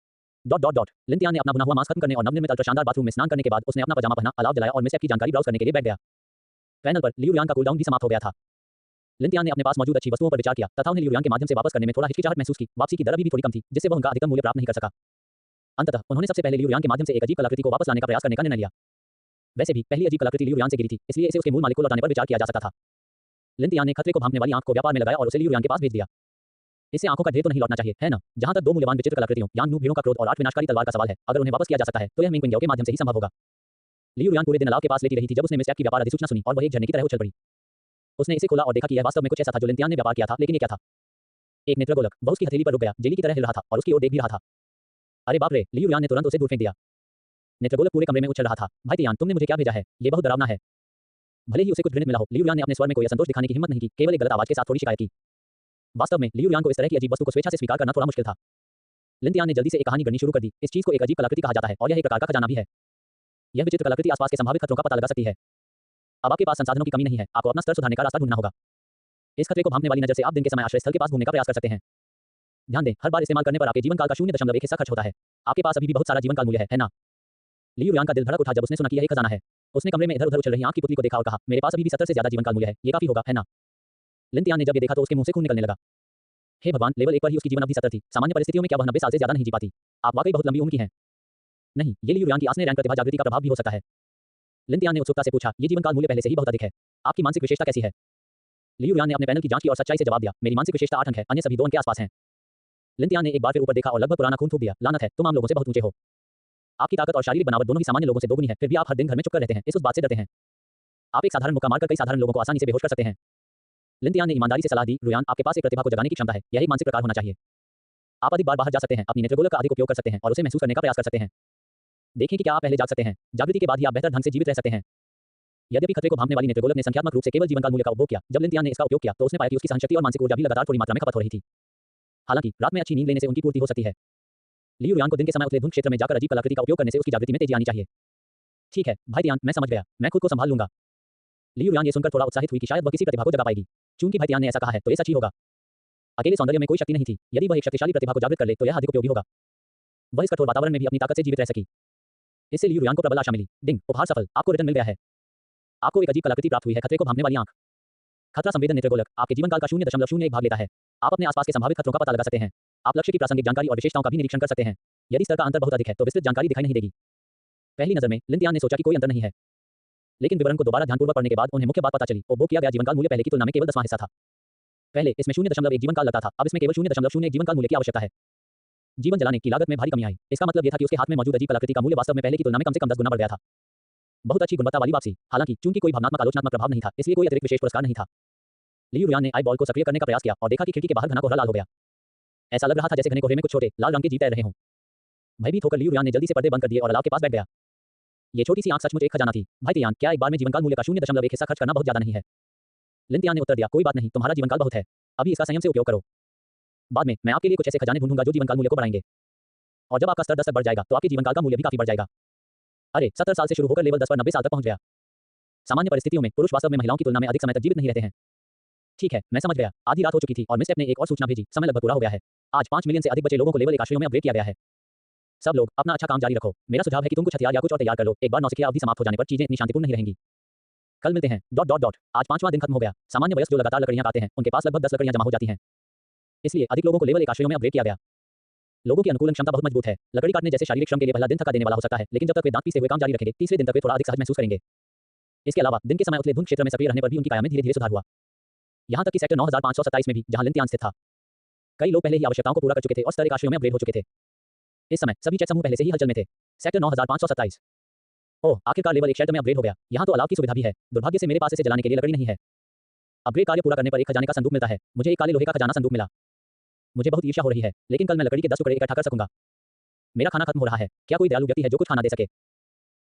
लिन तियान ने अपना बुना हुआ मास्क खत्म करने और नवनिर्मित अल्ट्रा शानदार बाथरूम में स्नान करने के बाद उसने अपना पजामा पहना, अलाव जलाया और मिसएप की जानकारी ब्राउज करने के लिए बैठ गया। पैनल पर लियू यांग का कूलडाउन भी समाप्त हो गया था। लिन तियान ने अपने पास मौजूद अच्छी वस्तुओं पर विचार किया तथा उन्हें लियू यांग के माध्यम से वापस करने में थोड़ा हिचकिचाहट महसूस की। वापसी की दर अभी भी थोड़ी कम थी, जिससे वह उनका अधिकतम मूल्य प्राप्त नहीं कर सका। अंततः उन्होंने सबसे पहले लियू यांग के माध्यम से एक अजीब कलाकृति को वापस लाने का प्रयास करने का निर्णय लिया। वैसे भी पहली अजीब कलाकृति लियू यांग से गिरी थी, इसलिए इसे उसके मूल मालिक को लौटाने पर विचार किया जा सकता था। लिन तियान ने खतरे को भांपने वाली आंख को व्यापार में लगाया और उसे लियू यांग के पास भेज दिया। इससे आंखों का ढेर तो नहीं लौटना चाहिए, है ना? जहां तक 2 मूल्यवान विचित्र कलाकृतियों यांग नू भीड़ों का क्रोध और 8 विनाशकारी तलवार का सवाल है, अगर उन्हें वापस किया जा सकता है तो यह मेंग क्विंग याओ के माध्यम से ही संभव होगा। लियू यांग पूरे दिन अलाव के पास लेटी रही थी जब उसने मिसएप की व्यापार अधिसूचना सुनी और वह एक झरने की तरह उछल पड़ी। उसने इसे खोला और देखा कि यह वास्तव में कुछ ऐसा था जो लिन तियान ने व्यापार किया था, लेकिन ये क्या था? एक नेत्रगोलक। वह उसकी हथेली पर रुक गया, जेली की तरह हिल रहा था और उसकी ओर देख भी रहा था। अरे बाप रे! लियू यांग ने तुरंत उसे दूर फेंक दिया। नेत्रगोलक पूरे कमरे में उछल रहा था। भाई तियान, तुमने मुझे क्या भेजा है? ये बहुत डरावना है। भले ही उसे कुछ घृणित मिला हो, लियू यांग ने अपने स्वर में कोई असंतोष दिखाने की हिम्मत नहीं की, केवल एक गलत आवाज के साथ थोड़ी शिकायत की। वास्तव में लियू यांग को इस तरह की अजीब वस्तु को स्वेच्छा से स्वीकार करना थोड़ा मुश्किल था। लिन तियान ने जल्दी से एक कहानी गढ़नी शुरू कर दी। इस चीज को एक अजीब कलाकृति कहा जाता है और यह एक प्रकार का खजाना भी है। यह विचित्र कलाकृति आसपास के संभावित खतरों का पता लगा सकती है। अब आपके पास संसाधनों की कमी नहीं है, आपको अपना स्तर सुधारने का रास्ता ढूंढना होगा। इस खतरे को भांपने वाली नजर से आप दिन के समय आश्रय स्थल के पास घूमने का प्रयास कर सकते हैं। ध्यान दें, हर बार इस्तेमाल करने पर आपके जीवन काल का 0.1 हिस्सा खर्च होता है। आपके पास अभी भी बहुत सारा जीवन काल मूल्य है ना? लियू यांग का दिल धड़क उठा जब उसने सुना कि यह एक खजाना है। उसने कमरे में इधर-उधर उछल रही आंख की पुतली को देखा और कहा, मेरे पास अभी भी 70 से ज्यादा जीवन काल मूल्य है, ये काफी होगा, है ना? लिन तियान ने जब ये देखा तो उसके मुंह से खून निकलने लगा। हे भगवान, लेवल 1 पर ही उसकी जीवन अवधि 70 थी। सामान्य परिस्थितियों में क्या वह 90 साल से ज्यादा नहीं जी पाती? आप वाकई बहुत लंबी उम्र की हैं। नहीं, ये लियू यान की आसने रैंक प्रतिभा जागृति का प्रभाव भी हो सकता है। लिन तियान ने उत्सुकता से पूछा, ये जीवन काल मूल्य पहले से ही बहुत अधिक है। आपकी मानसिक विशेषता कैसी है? लियू यान ने अपने पैनल की जांच की और सच्चाई से जवाब दिया, मेरी मानसिक विशेषता 8 अंक है, अन्य सभी 2 अंक के आसपास हैं। लिन तियान ने एक बार फिर ऊपर देखा और लगभग पुराना खून थूक दिया, लानत है, तुम आम लोगों से बहुत ऊंचे हो। आपकी ताकत और शारीरिक बनावट दोनों ही सामान्य लोगों से दोगुनी है, फिर भी आप हर दिन घर में चुपकर रहते हैं, इस उस बात से डरते हैं। आप एक साधारण मुक्का मारकर कई साधारण लोगों को आसानी से बेहोश कर सकते हैं। लिन तियान ने ईमानदारी से सलाह दी, रुयान, आपके पास एक प्रतिभा को जगाने की क्षमता है, यह एक मानसिक प्रकार होना चाहिए। आप अधिक बार बाहर जा सकते हैं, अपनी नेत्रगोलक का अधिक उपयोग कर सकते हैं और उसे महसूस करने का प्रयास कर सकते हैं। देखें कि क्या आप पहले जाग सकते हैं। जागृति के बाद ही आप बेहतर ढंग से जीवित रह सकते हैं। यद्यपि खतरे को भांपने वाली नेत्रगोलक ने संख्यात्मक रूप से केवल जीवनकाल मूल्य का उपभोग किया, जब लिन तियान ने इसका उपयोग किया तो उसने पाया कि उसकी सहनशक्ति और मानसिक ऊर्जा भी लगातार थोड़ी मात्रा में खपत हो रही थी। हालांकि रात में अच्छी नींद लेने से उनकी पूर्ति हो सकती है। लियू यान को दिन के समय उतले धुंध क्षेत्र में जाकर अजीब कलाकृति का उपयोग करने से उसकी जागृति में तेजी आनी चाहिए। ठीक है भाई तियान, मैं समझ गया, मैं खुद को संभाल लूंगा। लियू यान ये सुनकर थोड़ा उत्साहित हुई कि शायद वह किसी प्रतिभा को जगा पाएगी। चूंकि भाई तियान ने ऐसा कहा है तो ये सच ही होगा। अकेले सौंदर्य में कोई शक्ति नहीं थी, यदि वह एक शक्तिशाली प्रतिभा को जागृत कर ले तो यह अधिक उपयोगी होगा। वह इस कठोर वातावरण में भी अपनी ताकत से जीवित रह सकी। इससे लियू यान को प्रबल आशा मिली। डिंग, उपहार सफल, आपको रिटर्न मिल गया है। आपको एक अजीब कलाकृति प्राप्त हुई है, खतरे को भांपने वाली आंख। खतरा संवेदन नेत्रगोलक आपके जीवन काल का 0.01 भाग लेता है। आप अपने आसपास के संभावित खतरों का पता लगा सकते हैं। आप लक्ष्य की प्रासंगिक जानकारी और विशेषताओं का भी निरीक्षण कर सकते हैं। यदि स्तर का अंतर बहुत अधिक है तो विस्तृत जानकारी दिखाई नहीं देगी। पहली नजर में लिन तियान ने सोचा कि कोई अंतर नहीं है, लेकिन विवरण को दोबारा ध्यानपूर्वक पढ़ने के बाद उन्हें मुख्य बात पता चली। उपभोग किया गया जीवनकाल मूल्य पहले की तुलना में केवल 10वां हिस्सा था। पहले इसमें 0.1 जीवनकाल लगता था, अब इसमें केवल 0.01 जीवनकाल मूल्य की आवश्यकता है। जीवन जलाने की लागत में भारी कमी आई। इसका मतलब यह था कि उसके हाथ में मौजूद अजीब कलाकृति का मूल्य वास्तव में पहले की तुलना में कम से कम 10 गुना बढ़ गया था। बहुत अच्छी गुणवत्ता वाली वापसी। हालांकि चूंकि कोई भावनात्मक आलोचनात्मक प्रभाव नहीं था, इसलिए कोई अतिरिक्त विशेष पुरस्कार नहीं था। लियू यान ने आई बॉल को सक्रिय करने का प्रयास किया और देखा कि खिड़की के बाहर घना कोहरा लाल हो गया। ऐसा लग रहा था जैसे घने कोहरे में कुछ छोटे लाल रंग के जीव तैर रहे हों। भयभीत होकर लियू यान ने जल्दी से पर्दे बंद कर दिए और अलाव के पास बैठ गया। ये छोटी सी आंख सचमुच एक खजाना थी। भाई तियान, क्या एक बार में जीवनकाल मूल्य का 0.1 हिस्सा खर्च करना बहुत ज्यादा नहीं है? लिन तियान ने उत्तर दिया, कोई बात नहीं, तुम्हारा जीवनकाल बहुत है, अभी इसका संयम से उपयोग करो। बाद में मैं आपके लिए कुछ ऐसे खजाने ढूंढूंगा जो जीवनकाल मूल्य को बढ़ाएंगे। और जब आपका स्तर 10 तक बढ़ जाएगा तो आपके जीवनकाल का मूल्य भी काफी बढ़ जाएगा। अरे 70 साल से शुरू होकर लेवल 10 पर 90 साल तक पहुंच गया। सामान्य परिस्थितियों में पुरुष वास्तव में महिलाओं की तुलना में अधिक समय तक जीवित नहीं रहते हैं। ठीक है, मैं समझ गया। आधी रात हो चुकी थी और मिस्टेप ने एक और सूचना भेजी, समय लगभग पूरा हो गया है। आज 5 मिलियन से अधिक बचे लोगों को लेवल 1 आश्रयों में अपग्रेड किया गया है। सब लोग अपना अच्छा काम जारी रखो। मेरा सुझाव है कि तुम कुछ हथियार या कुछ और तैयार कर लो। एक बार नौसिखिया अवधि समाप्त हो जाने पर चीजें इतनी शांतिपूर्ण नहीं रहेंगी। कल मिलते हैं। आज 5वां दिन खत्म हो गया। सामान्य वयस्क जो लगातार लकड़ियां काटते हैं, उनके पास लगभग 10 लकड़ियां जमा हो जाती हैं। इसलिए अधिक लोगों को लेवल 1 आश्रयों में अपग्रेड किया गया। लोगों की अनुकूलन क्षमता बहुत मजबूत है। लकड़ी काटने जैसे शारीरिक श्रम के लिए पहला दिन थका देने वाला हो सकता है, लेकिन जब तक वे दांत पीसते हुए काम जारी रखेंगे, तीसरे दिन तक वे थोड़ा अधिक सहज महसूस करेंगे। इसके अलावा दिन के समय उतले धुंध क्षेत्र में सक्रिय रहने पर भी उनकी काया में धीरे-धीरे सुधार हुआ। यहां तक कि सेक्टर 9527 में भी, जहां लिन तियान स्थित था, कई लोग पहले ही आवश्यकताओं को पूरा कर चुके थे और स्तर 1 आश्रयों में अपग्रेड हो चुके थे। इस समय सभी चेक समूह पहले से ही हलचल में थे। सेक्टर 9527। ओह, आखिरकार लेवल 1 शेल्टर में अपग्रेड हो गया। यहाँ तो अलाव की सुविधा भी है। दुर्भाग्य से मेरे पास इसे जलाने के लिए लकड़ी नहीं है। अपग्रेड कार्य पूरा करने पर एक खजाने का संदूक मिलता है। मुझे एक काले लोहे का खजाना संदूक मिला। मुझे बहुत ईर्ष्या हो रही है, लेकिन कल मैं लकड़ी के 10 टुकड़े इकट्ठा कर सकूंगा। मेरा खाना खत्म हो रहा है। क्या कोई दयालु व्यक्ति है जो कुछ खाना दे सके?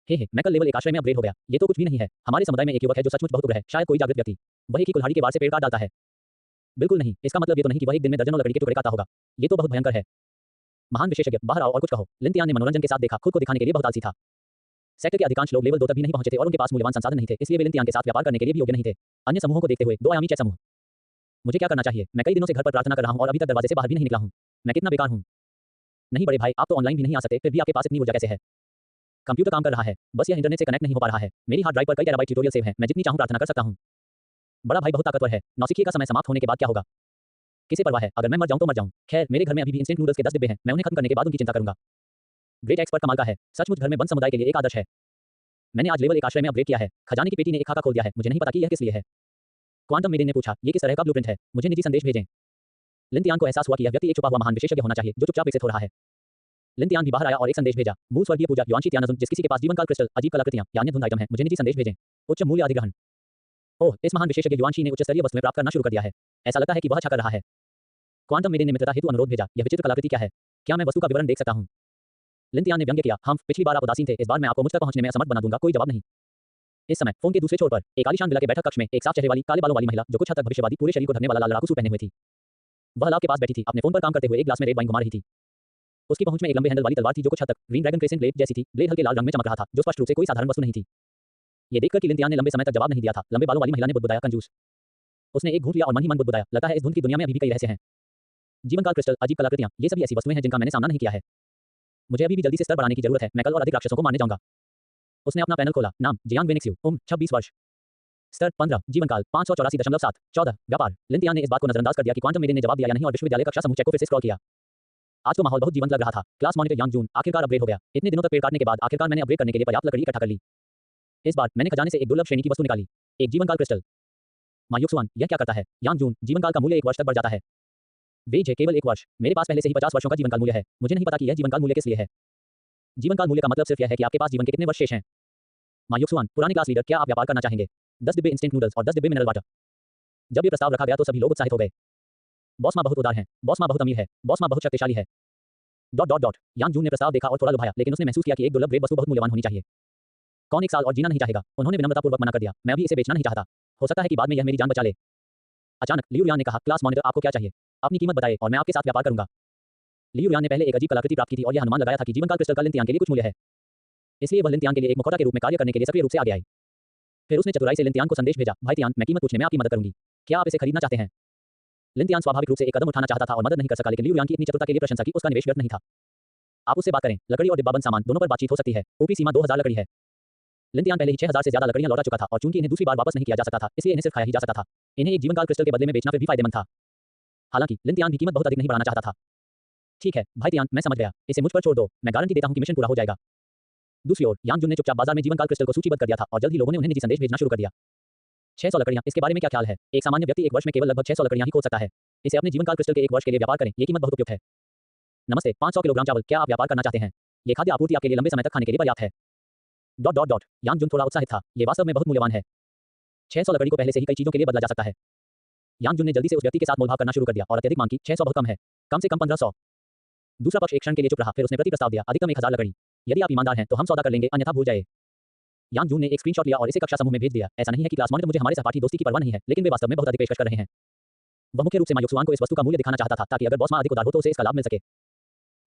हे, मैं कल लेवल 1 आश्रय में अपग्रेड हो गया। ये तो कुछ भी नहीं है। हमारे समुदाय में एक युवक है जो सचमुच बहुत उग्र है, शायद कोई जागृत व्यक्ति। वह एक ही कुल्हाड़ी के वार से पेड़ काट डालता है। बिल्कुल नहीं, इसका मतलब ये तो नहीं कि वह एक दिन में दर्जनों लकड़ी के टुकड़े काटता होगा। ये तो बहुत भयंकर है। महान विशेषज्ञ, बाहर आओ और कुछ कहो। लिन तियान ने मनोरंजन के साथ देखा, खुद को दिखाने के लिए बहुत आलसी था। सेक्टर के अधिकांश लोग लेवल 2 तक भी नहीं पहुंचे थे और उनके पास मूल्यवान संसाधन नहीं थे, इसलिए वे लिन तियान के साथ व्यापार करने के लिए भी योग्य नहीं थे। अन्य समूहों को देखते हुए 2 आयामी चेक समूह। मुझे क्या करना चाहिए? मैं कई दिनों से घर पर प्रार्थना कर रहा हूं और अभी तक दरवाजे से बाहर भी नहीं निकला हूं। मैं कितना बेकार हूं। नहीं बड़े भाई, आप तो ऑनलाइन भी नहीं आ सकते, फिर भी आपके पास इतनी ऊर्जा कैसे है? कंप्यूटर काम कर रहा है, बस यह इंटरनेट से कनेक्ट नहीं हो पा रहा है। मेरी हार्ड ड्राइव पर कई टेराबाइट ट्यूटोरियल सेव हैं, मैं जितनी चाहूं प्रार्थना कर सकता हूं। बड़ा भाई बहुत ताकतवर है। नौसिखिए का समय समाप्त होने के बाद क्या होगा? किसे परवाह है? अगर मैं मर जाऊं तो मर जाऊं। खैर, मेरे घर में अभी भी इंस्टेंट नूडल्स के 10 डिब्बे हैं, मैं उन्हें खत्म करने के बाद उनकी चिंता करूंगा। ग्रेट एक्सपर्ट कमाल का है, सचमुच घर में बंद समुदाय के लिए एक आदर्श है। मैंने आज लेवल 1 आश्रय में अपग्रेड किया है। खजाने की पेटी ने एक खाका खोल दिया है, मुझे नहीं पता कि यह किस लिए है। क्वांटम मेडेन ने पूछा, ये किस तरह का ब्लूप्रिंट है? मुझे निजी संदेश भेजें। लिन तियान को एहसास हुआ कि यह व्यक्ति एक छुपा हुआ महान विशेषज्ञ होना चाहिए जो चुपचाप विकसित हो रहा है। लिन तियान भी बाहर आया और एक संदेश भेजा। मूल स्वर्गीय पूजा युआनशी तियानजुन, जिस किसी के पास जीवनकाल क्रिस्टल, अजीब कलाकृतियां या अन्य धुंध आइटम है, मुझे निजी संदेश भेजें। उच्च मूल्य अधिग्रहण। ओह, इस महान विशेषज्ञ युआनशी ने उच्च स्तरीय वस्तुएं प्राप्त करना शुरू कर दिया है। ऐसा लगता है कि वह अच्छा कर रहा है। क्वांटम मेडेन ने मित्रता हेतु अनुरोध भेजा। यह विचित्र कलाकृति क्या है? क्या मैं वस्तु का विवरण देख सकता हूं? लिन तियान ने व्यंग्य किया, हम पिछली बार आप उदासीन थे, इस बार मैं आपको मुझ तक पहुंचने में असमर्थ बना दूंगा। कोई जवाब नहीं। इस समय फोन के दूसरे छोर पर एक आलीशान विला के बैठक कक्ष में एक साफ चेहरे वाली, काले बालों वाली महिला, जो कुछ हद तक भविष्यवादी, पूरे शरीर को ढकने वाला लाल लड़ाकू सूट पहने हुए थी। वह अलाव के पास बैठी थी, अपने फोन पर काम करते हुए एक ग्लास में रेड वाइन घुमा रही थी। उसकी पहुंच में एक लंबे हैंडल वाली तलवार थी जो कुछ हद तक ग्रीन ड्रैगन क्रेसेंट ब्लेड जैसी थी। ब्लेड हल्के लाल रंग में चमक रहा था, जो स्पष्ट रूप से कोई साधारण वस्तु नहीं थी। ये देखकर कि लिन तियान ने लंबे समय तक जवाब नहीं दिया था, लंबे बालों वाली महिला ने बुदबुदाया, कंजूस। उसने एक घूंट लिया और मन ही मन बुदबुदाया, लगता है इस धुंध की दुनिया में अभी भी कई रहस्य हैं। जीवनकाल क्रिस्टल, अजीब कलाकृतियां, ये सभी ऐसी वस्तुएं हैं जिनका मैंने सामना नहीं किया है। मुझे अभी भी जल्दी से स्तर बढ़ाने की जरूरत है। मैं कल और अधिक राक्षसों को मारने जाऊंगा। उसने अपना पैनल खोला। नाम जियांग वेनिक्स यू, उम्र 26 वर्ष, स्तर 15, जीवनकाल 584.7, 14, व्यापार। लिंतियान ने इस बात को नजरअंदाज कर दिया कि क्वांटम मेडिन ने जवाब दिया या नहीं और विश्वविद्यालय कक्षा समूह चेक को फिर से स्क्रॉल किया। आज तो माहौल बहुत जीवंत लग रहा था। क्लास मॉनिटर यांग जून आखिरकार अपग्रेड हो गया। इतने दिनों तक पेड़ काटने के बाद आखिरकार मैंने अपग्रेड करने के लिए पर्याप्त लकड़ी इकट्ठा कर ली। इस बार मैंने खजाने से एक दुर्लभ श्रेणी की वस्तु निकाली, एक जीवनकाल क्रिस्टल। मायूक्सुआन, यह क्या करता है? यांग जून, जीवनकाल का मूल्य 1 वर्ष तक बढ़ जाता है। वेज है केवल 1 वर्ष। मेरे पास पहले से ही 50 वर्षों का जीवनकाल मूल्य है। मुझे नहीं पता कि यह जीवनकाल मूल्य किस लिए है। जीवनकाल मूल्य का मतलब सिर्फ यह है कि आपके पास जीवन के कितने वर्ष शेष हैं। मायूक्सुआन, पुराने क्लास लीडर, क्या आप व्यापार करना चाहेंगे? 10 डिब्बे इंस्टेंट नूडल्स और 10 डिब्बे मिनरल वाटर। जब ये प्रस्ताव रखा गया तो सभी लोग उत्साहित हो गए। बॉस माँ बहुत उदार हैं, बॉस माँ बहुत अमीर है, बॉस माँ बहुत शक्तिशाली है। यांग जून ने प्रस्ताव देखा और थोड़ा लुभाया, लेकिन उसने महसूस किया कि एक दुर्लभ ग्रेड वस्तु बहुत मूल्यवान होनी चाहिए। कौन 1 साल और जीना नहीं चाहेगा? उन्होंने विनम्रतापूर्वक मना कर दिया। मैं अभी इसे बेचना नहीं चाहता। हो सकता है कि बाद में यह मेरी जान बचा ले। अचानक लियू यान ने कहा, क्लास मॉनिटर, आपको क्या चाहिए? अपनी कीमत बताइए और मैं आपके साथ व्यापार करूंगा। लियू यान ने पहले एक अजीब कलाकृति प्राप्त की थी और यह अनुमान लगाया था कि जीवनकाल क्रिस्टल का लिंतियान के लिए कुछ मूल्य है। इसलिए वह लिंतियान के लिए एक मुखौटा के रूप में कार्य करने के लिए सक्रिय रूप से आगे आई। फिर उसने चतुराई से लिंतियान को संदेश भेजा, भाई तियान, मैं कीमत पूछने में आपकी मदद करूंगी। क्या आप इसे खरीदना चाहते हैं? लिंतियान स्वाभाविक रूप से एक कदम उठाना चाहता था और मदद नहीं कर सका, लेकिन लियू यान की इतनी चतुरता के लिए प्रशंसा की उसका निवेश व्यर्थ नहीं था। आप उससे बात करें, लकड़ी और डिब्बाबंद सामान दोनों पर बातचीत हो सकती है। ऊपरी सीमा 2000 लकड़ी है। लिंतियान पहले ही 6000 से ज्यादा लकड़ियां लौटा चुका था और चूंकि इन्हें दूसरी बार वापस नहीं किया जा सकता था, इसलिए इन्हें सिर्फ खाया ही जा सकता था। इन्हें एक जीवनकाल क्रिस्टल के बदले में बेचना फिर भी फायदेमंद था। हालांकि लिंतियान भी कीमत बहुत अधिक नहीं बढ़ाना चाहता था। ठीक है भाई तियान, मैं समझ गया, इसे मुझ पर छोड़ दो, मैं गारंटी देता हूं कि मिशन पूरा हो जाएगा। दूसरी ओर यांग जुन ने चुपचाप बाजार में जीवनकाल क्रिस्टल को सूचीबद्ध कर दिया था और जल्द ही लोगों ने उन्हें निजी संदेश भेजना शुरू कर दिया। 600 लकड़ियां, इसके बारे में क्या ख्याल है? एक सामान्य व्यक्ति एक वर्ष में केवल लगभग 600 लकड़ियां ही खोद सकता है। इसे अपने जीवनकाल क्रिस्टल के 1 वर्ष के लिए व्यापार करें, ये कीमत बहुत उपयुक्त है। नमस्ते, 500 किलोग्राम चावल, क्या आप व्यापार करना चाहते हैं? ये खाद्य आपूर्ति आपके लिए लंबे समय तक खाने के लिए पर्याप्त है। यांग जुन थोड़ा उत्साहित था, ये वास्तव में बहुत मूल्यवान है। 600 लकड़ी को पहले से ही कई चीजों के लिए बदला जा सकता है। यांग जुन ने जल्दी से उस व्यक्ति के साथ मोलभाव करना शुरू कर दिया और अत्यधिक मांग की। 600 बहुत कम है, कम से कम 1500। दूसरा पक्ष एक क्षण के लिए चुप रहा, फिर उसने प्रति प्रस्ताव दिया, अधिकतम 1000 लकड़ी। यदि आप ईमानदार हैं तो हम सौदा कर लेंगे, अन्यथा भूल जाइए। यांग जून ने एक स्क्रीनशॉट लिया और इसे कक्षा समूह में भेज दिया। ऐसा नहीं है कि क्लास मॉनिटर मुझे हमारे सहपाठी दोस्ती की परवाह नहीं है, लेकिन वे वास्तव में बहुत अधिक पेशकश कर रहे हैं। वह मुख्य रूप से मायूक्सुआन को इस वस्तु का मूल्य दिखाना चाहता था ताकि अगर बॉस माँ अधिक उदार हो तो उसे इसका लाभ मिल सके।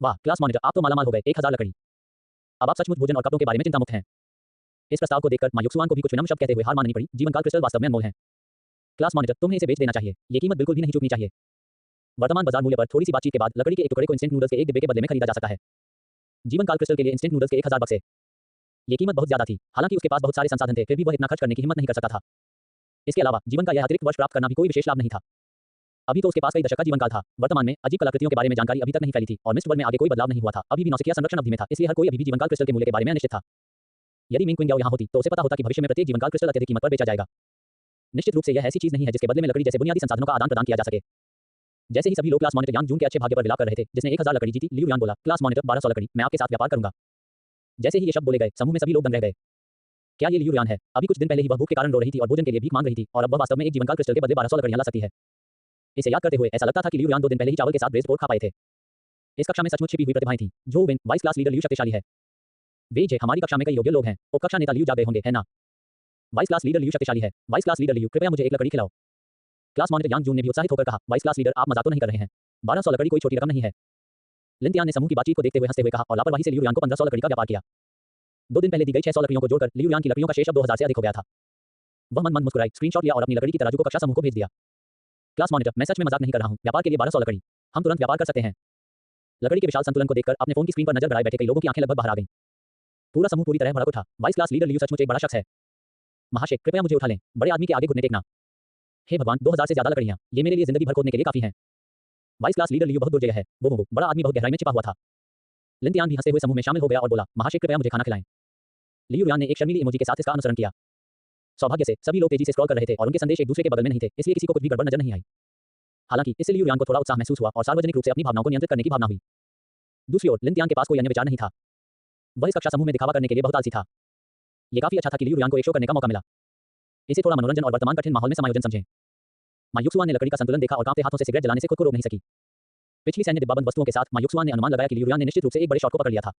वाह क्लास मॉनिटर, आप तो मालामाल हो गए, 1000 लकड़ी। अब आप सचमुच भोजन और कपड़ों के बारे में चिंता मुक्त हैं। इस प्रस्ताव को देखकर मायूक्सुआन को भी कुछ विनम्र शब्द कहते हुए हार माननी पड़ी। जीवनकाल क्रिस्टल वास्तव में अनमोल है। क्लास मॉनिटर, तुम्हें इसे बेच देना चाहिए, ये कीमत बिल्कुल भी नहीं चूकनी चाहिए। वर्तमान बाजार मूल्य पर थोड़ी सी बातचीत के बाद लकड़ी के एक टुकड़े को इंस्टेंट नूडल्स के एक डिब्बे के बदले में खरीदा जा सकता है। जीवनकाल क्रिस्टल के लिए इंस्टेंट नूडल्स के 1000 बक्से। ये कीमत बहुत ज्यादा थी। हालांकि उसके पास बहुत सारे संसाधन थे, फिर भी वह इतना खर्च करने की हिम्मत नहीं कर सकता था। इसके अलावा जीवन का यह अतिरिक्त वर्ष प्राप्त करना भी कोई विशेष लाभ नहीं था। अभी तो उसके पास कई दशक का जीवनकाल था। वर्तमान में अजीब कलाकृतियों के बारे में जानकारी अभी तक नहीं फैली थी और मिस्ट वर्ल्ड में आगे कोई बदलाव नहीं हुआ था। अभी भी नौसिखिया संरक्षण अवधि में था, इसलिए हर कोई अभी भी जीवनकाल क्रिस्टल के मूल्य के बारे में अनिश्चित था। यदि मिंग क्विंग यहाँ होती तो उसे पता होता कि भविष्य में प्रत्येक जीवनकाल क्रिस्टल अत्यधिक कीमत पर बेचा जाएगा। निश्चित रूप से यह ऐसी चीज नहीं है जिसके बदले में लकड़ी जैसे बुनियादी संसाधनों का आदान प्रदान किया जा सके। जैसे ही सभी लोग क्लास मॉनिटर यांग जून के अच्छे भाग्य पर विलाप कर रहे थे, जिसने 1000 लकड़ी जीती, लियू यान बोला, क्लास मॉनिटर 1200 लकड़ी, मैं आपके साथ व्यापार करूंगा। जैसे ही ये शब्द बोले गए, समूह में सभी लोग दंग रह गए। क्या ये लियू यान है? अभी कुछ दिन पहले ही वह भूख के कारण रो रही थी और भोजन के लिए भीख मांग रही थी, और अब वह वास्तव में एक जीवनकाल क्रिस्टल के बदले 1200 लकड़ियां ला सकती है। इसे याद करते हुए ऐसा लगता था कि लियू यान 2 दिन पहले ही चावल के साथ ब्रेज़ पोर्क खा पाए थे। इस कक्षा में सचमुच छिपी हुई प्रतिभाएं थीं। जो win, vice class leader Liu शक्तिशाली है। वेज है, हमारी कक्षा में कई योग्य लोग हैं। उपकक्षा नेता लियू जाग गए होंगे, है ना? वाइस क्लास लीडर लियू शक्तिशाली है। वाइस क्लास लीडर लियू, कृपया मुझे एक लकड़ी खिलाओ। क्लास मॉनिटर यांग जून ने भी उत्साहित होकर कहा, वाइस क्लास लीडर, आप मजाक तो नहीं कर रहे हैं? 1200 लकड़ी कोई छोटी रकम नहीं है। लिंतियान ने समूह की बातचीत को देखते हुए हंसते हुए कहा और लापरवाही से लियू यान को 1500 लकड़ी का व्यापार किया। 2 दिन पहले दी गई 600 लकड़ियों को जोड़कर लियू यान की लकड़ियों का शेष अब 2000 से अधिक हो गया था। वह मन मुस्कुराई, स्क्रीनशॉट लिया और अपनी लकड़ी की तराजू को कक्षा समूह को भेज दिया। क्लास मॉनिटर, मैं सच में मजाक नहीं कर रहा हूं। व्यापार के लिए 1200 लकड़ी, हम तुरंत व्यापार कर सकते हैं। लकड़ी के विशाल संतुलन को देखकर अपने फोन की स्क्रीन पर नजर गड़ाए बैठे कई लोगों की आंखें लगभग बाहर आ गईं। पूरा समूह पूरी तरह भड़क उठा। वाइस क्लास लीडर लियू सचमुच एक बड़ा शख्स है। महाशय, कृपया मुझे उठा लें। बड़े आदमी के आगे घुटने टेकना। हे भगवान, 2000 से ज्यादा लकड़ियां, ये मेरे लिए जिंदगी भर खोदने के लिए काफी हैं। वाइस क्लास लीडर लियू बहुत दुर्जय है। वो बड़ा आदमी बहुत गहराई में छिपा हुआ था। लिंतियान भी हंसते हुए समूह में शामिल हो गया और बोला, महाशय कृपया मुझे खाना खिलाएं। लियू यान ने एक शर्मीली इमोजी के साथ इसका अनुसरण किया। सौभाग्य से सभी लोग तेजी से स्क्रॉल कर रहे थे और उनके संदेश एक दूसरे के बगल में नहीं थे, इसलिए किसी को कुछ भी गड़बड़ नजर नहीं आई। हालांकि इससे लियू यान को थोड़ा उत्साह महसूस हुआ और सार्वजनिक रूप से अपनी भावनाओं को नियंत्रित करने की भावना हुई। दूसरी ओर लिंतियान के पास कोई अन्य विचार नहीं था। वह इस कक्षा समूह में दिखावा करने के लिए बहुत आलसी था। यह काफी अच्छा था कि लियू यान को एक शो करने का मौका मिला। इसे थोड़ा मनोरंजन और वर्तमान कठिन माहौल में समायोजन समझें। मायूक्सुआन ने लकड़ी का संतुलन देखा और कांपते हाथों से सिगरेट जलाने से खुद को रोक नहीं सकी। पिछली सैन्य डिब्बाबंद वस्तुओं के साथ मायूक्सुआन ने अनुमान लगाया कि लियू यान ने निश्चित रूप से एक बड़े शॉट को पकड़ लिया था।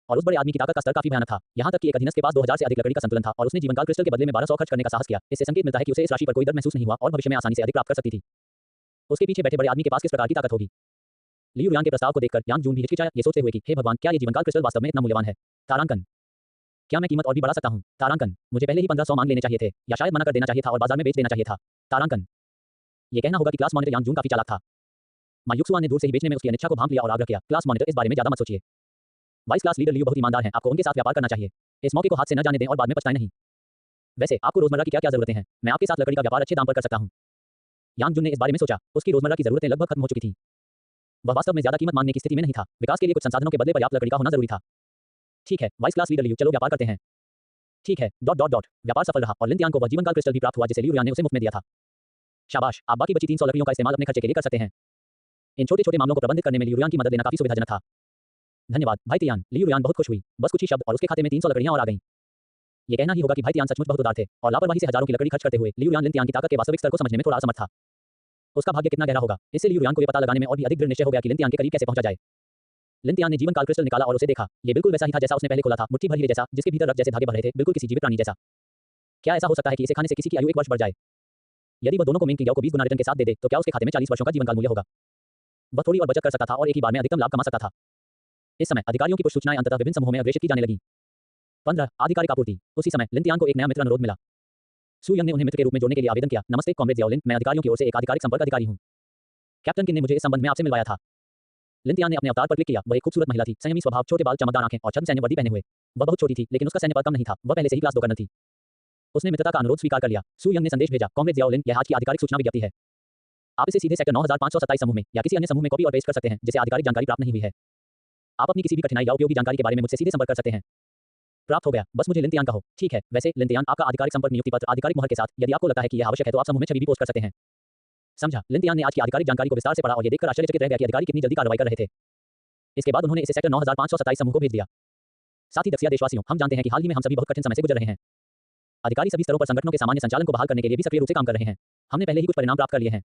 और उस बड़े आदमी की ताकत का स्तर काफी भयानक था। यहाँ तक कि एक अधीनस्थ के पास 2000 से अधिक लकड़ी का संतुलन था और उसने जीवनकाल क्रिस्टल के बदले में 1200 खर्च करने का साहस किया। इससे संकेत मिलता है कि उसे इस राशि पर कोई डर महसूस नहीं हुआ और भविष्य में आसानी से अधिक प्राप्त कर सकती थी। उसके पीछे बैठे बड़े आदमी के पास किस प्रकार की ताकत होगी? लियू यान के प्रस्ताव को देखकर यांग जून भी हिचकिचाया, ये सोचते हुए कि हे भगवान, क्या ये जीवनकाल क्रिस्टल वास्तव में इतना मूल्यवान है? तारांकन, क्या मैं कीमत और भी बढ़ा सकता हूँ? तारांकन, मुझे पहले ही 1500 मांग लेने चाहिए थे, या शायद मना कर देना चाहिए था और बाजार में बेच देना चाहिए था। तारांकन, ये कहना होगा कि क्लास मॉनिटर यांग जून काफी चालाक था। मायूक्सुआन ने दूर से ही बेचने में उसकी अनिच्छा को भांप लिया और आग्रह किया, क्लास मॉनिटर, इस बारे में ज्यादा मत सोचिए। वाइस क्लास लीडर लियू बहुत ईमानदार हैं, आपको उनके साथ व्यापार करना चाहिए। इस मौके को हाथ से न जाने दें और बाद में पछताएं नहीं। वैसे आपको रोजमर्रा की क्या-क्या जरूरतें हैं? मैं आपके साथ लकड़ी का व्यापार अच्छे दाम पर कर सकता हूं। यांग जुन ने इस बारे में सोचा। उसकी रोजमर्रा की जरूरतें लगभग खत्म हो चुकी थीं। वह वास्तव में ज्यादा कीमत मांगने की स्थिति में नहीं था। विकास के लिए कुछ संसाधनों के बदले पर्याप्त लकड़ी का होना जरूरी था। ठीक है, वाइस क्लास लीडर लियू, चलो व्यापार करते हैं। ठीक है, व्यापार सफल रहा और लिन को वह जीवन काल क्रिस्टल भी प्राप्त हुआ जिसे लियू यान ने उसे मुफ्त में दिया था। शाबाश, आप बाकी बची 300 लकड़ियों का इस्तेमाल अपने खर्चे के लिए कर सकते हैं। इन छोटे-छोटे मामलों को प्रबंधित करने में लियू यान की मदद लेना काफी सुविधाजनक था। धन्यवाद भाई तियान। लियू यान बहुत खुश हुई। बस कुछ ही शब्द और उसके खाते में 300 लकड़ियां और आ गईं। ये कहना ही होगा कि भाई तियान सचमुच बहुत उदार थे और लापरवाही से हजारों की लकड़ी खर्च करते हुए लियू यान लिन की ताकत के वास्तविक स्तर को समझने में थोड़ा असमर्थ था। उसका भाग्य कितना गहरा होगा, इससे लियू यान को ये पता लगाने में और भी अधिक दृढ़ निश्चय हो गया कि लिन के करीब कैसे पहुंचा जाए। लिन ने जीवन काल क्रिस्टल निकाला और उसे देखा। ये बिल्कुल वैसा ही था जैसा उसने पहले खोला था, मुट्ठी भर हीरे जैसा, जिसके भीतर रक्त जैसे धागे भर रहे थे, बिल्कुल किसी जीवित प्राणी जैसा। क्या ऐसा हो सकता है कि इसे खाने से किसी की आयु 1 वर्ष बढ़ जाए? यदि वह दोनों को मेंग को 20 गुना रिटर्न के साथ दे दे, तो क्या उसके खाते में 40 वर्षों का जीवन काल मूल्य होगा? वह थोड़ी और बचत कर सकता था और एक ही बार में अधिकतम लाभ कमा सकता था। इस समय अधिकारियों की कुछ सूचनाएं अंततः विभिन्न समूहों में अग्रेषित की जाने लगीं। 15 आधिकारिक आपूर्ति। उसी समय लिन को एक नया मित्र अनुरोध मिला। सू यंग ने उन्हें मित्र के रूप में जोड़ने के लिए आवेदन किया। नमस्ते कॉमरेड जियाओ लिन, मैं अधिकारियों की ओर से एक आधिकारिक संपर्क अधिकारी हूं। कैप्टन किन ने मुझे इस संबंध में आपसे मिलवाया था। लिन ने अपने अवतार पर क्लिक किया। वह एक खूबसूरत महिला थी, संयमी स्वभाव, छोटे बाल, चमकदार आंखें और छद्म सैन्य वर्दी पहने हुए। वह बहुत छोटी थी, लेकिन उसका सैन्य पद कम नहीं था। वह पहले से ही क्लास 2 कर्नल थी। उसने मित्रता का अनुरोध स्वीकार कर लिया। सू यंग ने संदेश भेजा, कॉमरेड जियाओ लिन, यह आज की आधिकारिक सूचना विज्ञप्ति है। आप इसे सीधे सेक्टर 9527 समूह में या किसी अन्य समूह में कॉपी और पेस्ट कर सकते हैं जिसे आधिकारिक जानकारी प्राप्त नहीं हुई है। आप अपनी किसी भी कठिनाई या उपयोगी जानकारी के बारे में मुझसे सीधे संपर्क कर सकते हैं। प्राप्त हो गया, बस मुझे लिन कहो। ठीक है, वैसे लिन आपका आधिकारिक संपर्क नियुक्ति पत्र आधिकारिक मुहर के साथ, यदि आपको लगता है कि यह आवश्यक है तो आप समूह में छवि भी पोस्ट कर सकते हैं। समझा। लिन ने आज की आधिकारिक जानकारी को विस्तार से पढ़ा और यह देखकर आश्चर्यचकित रह गया कि अधिकारी कितनी जल्दी कार्रवाई कर रहे थे। इसके बाद उन्होंने इसे सेक्टर 9527 समूह को भेज दिया। साथ ही दक्षिया देशवासियों, हम जानते हैं कि हाल ही में हम सभी बहुत कठिन समय से गुजर रहे हैं। अधिकारी सभी स्तरों पर संगठनों के सामान्य संचालन को बहाल करने के लिए भी सक्रिय रूप से काम कर रहे हैं। हमने पहले ही कुछ परिणाम प्राप्त कर लिए हैं।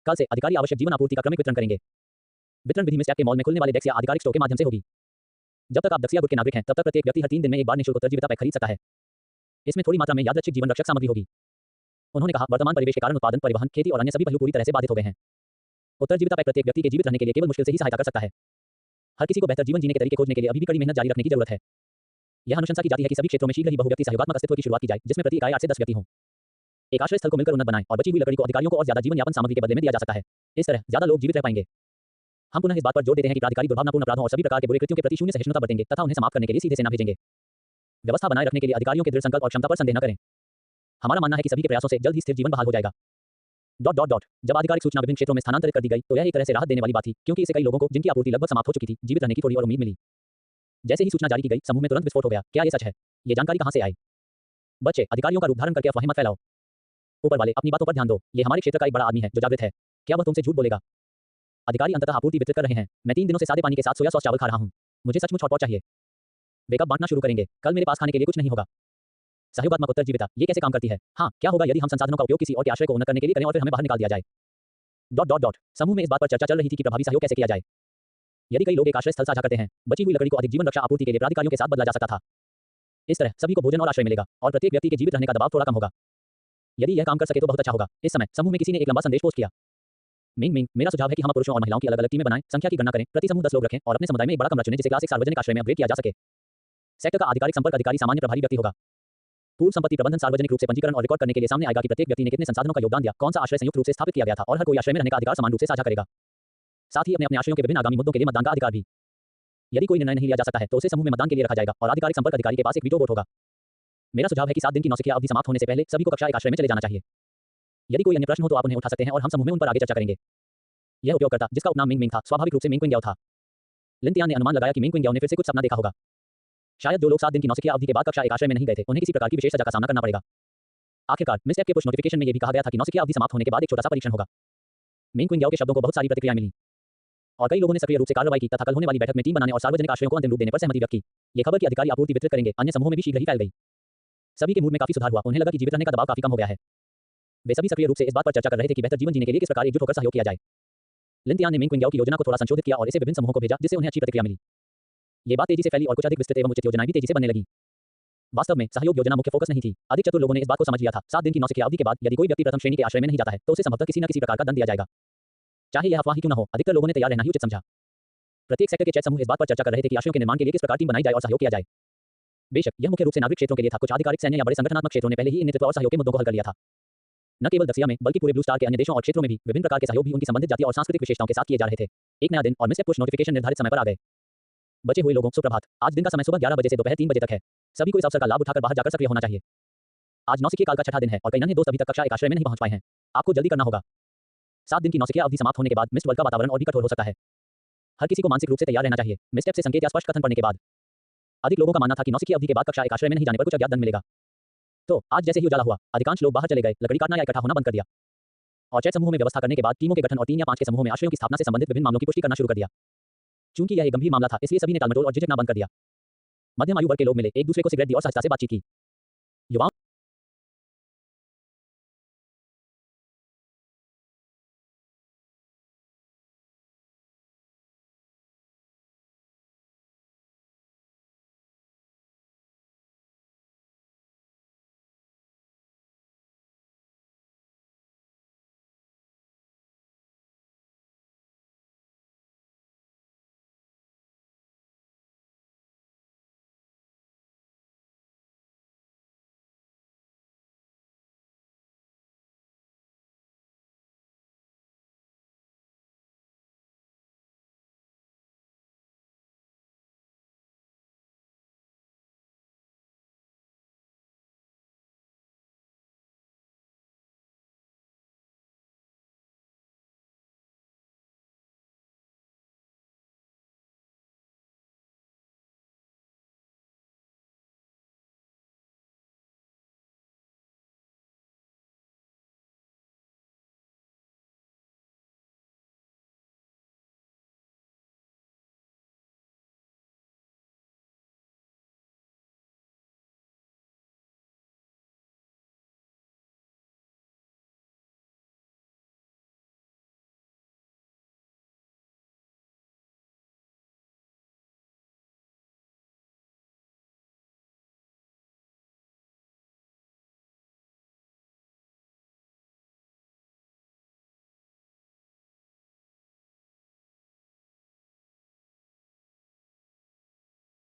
कल से अधिकारी आवश्यक जीवन आपूर्ति का क्रमिक वितरण करेंगे। वितरण विधि में स्टैप के मॉल में खुलने वाले डेस्क या आधिकारिक स्टोर के माध्यम से होगी। जब तक आप दक्षिया गुट के नागरिक हैं, तब तक प्रत्येक व्यक्ति हर 3 दिन में एक बार निःशुल्क उत्तरजीविता पैक खरीद सकता है। इसमें थोड़ी मात्रा में यादृच्छिक जीवन रक्षक सामग्री होगी। उन्होंने कहा, वर्तमान परिवेश के कारण उत्पादन, परिवहन, खेती और अन्य सभी पहलू पूरी तरह से बाधित हो गए हैं। उत्तरजीविता पैक प्रत्येक व्यक्ति के जीवित रहने के लिए केवल मुश्किल से ही सहायता कर सकता है। हर किसी को बेहतर जीवन जीने के तरीके खोजने के लिए अभी भी कड़ी मेहनत जारी रखने की जरूरत है। यह अनुशंसा की जाती है कि सभी क्षेत्रों में शीघ्र ही बहुव्यक्ति सहयोगात्मक अस्तित्व की शुरुआत की जाए, जिसमें प्रति इकाई 8 से 10 व्यक्ति हों। एक आश्रय स्थल को मिलकर उन्नत बनाएं और बची हुई लकड़ी को अधिकारियों को और ज्यादा जीवन यापन सामग्री के बदले में दिया जा सकता है। इस तरह ज्यादा लोग जीवित रह पाएंगे। हम पुनः इस बात पर जोर देते हैं कि प्राधिकारी दुर्भावनापूर्ण अपराधों और सभी प्रकार के बुरे कृत्यों के प्रति शून्य सहिष्णुता बरतेंगे तथा उन्हें समाप्त करने के लिए सीधे सेना भेजेंगे। व्यवस्था बनाए रखने के लिए अधिकारियों के दृढ़ संकल्प और क्षमता पर संदेह न करें। हमारा मानना है कि सभी के प्रयासों से जल्द ही स्थिर जीवन बहाल हो जाएगा। जब आधिकारिक सूचना विभिन्न क्षेत्रों में स्थानांतरित कर दी गई तो यह एक तरह से राहत देने वाली बात थी, क्योंकि इससे कई लोगों को, जिनकी आपूर्ति लगभग समाप्त हो चुकी थी, जीवित रहने की थोड़ी और उम्मीद मिली। जैसे ही सूचना जारी की गई, समूह में तुरंत विस्फोट हो गया। क्या ये सच है? ये जानकारी कहां से आई? बच्चे, अधिकारियों का रूप धारण करके अफवाहें मत फैलाओ। ऊपर वाले, अपनी बातों पर ध्यान दो। ये हमारे क्षेत्र का एक बड़ा आदमी है जो जागृत है। क्या वह तुमसे झूठ बोलेगा? अधिकारी अंततः आपूर्ति वितरित कर रहे हैं। मैं 3 दिनों से सादे पानी के साथ सोया सॉस चावल खा रहा हूं। मुझे सचमुच हॉटपॉट चाहिए। वे कब बांटना शुरू करेंगे? कल मेरे पास खाने के लिए कुछ नहीं होगा। सहयोगात्मक उत्तरजीविता, ये कैसे काम करती है? हाँ, क्या होगा यदि हम संसाधनों का उपयोग किसी और के आश्रय को उन्नत करने के लिए करें और फिर हमें बाहर निकाल दिया जाए? समूह में इस बात पर चर्चा चल रही थी कि प्रभावी सहयोग कैसे किया जाए। यदि कई लोग एक आश्रय स्थल साझा करते हैं, बची हुई लकड़ी को अधिक जीवन रक्षा आपूर्ति के लिए प्राधिकारियों के साथ बदला जा सकता था। इस तरह सभी को भोजन और आश्रय मिलेगा और प्रत्येक व्यक्ति के जीवित रहने का दबाव थोड़ा कम होगा। यदि यह काम कर सके तो बहुत अच्छा होगा। इस समय समूह में किसी ने एक लंबा संदेश पोस्ट किया। मिंग, मेरा सुझाव है कि हम पुरुषों और महिलाओं की अलग-अलग टीमें बनाएं, संख्या की गणना करें, प्रति समूह 10 लोग रखें और अपने समुदाय में एक बड़ा कमरा चुनें जिसे क्लास एक सार्वजनिक आश्रय में अपग्रेड किया जा सके। सेक्टर का आधिकारिक संपर्क अधिकारी सामान्य प्रभारी व्यक्ति होगा। पूर्व संपत्ति प्रबंधन सार्वजनिक रूप से पंजीकरण और रिकॉर्ड करने के लिए सामने आएगा कि प्रत्येक व्यक्ति ने कितने संसाधनों का योगदान दिया, कौन सा आश्रय संयुक्त रूप से स्थापित किया गया था और हर कोई आश्रय में रहने का अधिकार समान रूप से साझा करेगा। साथ ही अपने अपने आश्रयों के विभिन्न आगामी मुद्दों के लिए मतदान का अधिकार भी। यदि कोई निर्णय नहीं लिया जा सकता है तो उसे समूह में मतदान के लिए रखा जाएगा और आधिकारिक संपर्क अधिकारी के पास एक वीटो वोट होगा। मेरा सुझाव है कि 7 दिन की नौसिखिया अवधि समाप्त होने से पहले सभी को कक्षा एक आश्रय में चले जाना चाहिए। यदि कोई अन्य प्रश्न हो तो आप उन्हें उठा सकते हैं और हम समूह में उन पर आगे चर्चा करेंगे। यह उपयोगकर्ता, जिसका उपनाम मिंग था, स्वाभाविक रूप से मिंग था। लिन ने अनुमान लगाया कि मिंग ने फिर से कुछ सपना देखा होगा। शायद जो लोग 7 दिन की नौसिखिया अवधि के बाद कक्षा एक आश्रय में नहीं गए थे, उन्हें किसी प्रकार की विशेष सजा का सामना करना पड़ेगा। आखिरकार मिसटेप के पुश नोटिफिकेशन में यह भी कहा गया था कि नौसिखिया अवधि समाप्त होने के बाद एक छोटा सा परीक्षण होगा। मिंग के शब्दों को बहुत सारी प्रतिक्रियाएं मिली और कई लोगों ने सक्रिय रूप से कार्रवाई की तथा कल होने वाली बैठक में टीम बनाने और सार्वजनिक आश्रयों को अंतिम रूप देने पर सहमति व्यक्त की। ये खबर की अधिकारी आपूर्ति वितरित करेंगे अन्य समूहों में भी शीघ्र ही फैल गई। सभी के मूड में काफी सुधार हुआ। उन्हें लगा कि जीवित रहने का दबाव काफी कम हो गया है। वे सभी सक्रिय रूप से इस बात पर चर्चा कर रहे थे कि बेहतर जीवन जीने के लिए किस प्रकार एकजुट होकर सहयोग किया जाए। लिन ने मिंग की योजना को थोड़ा संशोधित किया और इसे विभिन्न समूहों को भेजा, जिससे उन्हें अच्छी प्रतिक्रिया मिली। ये बात तेजी से फैली और कुछ अधिक विस्तृत एवं उचित योजनाएं भी तेजी से बनने लगी। वास्तव में सहयोग योजना मुख्य फोकस नहीं थी। अधिक चतुर लोगों ने इस बात को समझ लिया था। 7 दिन की नौसिखिया अवधि के बाद यदि कोई व्यक्ति प्रथम श्रेणी के आश्रय में नहीं जाता है तो उसे संभवतः किसी न किसी प्रकार का दंड दिया जाएगा, चाहे यह अफवाह ही क्यों न हो। अधिकतर लोगों ने तैयार रहना ही उचित समझा। प्रत्येक सेक्टर के चैट समूह इस बात पर चर्चा कर रहे थे कि आश्रयों के निर्माण के लिए किस प्रकार टीम बनाई जाए और सहयोग किया जाए। बेशक यह मुख्य रूप से नागरिक क्षेत्रों के लिए था। कुछ आधिकारिक सैन्य या बड़े संगठनात्मक क्षेत्रों ने पहले ही इन नेतृत्व और सहयोग के मुद्दों को हल कर लिया था। न केवल दक्षिया में बल्कि पूरे ब्लू स्टार के अन्य देशों और क्षेत्रों में भी विभिन्न प्रकार के सहयोग भी उनकी संबंधित जातीय और सांस्कृतिक विशेषताओं के साथ किए जा रहे थे। एक नया दिन और मिसटेप पुश नोटिफिकेशन निर्धारित समय पर आ गए। बचे हुए लोगों सुप्रभात। आज दिन का समय सुबह 11 बजे से दोपहर 3 बजे तक है। सभी को इस अवसर का लाभ उठाकर बाहर जाकर सक्रिय होना चाहिए। आज नौसिखिए काल का छठा दिन है और कई नन्हे दोस्त अभी तक कक्षा एक आश्रय में नहीं पहुंच पाए हैं। आपको जल्दी करना होगा। 7 दिन की नौसिखिया अवधि समाप्त होने के बाद मिस्ट वर्ल्ड का वातावरण और भी कठोर हो सकता है। हर किसी को मानसिक रूप से तैयार रहना चाहिए। मिस्टेप से संकेत या स्पष्ट कथन पढ़ने के बाद अधिक लोगों का मानना था कि नौसिखिया अवधि के बाद कक्षा एक आश्रय में नहीं जाने पर कुछ अज्ञात दंड मिलेगा। तो आज जैसे ही उजाला हुआ, अधिकांश लोग बाहर चले गए, लकड़ी काटना या इकट्ठा होना बंद कर दिया और चैट समूहों में व्यवस्था करने के बाद टीमों के गठन और 3 या 5 के समूहों में आश्रयों की स्थापना से संबंधित विभिन्न मामलों की पुष्टि करना शुरू कर दिया। चूंकि यह एक गंभीर मामला था, इसलिए सभी ने टालमटोल और झिझकना बंद कर दिया। मध्यम आयु वर्ग के लोग मिले, एक दूसरे को सिगरेट दी और सहजता से बातचीत की। युवाओं